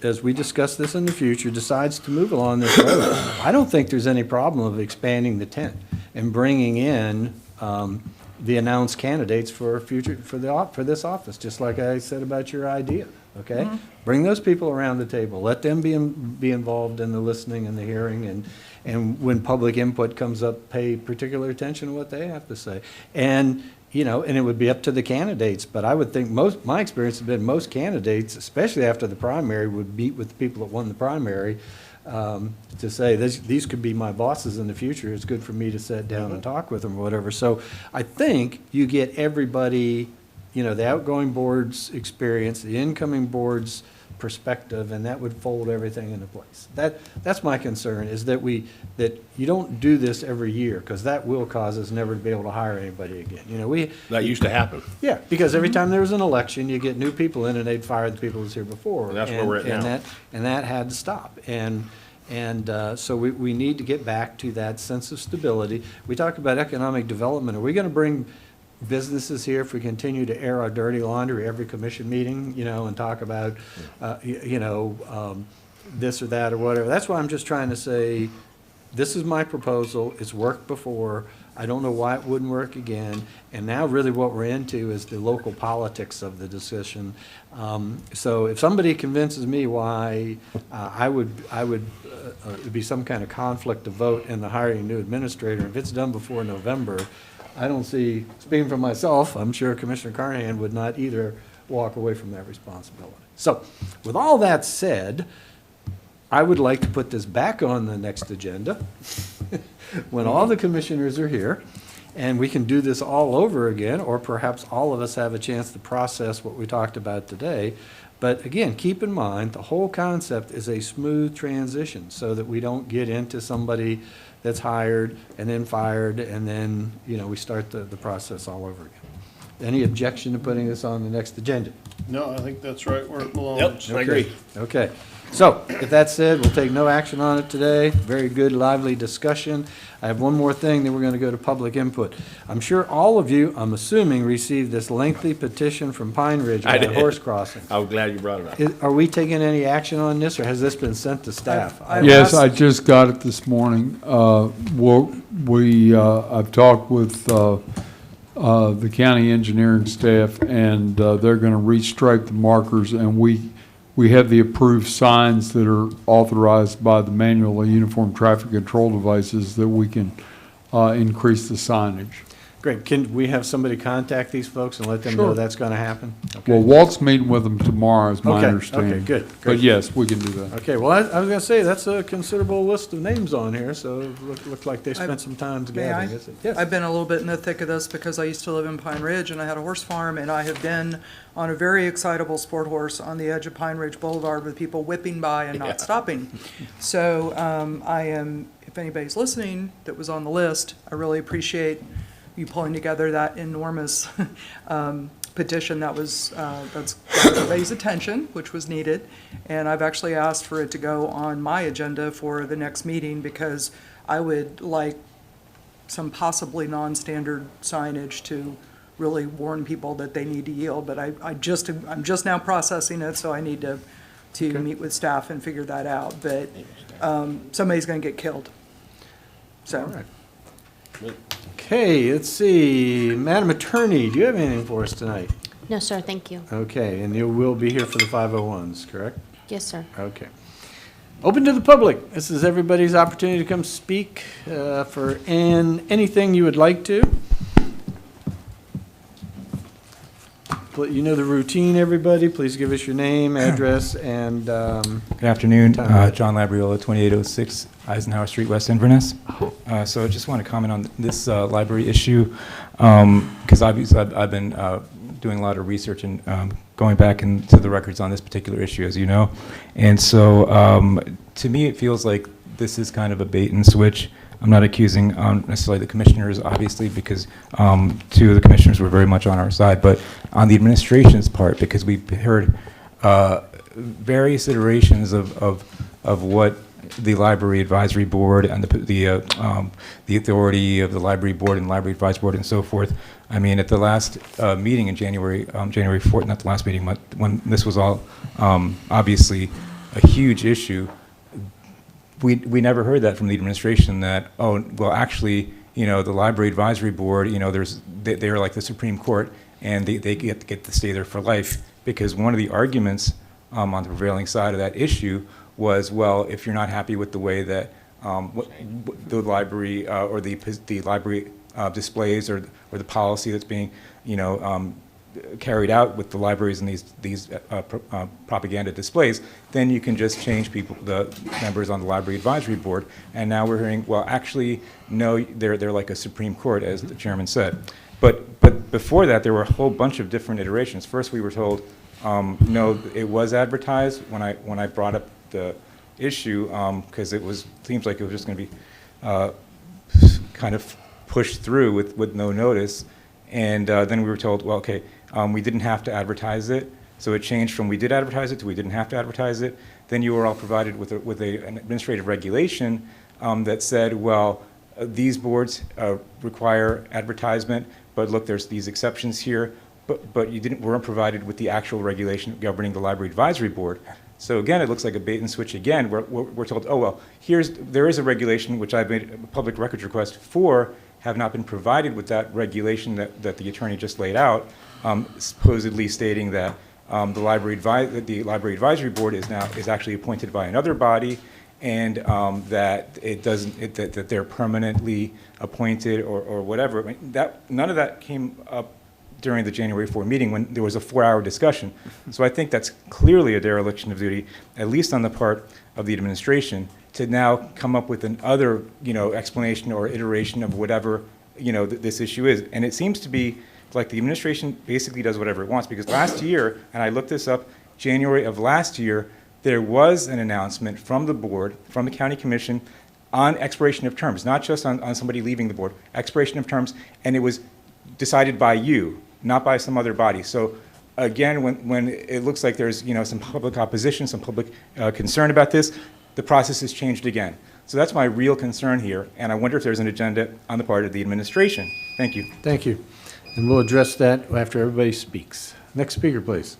as we discuss this in the future, decides to move along this road, I don't think there's any problem of expanding the tent and bringing in the announced candidates for this office, just like I said about your idea. Okay, bring those people around the table. Let them be involved in the listening and the hearing, and when public input comes up, pay particular attention to what they have to say. And you know, and it would be up to the candidates, but I would think my experience has been most candidates, especially after the primary, would meet with the people that won the primary to say, these could be my bosses in the future. It's good for me to sit down and talk with them or whatever. So I think you get everybody, you know, the outgoing board's experience, the incoming board's perspective, and that would fold everything into place. That's my concern, is that you don't do this every year, because that will cause us never to be able to hire anybody again. You know, that used to happen. Yeah, because every time there was an election, you get new people in, and they'd fire the people who was here before. And that's where we're at now. And that had to stop. And so we need to get back to that sense of stability. We talk about economic development. Are we going to bring businesses here if we continue to air our dirty laundry every commission meeting, you know, and talk about, this or that or whatever? That's why I'm just trying to say, this is my proposal. It's worked before. I don't know why it wouldn't work again. And now really what we're into is the local politics of the decision. So if somebody convinces me why it'd be some kind of conflict of vote in the hiring a new administrator, if it's done before November, I don't see, speaking for myself, I'm sure Commissioner Carnahan would not either walk away from that responsibility. So with all that said, I would like to put this back on the next agenda when all the commissioners are here, and we can do this all over again, or perhaps all of us have a chance to process what we talked about today. But again, keep in mind, the whole concept is a smooth transition so that we don't get into somebody that's hired and then fired, and then, you know, we start the process all over again. Any objection to putting this on the next agenda? No, I think that's right where it belongs. Yep, I agree. Okay. So, with that said, we'll take no action on it today. Very good, lively discussion. I have one more thing, then we're going to go to public input. I'm sure all of you, I'm assuming, received this lengthy petition from Pine Ridge about horse crossing. I'm glad you brought it up. Are we taking any action on this, or has this been sent to staff? Yes, I just got it this morning. I've talked with the county engineering staff, and they're going to restripe the markers, and we have the approved signs that are authorized by the manual of uniform traffic control devices that we can increase the signage. Great. Can we have somebody contact these folks and let them know Sure. that's going to happen? Okay. Well, Walt's meeting with them tomorrow, is my Okay, understanding. okay, good, But great. yes, we can do that. Okay, well, I was going to say, that's a considerable list of names on here, so it looked like they spent some time May I? together. Yes. I've been a little bit in the thick of this because I used to live in Pine Ridge and I had a horse farm, and I have been on a very excitable sport horse on the edge of Pine Ridge Boulevard with people whipping by and not stopping. So I am, if anybody's listening that was on the list, I really appreciate you pulling together that enormous petition that's got everybody's attention, which was needed. And I've actually asked for it to go on my agenda for the next meeting because I would like some possibly non-standard signage to really warn people that they need to yield. But I'm just now processing it, so I need to meet with staff and figure that out. But somebody's going to get killed. So. All right. Okay, let's see. Madam Attorney, do you have anything for us tonight? No, sir, thank you. Okay, and you will be here for the 501s, correct? Yes, sir. Okay. Open to the public. This is everybody's opportunity to come speak for anything you would like to. You know the routine, everybody. Please give us your name, address, and Good afternoon, John Labriola, 2806 Eisenhower Street, West Inverness. So I just want to comment on this library issue, because obviously I've been doing a lot of research and going back into the records on this particular issue, as you know. And so to me, it feels like this is kind of a bait and switch. I'm not accusing necessarily the commissioners, obviously, because two of the commissioners were very much on our side, but on the administration's part, because we've heard various iterations of what the Library Advisory Board and the authority of the Library Board and Library Advisory Board and so forth. I mean, at the last meeting in January 4th, not the last meeting, but when this was all obviously a huge issue, we never heard that from the administration that, oh, well, actually, you know, the Library Advisory Board, you know, they're like the Supreme Court, and they get to stay there for life, because one of the arguments on the prevailing side of that issue was, well, if you're not happy with the way that the library or the library displays or the policy that's being, you know, carried out with the libraries and these propaganda displays, then you can just change the members on the Library Advisory Board. And now we're hearing, well, actually, no, they're like a Supreme Court, as the chairman said. But before that, there were a whole bunch of different iterations. First, we were told, no, it was advertised when I brought up the issue, because seems like it was just going to be kind of pushed through with no notice. And then we were told, well, okay, we didn't have to advertise it. So it changed from we did advertise it to we didn't have to advertise it. Then you were all provided with an administrative regulation that said, well, these boards require advertisement, but look, there's these exceptions here. But you weren't provided with the actual regulation governing the Library Advisory Board. So again, it looks like a bait and switch again. We're told, oh, well, there is a regulation which I've made a public records request for, have not been provided with that regulation that the attorney just laid out, supposedly stating that the Library Advisory Board is actually appointed by another body, and that that they're permanently appointed or whatever. I mean, none of that came up during the January 4 meeting when there was a 4-hour discussion. So I think that's clearly a dereliction of duty, at least on the part of the administration, to now come up with another, you know, explanation or iteration of whatever, you know, this issue is. And it seems to be like the administration basically does whatever it wants, because last year, and I looked this up, January of last year, there was an announcement from the board, from the county commission, on expiration of terms, not just on somebody leaving the board, expiration of terms, and it was decided by you, not by some other body. So again, when it looks like there's, you know, some public opposition, some public concern about this, the process has changed again. So that's my real concern here, and I wonder if there's an agenda on the part of the administration. Thank you. Thank you. And we'll address that after everybody speaks. Next speaker, please.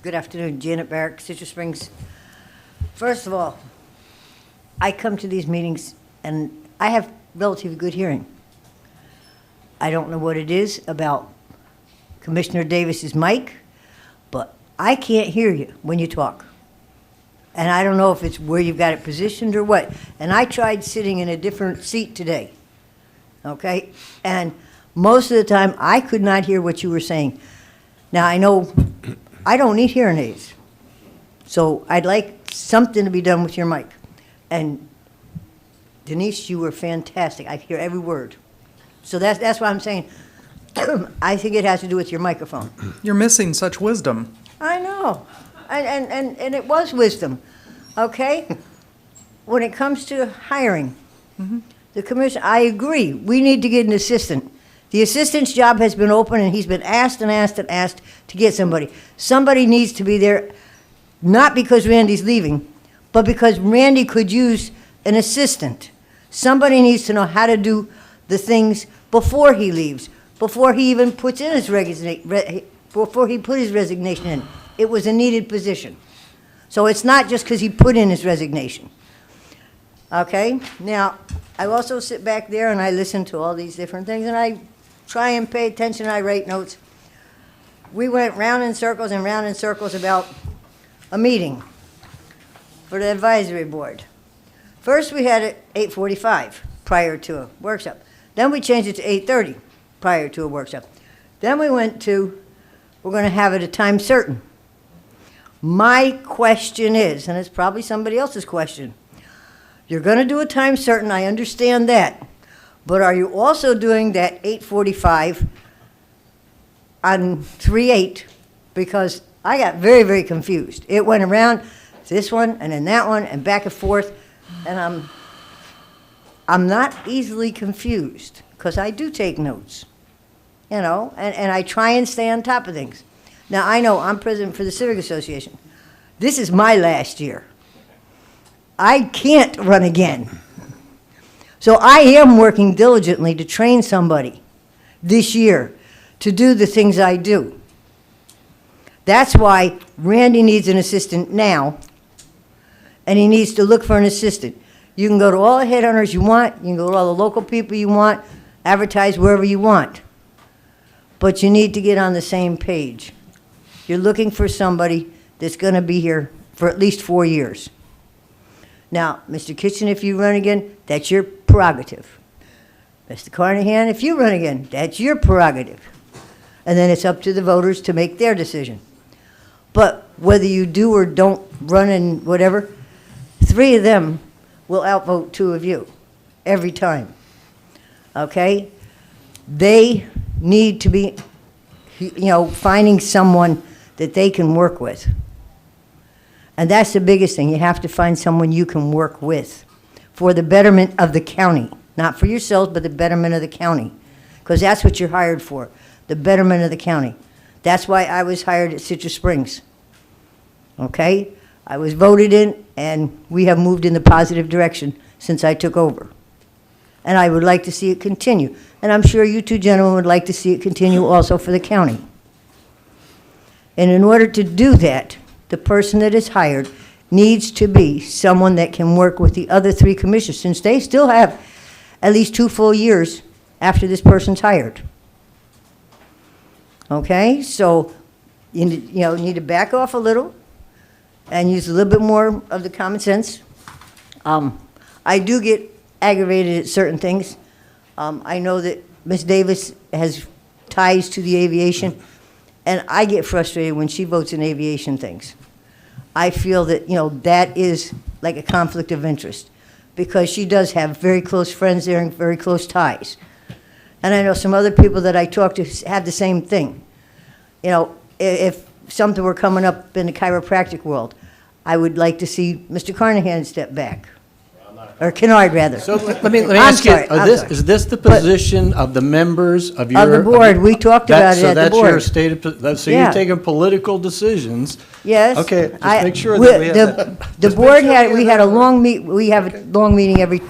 Good afternoon, Janet Barrick, Citrus Springs. First of all, I come to these meetings and I have relatively good hearing. I don't know what it is about Commissioner Davis's mic, but I can't hear you when you talk. And I don't know if it's where you've got it positioned or what. And I tried sitting in a different seat today, okay? And most of the time, I could not hear what you were saying. Now, I know I don't need hearing aids, so I'd like something to be done with your mic. And Denise, you were fantastic. I hear every word. So that's why I'm saying, I think it has to do with your microphone. You're missing such wisdom. I know, and it was wisdom, okay? When it comes to hiring, the commission, I agree, we need to get an assistant. The assistant's job has been open, and he's been asked and asked and asked to get somebody. Somebody needs to be there, not because Randy's leaving, but because Randy could use an assistant. Somebody needs to know how to do the things before he leaves, before he even puts in his before he put his resignation in. It was a needed position. So it's not just because he put in his resignation. Okay? Now, I also sit back there and I listen to all these different things, and I try and pay attention, I write notes. We went round in circles and round in circles about a meeting for the advisory board. First, we had it 8:45 prior to a workshop. Then we changed it to 8:30 prior to a workshop. Then we went to, we're going to have it at time certain. My question is, and it's probably somebody else's question, you're going to do a time certain, I understand that, but are you also doing that 8:45 on 3/8? Because I got very, very confused. It went around this one and then that one and back and forth, and I'm not easily confused because I do take notes, you know, and I try and stay on top of things. Now, I know I'm president for the Civic Association. This is my last year. I can't run again. So I am working diligently to train somebody this year to do the things I do. That's why Randy needs an assistant now, and he needs to look for an assistant. You can go to all the headhunters you want, you can go to all the local people you want, advertise wherever you want. But you need to get on the same page. You're looking for somebody that's going to be here for at least 4 years. Now, Mr. Kitchen, if you run again, that's your prerogative. Mr. Carnahan, if you run again, that's your prerogative. And then it's up to the voters to make their decision. But whether you do or don't run and whatever, 3 of them will outvote 2 of you every time. Okay? They need to be, you know, finding someone that they can work with. And that's the biggest thing. You have to find someone you can work with for the betterment of the county. Not for yourselves, but the betterment of the county. Because that's what you're hired for, the betterment of the county. That's why I was hired at Citrus Springs. Okay? I was voted in, and we have moved in the positive direction since I took over. And I would like to see it continue. And I'm sure you 2 gentlemen would like to see it continue also for the county. And in order to do that, the person that is hired needs to be someone that can work with the other 3 commissioners, since they still have at least 2 full years after this person's hired. Okay, so you need to back off a little and use a little bit more of the common sense. I do get aggravated at certain things. I know that Ms. Davis has ties to the aviation, and I get frustrated when she votes in aviation things. I feel that, you know, that is like a conflict of interest, because she does have very close friends there and very close ties. And I know some other people that I talk to have the same thing. You know, if something were coming up in the chiropractic world, I would like to see Mr. Carnahan step back. Or Kennard, rather. So let me ask you, is this the position of the members of your... Of the board, we talked about it at the board. So that's your stated, so you're taking political decisions. Yes. Okay, just make sure that we have that. The board had, we have a long meeting every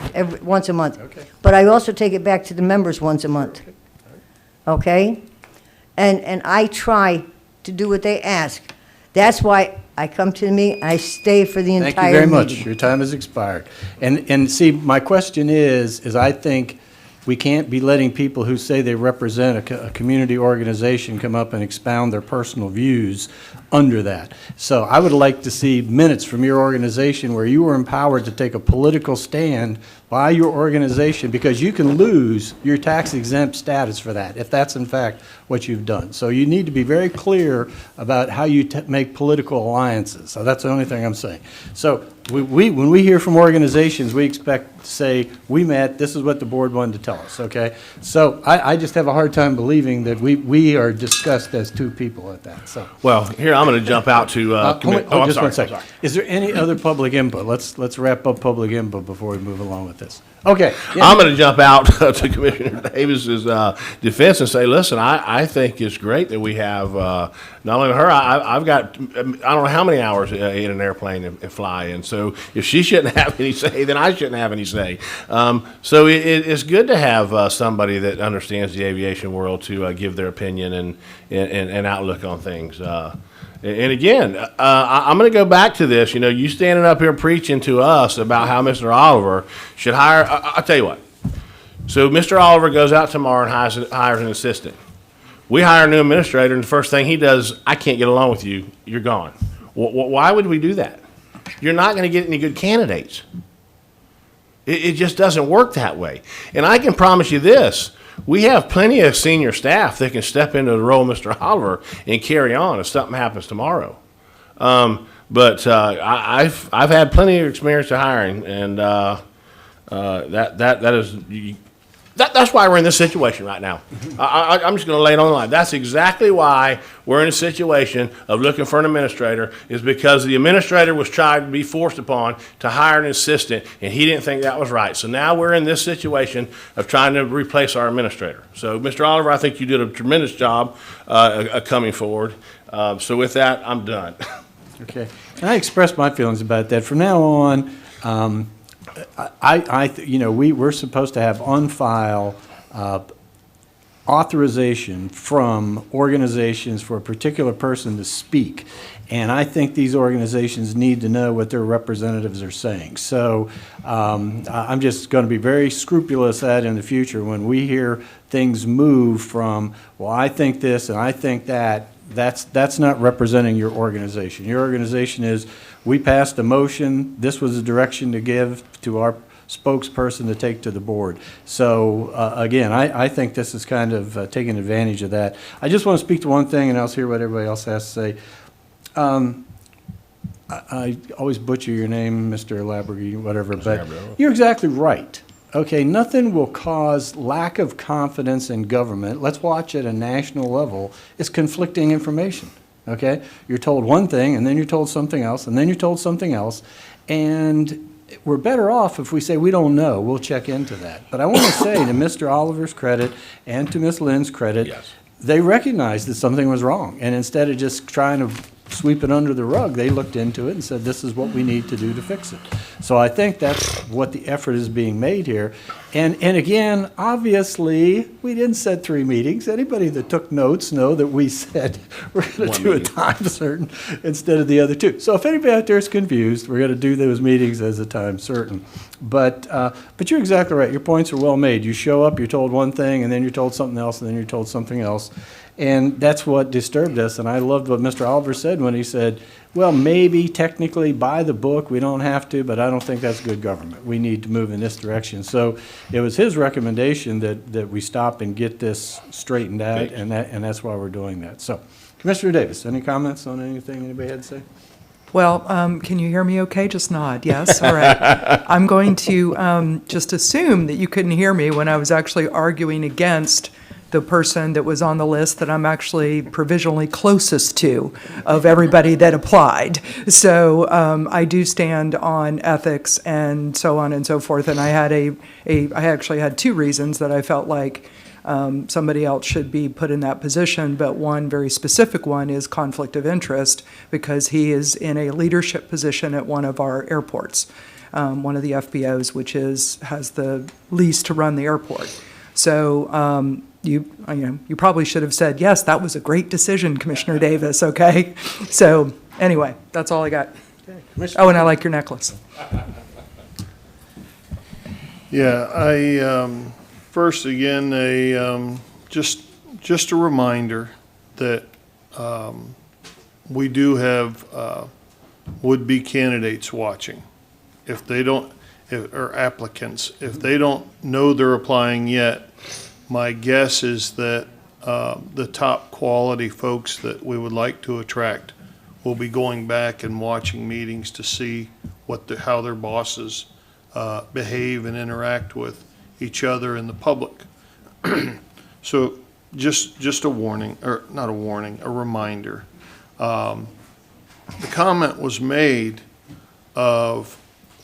once a month. Okay. But I also take it back to the members once a month. Okay? And I try to do what they ask. That's why I come to the meeting, I stay for the entire meeting. Thank you very much. Your time has expired. And see, my question is I think We can't be letting people who say they represent a community organization come up and expound their personal views under that. So I would like to see minutes from your organization where you were empowered to take a political stand by your organization, because you can lose your tax exempt status for that, if that's in fact what you've done. So you need to be very clear about how you make political alliances. So that's the only thing I'm saying. So when we hear from organizations, we expect to say, we met, this is what the board wanted to tell us, okay? So I just have a hard time believing that we are discussed as two people at that, so. Well, here, I'm going to jump out to. Just one second. Is there any other public input? Let's wrap up public input before we move along with this. Okay. Yeah. I'm going to jump out to Commissioner Davis's defense and say, listen, I think it's great that we have, not only her, I've got, I don't know how many hours in an airplane and fly, and so if she shouldn't have any say, then I shouldn't have any say. So it's good to have somebody that understands the aviation world to give their opinion and outlook on things. And again, I'm going to go back to this. You know, you standing up here preaching to us about how Mr. Oliver should hire. I'll tell you what. So Mr. Oliver goes out tomorrow and hires an assistant. We hire a new administrator, and the first thing he does, I can't get along with you. You're gone. Why would we do that? You're not going to get any good candidates. It just doesn't work that way. And I can promise you this. We have plenty of senior staff that can step into the role of Mr. Oliver and carry on if something happens tomorrow. But I've had plenty of experience in hiring, and that's why we're in this situation right now. I'm just going to lay it on the line. That's exactly why we're in a situation of looking for an administrator, is because the administrator was trying to be forced upon to hire an assistant, and he didn't think that was right. So now we're in this situation of trying to replace our administrator. So, Mr. Oliver, I think you did a tremendous job coming forward. So with that, I'm done. Okay. And I expressed my feelings about that. From now on, we're supposed to have on file authorization from organizations for a particular person to speak. And I think these organizations need to know what their representatives are saying. So I'm just going to be very scrupulous at in the future when we hear things move from, well, I think this and I think that. That's not representing your organization. Your organization is, we passed a motion, this was the direction to give to our spokesperson to take to the board. So again, I think this is kind of taking advantage of that. I just want to speak to one thing, and I'll hear what everybody else has to say. I always butcher your name, Mr. Labergy, whatever, but you're exactly right. Okay, nothing will cause lack of confidence in government, let's watch at a national level, is conflicting information, okay? You're told one thing, and then you're told something else, and then you're told something else, and we're better off if we say we don't know, we'll check into that. But I want to say to Mr. Oliver's credit and to Ms. Lynn's credit, yes, they recognized that something was wrong, and instead of just trying to sweep it under the rug, they looked into it and said, this is what we need to do to fix it. So I think that's what the effort is being made here. And again, obviously, we didn't set 3 meetings. Anybody that took notes know that we said we're going to do a time certain instead of the other 2. So if anybody out there is confused, we're going to do those meetings as a time certain. But you're exactly right. Your points are well made. You show up, you're told one thing, and then you're told something else, and then you're told something else. And that's what disturbed us. And I loved what Mr. Oliver said when he said, well, maybe technically by the book we don't have to, but I don't think that's good government. We need to move in this direction. So it was his recommendation that we stop and get this straightened out, and that's why we're doing that. So, Commissioner Davis, any comments on anything anybody had to say? Well, can you hear me okay? Just nod, yes? All right. I'm going to just assume that you couldn't hear me when I was actually arguing against the person that was on the list that I'm actually provisionally closest to of everybody that applied. So I do stand on ethics and so on and so forth. And I had I actually had 2 reasons that I felt like somebody else should be put in that position, but one very specific one is conflict of interest, because he is in a leadership position at one of our airports, one of the FBOs, which has the lease to run the airport. So you probably should have said, yes, that was a great decision, Commissioner Davis, okay? So anyway, that's all I got. Okay. Oh, and I like your necklace. Yeah, First, again, just a reminder that we do have would-be candidates watching. If they don't, or applicants, if they don't know they're applying yet, my guess is that the top quality folks that we would like to attract will be going back and watching meetings to see how their bosses behave and interact with each other and the public. So just a warning, or not a warning, a reminder. The comment was made of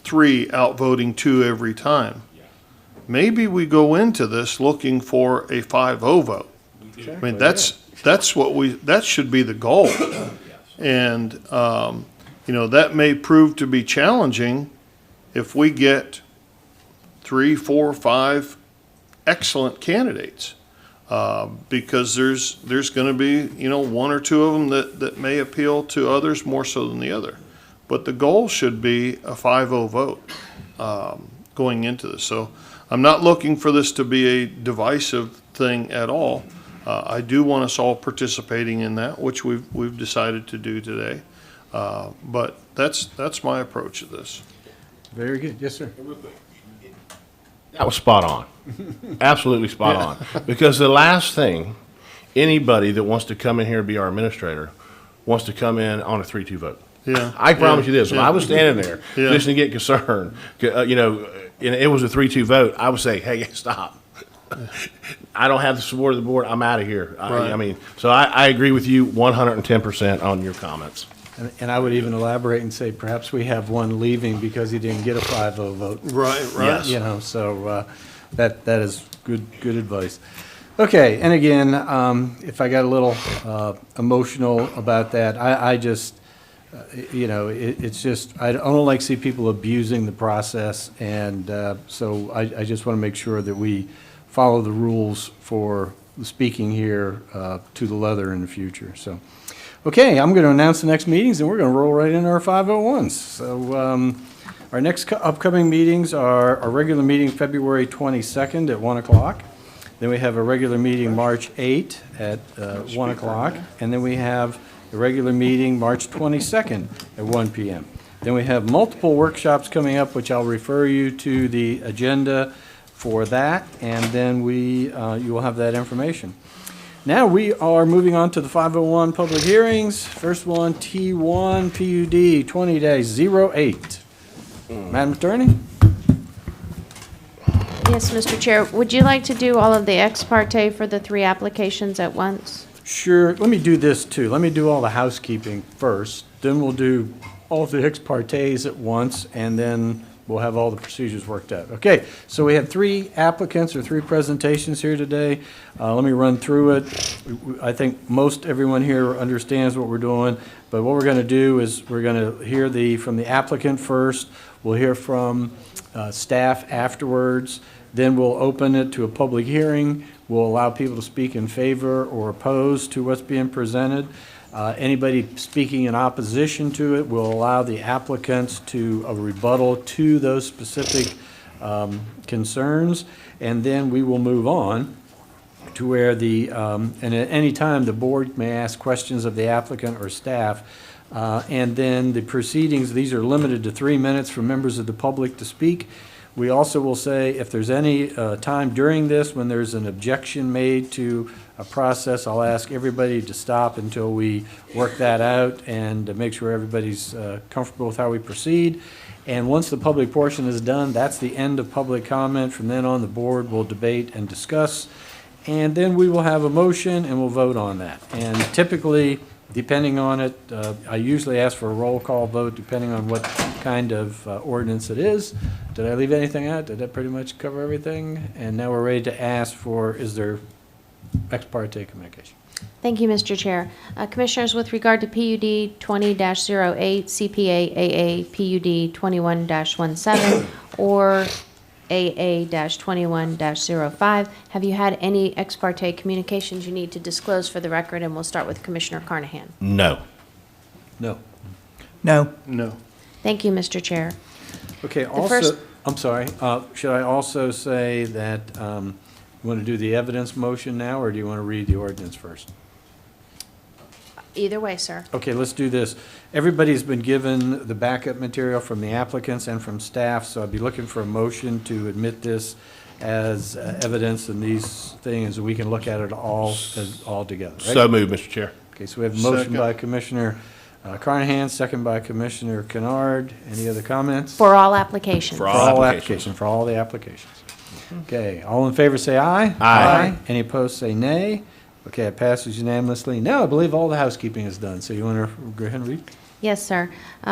3 outvoting 2 every time. Maybe we go into this looking for a 5-0 vote. I mean, that should be the goal. And, that may prove to be challenging if we get 3, 4, 5 excellent candidates. Because there's going to be, 1 or 2 of them that may appeal to others more so than the other. But the goal should be a 5-0 vote going into this. So I'm not looking for this to be a divisive thing at all. I do want us all participating in that, which we've decided to do today. But that's my approach to this. Very good. Yes, sir. That was spot on. Absolutely spot on. Because the last thing anybody that wants to come in here and be our administrator wants to come in on a 3-2 vote. Yeah. I promise you this. When Yeah. I was standing there, Yeah. just to get concerned, and it was a 3-2 vote, I would say, hey, stop. I don't have the support of the board. I'm out of here. Right. So I agree with you 110% on your comments. And I would even elaborate and say perhaps we have one leaving because he didn't get a 5-0 vote. Right. Yes. So that is good advice. Okay, and again, if I got a little emotional about that, I just, it's just, I don't like to see people abusing the process, and so I just want to make sure that we follow the rules for the speaking here to the letter in the future. So, okay, I'm going to announce the next meetings, and we're going to roll right into our 501s. So our next upcoming meetings are a regular meeting February 22nd at 1 o'clock. Then we have a regular meeting March 8 at 1 o'clock. And then we have a regular meeting March 22nd at 1 p.m. Then we have multiple workshops coming up, which I'll refer you to the agenda for that, and then you will have that information. Now we are moving on to the 501 public hearings. First one, T1 PUD 20-08. Madam Attorney? Yes, Mr. Chair, would you like to do all of the ex parte for the 3 applications at once? Sure. Let me do this too. Let me do all the housekeeping first. Then we'll do all the ex partes at once, and then we'll have all the procedures worked out. Okay, so we have 3 applicants or 3 presentations here today. Let me run through it. I think most everyone here understands what we're doing, but what we're going to do is we're going to hear from the applicant first. We'll hear from staff afterwards. Then we'll open it to a public hearing. We'll allow people to speak in favor or oppose to what's being presented. Anybody speaking in opposition to it will allow the applicants to a rebuttal to those specific concerns, and then we will move on to where and at any time the board may ask questions of the applicant or staff, and then the proceedings, these are limited to 3 minutes for members of the public to speak. We also will say if there's any time during this when there's an objection made to a process, I'll ask everybody to stop until we work that out and to make sure everybody's comfortable with how we proceed. And once the public portion is done, that's the end of public comment. From then on, the board will debate and discuss, and then we will have a motion and we'll vote on that. And typically, depending on it, I usually ask for a roll call vote depending on what kind of ordinance it is. Did I leave anything out? Did that pretty much cover everything? And now we're ready to ask for, is there ex parte communication? Thank you, Mr. Chair. Commissioners, with regard to PUD 20-08, CPA AA PUD 21-17, or AA-21-05, have you had any ex parte communications you need to disclose for the record? And we'll start with Commissioner Carnahan. No. No. No. No. Thank you, Mr. Chair. Okay, first- I'm sorry, should I also say that You want to do the evidence motion now, or do you want to read the ordinance first? Either way, sir. Okay, let's do this. Everybody's been given the backup material from the applicants and from staff, so I'd be looking for a motion to admit this as evidence in these things, and we can look at it all together, right? So moved, Mr. Chair. Okay, so we have a motion Second. by Commissioner Carnahan, second by Commissioner Kennard. Any other comments? For all applications. For all applications. For all the applications. Okay, all in favor say aye. Aye. Any opposed say nay. Okay, it passes unanimously. Now I believe all the housekeeping is done, so you want to go ahead and read? Yes, sir.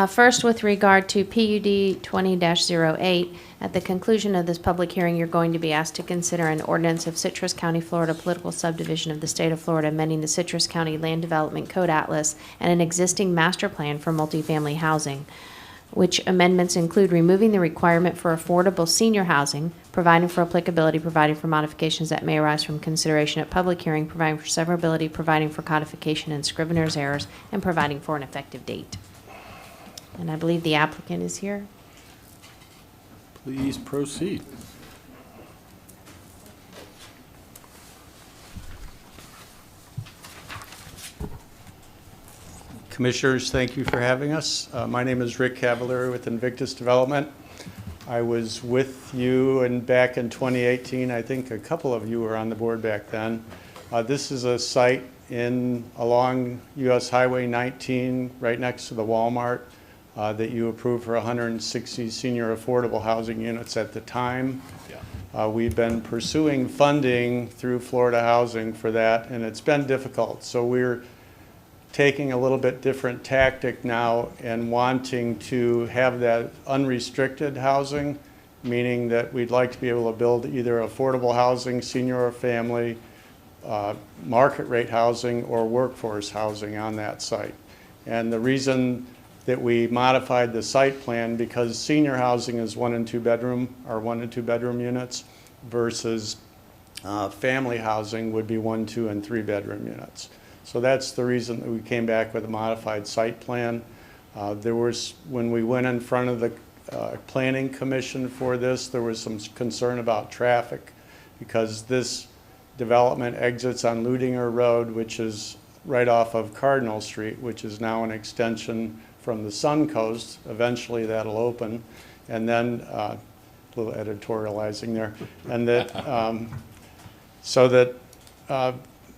First, with regard to PUD 20-08, at the conclusion of this public hearing, you're going to be asked to consider an ordinance of Citrus County, Florida, political subdivision of the state of Florida, amending the Citrus County Land Development Code Atlas and an existing master plan for multifamily housing, which amendments include removing the requirement for affordable senior housing, providing for applicability, providing for modifications that may arise from consideration at public hearing, providing for severability, providing for codification and scrivener's errors, and providing for an effective date. And I believe the applicant is here. Please proceed. Commissioners, thank you for having us. My name is Rick Cavalieri with Invictus Development. I was with you back in 2018. I think a couple of you were on the board back then. This is a site along US Highway 19, right next to the Walmart, that you approved for 160 senior affordable housing units at the time. We've been pursuing funding through Florida Housing for that, and it's been difficult. So we're taking a little bit different tactic now and wanting to have that unrestricted housing, meaning that we'd like to be able to build either affordable housing, senior or family, market rate housing, or workforce housing on that site. And the reason that we modified the site plan, because senior housing is 1 and 2 bedroom, or 1 and 2 bedroom units, versus family housing would be 1, 2, and 3 bedroom units. So that's the reason that we came back with a modified site plan. When we went in front of the Planning Commission for this, there was some concern about traffic, because this development exits on Ludinger Road, which is right off of Cardinal Street, which is now an extension from the Suncoast. Eventually that'll open. And then, a little editorializing there. And that, so that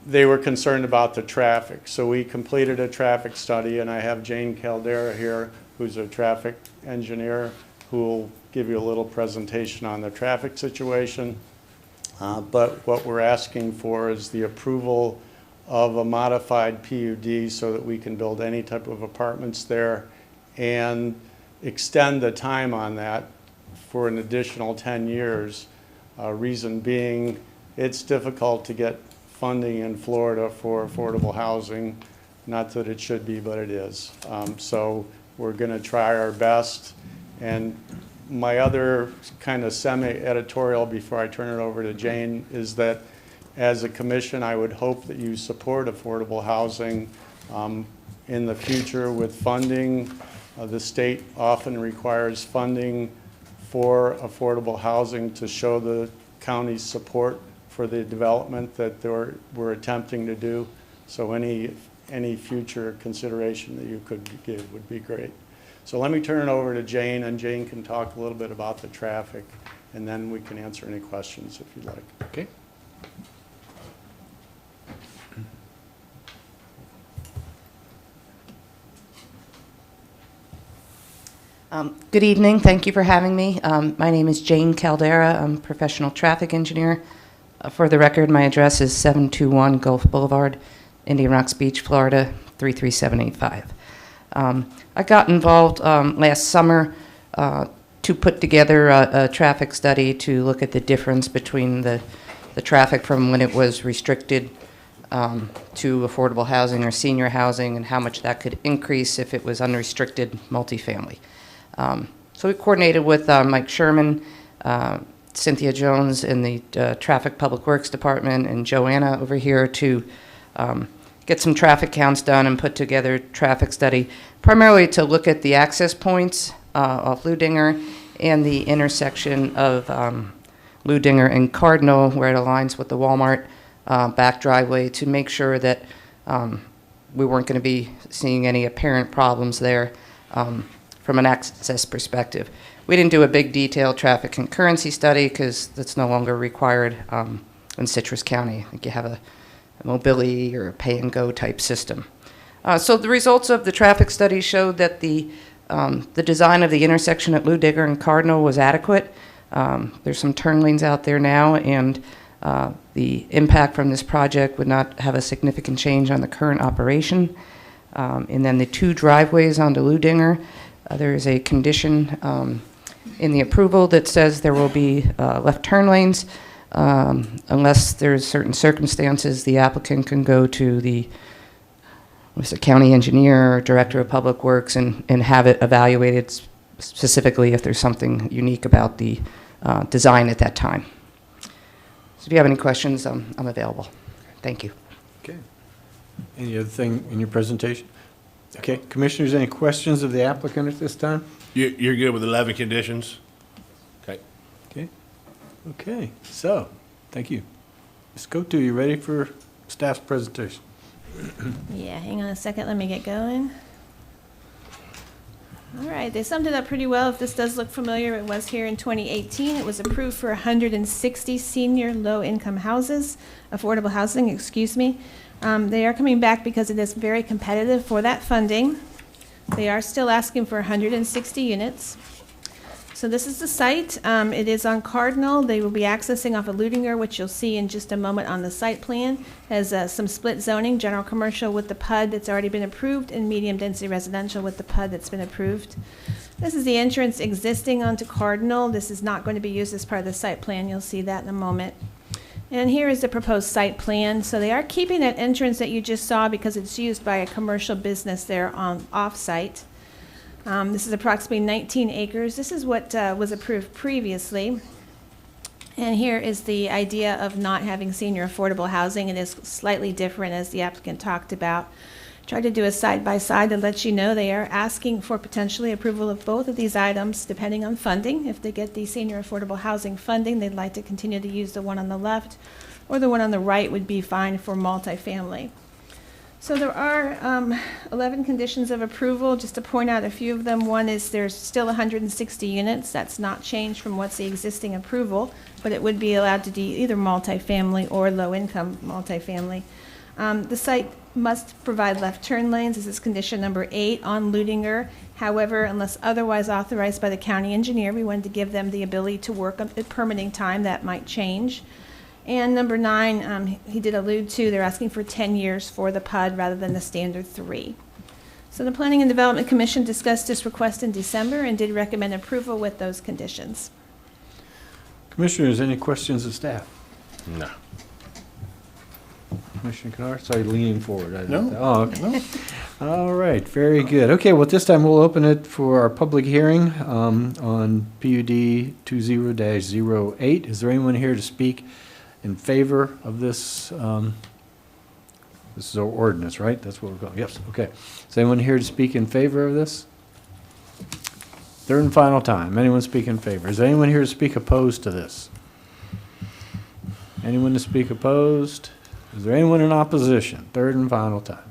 they were concerned about the traffic. So we completed a traffic study, and I have Jane Caldera here, who's a traffic engineer, who will give you a little presentation on the traffic situation. But what we're asking for is the approval of a modified PUD so that we can build any type of apartments there and extend the time on that for an additional 10 years. Reason being, it's difficult to get funding in Florida for affordable housing. Not that it should be, but it is. So we're going to try our best. And my other kind of semi-editorial before I turn it over to Jane is that as a commission, I would hope that you support affordable housing in the future with funding. The state often requires funding for affordable housing to show the county's support for the development that we're attempting to do. So any future consideration that you could give would be great. So let me turn it over to Jane, and Jane can talk a little bit about the traffic, and then we can answer any questions if you'd like. Okay. Good evening. Thank you for having me. My name is Jane Caldera. I'm a professional traffic engineer. For the record, my address is 721 Gulf Boulevard, Indian Rocks Beach, Florida, 33785. I got involved last summer to put together a traffic study to look at the difference between the traffic from when it was restricted to affordable housing or senior housing, and how much that could increase if it was unrestricted multifamily. So we coordinated with Mike Sherman, Cynthia Jones in the Traffic Public Works Department, and Joanna over here to get some traffic counts done and put together a traffic study, primarily to look at the access points off Ludinger and the intersection of Ludinger and Cardinal, where it aligns with the Walmart back driveway, to make sure that we weren't going to be seeing any apparent problems there from an access perspective. We didn't do a big detailed traffic concurrency study because that's no longer required in Citrus County. I think you have a mobility or a pay-and-go type system. So the results of the traffic study showed that the design of the intersection at Ludinger and Cardinal was adequate. There's some turn lanes out there now, and the impact from this project would not have a significant change on the current operation. And then the 2 driveways onto Ludinger, there is a condition in the approval that says there will be left turn lanes. Unless there's certain circumstances, the applicant can go to the county engineer or director of public works and have it evaluated specifically if there's something unique about the design at that time. So if you have any questions, I'm available. Thank you. Okay. Any other thing in your presentation? Okay, commissioners, any questions of the applicant at this time? You're good with 11 conditions? Okay. Okay. Okay, so, thank you. Ms. Cotu, you ready for staff's presentation? Yeah, hang on a second, let me get going. All right, they summed it up pretty well. If this does look familiar, it was here in 2018. It was approved for 160 senior low-income houses, affordable housing, excuse me. They are coming back because it is very competitive for that funding. They are still asking for 160 units. So this is the site. It is on Cardinal. They will be accessing off of Ludinger, which you'll see in just a moment on the site plan. Has some split zoning, general commercial with the PUD that's already been approved, and medium density residential with the PUD that's been approved. This is the entrance existing onto Cardinal. This is not going to be used as part of the site plan. You'll see that in a moment. And here is the proposed site plan. So they are keeping that entrance that you just saw because it's used by a commercial business there on off-site. This is approximately 19 acres. This is what was approved previously. And here is the idea of not having senior affordable housing. It is slightly different, as the applicant talked about. Tried to do a side-by-side to let you know they are asking for potentially approval of both of these items depending on funding. If they get the senior affordable housing funding, they'd like to continue to use the one on the left, or the one on the right would be fine for multifamily. So there are 11 conditions of approval. Just to point out a few of them, one is there's still 160 units. That's not changed from what's the existing approval, but it would be allowed to do either multifamily or low-income multifamily. The site must provide left turn lanes. This is condition number 8 on Ludinger. However, unless otherwise authorized by the county engineer, we wanted to give them the ability to work at permitting time. That might change. And number 9, he did allude to, they're asking for 10 years for the PUD rather than the standard 3. So the Planning and Development Commission discussed this request in December and did recommend approval with those conditions. Commissioners, any questions of staff? No. Commissioner Kennard, sorry, leaning forward. No. Oh, okay. All right, very good. Okay, well, this time we'll open it for our public hearing on PUD 20-08. Is there anyone here to speak in favor of this? This is our ordinance, right? That's what we're going. Yes, okay. Is anyone here to speak in favor of this? Third and final time. Anyone speak in favor? Is anyone here to speak opposed to this? Anyone to speak opposed? Is there anyone in opposition? Third and final time.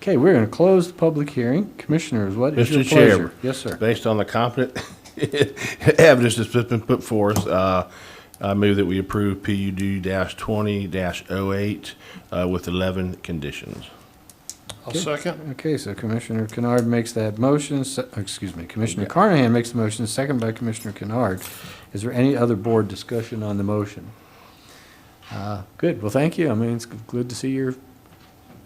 Okay, we're going to close the public hearing. Commissioners, what is your Mr. pleasure? Chairman. Yes, sir. Based on the competent evidence that's been put forth, I move that we approve PUD-20-08 with 11 conditions. I'll second. Okay, so Commissioner Kennard makes that motion, Commissioner Carnahan makes the motion, second by Commissioner Kennard. Is there any other board discussion on the motion? Good, well, thank you. I mean, it's good to see you're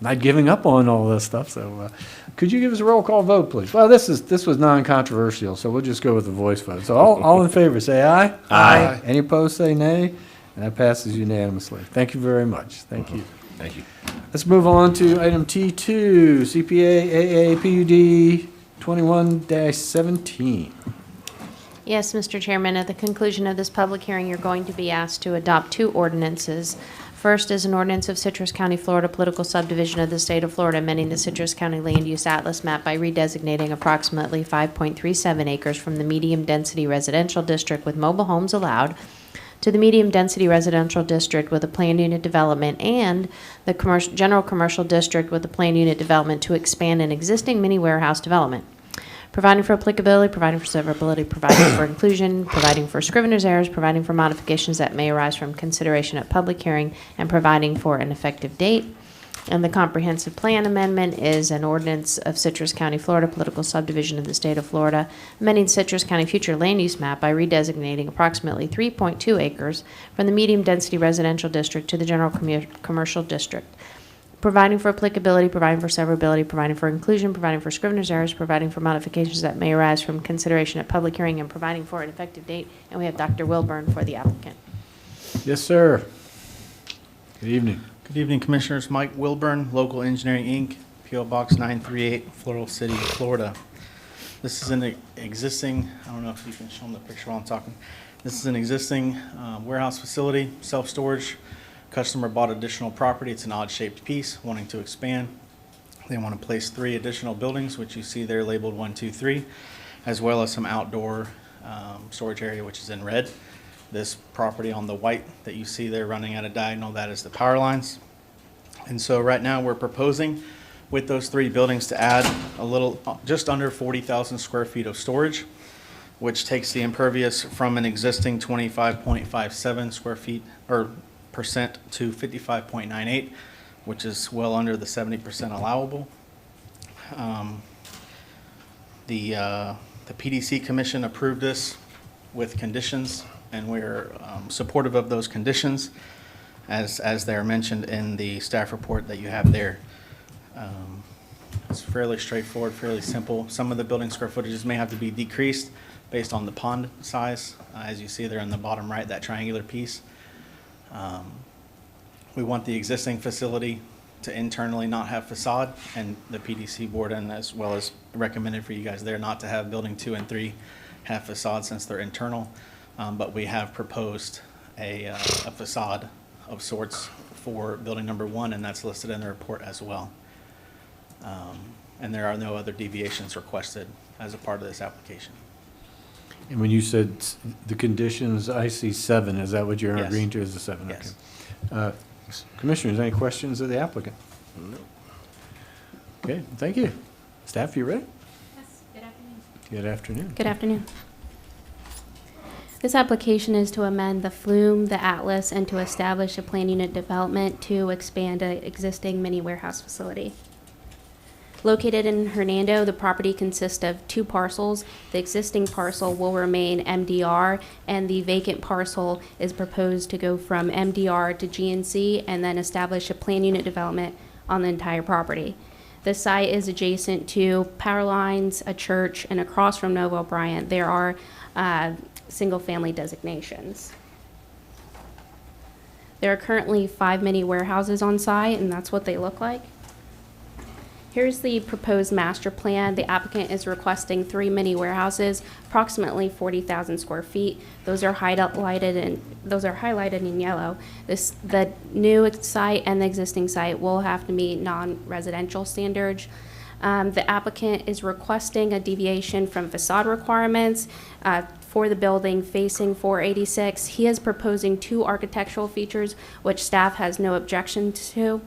not giving up on all this stuff, so could you give us a roll call vote, please? Well, this was non-controversial, so we'll just go with the voice vote. So all in favor, say aye. Aye. Any opposed, say nay, and that passes unanimously. Thank you very much. Thank you. Thank you. Let's move on to item T2, CPA AA PUD 21-17. Yes, Mr. Chairman, at the conclusion of this public hearing, you're going to be asked to adopt 2 ordinances. First is an ordinance of Citrus County, Florida, political subdivision of the state of Florida, amending the Citrus County land use atlas map by redesignating approximately 5.37 acres from the medium density residential district with mobile homes allowed to the medium-density residential district with a planned unit development and the general commercial district with a planned unit development to expand an existing mini warehouse development. Providing for applicability, providing for severability, providing for inclusion, providing for scrivener's errors, providing for modifications that may arise from consideration at public hearing, and providing for an effective date. And the comprehensive plan amendment is an ordinance of Citrus County, Florida, political subdivision of the state of Florida, amending Citrus County future land use map by redesignating approximately 3.2 acres from the medium-density residential district to the general commercial district. Providing for applicability, providing for severability, providing for inclusion, providing for scrivener's errors, providing for modifications that may arise from consideration at public hearing, and providing for an effective date. And we have Dr. Wilburn for the applicant. Yes, sir. Good evening. Good evening, Commissioners. Mike Wilburn, Local Engineering, Inc., P.O. Box 938, Floral City, Florida. This is an existing, I don't know if you can show them the picture while I'm talking. This is an existing warehouse facility, self-storage. Customer bought additional property. It's an odd-shaped piece, wanting to expand. They want to place 3 additional buildings, which you see there labeled 1, 2, 3, as well as some outdoor storage area, which is in red. This property on the white that you see there running at a diagonal, that is the power lines. And so right now we're proposing with those 3 buildings to add a little, just under 40,000 square feet of storage, which takes the impervious from an existing 25.57 square feet or percent to 55.98, which is well under the 70% allowable. The PDC Commission approved this with conditions, and we're supportive of those conditions as they're mentioned in the staff report that you have there. It's fairly straightforward, fairly simple. Some of the building square footages may have to be decreased based on the pond size. As you see there in the bottom right, that triangular piece. We want the existing facility to internally not have facade, and the PDC board, and as well as recommended for you guys there, not to have building 2 and 3 have facade since they're internal. But we have proposed a facade of sorts for building number 1, and that's listed in the report as well. And there are no other deviations requested as a part of this application. And when you said the conditions, I see 7. Is that what you're Yes. agreeing to, is the 7? Yes. Okay. Commissioners, any questions of the applicant? No. Okay, thank you. Staff, you ready? Yes, good afternoon. Good afternoon. Good afternoon. This application is to amend the flume, the atlas, and to establish a plan unit development to expand an existing mini warehouse facility. Located in Hernando, the property consists of 2 parcels. The existing parcel will remain MDR, and the vacant parcel is proposed to go from MDR to GNC and then establish a plan unit development on the entire property. The site is adjacent to power lines, a church, and across from Nova Bryant, there are single-family designations. There are currently 5 mini warehouses on site, and that's what they look like. Here's the proposed master plan. The applicant is requesting 3 mini warehouses, approximately 40,000 square feet. Those are highlighted in yellow. The new site and the existing site will have to meet non-residential standards. The applicant is requesting a deviation from facade requirements for the building facing 486. He is proposing 2 architectural features, which staff has no objection to.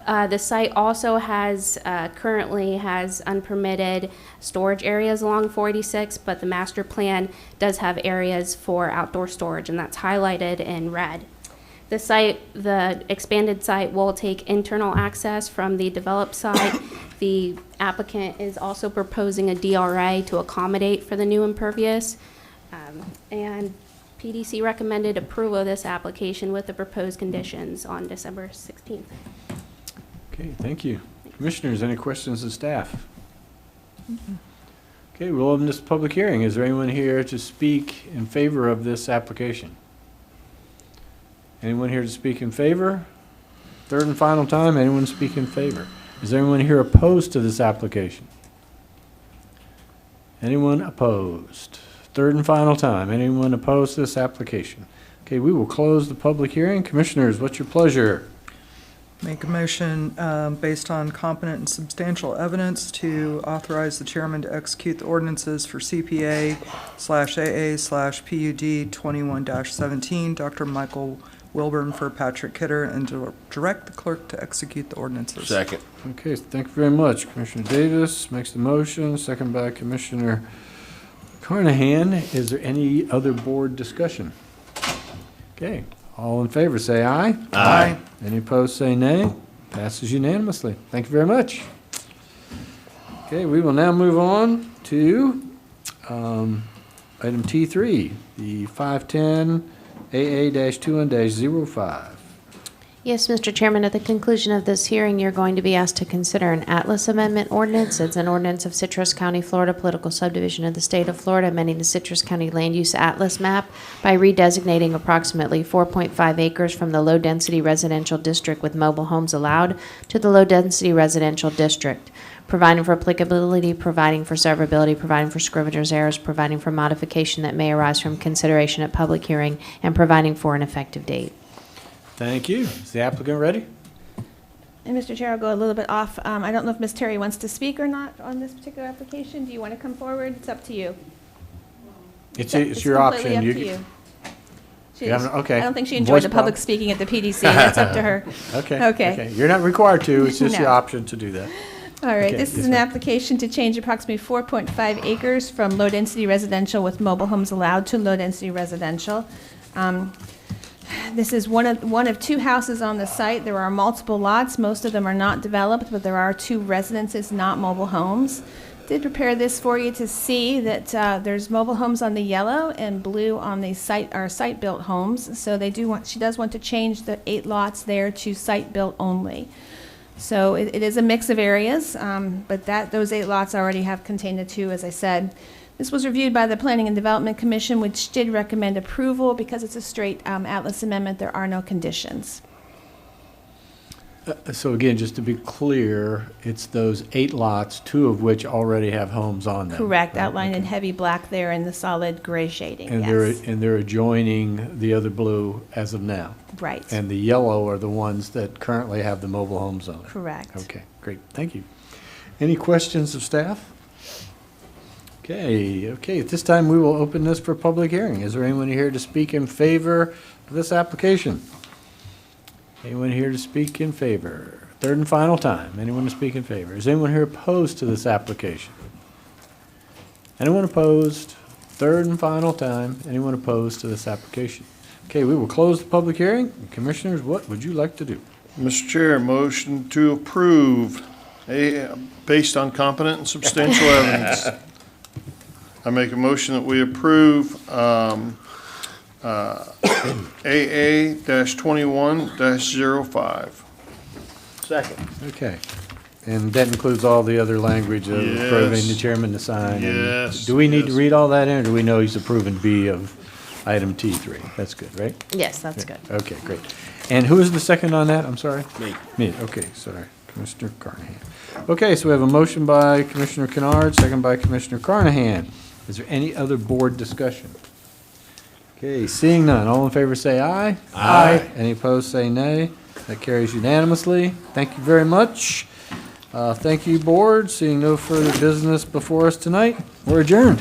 The site also currently has unpermitted storage areas along 486, but the master plan does have areas for outdoor storage, and that's highlighted in red. The expanded site will take internal access from the developed site. The applicant is also proposing a DRA to accommodate for the new impervious. And PDC recommended approval of this application with the proposed conditions on December 16th. Okay, thank you. Commissioners, any questions of staff? Okay, we'll open this public hearing. Is there anyone here to speak in favor of this application? Anyone here to speak in favor? Third and final time, anyone speak in favor? Is there anyone here opposed to this application? Anyone opposed? Third and final time, anyone opposed to this application? Okay, we will close the public hearing. Commissioners, what's your pleasure? Make a motion based on competent and substantial evidence to authorize the chairman to execute the ordinances for CPA/AA/PUD 21-17, Dr. Michael Wilburn for Patrick Kidder, and to direct the clerk to execute the ordinances. Second. Okay, thank you very much. Commissioner Davis makes the motion, second by Commissioner Carnahan. Is there any other board discussion? Okay, all in favor, say aye. Aye. Any opposed, say nay. Passes unanimously. Thank you very much. Okay, we will now move on to item T3, the 510 AA-21-05. Yes, Mr. Chairman, at the conclusion of this hearing, you're going to be asked to consider an Atlas Amendment ordinance. It's an ordinance of Citrus County, Florida, political subdivision of the state of Florida, amending the Citrus County Land Use Atlas map by redesignating approximately 4.5 acres from the low-density residential district with mobile homes allowed to the low-density residential district, providing for applicability, providing for severability, providing for scrivener's errors, providing for modification that may arise from consideration at public hearing, and providing for an effective date. Thank you. Is the applicant ready? And Mr. Chair, I'll go a little bit off. I don't know if Ms. Terry wants to speak or not on this particular application. Do you want to come forward? It's up to you. It's your option. Completely up to you. You haven't- okay. I don't think she enjoyed Voice the public prompt. speaking at the PDC. That's up to her. Okay. You're not required to. It's just No. your option to do that. All right, Okay, this is yes, an ma'am. application to change approximately 4.5 acres from low-density residential with mobile homes allowed to low-density residential. This is one of two houses on the site. There are multiple lots. Most of them are not developed, but there are two residences, not mobile homes. Did prepare this for you to see that there's mobile homes on the yellow and blue on the site-built homes. So she does want to change the 8 lots there to site-built only. So it is a mix of areas, but those 8 lots already have contained the 2, as I said. This was reviewed by the Planning and Development Commission, which did recommend approval. Because it's a straight Atlas amendment, there are no conditions. So again, just to be clear, it's those 8 lots, 2 of which already have homes on them. Correct, right? outlined in heavy black there in the solid gray shading, And yes. they're adjoining the other blue as of now. Right. And the yellow are the ones that currently have the mobile homes on it. Correct. Okay, great, thank you. Any questions of staff? Okay, at this time, we will open this for public hearing. Is there anyone here to speak in favor of this application? Anyone here to speak in favor? Third and final time, anyone to speak in favor? Is anyone here opposed to this application? Anyone opposed? Third and final time, anyone opposed to this application? Okay, we will close the public hearing. Commissioners, what would you like to do? Mr. Chair, motion to approve, based on competent and substantial evidence. I make a motion that we approve AA-21-05. Second. Okay, and that includes all the other language of approving the Yes. chairman to sign? and- Yes, Do we need to yes. read all that in, or do we know he's approving B of item T3? That's good, right? Yes, that's good. Okay, great. And who is the second on that? I'm sorry? Me. Me, okay, sorry. Commissioner Carnahan. Okay, so we have a motion by Commissioner Kennard, second by Commissioner Carnahan. Is there any other board discussion? Okay, seeing none, all in favor say aye. Aye. Any opposed say nay. That carries unanimously. Thank you very much. Thank you, board. Seeing no further business before us tonight, we're adjourned.